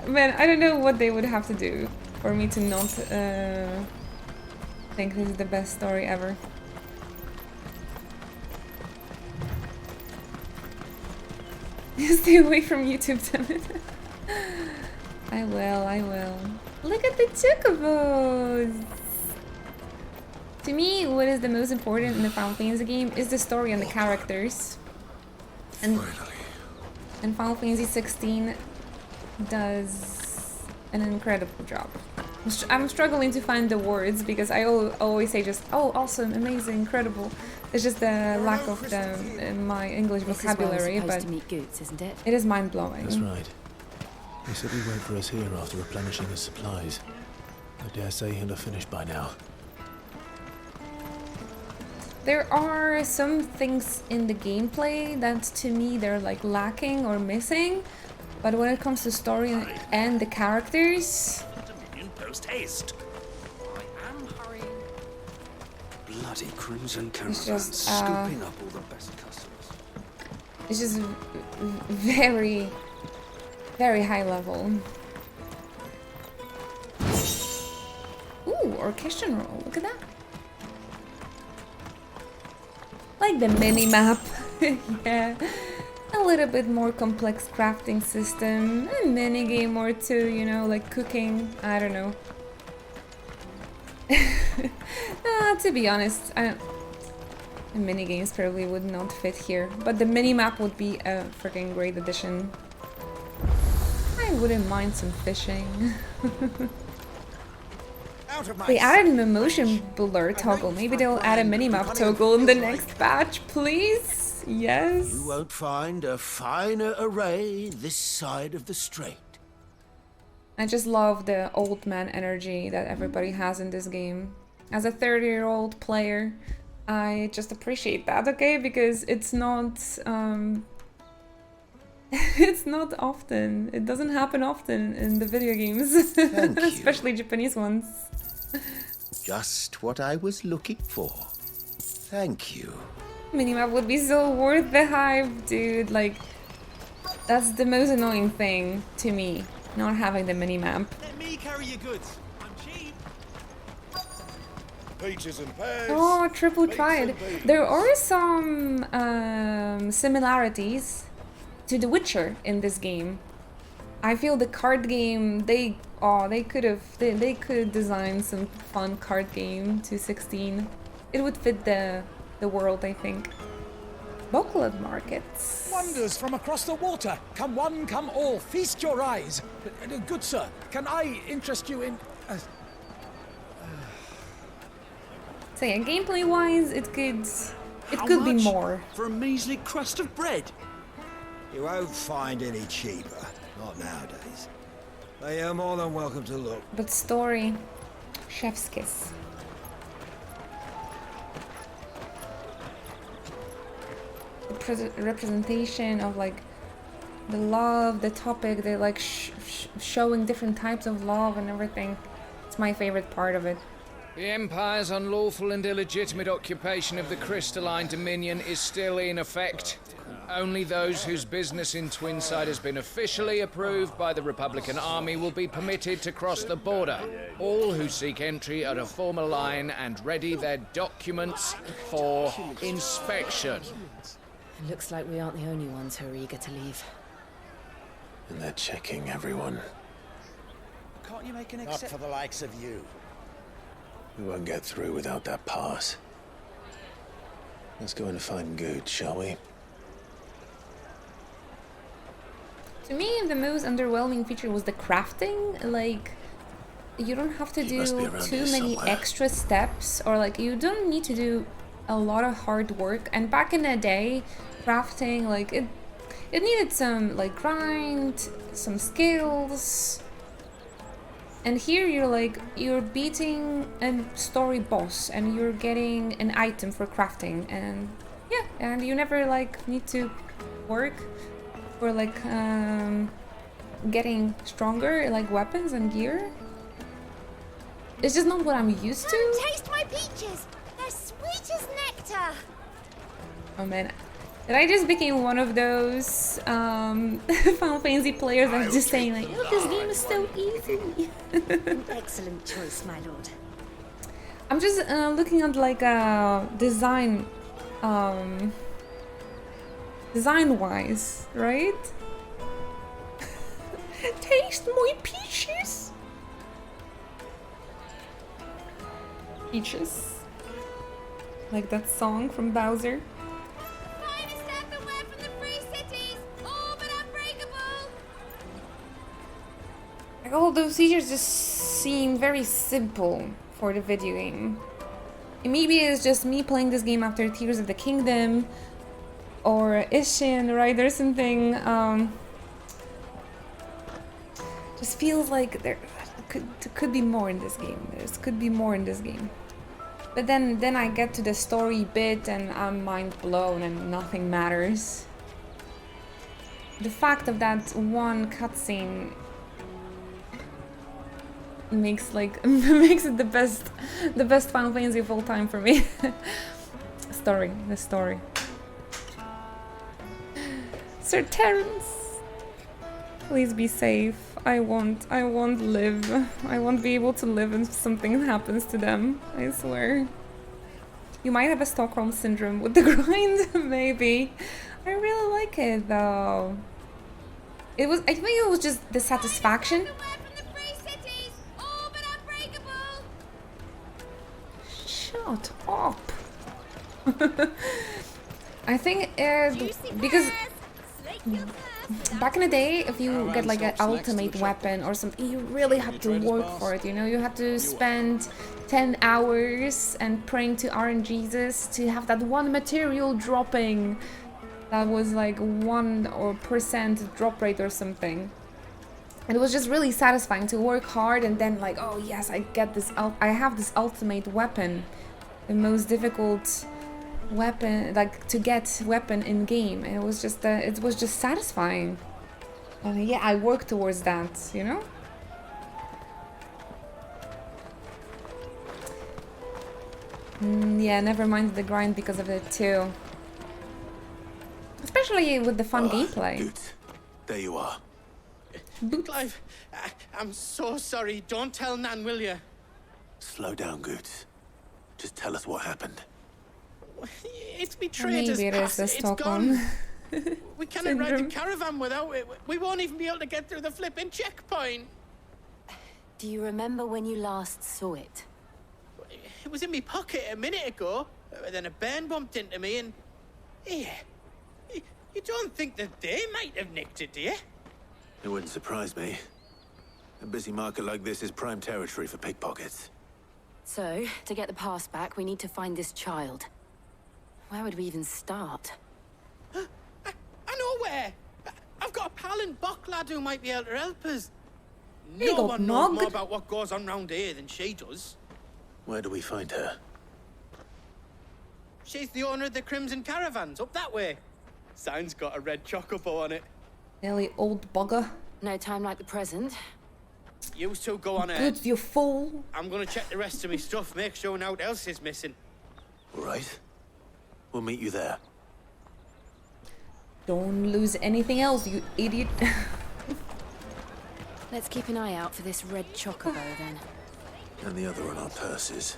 man, I don't know what they would have to do for me to not think this is the best story ever. Stay away from YouTube, damn it. I will. Look at the chocobos! To me, what is the most important in the Final Fantasy game is the story and the characters. And Final Fantasy XVI does an incredible job. I'm struggling to find the words because I always say just, oh, awesome, amazing, incredible. It's just the lack of my English vocabulary, but to meet Goots, isn't it? It is mind-blowing. That's right. He said he'd wait for us here after replenishing his supplies. I dare say he'll have finished by now. There are some things in the gameplay that to me they're like lacking or missing, but when it comes to story and the characters, post haste. I am hurrying. Bloody crimson caravans scooping up all the best customers. It's just very, very high level. Ooh, orchestral roll. Look at that. Like the mini map. Yeah. a little bit more complex crafting system, a mini game or two, you know, like cooking. I don't know. To be honest, the mini games probably would not fit here, but the mini map would be a freaking great addition. I wouldn't mind some fishing. They added a motion blur toggle. Maybe they'll add a minimap toggle in the next batch, please? Yes. You won't find a finer array this side of the strait. I just love the old man energy that everybody has in this game. As a 30-year-old player, I just appreciate that, okay? Because it's not it's not often. It doesn't happen often in the video games. Especially Japanese ones. Just what I was looking for. Thank you. Minimap would be so worth the hype, dude. Like, that's the most annoying thing to me, not having the minimap. Let me carry your goods. I'm cheap. Peaches and pears. Oh, triple tried. There are some similarities to The Witcher in this game. I feel the card game, they could design some fun card game to 16. It would fit the world, I think. Booklet markets. Wonders from across the water. Come one, come all. Feast your eyes. Good sir, can I interest you in... So yeah, gameplay-wise, it could be more. For a measly crust of bread? You won't find any cheaper. Not nowadays. They are more than welcome to look. But story, chef's kiss. The representation of like the love, the topic, they're like showing different types of love and everything. It's my favorite part of it. The Empire's unlawful and illegitimate occupation of the Crystalline Dominion is still in effect. Only those whose business in Twinside has been officially approved by the Republican Army will be permitted to cross the border. All who seek entry are to form a line and ready their documents for inspection. It looks like we aren't the only ones who are eager to leave. And they're checking everyone. Can't you make an exception? Not for the likes of you. We won't get through without that pass. Let's go and find Good, shall we? To me, the most underwhelming feature was the crafting. Like, you don't have to do too many extra steps, or like, you don't need to do a lot of hard work. And back in the day, crafting, like, it needed some, like, grind, some skills. And here you're beating a story boss, and you're getting an item for crafting, and yeah, and you never, like, need to work for like getting stronger like weapons and gear. It's just not what I'm used to. Taste my peaches! They're sweet as nectar! Oh man, did I just became one of those Final Fantasy players that's just saying like, oh, this game is so easy. An excellent choice, my lord. I'm just looking at like design design-wise, right? Taste my peaches! Peaches. Like that song from Bowser. Finest earthenware from the free cities! All but unbreakable! Like all those features just seem very simple for the video game. And maybe it's just me playing this game after Tears of the Kingdom, or Ishin, right? There's something, just feels like there could be more in this game. There could be more in this game. But then I get to the story bit and I'm mind blown and nothing matters. The fact of that one cutscene makes makes it the best Final Fantasy of all time for me. The story. Sir Terence, please be safe. I won't live. I won't be able to live if something happens to them. I swear. You might have a Stockholm syndrome with the grind, maybe. I really like it though. I think it was just the satisfaction. Shut up. I think because back in the day, if you get like an ultimate weapon or something, you really had to work for it, you know? You had to spend 10 hours and praying to RNGesus to have that one material dropping that was like 1% drop rate or something. And it was just really satisfying to work hard and then like, oh yes, I have this ultimate weapon, the most difficult weapon, like to get weapon in game, and it was just satisfying. And yeah, I worked towards that, you know. Yeah, never mind the grind because of it too. Especially with the fun gameplay. Good. There you are. Clive, I'm so sorry. Don't tell Nan, will you? Slow down, Goots. Just tell us what happened. It's betrayed us. It's gone. We cannot ride the caravan without it. We won't even be able to get through the flipping checkpoint. Do you remember when you last saw it? It was in my pocket a minute ago. Then a bairn bumped into me and... Yeah. You don't think that they might have nicked it, do you? It wouldn't surprise me. A busy market like this is prime territory for pickpockets. So, to get the pass back, we need to find this child. Where would we even start? I know where! I've got a pal in Bocklad who might be able to help us. No one knows more about what goes on round here than she does. Where do we find her? She's the owner of the Crimson Caravans, up that way. Sign's got a red chocobo on it. Nearly old bugger. No time like the present. You two go on Good, ahead. you fool. I'm gonna check the rest of my stuff, make sure no one else is missing. All right. We'll meet you there. Don't lose anything else, you idiot. Let's keep an eye out for this red chocobo then. And the other on our purses.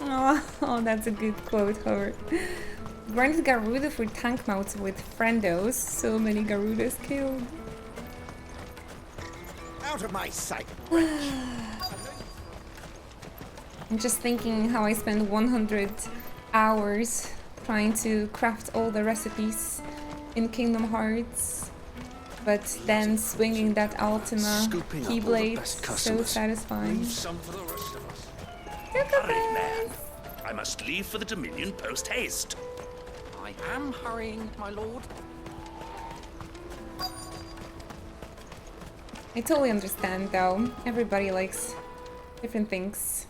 Oh, that's a good quote, Howard. Granted Garuda for tank mounts with friendos. So many Garudas killed. Out of my sight. I'm just thinking how I spent 100 hours trying to craft all the recipes in Kingdom Hearts, but then swinging that Ultima Keyblade, so satisfying. Look at this! I must leave for the Dominion post haste. I am hurrying, my lord. I totally understand though. Everybody likes different things.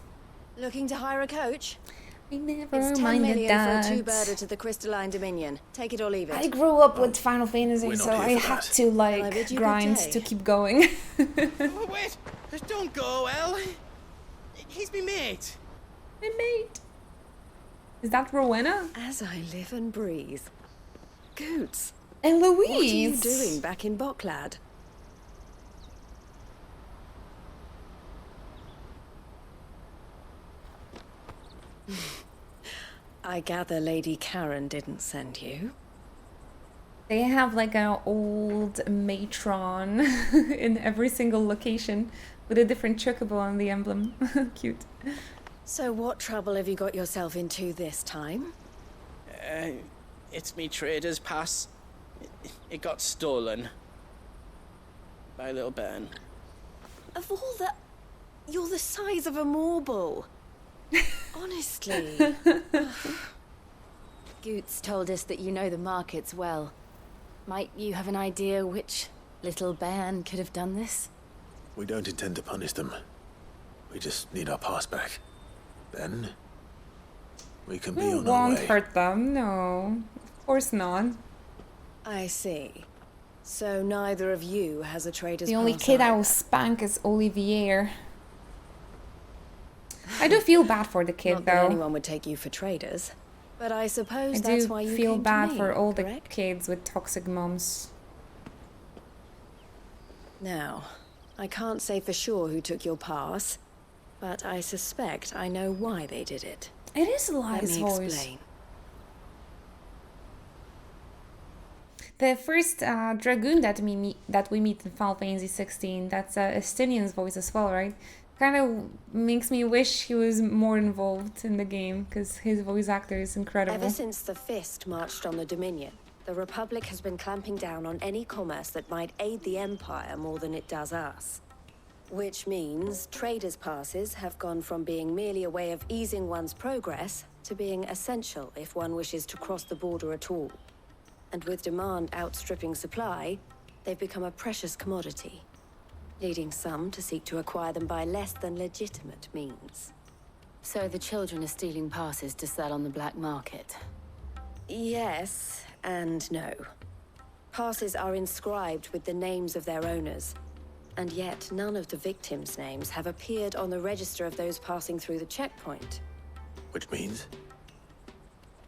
Looking to hire a coach? I never It's 10 minded million that. for a two-birder to the Crystalline Dominion. Take it or leave it. I grew up with Final Fantasy, so I had to like grind to keep going. Oh, wait! Don't go, El. He's my mate. My mate. Is that Rowena? As I live and breathe. Goots. And Louise. What are you doing back in Bocklad? I gather Lady Karen didn't send you. They have like an old matron in every single location with a different chocobo on the emblem. Cute. So what trouble have you got yourself into this time? It's me trader's pass. It got stolen. By a little bairn. Of all the... You're the size of a marble. Honestly. Goots told us that you know the markets well. Might you have an idea which little bairn could have done this? We don't intend to punish them. We just need our pass back. Then we can be on our won't way. hurt them, no. Of course not. I see. So neither of you has a trader's The only pass kid I either. will spank is Olivier. I do feel bad for the kid Not that though. anyone would take you for traders. But I suppose I that's do why you feel came bad to me, for all correct? the kids with toxic moms. Now, I can't say for sure who took your pass, but I suspect I know why they did it. It is Let Eli's me voice. explain. The first dragoon that we meet in Final Fantasy 16, that's Estinian's voice as well, right? Kind of makes me wish he was more involved in the game, because his voice actor is incredible. Ever since the Fist marched on the Dominion, the Republic has been clamping down on any commerce that might aid the Empire more than it does us. Which means traders' passes have gone from being merely a way of easing one's progress to being essential if one wishes to cross the border at all. And with demand outstripping supply, they've become a precious commodity, leading some to seek to acquire them by less than legitimate means. So the children are stealing passes to sell on the black market? Yes and no. Passes are inscribed with the names of their owners, and yet none of the victims' names have appeared on the register of those passing through the checkpoint. Which means?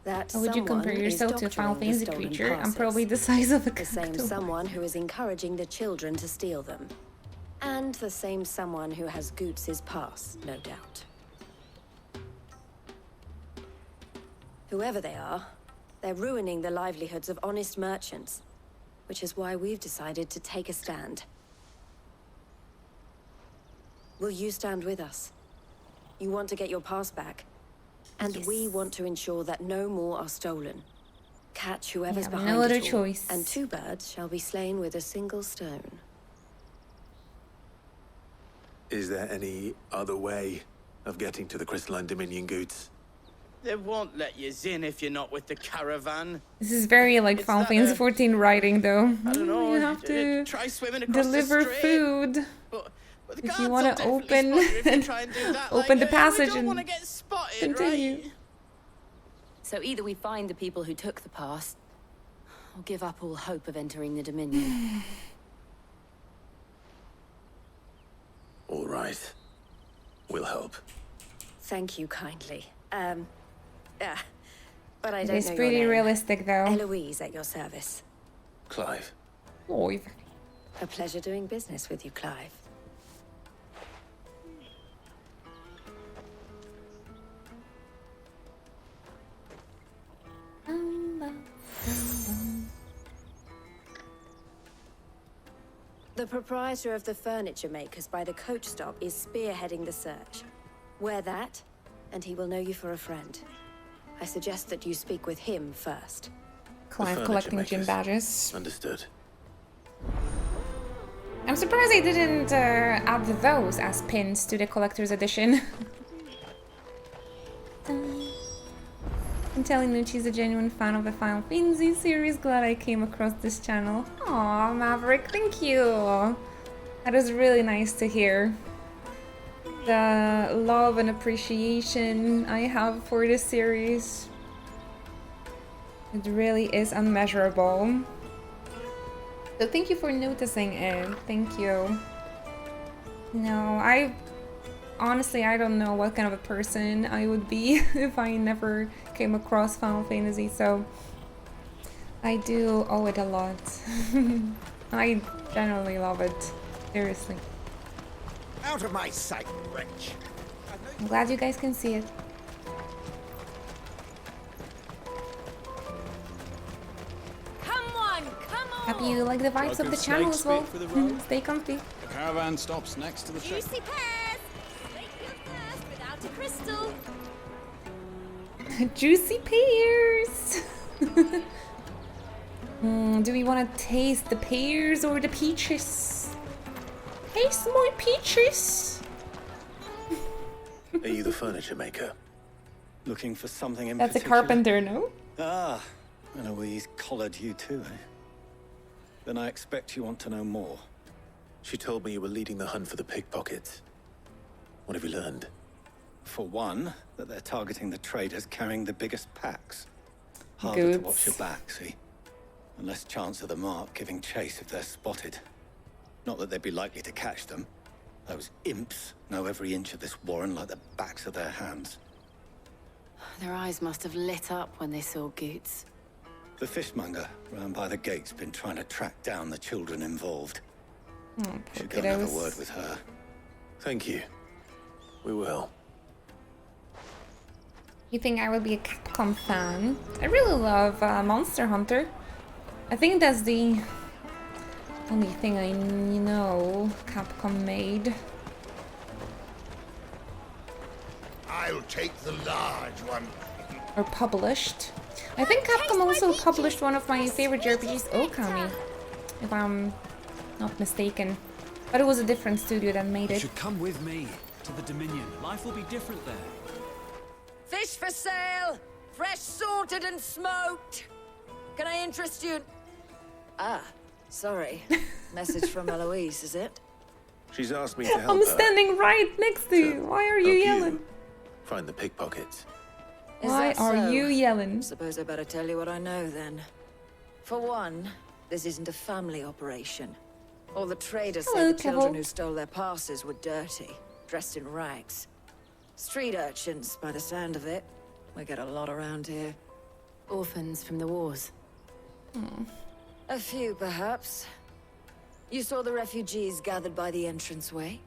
That would you compare yourself to a Final Fantasy creature? I'm probably the size of a the same someone who is encouraging the children to steal them. And the same someone who has Goots's pass, no doubt. Whoever they are, they're ruining the livelihoods of honest merchants, which is why we've decided to take a stand. Will you stand with us? You want to get your pass back, and yes. We want to ensure that no more are stolen. Catch whoever's behind no other it all, choice. and 2 birds shall be slain with a single stone. Is there any other way of getting to the Crystalline Dominion goods? They won't let you in if you're not with the caravan. This is very like It's Final that, Fantasy 14 writing, though. I don't know. You have to try swimming across deliver the strait. food. But the If you guards want will to definitely open spot you if you try and do that. open the we passage don't and want to get spotted, continue. right? So either we find the people who took the pass, or give up all hope of entering the Dominion. All right. We'll help. Thank you kindly. But I It don't is know pretty your name. realistic, though. Eloise at your service. Clive. Oh, A pleasure doing business with you, Clive. The proprietor of the furniture makers by the coach stop is spearheading the search. Wear that, and he will know you for a friend. I suggest that you speak with him first. Clive collecting gym badges. Understood. I'm surprised they didn't add those as pins to the collector's edition. I'm telling you, she's a genuine fan of the Final Fantasy series. Glad I came across this channel. Aw, Maverick, thank you. That is really nice to hear. The love and appreciation I have for this series. It really is unmeasurable. So thank you for noticing it. Thank you. No, honestly, I don't know what kind of a person I would be if I never came across Final Fantasy, so I do owe it a lot. I generally love it. Seriously. Out of my sight, wretch. I'm glad you guys can see it. Come on! Happy you like the vibes of the channel as well. Stay comfy. The caravan stops next to the check. Juicy pears! Make your thirst without a crystal. Juicy pears! Do we want to taste the pears or the peaches? Taste my peaches! Are you the furniture maker? Looking for something in That's particular? a carpenter, no? Ah, Eloise collared you too, eh? Then I expect you want to know more. She told me you were leading the hunt for the pickpockets. What have you learned? For one, that they're targeting the traders carrying the biggest packs. Harder to watch your back, see? And less chance of the mark giving chase if they're spotted. Not that they'd be likely to catch them. Those imps know every inch of this warren like the backs of their hands. Their eyes must have lit up when they saw Goots. The fishmonger round by the gate's been trying to track down the children involved. Should go and have a word with her. Thank you. We will. You think I would be a Capcom fan? I really love Monster Hunter. I think that's the only thing I know Capcom made. I'll take the large one. Or published. I think Capcom also published one of my favorite JRPGs, Okami, if I'm not mistaken. But it was a different studio that made You it. should come with me to the Dominion. Life will be different there. Fish for sale! Fresh sorted and smoked! Can I interest you? Ah, sorry. Message from Eloise, is it? She's asked me to help I'm her standing right next to you. Why are you yelling? find the pickpockets. Is Why that are so? you yelling? Suppose I better tell you what I know then. For one, this isn't a family operation. All the traders say the children who stole their passes were dirty, dressed in rags. Street urchins, by the sound of it. We get a lot around here. Orphans from the wars. A few, perhaps. You saw the refugees gathered by the entranceway?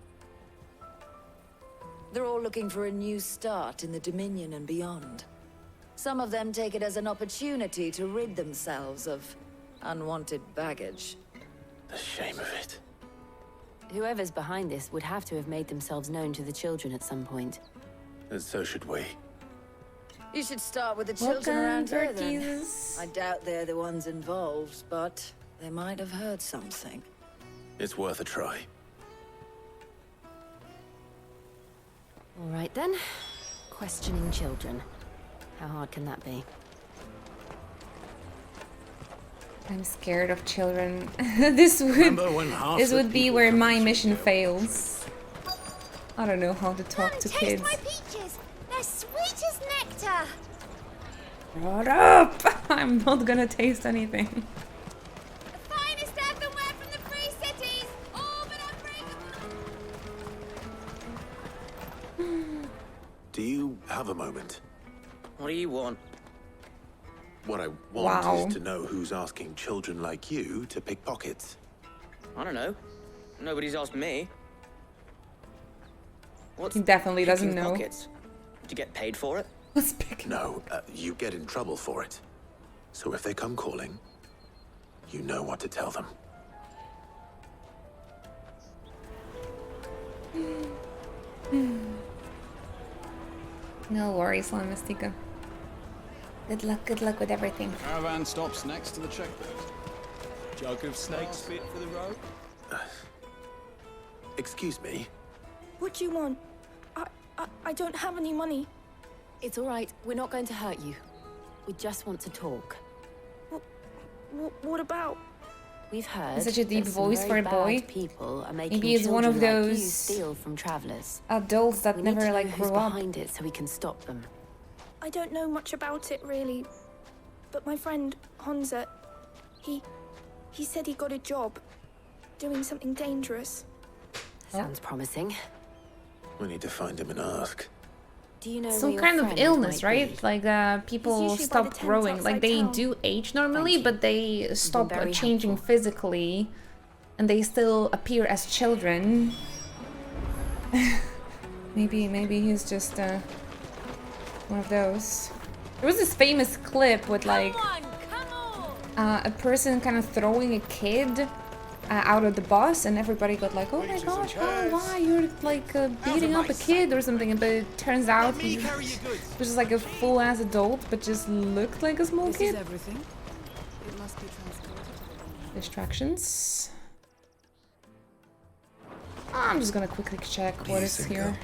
They're all looking for a new start in the Dominion and beyond. Some of them take it as an opportunity to rid themselves of unwanted baggage. The shame of it. Whoever's behind this would have to have made themselves known to the children at some point. And so should we. You should start with the children around here then. I doubt they're the ones involved, but they might have heard something. It's worth a try. All right then. Questioning children. How hard can that be? I'm scared of children. This would be where my mission fails. I don't know how to talk to kids. My peaches! They're sweet as nectar! Shut up! I'm not gonna taste anything. The finest earthenware from the Free Cities! All but unbreakable! Do you have a moment? What do you want? What I want is to know who's asking children like you to pick pockets. I don't know. Nobody's asked me. What's He definitely doesn't picking know. Pockets? Do you get paid for it? What's picking? No, you get in trouble for it. So if they come calling, you know what to tell them. No worries, La Mystica. Good luck with everything. Caravan stops next to the checkpoint. Jug of snake spit for the road? Excuse me? What do you want? I don't have any money. It's all right. We're not going to hurt you. We just want to talk. What about? We've heard Such a deep that some voice very for a boy. bad people are making Maybe he's one of children like you those steal from travelers. adults that We need never to know like who's grew up. behind it so we can stop them. I don't know much about it really, but my friend Honza, he said he got a job doing something dangerous. Sounds promising. We need to find him and ask. Do you know where Some your kind of friend illness, might right? be? Like people usually by stop the tents growing. Like outside they town. do age normally, but they stop very changing physically, and they still appear as children. maybe he's just one of those. There was this famous clip with like a person kind of throwing a kid out of the bus, and everybody got like, "Oh my gosh, oh, why you're like beating up a kid or something?" But it turns out he was just like a full-ass adult, but just looked like a small kid. Everything. It must be transported. Distractions. I'm just gonna quickly check what is here.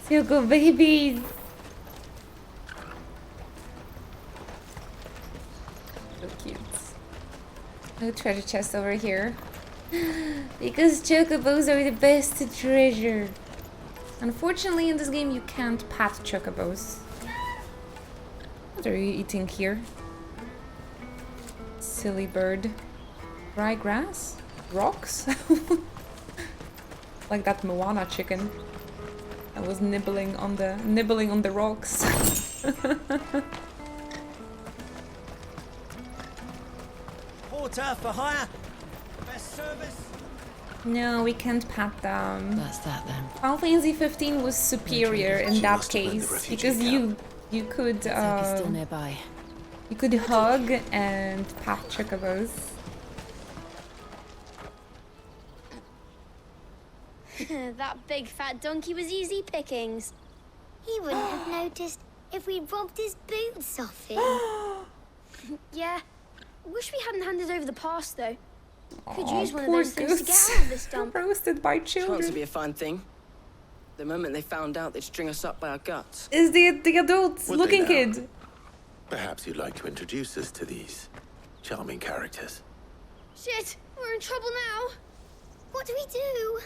Silco babies! So cute. No treasure chest over here. Because chocobos are the best to treasure. Unfortunately in this game you can't pat chocobos. What are you eating here? Silly bird. Dry grass? Rocks? Like that Moana chicken. I was nibbling on the rocks. Porter for hire. Best service. No, we can't pat them. That's that then. Final Fantasy 15 was superior in that case because you could Looks like he's still nearby. You could hug and pat chocobos. That big fat donkey was easy pickings. He wouldn't have noticed if we robbed his boots off him. Yeah. Wish we hadn't handed over the pass, though. Could Aw, use one of poor those things to get goose. out of this dump. Roasted by Chance to children. be a fine thing. The moment they found out, they'd string us up by our guts. Is the adult Would looking they now? kid? Perhaps you'd like to introduce us to these charming characters. Shit, we're in trouble now. What do we do?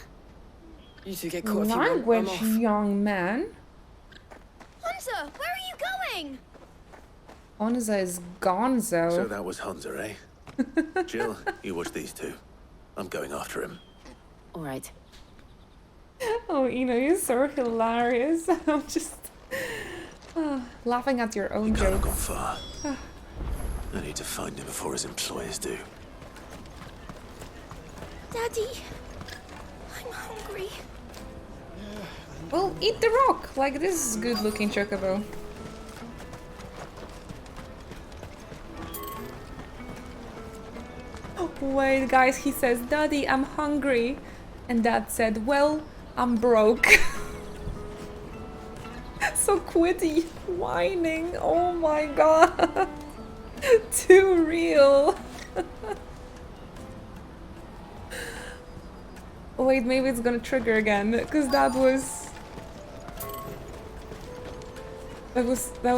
You two get caught if you want. I'm Language, off. young man. Hunter, where are you going? Onza is gonzo. So that was Hunter, eh? Jill, you watch these two. I'm going after him. All right. Oh, you're so hilarious. I'm just laughing at your own Can't have jokes. gone far. I need to find him before his employers do. Daddy, I'm hungry. Well, eat the rock. Like, this is good looking chocobo. Wait, guys, he says, Daddy, I'm hungry. And Dad said, well, I'm broke. So quitty, whining. Oh my god. Too real. Wait, maybe it's gonna trigger again, because that was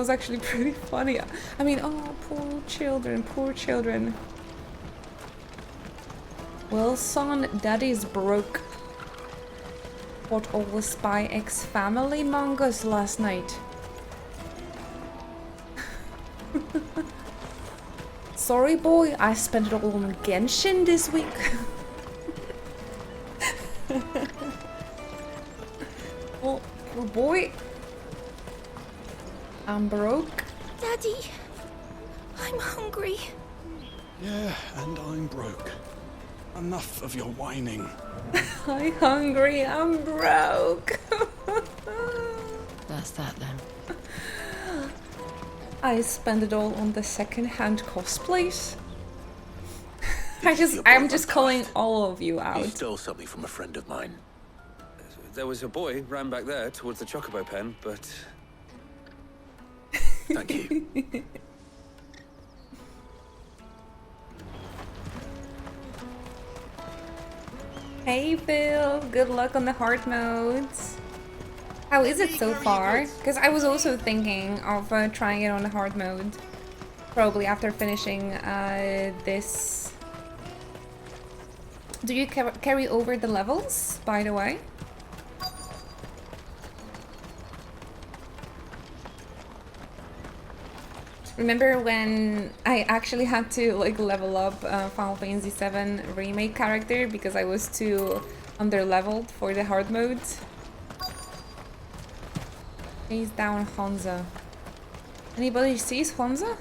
actually pretty funny. I mean, oh, poor children, poor children. Well, son, Daddy's broke. Bought all the Spy X Family mangas last night. Sorry, boy, I spent it all on Genshin this week. Oh, poor boy. I'm broke. Daddy, I'm hungry. Yeah, and I'm broke. Enough of your whining. I'm hungry, I'm broke. That's that then. I spent it all on the second-hand cosplays. Your I'm brother just died. calling all of you He out. stole something from a friend of mine. There was a boy ran back there towards the Chocobo pen, but... Thank you. Hey Phil, good luck on the hard modes. How is it so far? Because I was also thinking of trying it on the hard mode. Probably after finishing this. Do you carry over the levels, by the way? Remember when I actually had to like level up Final Fantasy VII Remake character because I was too under-leveled for the hard mode? He's down Hansa. Anybody sees Hansa?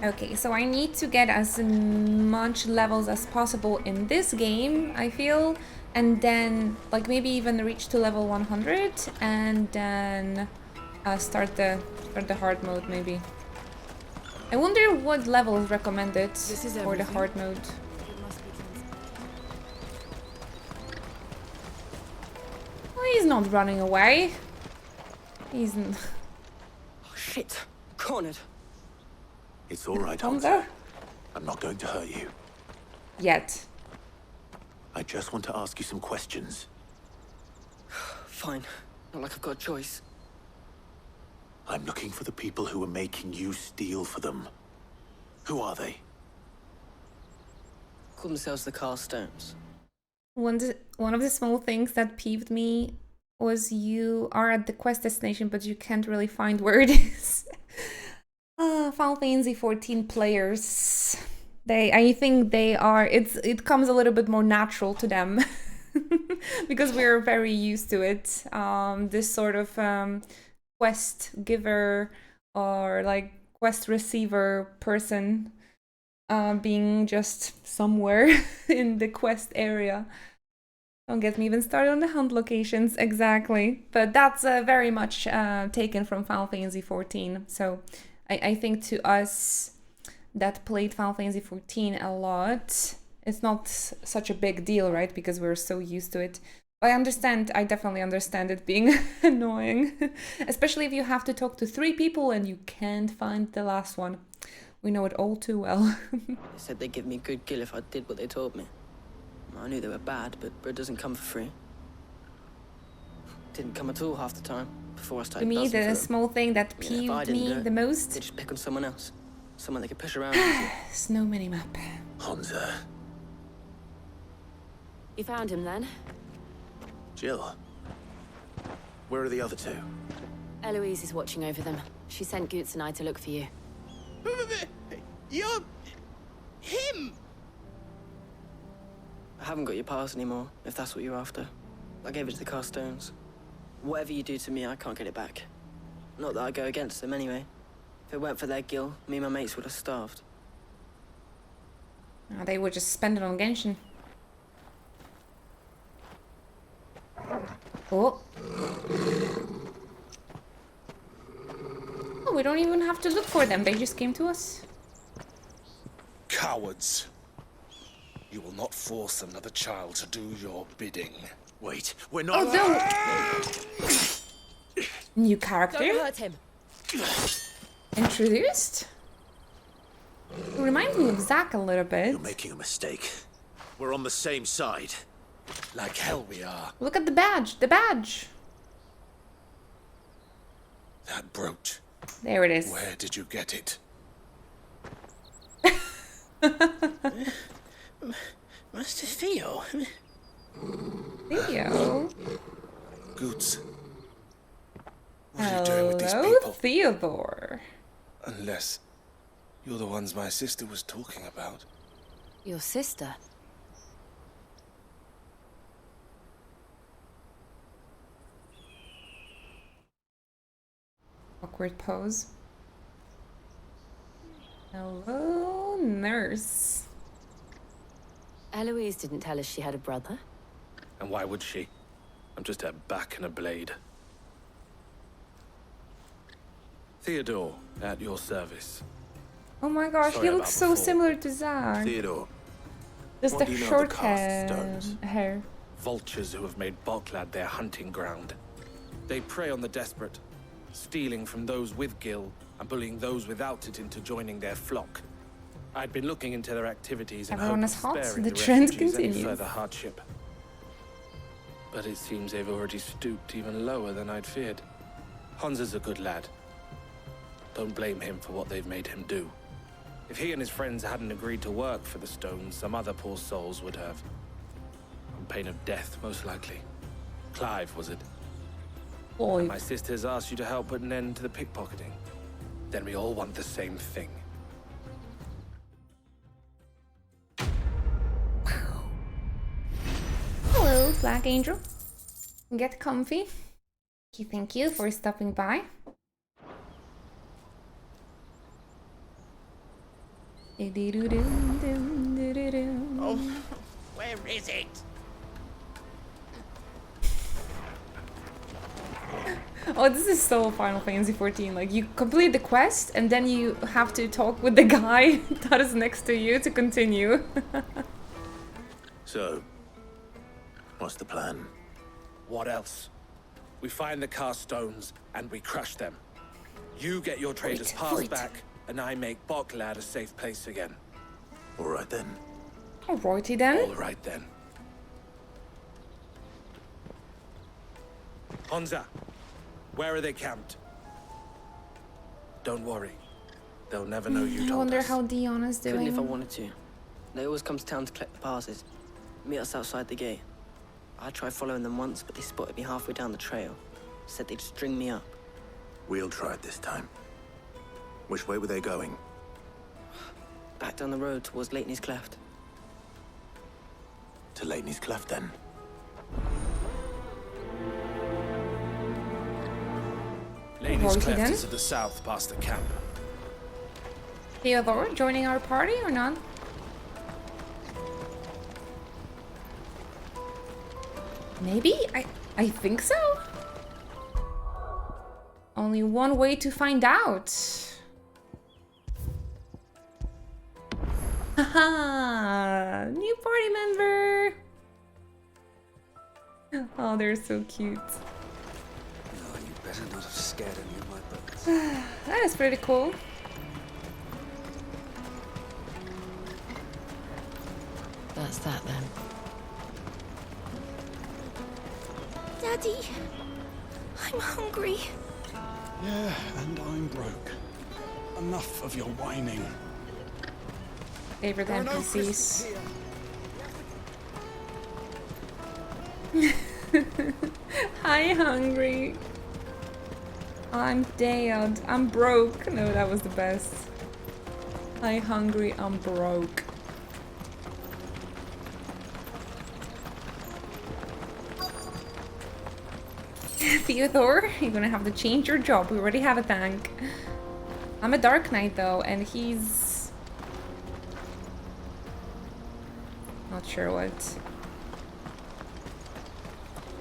Okay, so I need to get as much levels as possible in this game, I feel. And then, like, maybe even reach to level 100 and then start the hard mode, maybe. I wonder what level is recommended for the hard mode. Well, he's not running away. He's... Oh, shit. Cornered. It's all right, Hansa? Hunter. I'm not going to hurt you. Yet. I just want to ask you some questions. Fine. Not like I've got a choice. I'm looking for the people who are making you steal for them. Who are they? Call themselves the Carstones. One of the small things that peeved me was you are at the quest destination, but you can't really find where it is. Final Fantasy 14 players. I think they are, it comes a little bit more natural to them because we're very used to it. This sort of quest giver or like quest receiver person being just somewhere in the quest area. Don't get me even started on the hunt locations, exactly. But that's very much taken from Final Fantasy XIV. So I think to us that played Final Fantasy XIV a lot, it's not such a big deal, right? Because we're so used to it. I definitely understand it being annoying. Especially if you have to talk to 3 people and you can't find the last one. We know it all too well. They said they'd give me good gil if I did what they told me. I knew they were bad, but bread doesn't come for free. Didn't come at all half the time, before I started To me, buzzing the for small thing that them. If I peeved didn't me do it, the most... They just pick on someone else. Someone they could push around easier. Snow minimap. Honza. You found him then? Jill. Where are the other 2? Eloise is watching over them. She sent Goots and I to look for you. You're... him! I haven't got your pass anymore, if that's what you're after. I gave it to the Carstones. Whatever you do to me, I can't get it back. Not that I go against them anyway. If it weren't for their gil, me and my mates would have starved. Oh, they would just spend it on Genshin. Oh. Oh, we don't even have to look for them. They just came to us. Cowards. You will not force another child to do your bidding. Wait, we're not... Oh, no! New character? Don't hurt him! Introduced? It reminds me of Zack a little bit. You're making a mistake. We're on the same side. Like hell we are. Look at the badge! The badge! That brooch. There it is. Where did you get it? Master Theo. Theo? Goots. What are you doing with these people? Hello, Theodore. Unless you're the ones my sister was talking about. Your sister? Awkward pose. Hello, nurse. Eloise didn't tell us she had a brother. And why would she? I'm just her back and a blade. Theodore, at your service. Oh my gosh, Sorry he looks so before. similar to Zack. Theodore. Just what the do you know short of the Carstones? hair. Vultures who have made Boklad their hunting ground. They prey on the desperate, stealing from those with gil and bullying those without it into joining their flock. I'd been looking into their activities in Everyone hope is of hot. sparing The the trend refugees any continues. further hardship. But it seems they've already stooped even lower than I'd feared. Honza's a good lad. Don't blame him for what they've made him do. If he and his friends hadn't agreed to work for the Stones, some other poor souls would have. On pain of death, most likely. Clive, was it? Boy. My sisters asked you to help put an end to the pickpocketing. Then we all want the same thing. Hello, Black Angel. Get comfy. Thank you for stopping by. Oh, where is it? Oh, this is so Final Fantasy XIV. Like, you complete the quest, and then you have to talk with the guy that is next to you to continue. So, what's the plan? What else? We find the Carstones and we crush them. You get your traders' pass back, and I make Boklad a safe place again. All right then. Alrighty then. All right then. Honza, where are they camped? Don't worry. They'll never know you I told wonder us. how Dion is doing. Couldn't if I wanted to. They always come to town to collect the passes. Meet us outside the gate. I tried following them once, but they spotted me halfway down the trail. Said they'd string me up. We'll try it this time. Which way were they going? Back down the road towards Lateney's Cleft. To Lateney's Cleft, then. Lateney's Alrighty Cleft then. is to the south past the camp. Theodore joining our party or not? Maybe? I think so? Only one way to find out. Haha! New party member! Oh, they're so cute. Oh, you better not have scared any of my birds. That is pretty cool. That's that then. Daddy, I'm hungry. Yeah, and I'm broke. Enough of your whining. Favorite NPCs. Hi, hungry. I'm dead. I'm broke. No, that was the best. Hi, hungry. I'm broke. Theodore, you're gonna have to change your job. We already have a tank. I'm a Dark Knight though, and he's not sure what.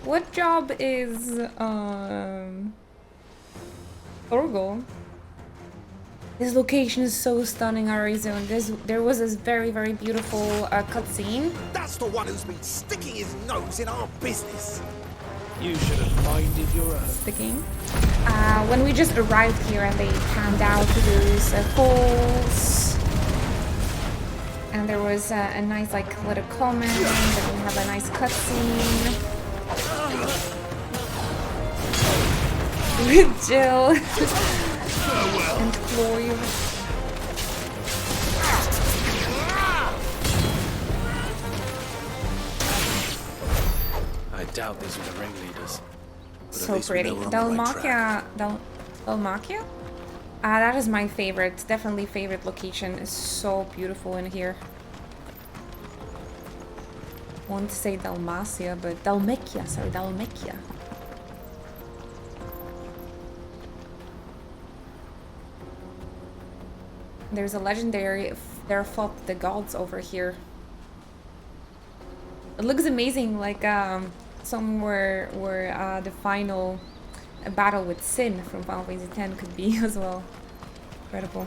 What job is Thorgal? This location is so stunning, Arizona. There was this very, very beautiful cutscene. That's the one who's been sticking his nose in our business. You should have minded your own. Sticking. When we just arrived here and they panned out to those falls, and there was a nice like little comment, and we have a nice cutscene with Jill and Chloe. I doubt these were the ringleaders. So pretty. Dalmacia. Dalmacia? That is my favorite. Definitely favorite location. It's so beautiful in here. I want to say Dalmacia, but Dalmacia. Sorry, Dalmacia. There's a legendary there fought the gods over here. It looks amazing, like somewhere where the final battle with Sin from Final Fantasy X could be as well. Incredible.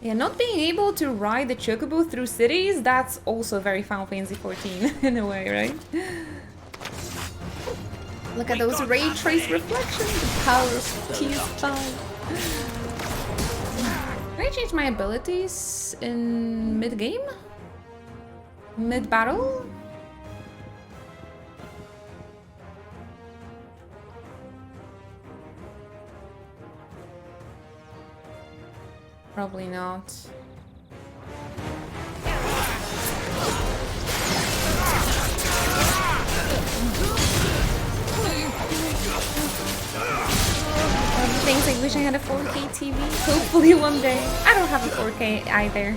Yeah, not being able to ride the chocobo through cities, that's also very Final Fantasy XIV in a way, right? Look at those ray trace reflections, the power of PS5. Can I change my abilities in mid-game? Mid-battle? Probably not. Things I wish I had a 4K TV. Hopefully one day. I don't have a 4K either.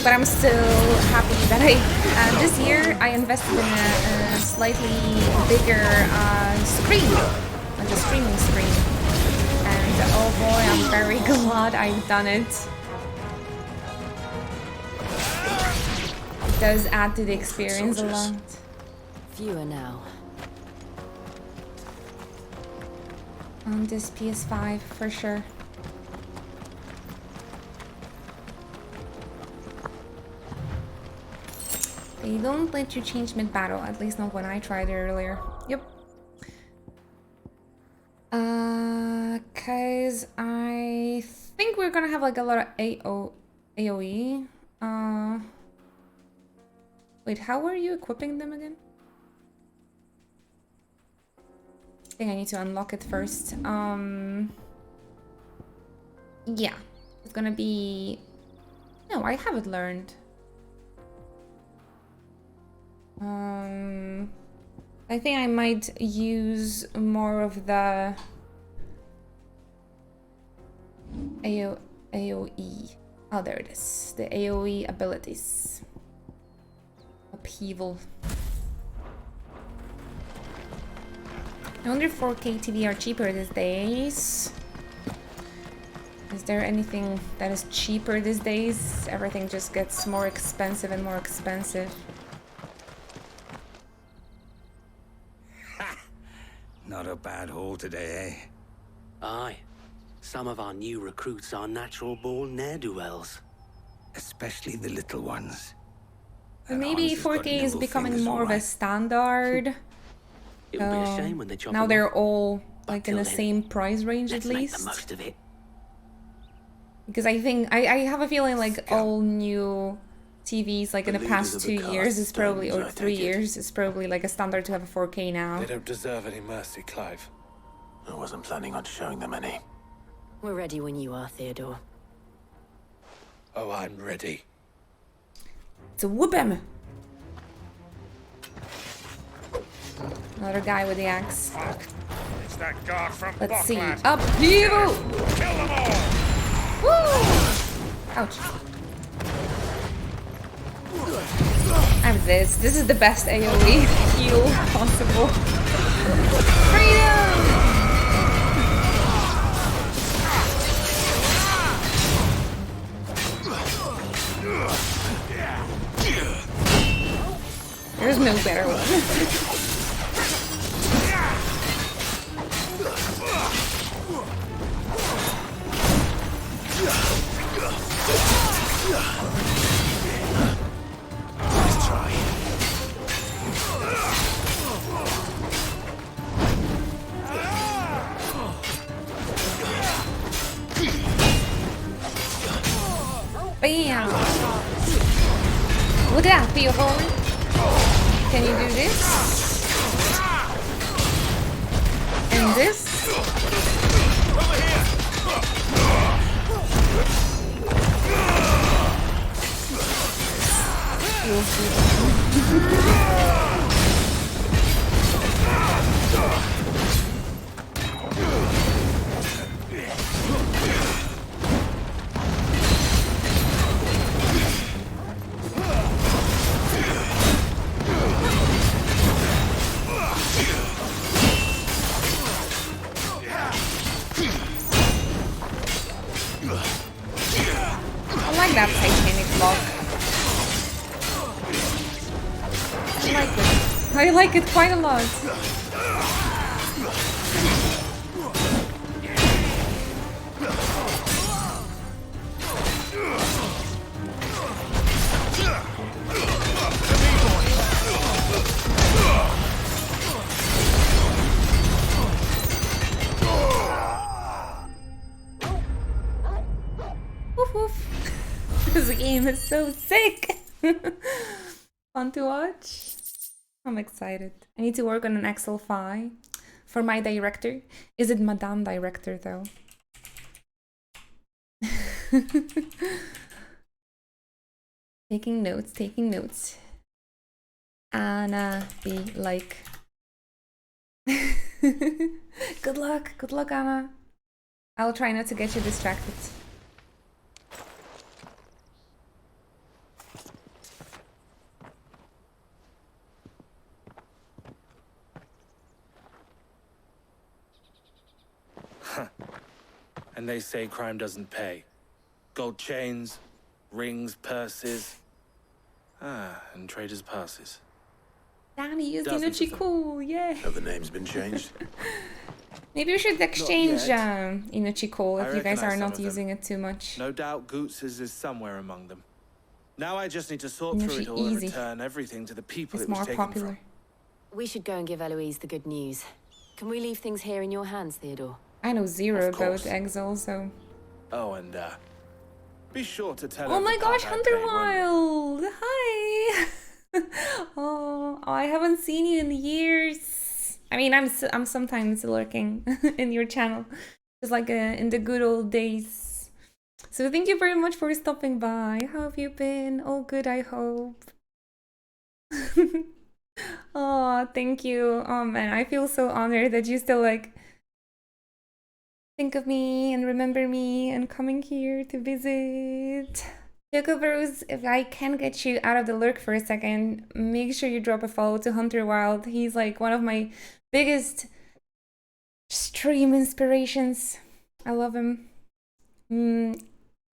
But I'm still happy that I this year I invested in a slightly bigger screen, like a streaming screen, and oh boy, I'm very glad I've done it. It does add to the experience a lot. Fewer now. On this PS5 for sure. They don't let you change mid-battle, at least not when I tried it earlier. Yep. Cause I think we're gonna have like a lot of AoE. Wait, how are you equipping them again? I think I need to unlock it first. Yeah. It's gonna be... No, I haven't learned. I think I might use more of the AoE. Oh, there it is. The AoE abilities. upheaval. I wonder if 4K TV are cheaper these days. Is there anything that is cheaper these days? Everything just gets more expensive and more expensive. Not a bad haul today, eh? Aye. Some of our new recruits are natural-born ne'er-do-wells. Especially the little ones. But maybe 4K is becoming more of a standard. It would be a shame when they chop Now them they're off. all like in the till then, same price range Let's at make least. the most of it. Because I think I have a feeling like all new TVs like in the past 2 years is probably, or 3 years is probably like a standard to have a 4K now. They don't deserve any mercy, Clive. I wasn't planning on showing them any. We're ready when you are, Theodore. Oh, I'm ready. So whoop him! Another guy with the axe. It's that guard from Let's see. Buckland. Upheaval! Kill them all! Woo! Ouch. I have this. This is the best AoE heal possible. Freedom! There's no better one. Nice try. Bam! Look at that, Theodore. Can you do this? And this? I like that Titanic block. I like it. I like it quite a lot. Woof woof. This game is so sick. Fun to watch. I'm excited. I need to work on an Excel file for my director. Is it Madame Director though? Taking notes, taking notes. Anna be like. Good luck, Anna. I'll try not to get you distracted. And they say crime doesn't pay. Gold chains, rings, purses. And traders' passes. Danny used Dozens of Inochiku, yeah. Have the names been changed? Maybe we should exchange Inochiku if you guys recognize are some not of them. using it too much. No doubt Goots's is somewhere among them. Now I just need to sort through Inochi it all and easy. return everything to the people It's it was more taken popular. We should go and give Eloise the good news. Can we leave things here in your hands, Theodore? I know zero Of about course. Exile, so. Oh, and be sure to tell Oh her my the gosh, part I Hunter played, won't you? Wild! Hi! Oh, I haven't seen you in years. I mean, I'm sometimes lurking in your channel, just like in the good old days. So thank you very much for stopping by. How have you been? All good, I hope. Oh, thank you. Oh man, I feel so honored that you still like think of me and remember me and coming here to visit. Coco Bros, if I can get you out of the lurk for a second, make sure you drop a follow to Hunter Wild. He's like one of my biggest stream inspirations. I love him.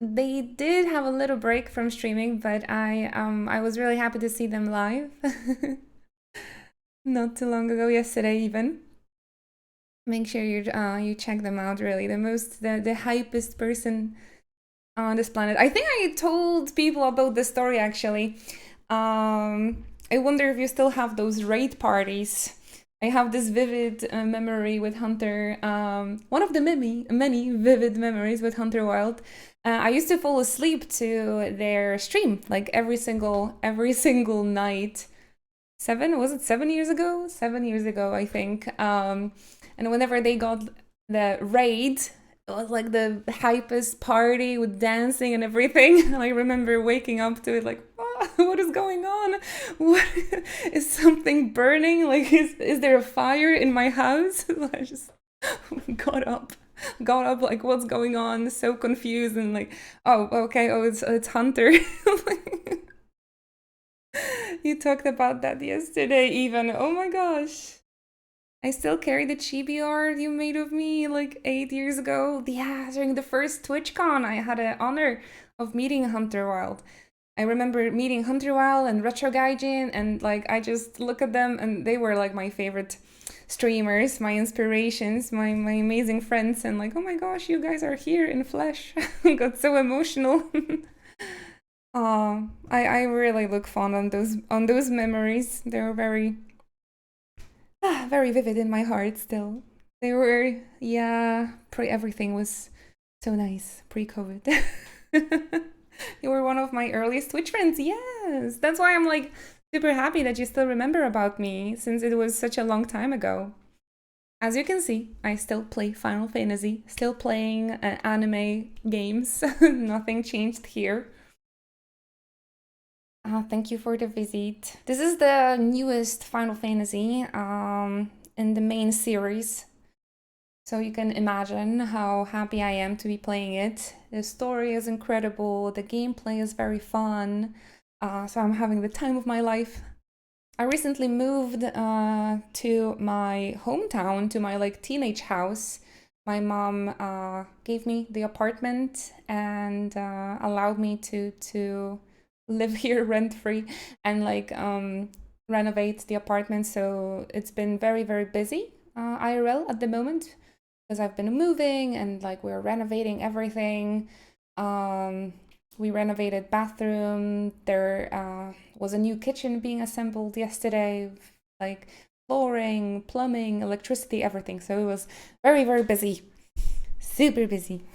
They did have a little break from streaming, but I was really happy to see them live. Not too long ago, yesterday even. Make sure you check them out. Really, the hypest person on this planet. I think I told people about the story actually. I wonder if you still have those raid parties. I have this vivid memory with Hunter. One of the many vivid memories with Hunter Wild. I used to fall asleep to their stream like every single night. 7 years ago? 7 years ago, I think. And whenever they got the raid, it was like the hypest party with dancing and everything. And I remember waking up to it like, oh, what is going on? What is something burning? Like, is there a fire in my house? I just got up like, what's going on? So confused and like, oh, okay, oh, it's Hunter. You talked about that yesterday even. Oh my gosh. I still carry the chibi art you made of me like 8 years ago. Yeah, during the first TwitchCon, I had the honor of meeting Hunter Wild. I remember meeting Hunter Wild and Retro Gaijin, and like I just look at them and they were like my favorite streamers, my inspirations, my amazing friends, and like, oh my gosh, you guys are here in flesh. Got so emotional. I really look fond on those memories. They were very vivid in my heart still. They were, yeah, everything was so nice pre-COVID. You were one of my earliest Twitch friends. Yes, that's why I'm like super happy that you still remember about me since it was such a long time ago. As you can see, I still play Final Fantasy, still playing anime games. Nothing changed here. Thank you for the visit. This is the newest Final Fantasy in the main series. So you can imagine how happy I am to be playing it. The story is incredible, the gameplay is very fun, so I'm having the time of my life. I recently moved to my hometown, to my like teenage house. My mom gave me the apartment and allowed me to live here rent-free and like renovate the apartment. So it's been very, very busy IRL at the moment, because I've been moving and like we're renovating everything. We renovated bathroom. There was a new kitchen being assembled yesterday, like flooring, plumbing, electricity, everything. So it was very, very busy. Super busy.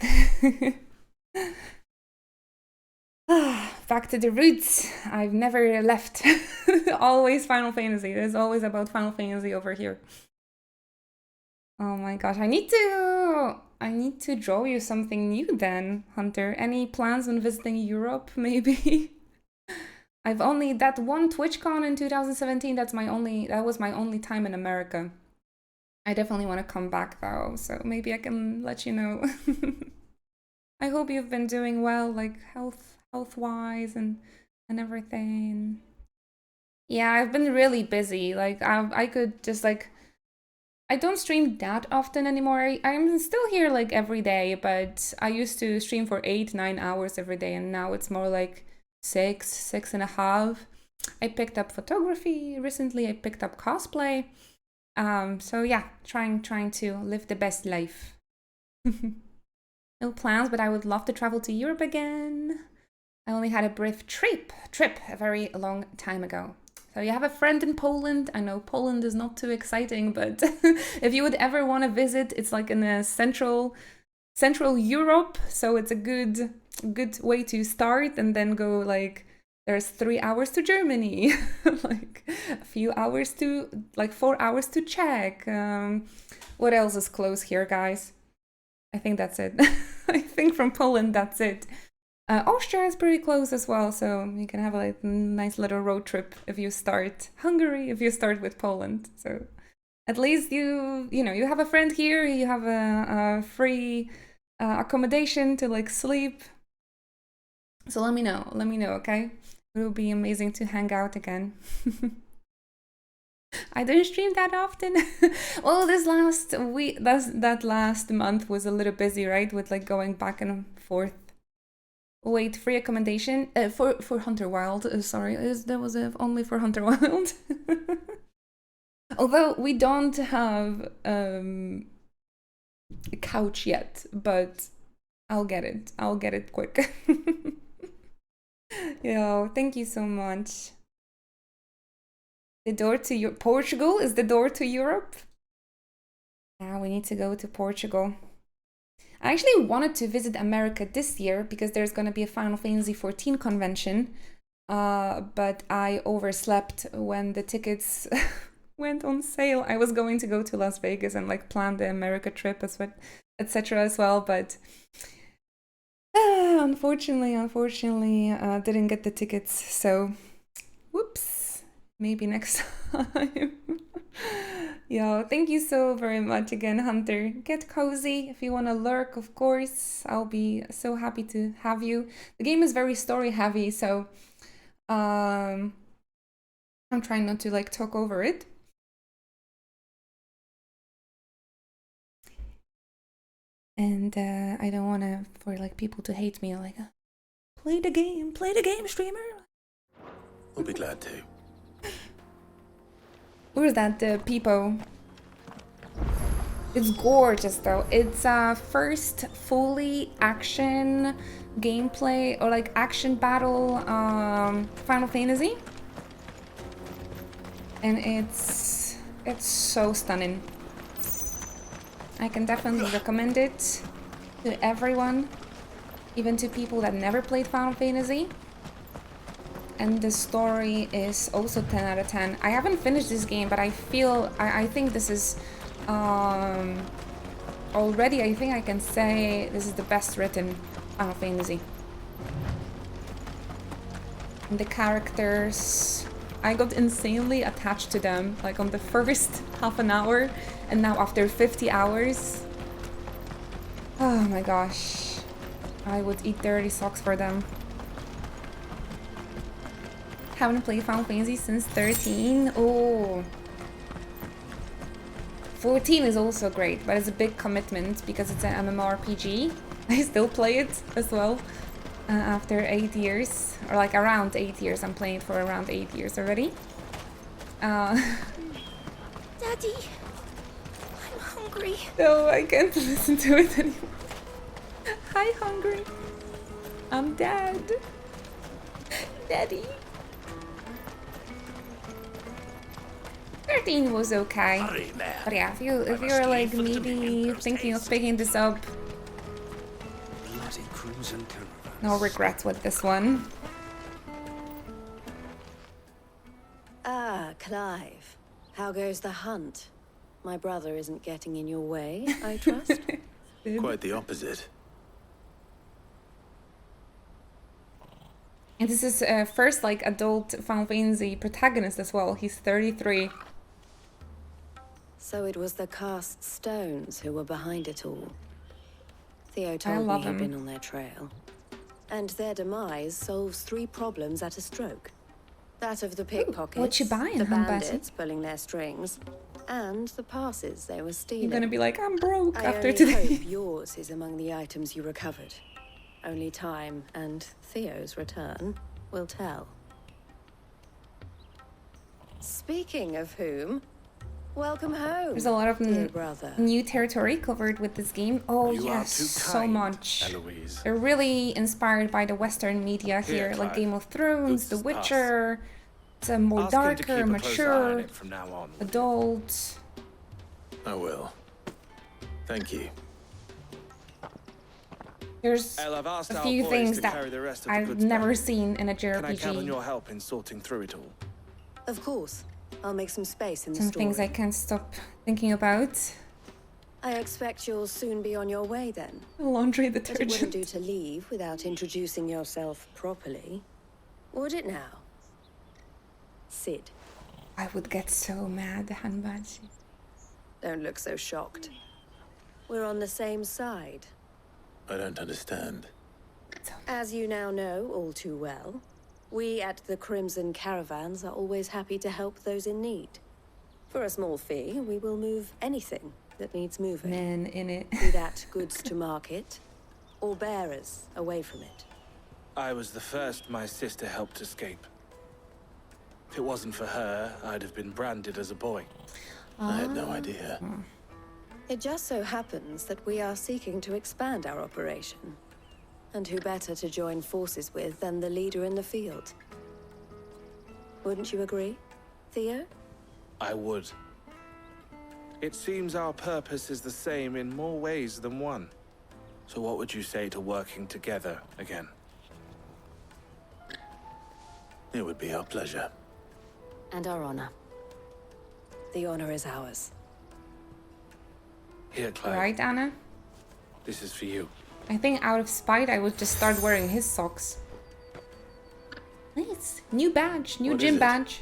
Back to the roots. I've never left. Always Final Fantasy. There's always about Final Fantasy over here. Oh my gosh, I need to draw you something new then, Hunter. Any plans on visiting Europe, maybe? I've only that one TwitchCon in 2017. That was my only time in America. I definitely want to come back though, so maybe I can let you know. I hope you've been doing well, like health-wise and everything. Yeah, I've been really busy. Like I could just like, I don't stream that often anymore. I'm still here like every day, but I used to stream for 8-9 hours every day, and now it's more like 6.5. I picked up photography recently. I picked up cosplay. So yeah, trying to live the best life. No plans, but I would love to travel to Europe again. I only had a brief trip a very long time ago. So you have a friend in Poland. I know Poland is not too exciting, but if you would ever want to visit, it's like in the central Europe. So it's a good way to start, and then go like, there's 3 hours to Germany, like a few hours to, like 4 hours to Czech. What else is close here, guys? I think that's it. I think from Poland, that's it. Austria is pretty close as well, so you can have a nice little road trip if you start Hungary, if you start with Poland. So at least you have a friend here, you have a free accommodation to like sleep. So let me know, okay? It would be amazing to hang out again. I don't stream that often. Well, this last week, that last month was a little busy, right? With like going back and forth. Wait, free accommodation for Hunter Wild. Sorry, that was only for Hunter Wild. Although we don't have a couch yet, but I'll get it. I'll get it quick. Yo, thank you so much. The door to Portugal is the door to Europe. Now we need to go to Portugal. I actually wanted to visit America this year because there's going to be a Final Fantasy XIV convention. But I overslept when the tickets went on sale. I was going to go to Las Vegas and like plan the America trip etc. as well, but unfortunately, didn't get the tickets. So, whoops. Maybe next time. Yo, thank you so very much again, Hunter. Get cozy if you want to lurk, of course. I'll be so happy to have you. The game is very story heavy, so I'm trying not to like talk over it. And I don't want to for like people to hate me like play the game, streamer. We'll be glad to. Where's that Peepo? It's gorgeous though. It's first fully action gameplay or like action battle Final Fantasy. And it's so stunning. I can definitely recommend it to everyone, even to people that never played Final Fantasy. And the story is also 10 out of 10. I haven't finished this game, but I think this is already, I think I can say this is the best written Final Fantasy. And the characters, I got insanely attached to them, like on the first half an hour, and now after 50 hours, oh my gosh, I would eat dirty socks for them. Haven't played Final Fantasy since 13. Oh. 14 is also great, but it's a big commitment because it's an MMORPG. I still play it as well after 8 years, or like around 8 years. I'm playing it for around 8 years already. Daddy, I'm hungry. No, I can't listen to it anymore. Hi, hungry. I'm dead. Daddy. 13 was okay, but yeah, if you're like maybe thinking of picking this up, no regrets with this one. Ah, Clive. How goes the hunt? My brother isn't getting in your way, I trust? Quite the opposite. And this is first like adult Final Fantasy protagonist as well. He's 33. So it was the cast stones who were behind it all. Theo told me he'd been on their trail. And their demise solves 3 problems at a stroke. That of the pickpockets, what you buying, the bandits pulling their strings, and the passes they were stealing. You're gonna be like, I'm broke after I today. hope yours is among the items you recovered. Only time and Theo's return will tell. Speaking of whom, welcome home. There's a lot of new territory covered with this game. Oh yes, so much. Eloise. They're really inspired by the Western media here, like Game of Thrones, The Witcher. It's a more darker, mature, from now on. adult. I will. Thank you. There's a few things that I've never seen in a JRPG. Can I count on your help in sorting through it all? Of course. I'll make some space in the Some story. things I can't stop thinking about. I expect you'll soon be on your way then. Laundry But it wouldn't detergent. do to leave without introducing yourself properly. Would it now? Sid. I would get so mad, Hanbachi. Don't look so shocked. We're on the same side. I don't understand. As you now know all too well, we at the Crimson Caravans are always happy to help those in need. For a small fee, we will move anything that needs moving. Men in it. Be that goods to market, or bearers away from it. I was the first my sister helped escape. If it wasn't for her, I'd have been branded as a boy. I had no idea. It just so happens that we are seeking to expand our operation. And who better to join forces with than the leader in the field? Wouldn't you agree, Theo? I would. It seems our purpose is the same in more ways than one. So what would you say to working together again? It would be our pleasure. And our honor. The honor is ours. Here, Clive. Right, Anna? This is for you. I think out of spite, I would just start wearing his socks. Nice. New badge. New gym badge.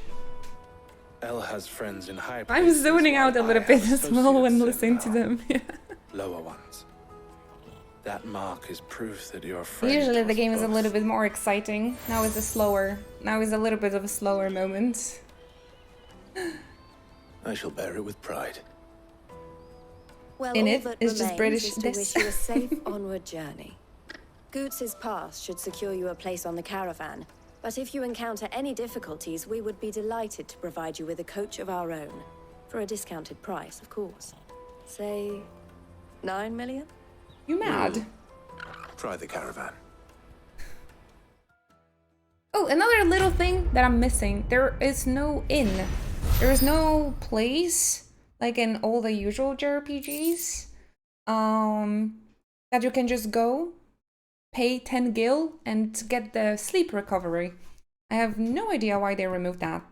Elle has friends in high I'm places zoning out a while little I bit have as well when associates in listening to them. Yeah. lower ones. That mark is proof that your friend Usually the was game is a both. little bit more exciting. Now it's a slower. Now is a little bit of a slower moment. I shall bear it with pride. Well, In all it, that it's just remains British is to this. wish you a safe onward journey. Goots's pass should secure you a place on the caravan, but if you encounter any difficulties, we would be delighted to provide you with a coach of our own. For a discounted price, of course. Say, 9 million? You mad? Try the caravan. Oh, another little thing that I'm missing. There is no inn. There is no place, like in all the usual JRPGs, that you can just go, pay 10 gil, and get the sleep recovery. I have no idea why they removed that.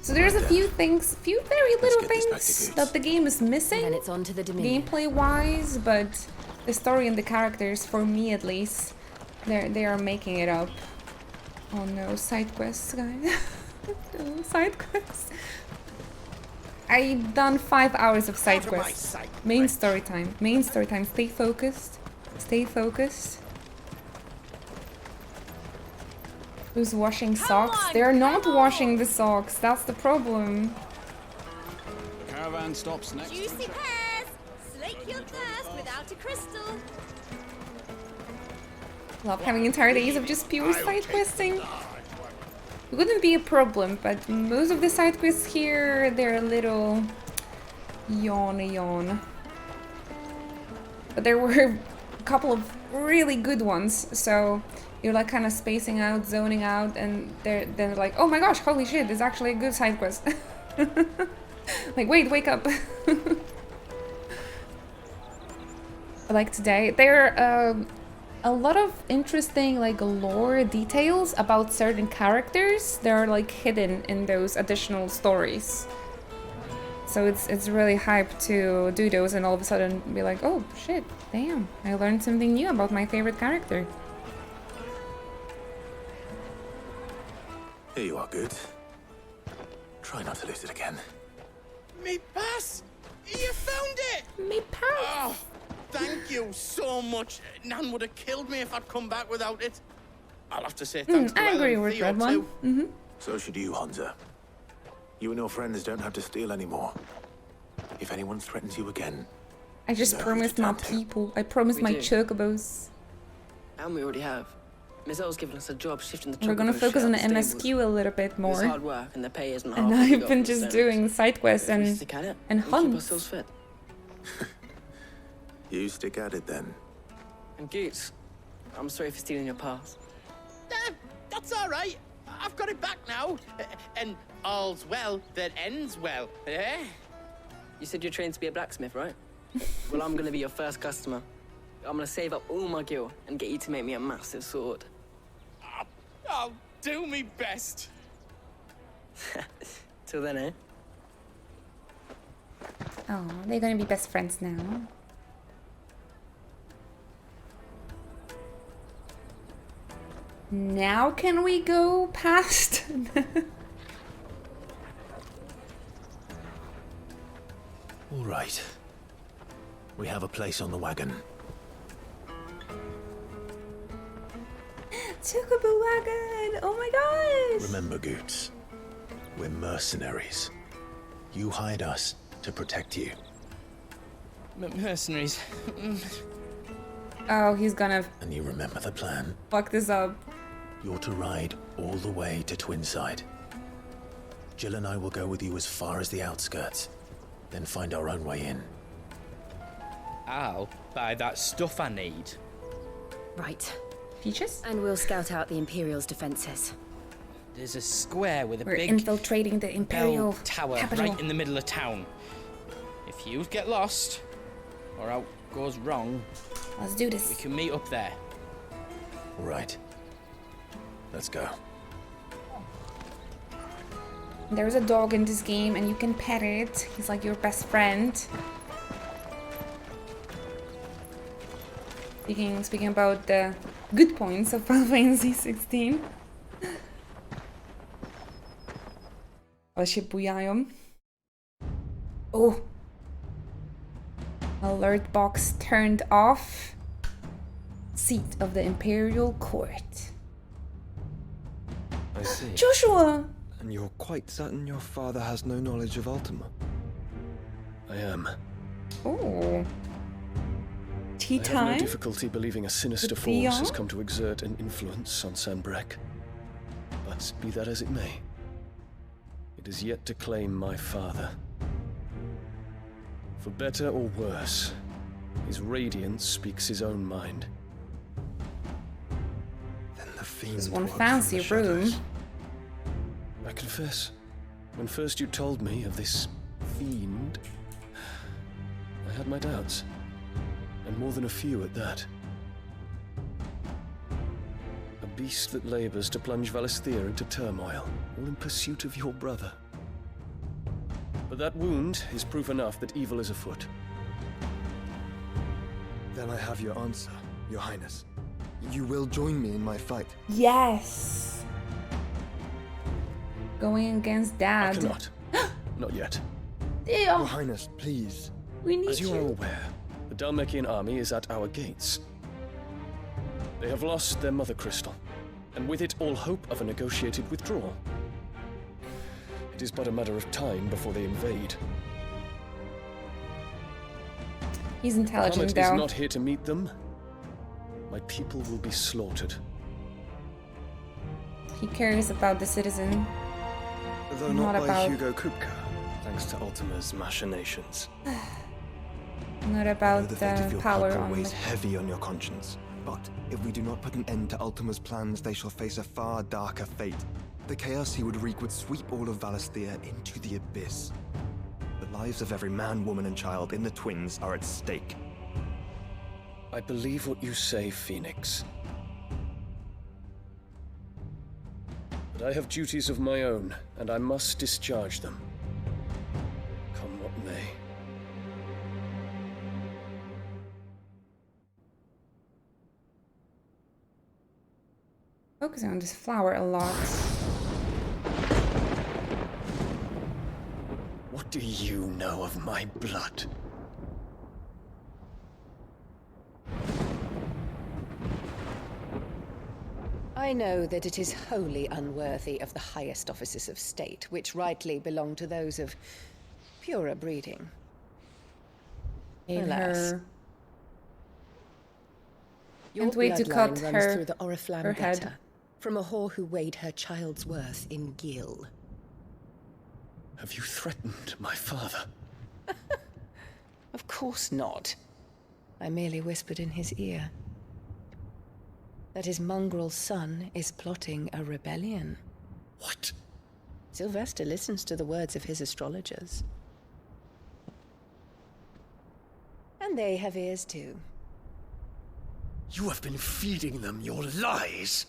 So there's a few things, few very little things that the game is missing, Then it's on to the Dominion. gameplay-wise, but the story and the characters, for me at least, they are making it up. Oh no, side quests, guys. No, side quests. I've done 5 hours of side quests. Main story time. Main story time. Stay focused. Stay focused. Who's washing socks? They're not washing the socks. That's the problem. The caravan stops next. Juicy pears! Slake your thirst without a crystal. Love having entire days of just pure side questing. It wouldn't be a problem, but most of the side quests here, they're a little yawn. But there were a couple of really good ones, so you're like kind of spacing out, zoning out, and they're like, oh my gosh, holy shit, it's actually a good side quest. Like, wait, wake up. Like today, there are a lot of interesting like lore details about certain characters that are like hidden in those additional stories. So it's really hype to do those and all of a sudden be like, oh shit, damn, I learned something new about my favorite character. Here you are, good. Try not to lose it again. Me pass! You found it! Me pass! Oh, thank you so much. Nan would have killed me if I'd come back without it. I'll have to say thanks to I agree Ellen and with Theo Red One. too. So should you, Hansa. You and your friends don't have to steal anymore. If anyone threatens you again, I just promised my people. I promised We my do. chocobos. And we already have. Miss L's given us a job shifting the We're gonna chocobo focus shit on out the the stables. MSQ a little bit It's more. hard work and the pay isn't half And what we I've got been from the just stones. doing side quests If we and stick at it, and we keep hunts. ourselves fit. you stick at it then. And Goots, I'm sorry for stealing your pass. That's all right. I've got it back now. And all's well that ends well, eh? You said you're trained to be a blacksmith, right? Well, I'm gonna be your first customer. I'm gonna save up all my gil and get you to make me a massive sword. I'll do me best. Till then, eh? Oh, they're gonna be best friends now. Now can we go past? All right. We have a place on the wagon. Chocobo wagon! Oh my gosh! Remember, Goots, we're mercenaries. You hired us to protect you. Mercenaries. Oh, he's gonna... And you remember the plan? Fuck this up. You're to ride all the way to Twinside. Jill and I will go with you as far as the outskirts, then find our own way in. I'll buy that stuff I need. Right. Peaches? And we'll scout out the Imperial's defenses. There's a square with a We're big infiltrating the Imperial tower capital. right in the middle of town. If you get lost, or out goes wrong, let's do this. We can meet up there. All right. Let's go. There's a dog in this game and you can pet it. He's like your best friend. Speaking about the good points of Final Fantasy 16. Ale się bujają. Oh. Alert box turned off. Seat of the Imperial Court. I see. Joshua! And you're quite certain your father has no knowledge of Ultima? I am. Oh. Tea I have time? no difficulty believing a sinister With force Theon? has come to exert an influence on Sanbreque. But be that as it may, it is yet to claim my father. For better or worse, his radiance speaks his own mind. Then the fiend There's one worked fancy from the room. shadows. I confess, when first you told me of this fiend, I had my doubts. And more than a few at that. A beast that labors to plunge Valisthea into turmoil, all in pursuit of your brother. But that wound is proof enough that evil is afoot. Then I have your answer, Your Highness. You will join me in my fight. Yes. Going against Dad. I cannot. Not yet. Your Highness, please. We need As you are you. aware, the Dhalmekian army is at our gates. They have lost their mother crystal, and with it all hope of a negotiated withdrawal. It is but a matter of time before they invade. He's intelligent, Comet though. is not here to meet them. My people will be slaughtered. He cares about the citizen. Though Not not by about- Hugo Kupka, thanks to Ultima's machinations. Not I know about the fate of the your power people on weighs the... heavy on your conscience. But if we do not put an end to Ultima's plans, they shall face a far darker fate. The chaos he would wreak would sweep all of Valisthea into the abyss. The lives of every man, woman, and child in the Twins are at stake. I believe what you say, Phoenix. But I have duties of my own, and I must discharge them. Come what may. Focusing on this flower a lot. What do you know of my blood? I know that it is wholly unworthy of the highest offices of state, which rightly belong to those of purer breeding. In Alas. her... Your Can't wait to bloodline cut runs her- through the Oriflamme her head. Geta, from a whore who weighed her child's worth in gil. Have you threatened my father? Of course not. I merely whispered in his ear that his mongrel son is plotting a rebellion. What? Sylvester listens to the words of his astrologers. And they have ears too. You have been feeding them your lies!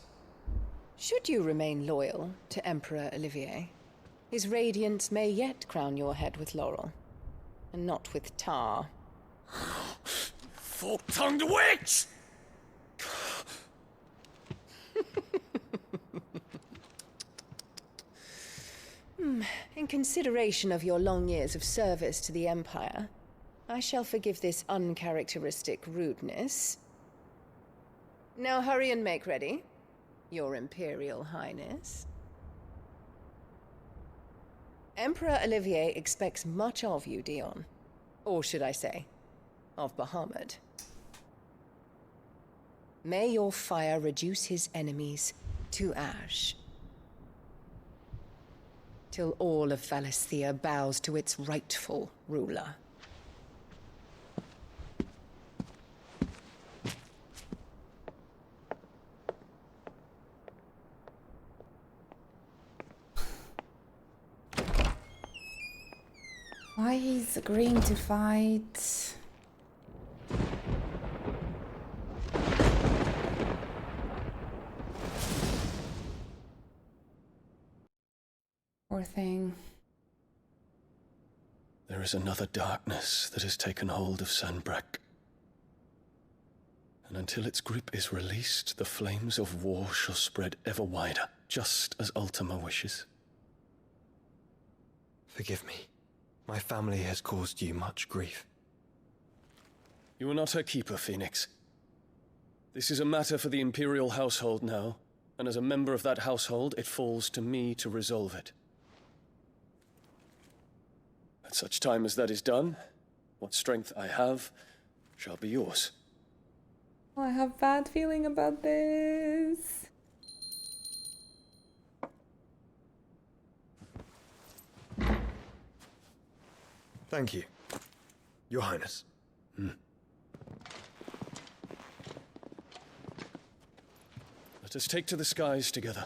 Should you remain loyal to Emperor Olivier, his radiance may yet crown your head with laurel, and not with tar. Fork-tongued witch! In consideration of your long years of service to the Empire, I shall forgive this uncharacteristic rudeness. Now hurry and make ready, Your Imperial Highness. Emperor Olivier expects much of you, Dion. Or should I say, of Bahamut. May your fire reduce his enemies to ash, till all of Valisthea bows to its rightful ruler. Why he's agreeing to fight? Poor thing. There is another darkness that has taken hold of Sanbreque. And until its grip is released, the flames of war shall spread ever wider, just as Ultima wishes. Forgive me. My family has caused you much grief. You are not her keeper, Phoenix. This is a matter for the Imperial household now, and as a member of that household, it falls to me to resolve it. At such time as that is done, what strength I have shall be yours. Oh, I have bad feeling about this. Thank you, Your Highness. Let us take to the skies together,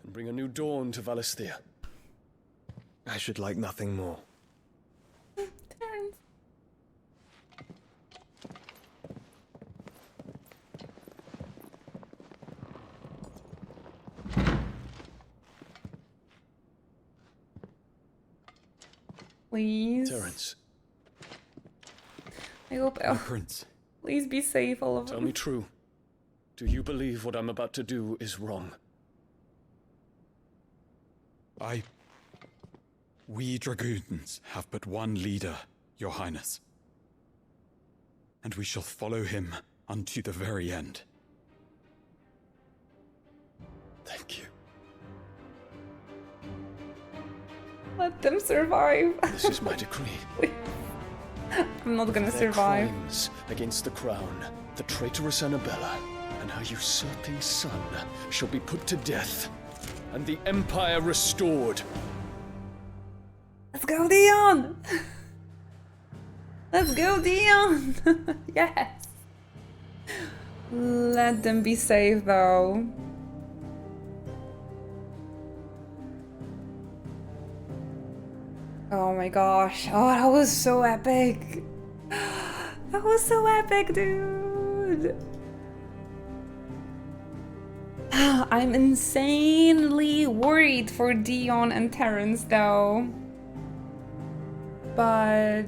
and bring a new dawn to Valisthea. I should like nothing more. Terrence. Please. Terrence. I hope. My prince. Please be safe, all of them. Tell me true. Do you believe what I'm about to do is wrong? We dragoons have but one leader, Your Highness. And we shall follow him unto the very end. Thank you. Let them survive. This is my decree. I'm not gonna Their survive. crimes against the crown, the traitorous Annabella, and her usurping son shall be put to death, and the Empire restored. Let's go, Dion! Let's go, Dion! Yes! Let them be safe, though. Oh my gosh. Oh, that was so epic. That was so epic, dude. I'm insanely worried for Dion and Terrence, though. But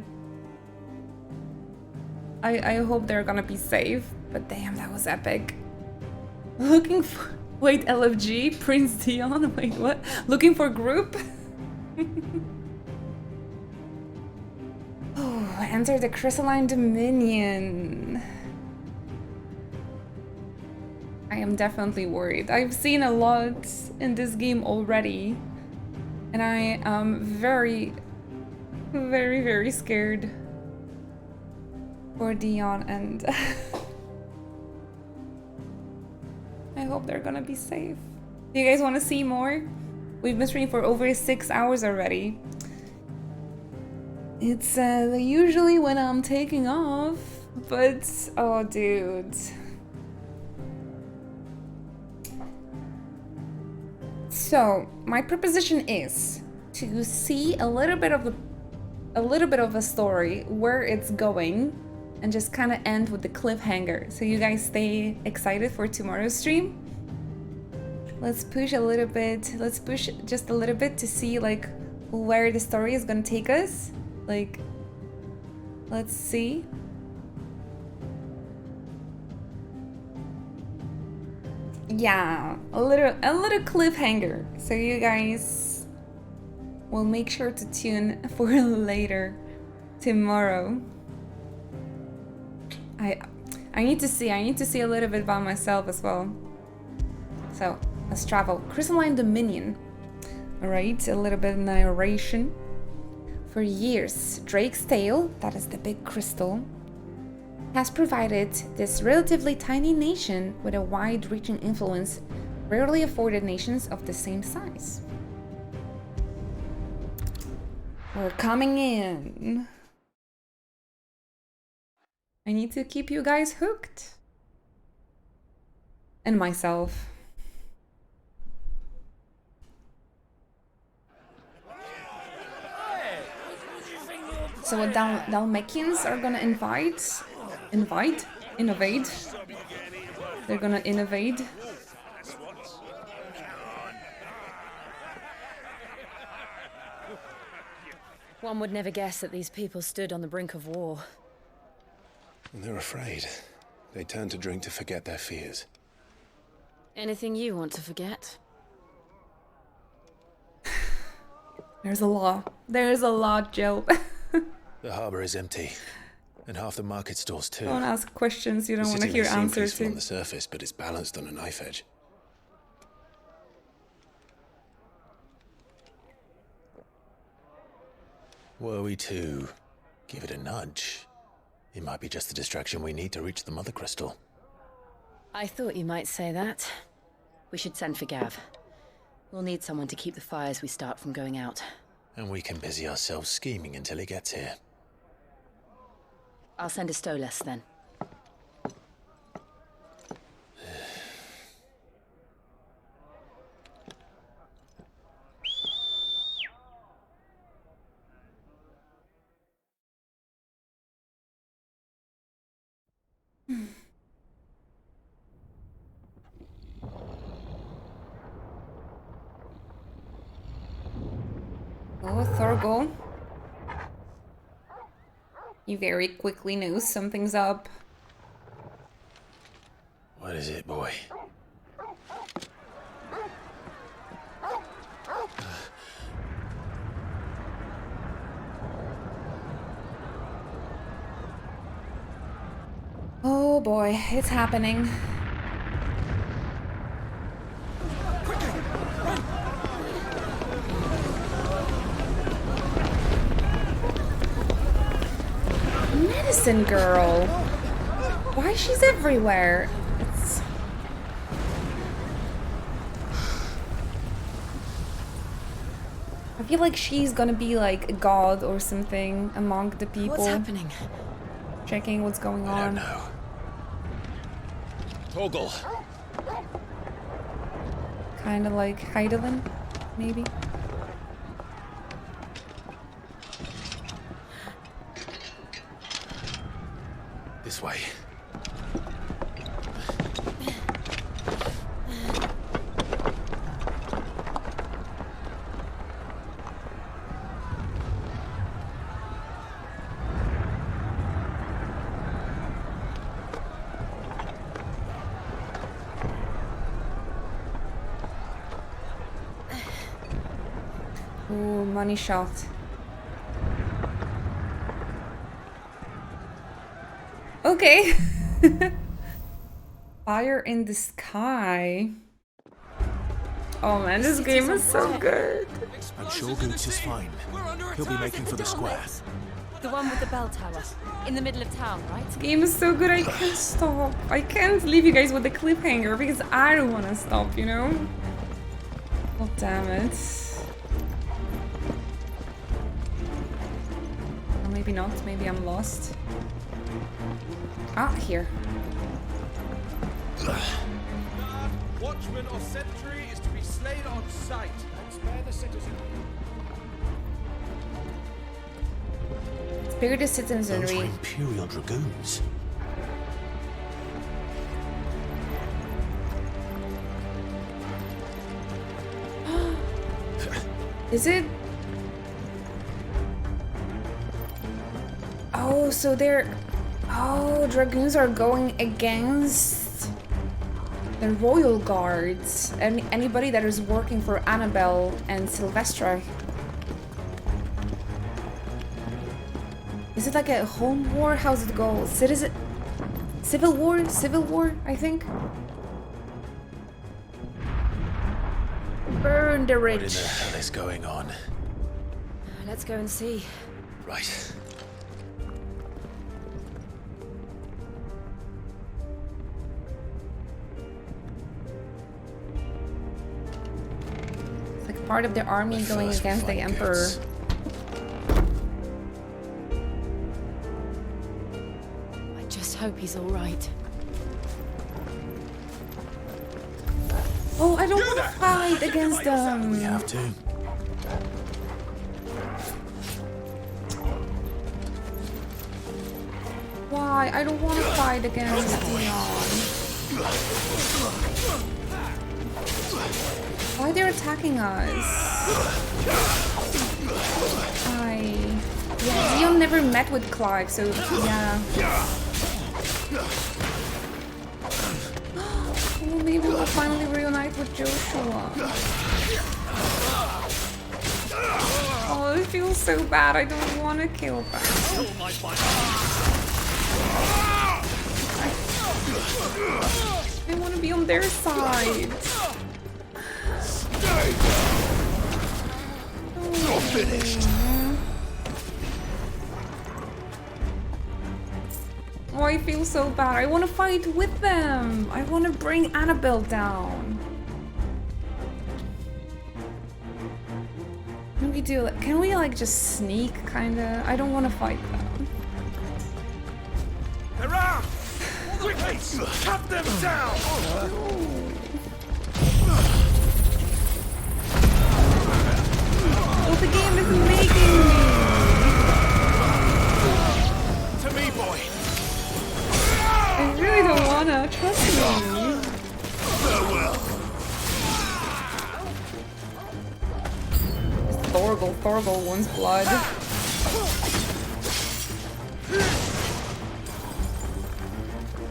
I hope they're gonna be safe. But damn, that was epic. Looking for... Wait, LFG? Prince Dion? Wait, what? Looking for group? Oh, enter the Crystalline Dominion. I am definitely worried. I've seen a lot in this game already. And I am very, very scared for Dion and... I hope they're gonna be safe. Do you guys want to see more? We've been streaming for over 6 hours already. It's usually when I'm taking off, but oh dude. So my proposition is to see a little bit of a story where it's going and just kind of end with the cliffhanger, so you guys stay excited for tomorrow's stream. Let's push a little bit, let's push just a little bit to see like where the story is gonna take us. Like, let's see. Yeah, a little cliffhanger, so you guys will make sure to tune for later tomorrow. I need to see a little bit about myself as well. So let's travel. Crystalline Dominion. Alright, a little bit of narration. For years, Drake's Tail, that is the big crystal, has provided this relatively tiny nation with a wide-reaching influence rarely afforded nations of the same size. We're coming in. I need to keep you guys hooked. And myself. So what Dalmatians are gonna innovate? They're gonna innovate. One would never guess that these people stood on the brink of war. And they're afraid. They turn to drink to forget their fears. Anything you want to forget? There's a lot. There's a lot, Jill. The harbor is empty, and half the market stalls too. Don't ask questions you don't want to hear answers to. On the surface, but it's balanced on a knife edge. Were we to give it a nudge, it might be just the distraction we need to reach the Mother Crystal. I thought you might say that. We should send for Gav. We'll need someone to keep the fires we start from going out. And we can busy ourselves scheming until he gets here. I'll send a Stolas then. Oh, Thorgal. He very quickly knows something's up. What is it, boy? Oh boy, it's happening. Medicine girl. Why she's everywhere? It's... I feel like she's gonna be like a god or something among the people. What's happening? Checking what's going on. I don't know. Torgal. Kind of like Heidelin, maybe. This way. Ooh, money shot. Okay. Fire in the sky. Oh man, this game is so good. I'm sure Goots is fine. He'll be making for the square. The one with the bell tower, in the middle of town, right? This game is so good, I can't stop. I can't leave you guys with the cliffhanger because I don't want to stop, you know? Oh, damn it. Or maybe not, maybe I'm lost. Ah, here. Watchman or sentry is to be slain on sight and spare the citizen. Spare the citizenry. Those were Imperial Dragoons. Is it? Oh, so they're... Oh, Dragoons are going against the Royal Guards. And anybody that is working for Annabelle and Sylvestra. Is it like a home war? How's it go? Civil war? Civil war, I think. Burn the rich. What in the hell is going on? Let's go and see. Right. It's like part of the army going against the emperor. I just hope he's all right. Oh, I don't want to fight against them. We have to. Why? I don't want to fight against Dion. Why they're attacking us? Yeah, Dion never met with Clive, so yeah. Oh, maybe we'll finally reunite with Joshua. Oh, it feels so bad. I don't want to kill them. I want to be on their side. Not finished. Oh, I feel so bad. I want to fight with them. I want to bring Annabelle down. Can we do? Can we like just sneak, kinda? I don't want to fight them. Hurrah! Quickly, cut them down. Oh, the game is making me. To me, boy. I really don't wanna. Trust me. Farewell. Thorgal wants blood.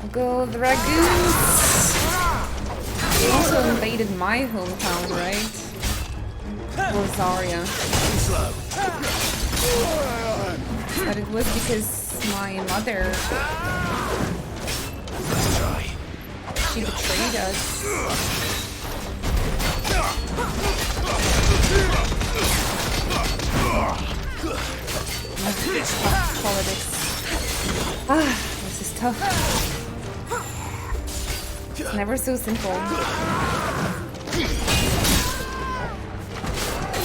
I'll go the Dragoons. They also invaded my hometown, right? Rosaria. But it was because my mother, she betrayed us. Politics. This is tough. It's never so simple.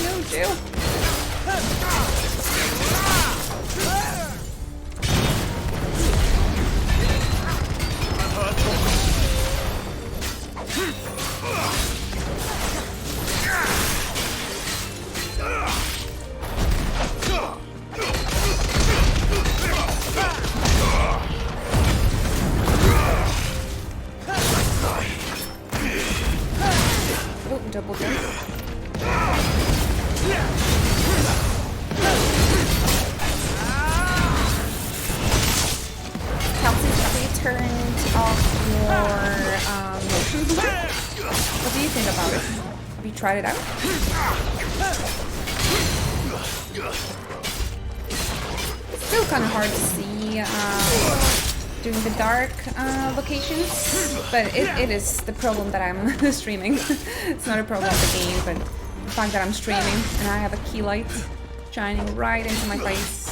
No, Jill. Oh, double jump. Kelsey, have you turned off your motion blur? What do you think about it? Have you tried it out? It's still kind of hard to see during the dark locations, but it is the problem that I'm streaming. It's not a problem of the game, but the fact that I'm streaming and I have a key light shining right into my face.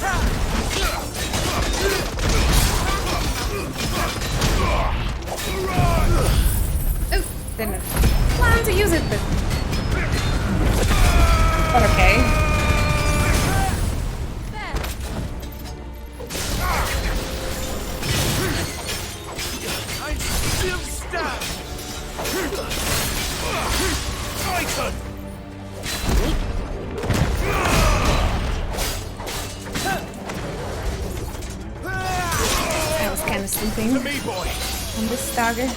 Oh, didn't plan to use it, but okay. I was kind of sleeping on this dagger.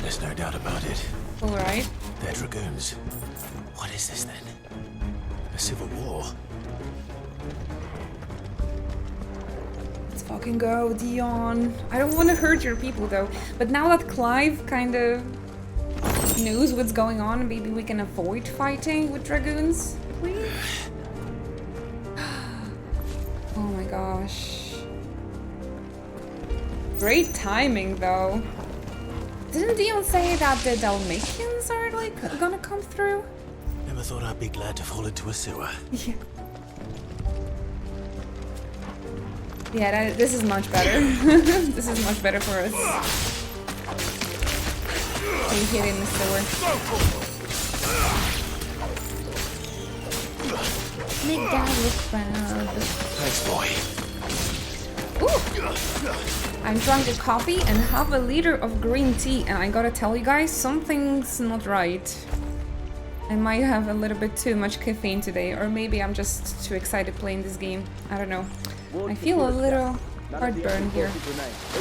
There's no doubt about it. All right. They're dragoons. What is this then? A civil war? It's fucking go, Dion. I don't want to hurt your people though. But now that Clive kind of knows what's going on, maybe we can avoid fighting with dragoons, please? Oh my gosh. Great timing though. Didn't Dion say that the Dalmatians are like gonna come through? Never thought I'd be glad to fall into a sewer. Yeah. Yeah, this is much better. This is much better for us. Being hit in the sewer. Make that look proud. Thanks, boy. Ooh. I'm drunk a coffee and half a liter of green tea, and I gotta tell you guys, something's not right. I might have a little bit too much caffeine today, or maybe I'm just too excited playing this game. I don't know. I feel a little heartburn here.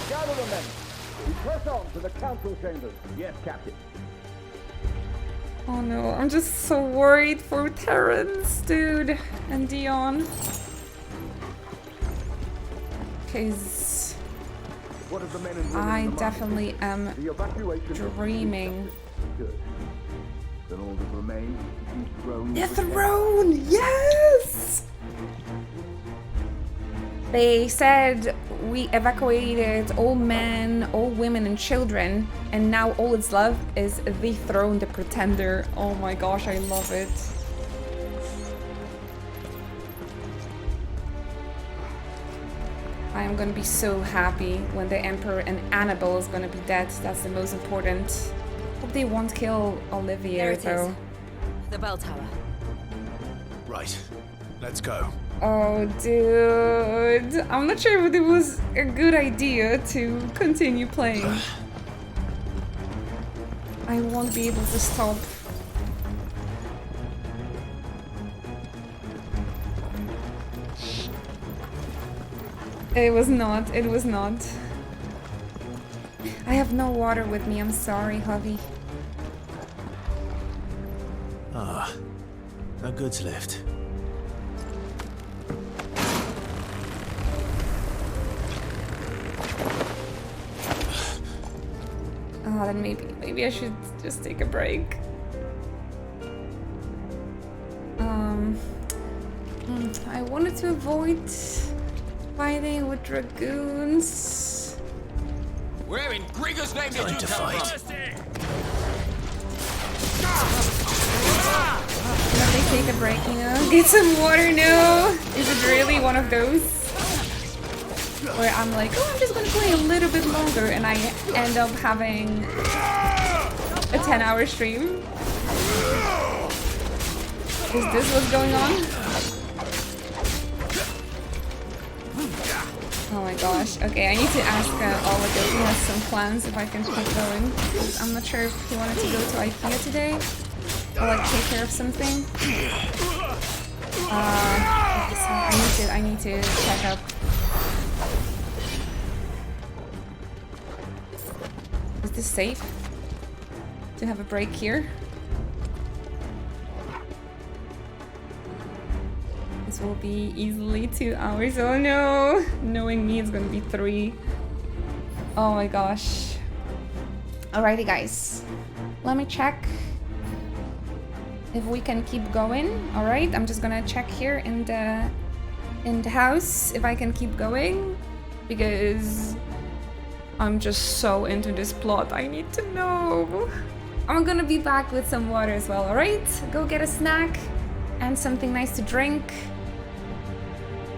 Gather the men. We press on to the council chambers. Yes, Captain. Oh no, I'm just so worried for Terrence, dude, and Dion. Because I definitely am dreaming. Then all that remains is the throne. The throne! Yes! They said we evacuated all men, all women and children, and now all it's left is the throne, the pretender. Oh my gosh, I love it. I am gonna be so happy when the Emperor and Annabelle is gonna be dead. That's the most important. Hope they won't kill Olivier There it though. is. The bell tower. Right, let's go. Oh, dude. I'm not sure if it was a good idea to continue playing. I won't be able to stop. It was not. It was not. I have no water with me. I'm sorry, hubby. Ah, no goods left. Oh, then maybe I should just take a break. I wanted to avoid fighting with dragoons. Where in Grigor's name did you come from? Let me take a break, you know? Get some water, no! Is it really one of those? Where I'm like, oh, I'm just gonna play a little bit longer, and I end up having a 10-hour stream? Is this what's going on? Oh my gosh. Okay, I need to ask Oliver if he has some plans, if I can keep going. Because I'm not sure if he wanted to go to IKEA today. Or like take care of something. I need to check up. Is this safe? To have a break here? This will be easily 2 hours. Oh no! Knowing me, it's gonna be 3. Oh my gosh. Alrighty guys. Let me check if we can keep going. Alright, I'm just gonna check here in the house if I can keep going. Because I'm just so into this plot. I need to know. I'm gonna be back with some water as well, alright? Go get a snack and something nice to drink.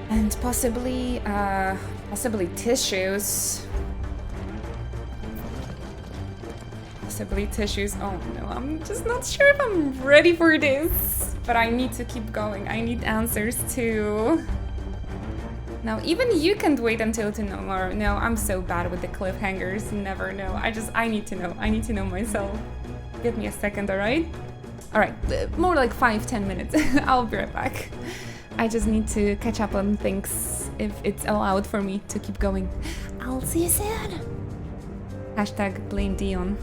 And possibly tissues. Possibly tissues. Oh no, I'm just not sure if I'm ready for this. But I need to keep going. I need answers too. Now, even you can't wait until tomorrow. No, I'm so bad with the cliffhangers. Never know. I need to know. I need to know myself. Give me a second, alright? Alright, more like 5-10 minutes. I'll be right back. I just need to catch up on things if it's allowed for me to keep going. I'll see you soon. Hashtag blame Dion.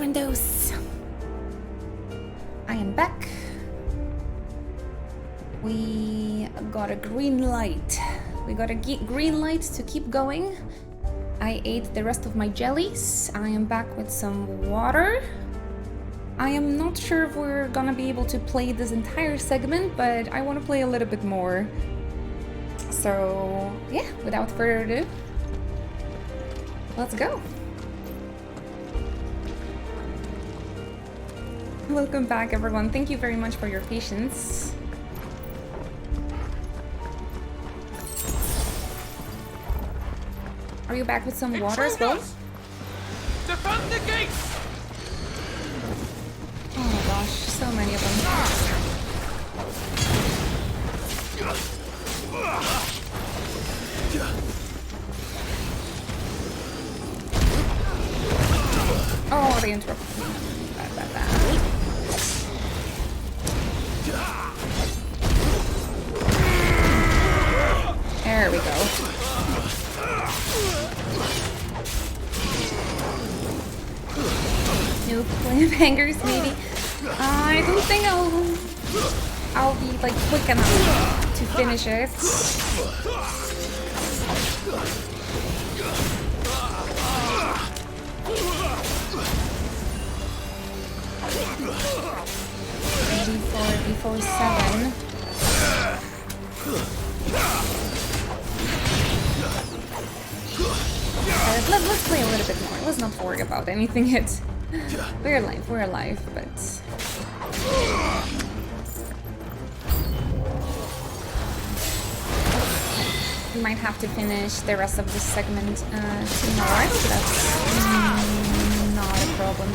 friendos. I am back. We got a green light. We got a green light to keep going. I ate the rest of my jellies. I am back with some water. I am not sure if we're gonna be able to play this entire segment, but I want to play a little bit more. So yeah, without further ado, let's go. Welcome back, everyone. Thank you very much for your patience. Are you back with some water as well? Defend the gates! Oh my gosh, so many of them. Oh, they interrupted me. Bad. There we go. New cliffhangers, maybe. I don't think I'll be like quick enough to finish it. Before 7. Let's play a little bit more. Let's not worry about anything yet. We're alive, but... We might have to finish the rest of this segment tomorrow, so that's not a problem.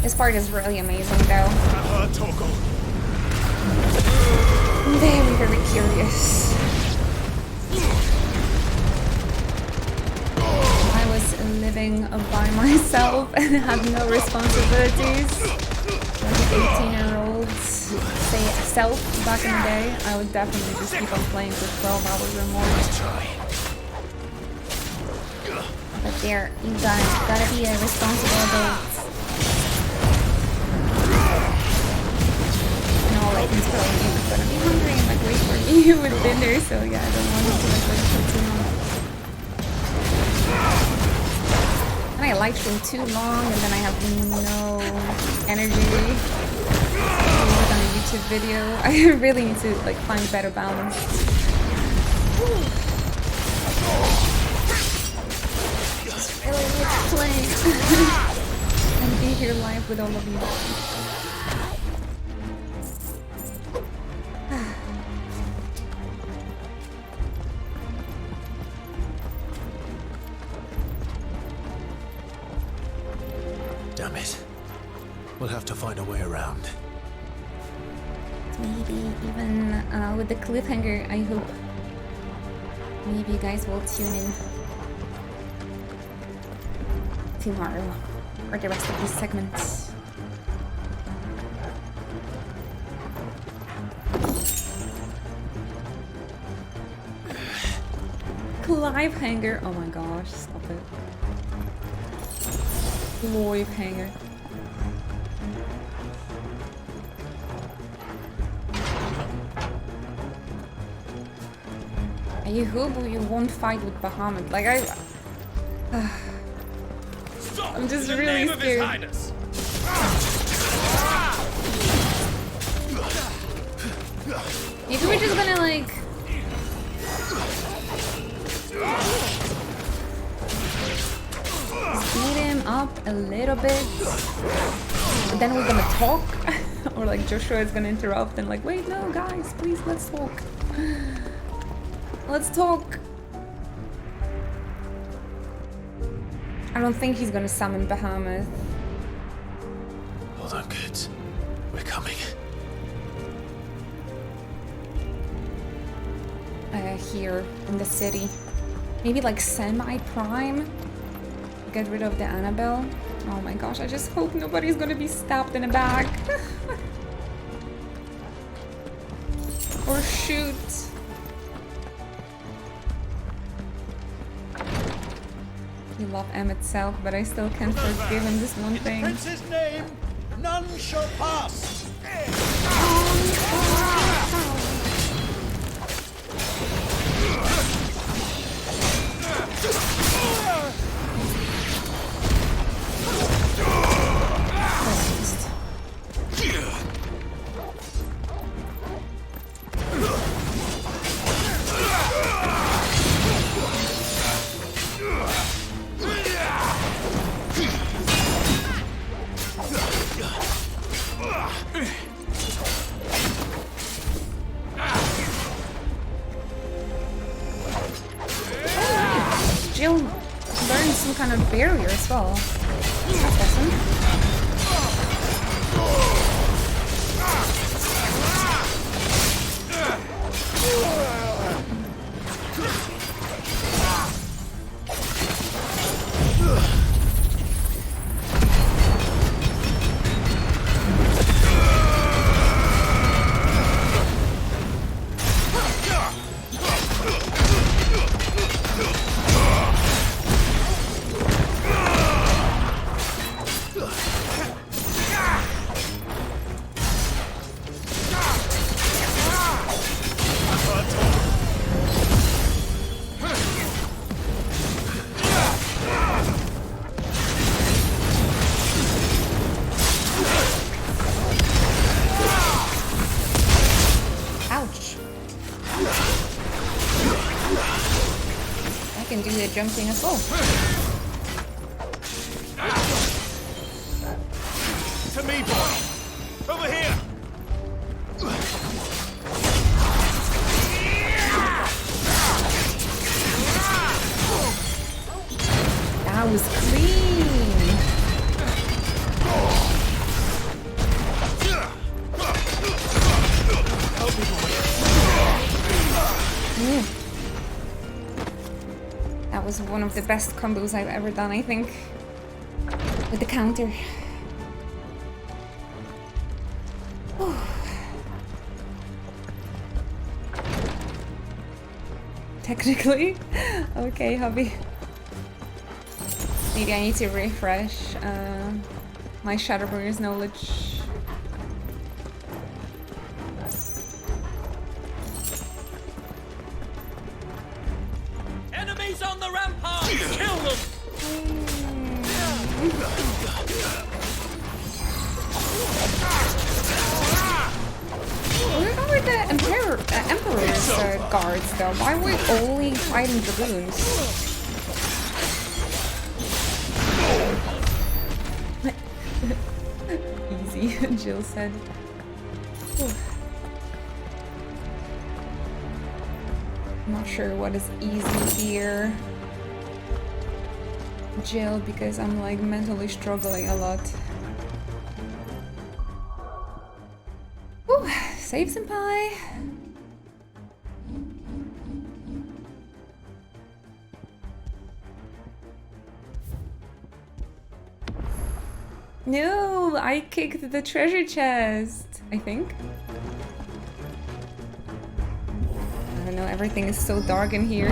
This part is really amazing, though. Very curious. I was living by myself and had no responsibilities. Like an 18-year-old, say, self back in the day, I would definitely just keep on playing for 12 hours or more. But there, you gotta be a responsible adult. Like he's probably gonna be hungry and like wait for me with dinner, so yeah, I don't want him to like wait for too long. And I light stream too long and then I have no energy to work on a YouTube video. I really need to like find a better balance. Just really like to play and be here live with all of you. Damn it. We'll have to find a way around. Maybe even with the cliffhanger, I hope maybe you guys will tune in tomorrow for the rest of these segments. Cliffhanger, oh my gosh, stop it. Cliffhanger. I hope you won't fight with Bahamut. Like I'm just really scared. Maybe we're just gonna like speed him up a little bit, and then we're gonna talk. Or like Joshua is gonna interrupt and like, wait, no guys, please, let's talk. Let's talk. I don't think he's gonna summon Bahamut. Hold on, kids. We're coming. Here in the city. Maybe like semi-prime? Get rid of the Annabelle? Oh my gosh, I just hope nobody's gonna be stabbed in the back. Or shoot. You love Emmett Selk, but I still can't forgive him this one thing. In the prince's name, none shall pass. Jill learned some kind of barrier as well. That's awesome. Jumping as well. To me, boy. Over here. That was clean. That was one of the best combos I've ever done, I think. With the counter. Whew. Technically? Okay, hubby. Maybe I need to refresh my Shadowbringers knowledge. Enemies on the rampart! Kill them! Where are the Emperor's guards though? Why are we only fighting dragoons? Easy, Jill said. I'm not sure what is easy here, Jill, because I'm like mentally struggling a lot. Whew, save senpai. No, I kicked the treasure chest, I think. I don't know, everything is so dark in here.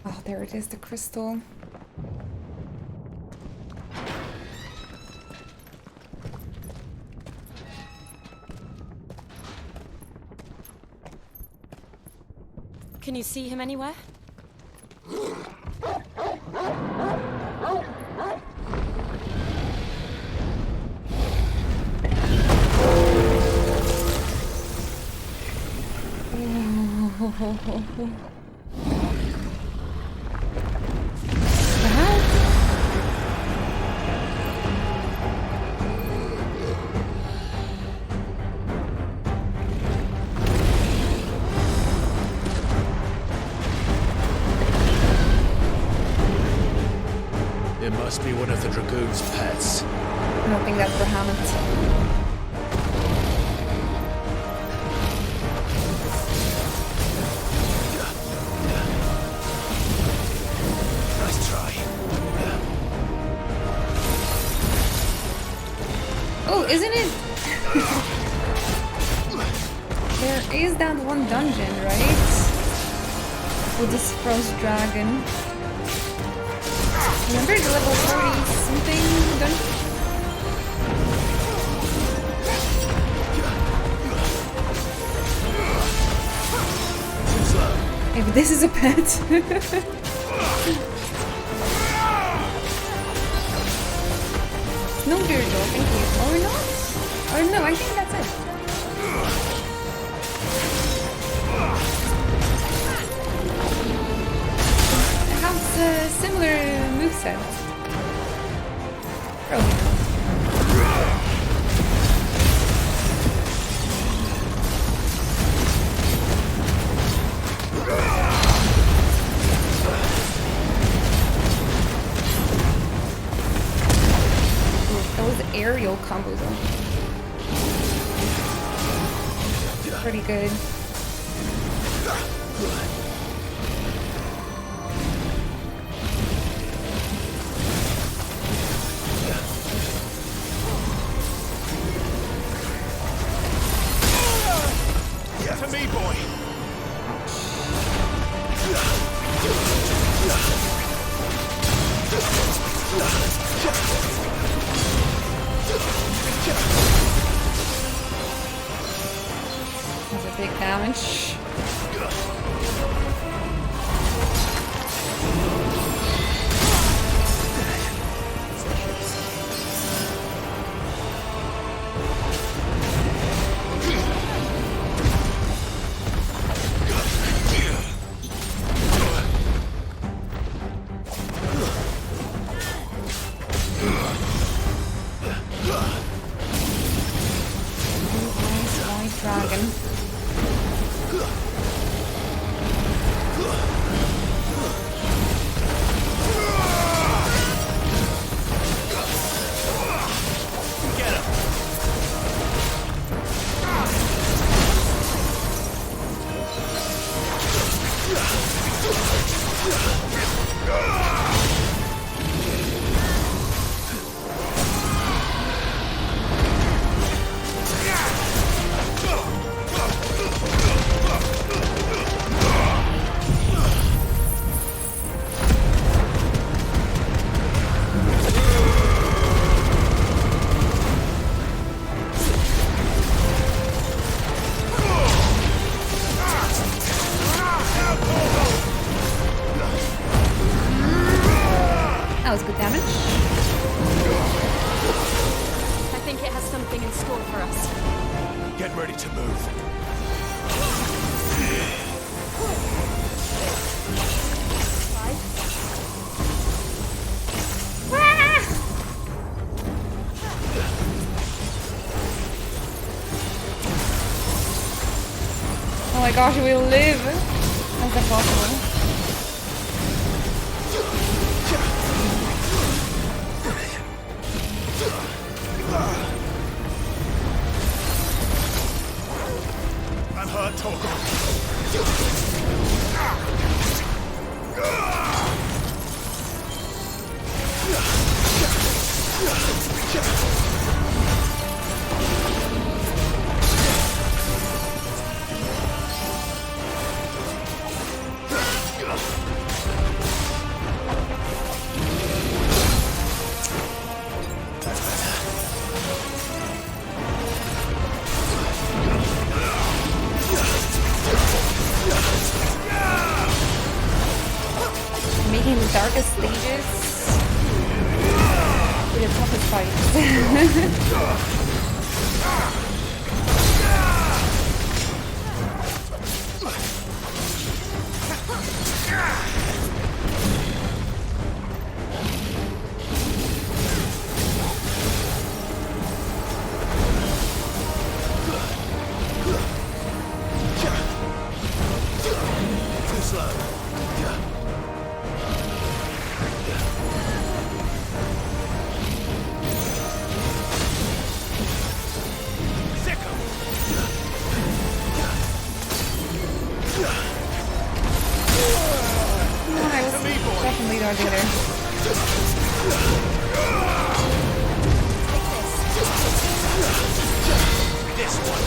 Oh, there it is, the crystal. Can you see him anywhere? It must be one of the Dragoon's pets. I don't think that's Bahamut. Nice try. Oh, isn't it? There is that one dungeon, right? With this frost dragon. Remember the level 40 something dungeon? Maybe this is a pet. No Virgil, thank you. Or not? Or no, I think that's it. It has a similar moveset. Probably not. Those aerial combos are pretty good. To me, boy. That's a big damage. White dragon. Get him. That was good damage. I think it has something in store for us. Get ready to move. Oh my gosh, we will live. How's that possible? I'm hurt, Torgal. Making the darkest stages with the toughest fights. Too slow. alligator. This one.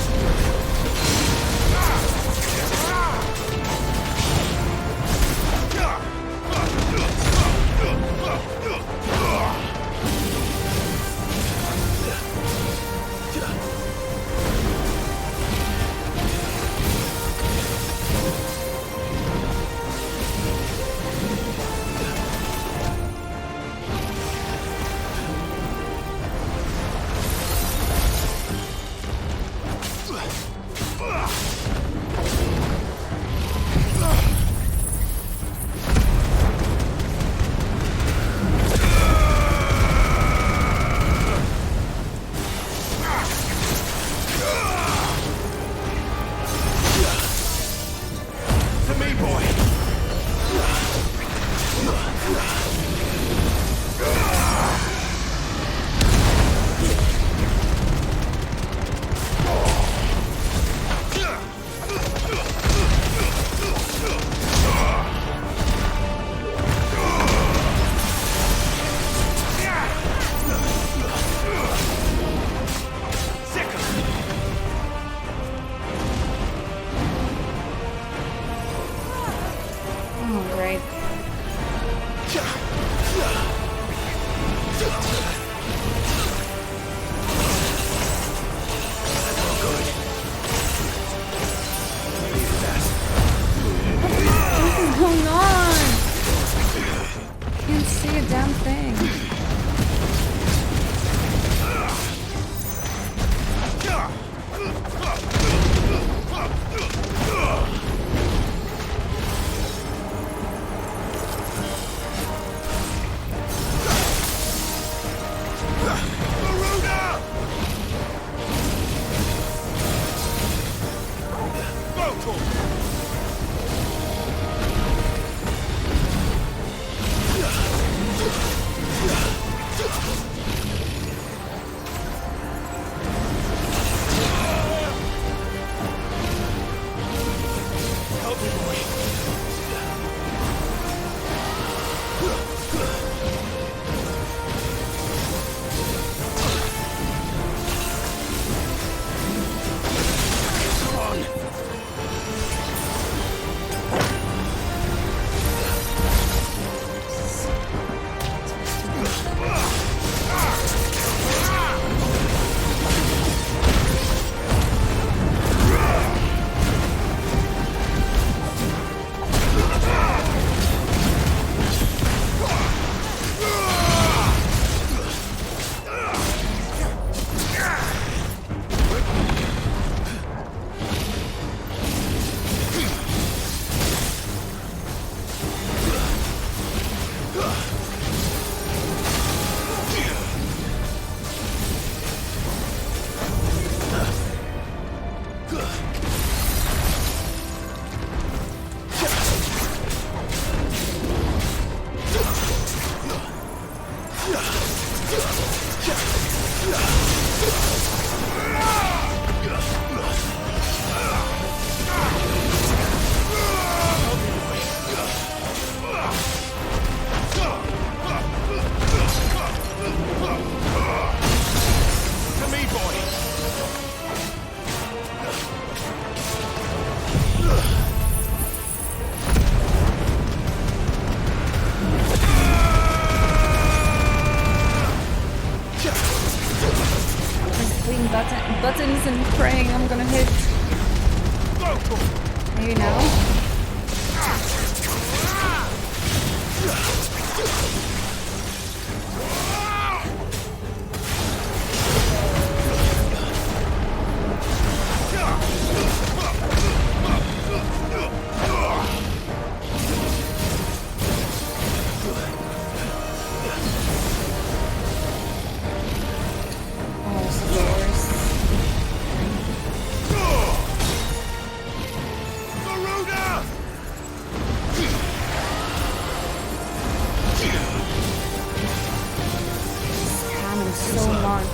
Buttons and praying I'm gonna hit. Maybe now. So much.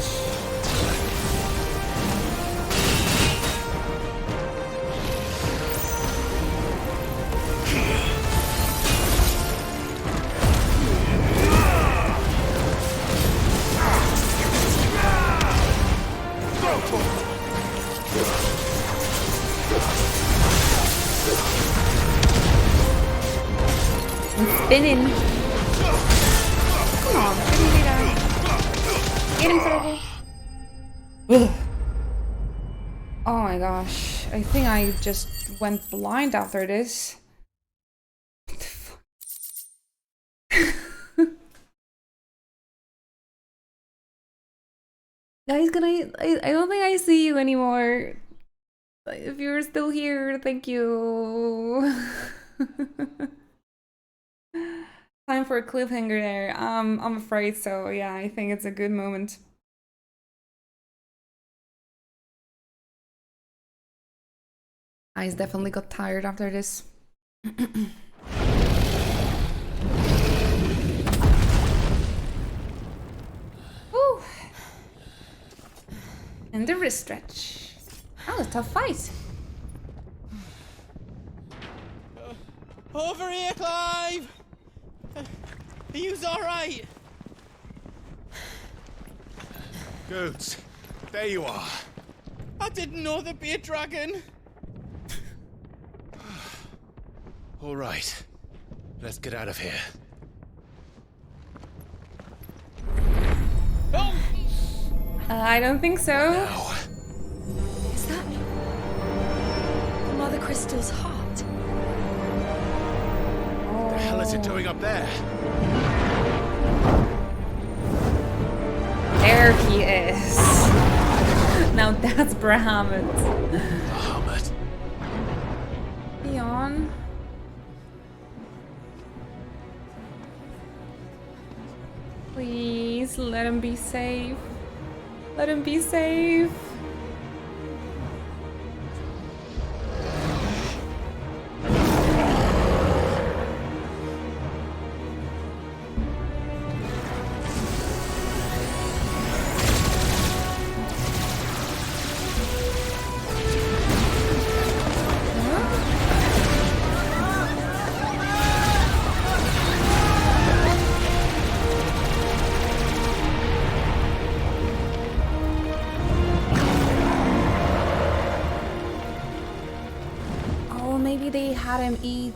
spinning. Come on, get him down. Get him, Turtle. Ugh. Oh my gosh. I think I just went blind after this. What the fuck? Guys, I don't think I see you anymore. If you're still here, thank you. Time for a cliffhanger there. I'm afraid so. Yeah, I think it's a good moment. Eyes definitely got tired after this. Woo! And the wrist stretch. That was a tough fight. Over here, Clive! Are you alright? Goods, there you are. I didn't know there'd be a dragon. All right, let's get out of here. Oh! I don't think so. Now. Is that Mother Crystal's heart? What the hell is it doing up there? There he is. Now that's Bahamut. Bahamut. Leon. Please let him be safe. Let him be safe. Maybe they had him eat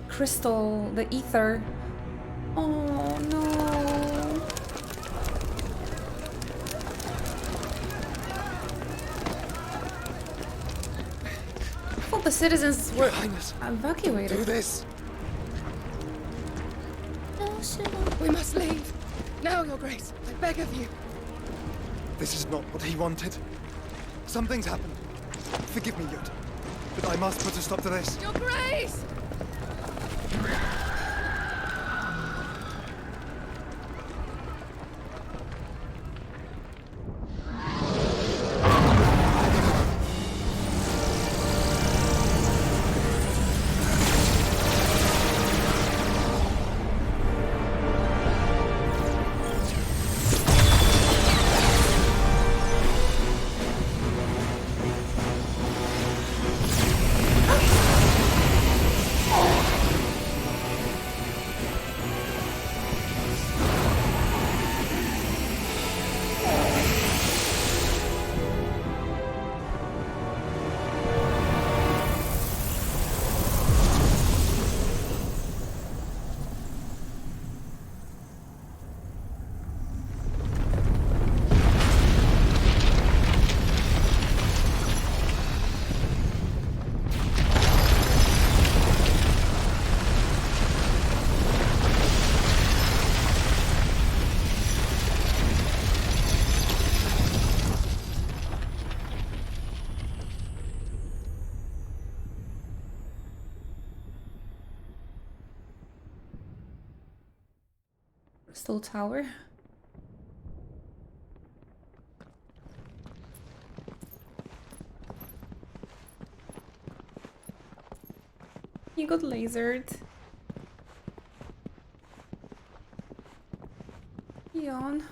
crystal, the ether. Oh no. I thought the citizens were evacuated. Do this. We must leave. Now, Your Grace. I beg of you. This is not what he wanted. Something's happened. Forgive me, Yud. But I must put a stop to this. Your Grace! Crystal Tower. He got lasered. Leon.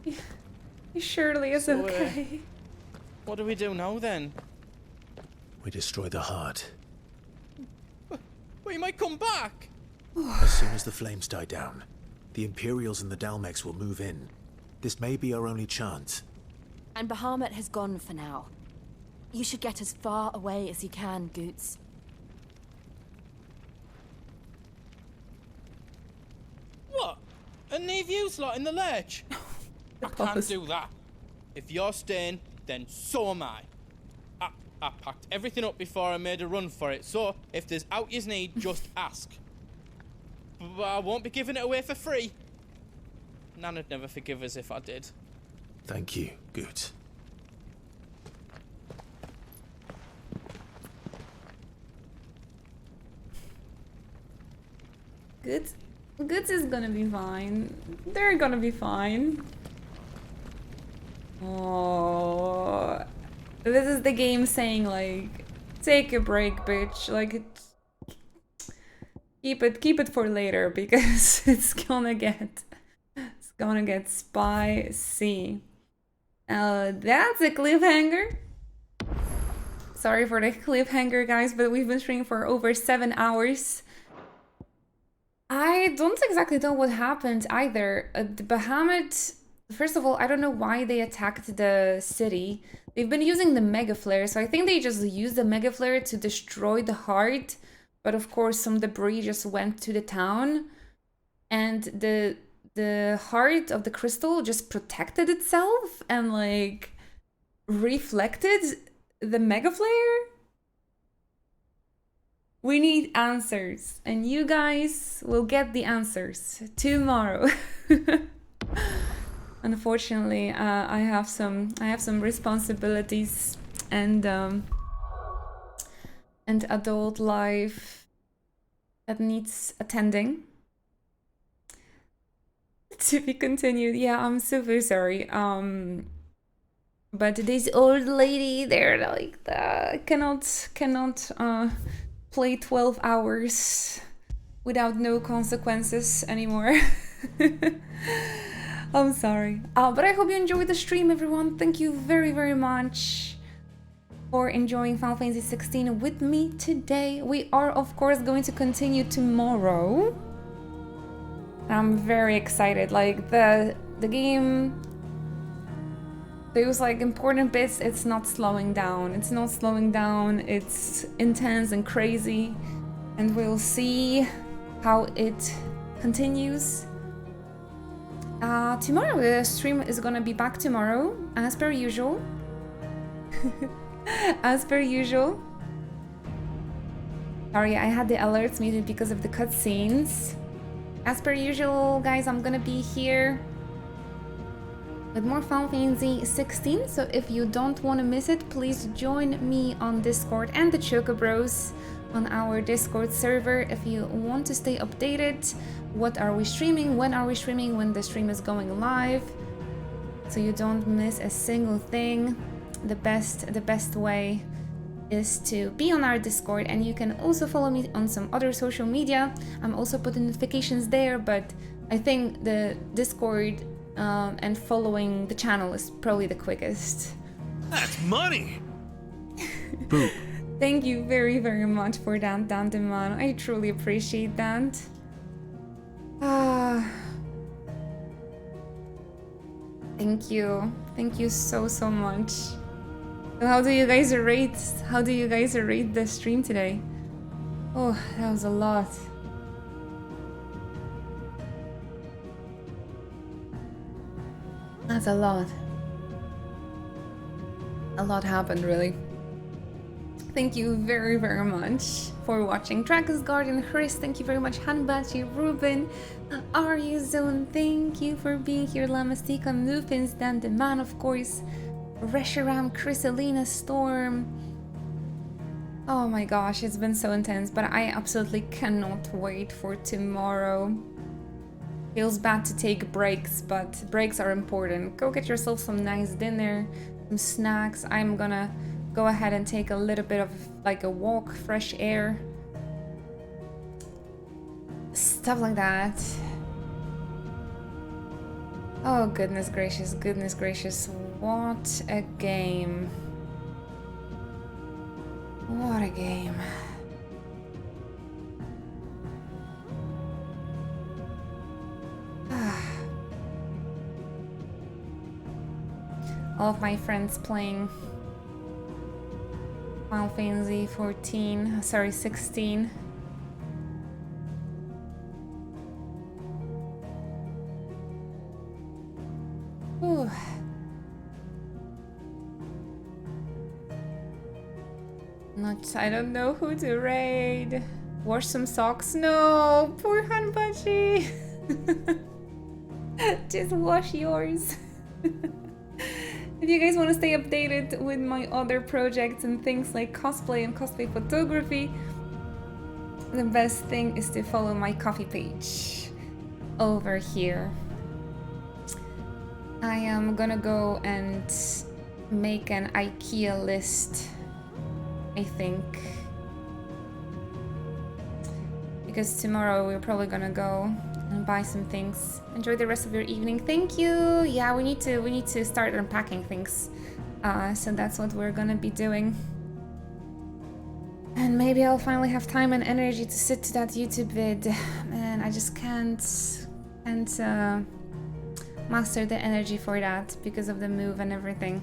He surely is So, okay. What do we do now then? We destroy the heart. We might come back. As soon as the flames die down, the Imperials and the Dalmex will move in. This may be our only chance. And Bahamut has gone for now. You should get as far away as you can, Goots. and leave you lot in the lurch. I can't do that. If you're staying, then so am I. I packed everything up before I made a run for it, so if there's out yous need, just ask. But I won't be giving it away for free. Nan'd never forgive us if I did. Thank you, Goods. Goods is gonna be fine. They're gonna be fine. Oh, this is the game saying like, take a break, bitch. Like, keep it for later because it's gonna get spicy. That's a cliffhanger. Sorry for the cliffhanger, guys, but we've been streaming for over 7 hours. I don't exactly know what happened either. The Bahamut, first of all, I don't know why they attacked the city. They've been using the Mega Flare, so I think they just used the Mega Flare to destroy the heart. But of course, some debris just went to the town. And the heart of the crystal just protected itself and like reflected the Mega Flare. We need answers, and you guys will get the answers tomorrow. Unfortunately, I have some responsibilities and adult life that needs attending. To be continued. Yeah, I'm super sorry. But this old lady, they're like cannot play 12 hours without no consequences anymore. I'm sorry. But I hope you enjoyed the stream, everyone. Thank you very, very much for enjoying Final Fantasy 16 with me today. We are, of course, going to continue tomorrow. I'm very excited. Like, the game, those like important bits, it's not slowing down. It's not slowing down. It's intense and crazy. And we'll see how it continues. Tomorrow, the stream is gonna be back tomorrow, as per usual. As per usual. Sorry, I had the alerts muted because of the cutscenes. As per usual, guys, I'm gonna be here with more Final Fantasy 16, so if you don't want to miss it, please join me on Discord and the Choco Bros on our Discord server if you want to stay updated. What are we streaming? When are we streaming? When the stream is going live, so you don't miss a single thing. The best way is to be on our Discord, and you can also follow me on some other social media. I'm also putting notifications there, but I think the Discord and following the channel is probably the quickest. That's money! Thank you very, very much for that, Danteman. I truly appreciate that. Thank you. Thank you so much. How do you guys rate the stream today? Oh, that was a lot. That's a lot. A lot happened, really. Thank you very, very much for watching. Dragon's Guardian, Chris, thank you very much. Hanbachi, Ruben, Zone, thank you for being here. Lamastika, Mupins, Dan the Man, of course. Reshiram, Chrysalina, Storm. Oh my gosh, it's been so intense, but I absolutely cannot wait for tomorrow. Feels bad to take breaks, but breaks are important. Go get yourself some nice dinner, some snacks. I'm gonna go ahead and take a little bit of like a walk, fresh air. Stuff like that. Oh, goodness gracious, goodness gracious. What a game. What a game. All of my friends playing Final Fantasy 16. Whew. I don't know who to raid. Wash some socks. No, poor Hanbachi. Just wash yours. If you guys want to stay updated with my other projects and things like cosplay and cosplay photography, the best thing is to follow my coffee page over here. I am gonna go and make an IKEA list, I think. Because tomorrow we're probably gonna go and buy some things. Enjoy the rest of your evening. Thank you. Yeah, we need to start unpacking things. So that's what we're gonna be doing. And maybe I'll finally have time and energy to sit to that YouTube vid. Man, I just can't master the energy for that because of the move and everything.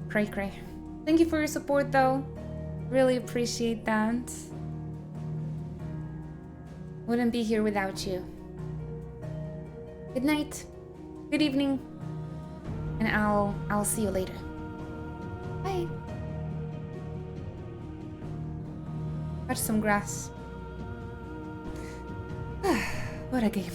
Cray cray. Thank you for your support though. Really appreciate that. Wouldn't be here without you. Good night. Good evening. And I'll see you later. Bye. Touch some grass. What a game.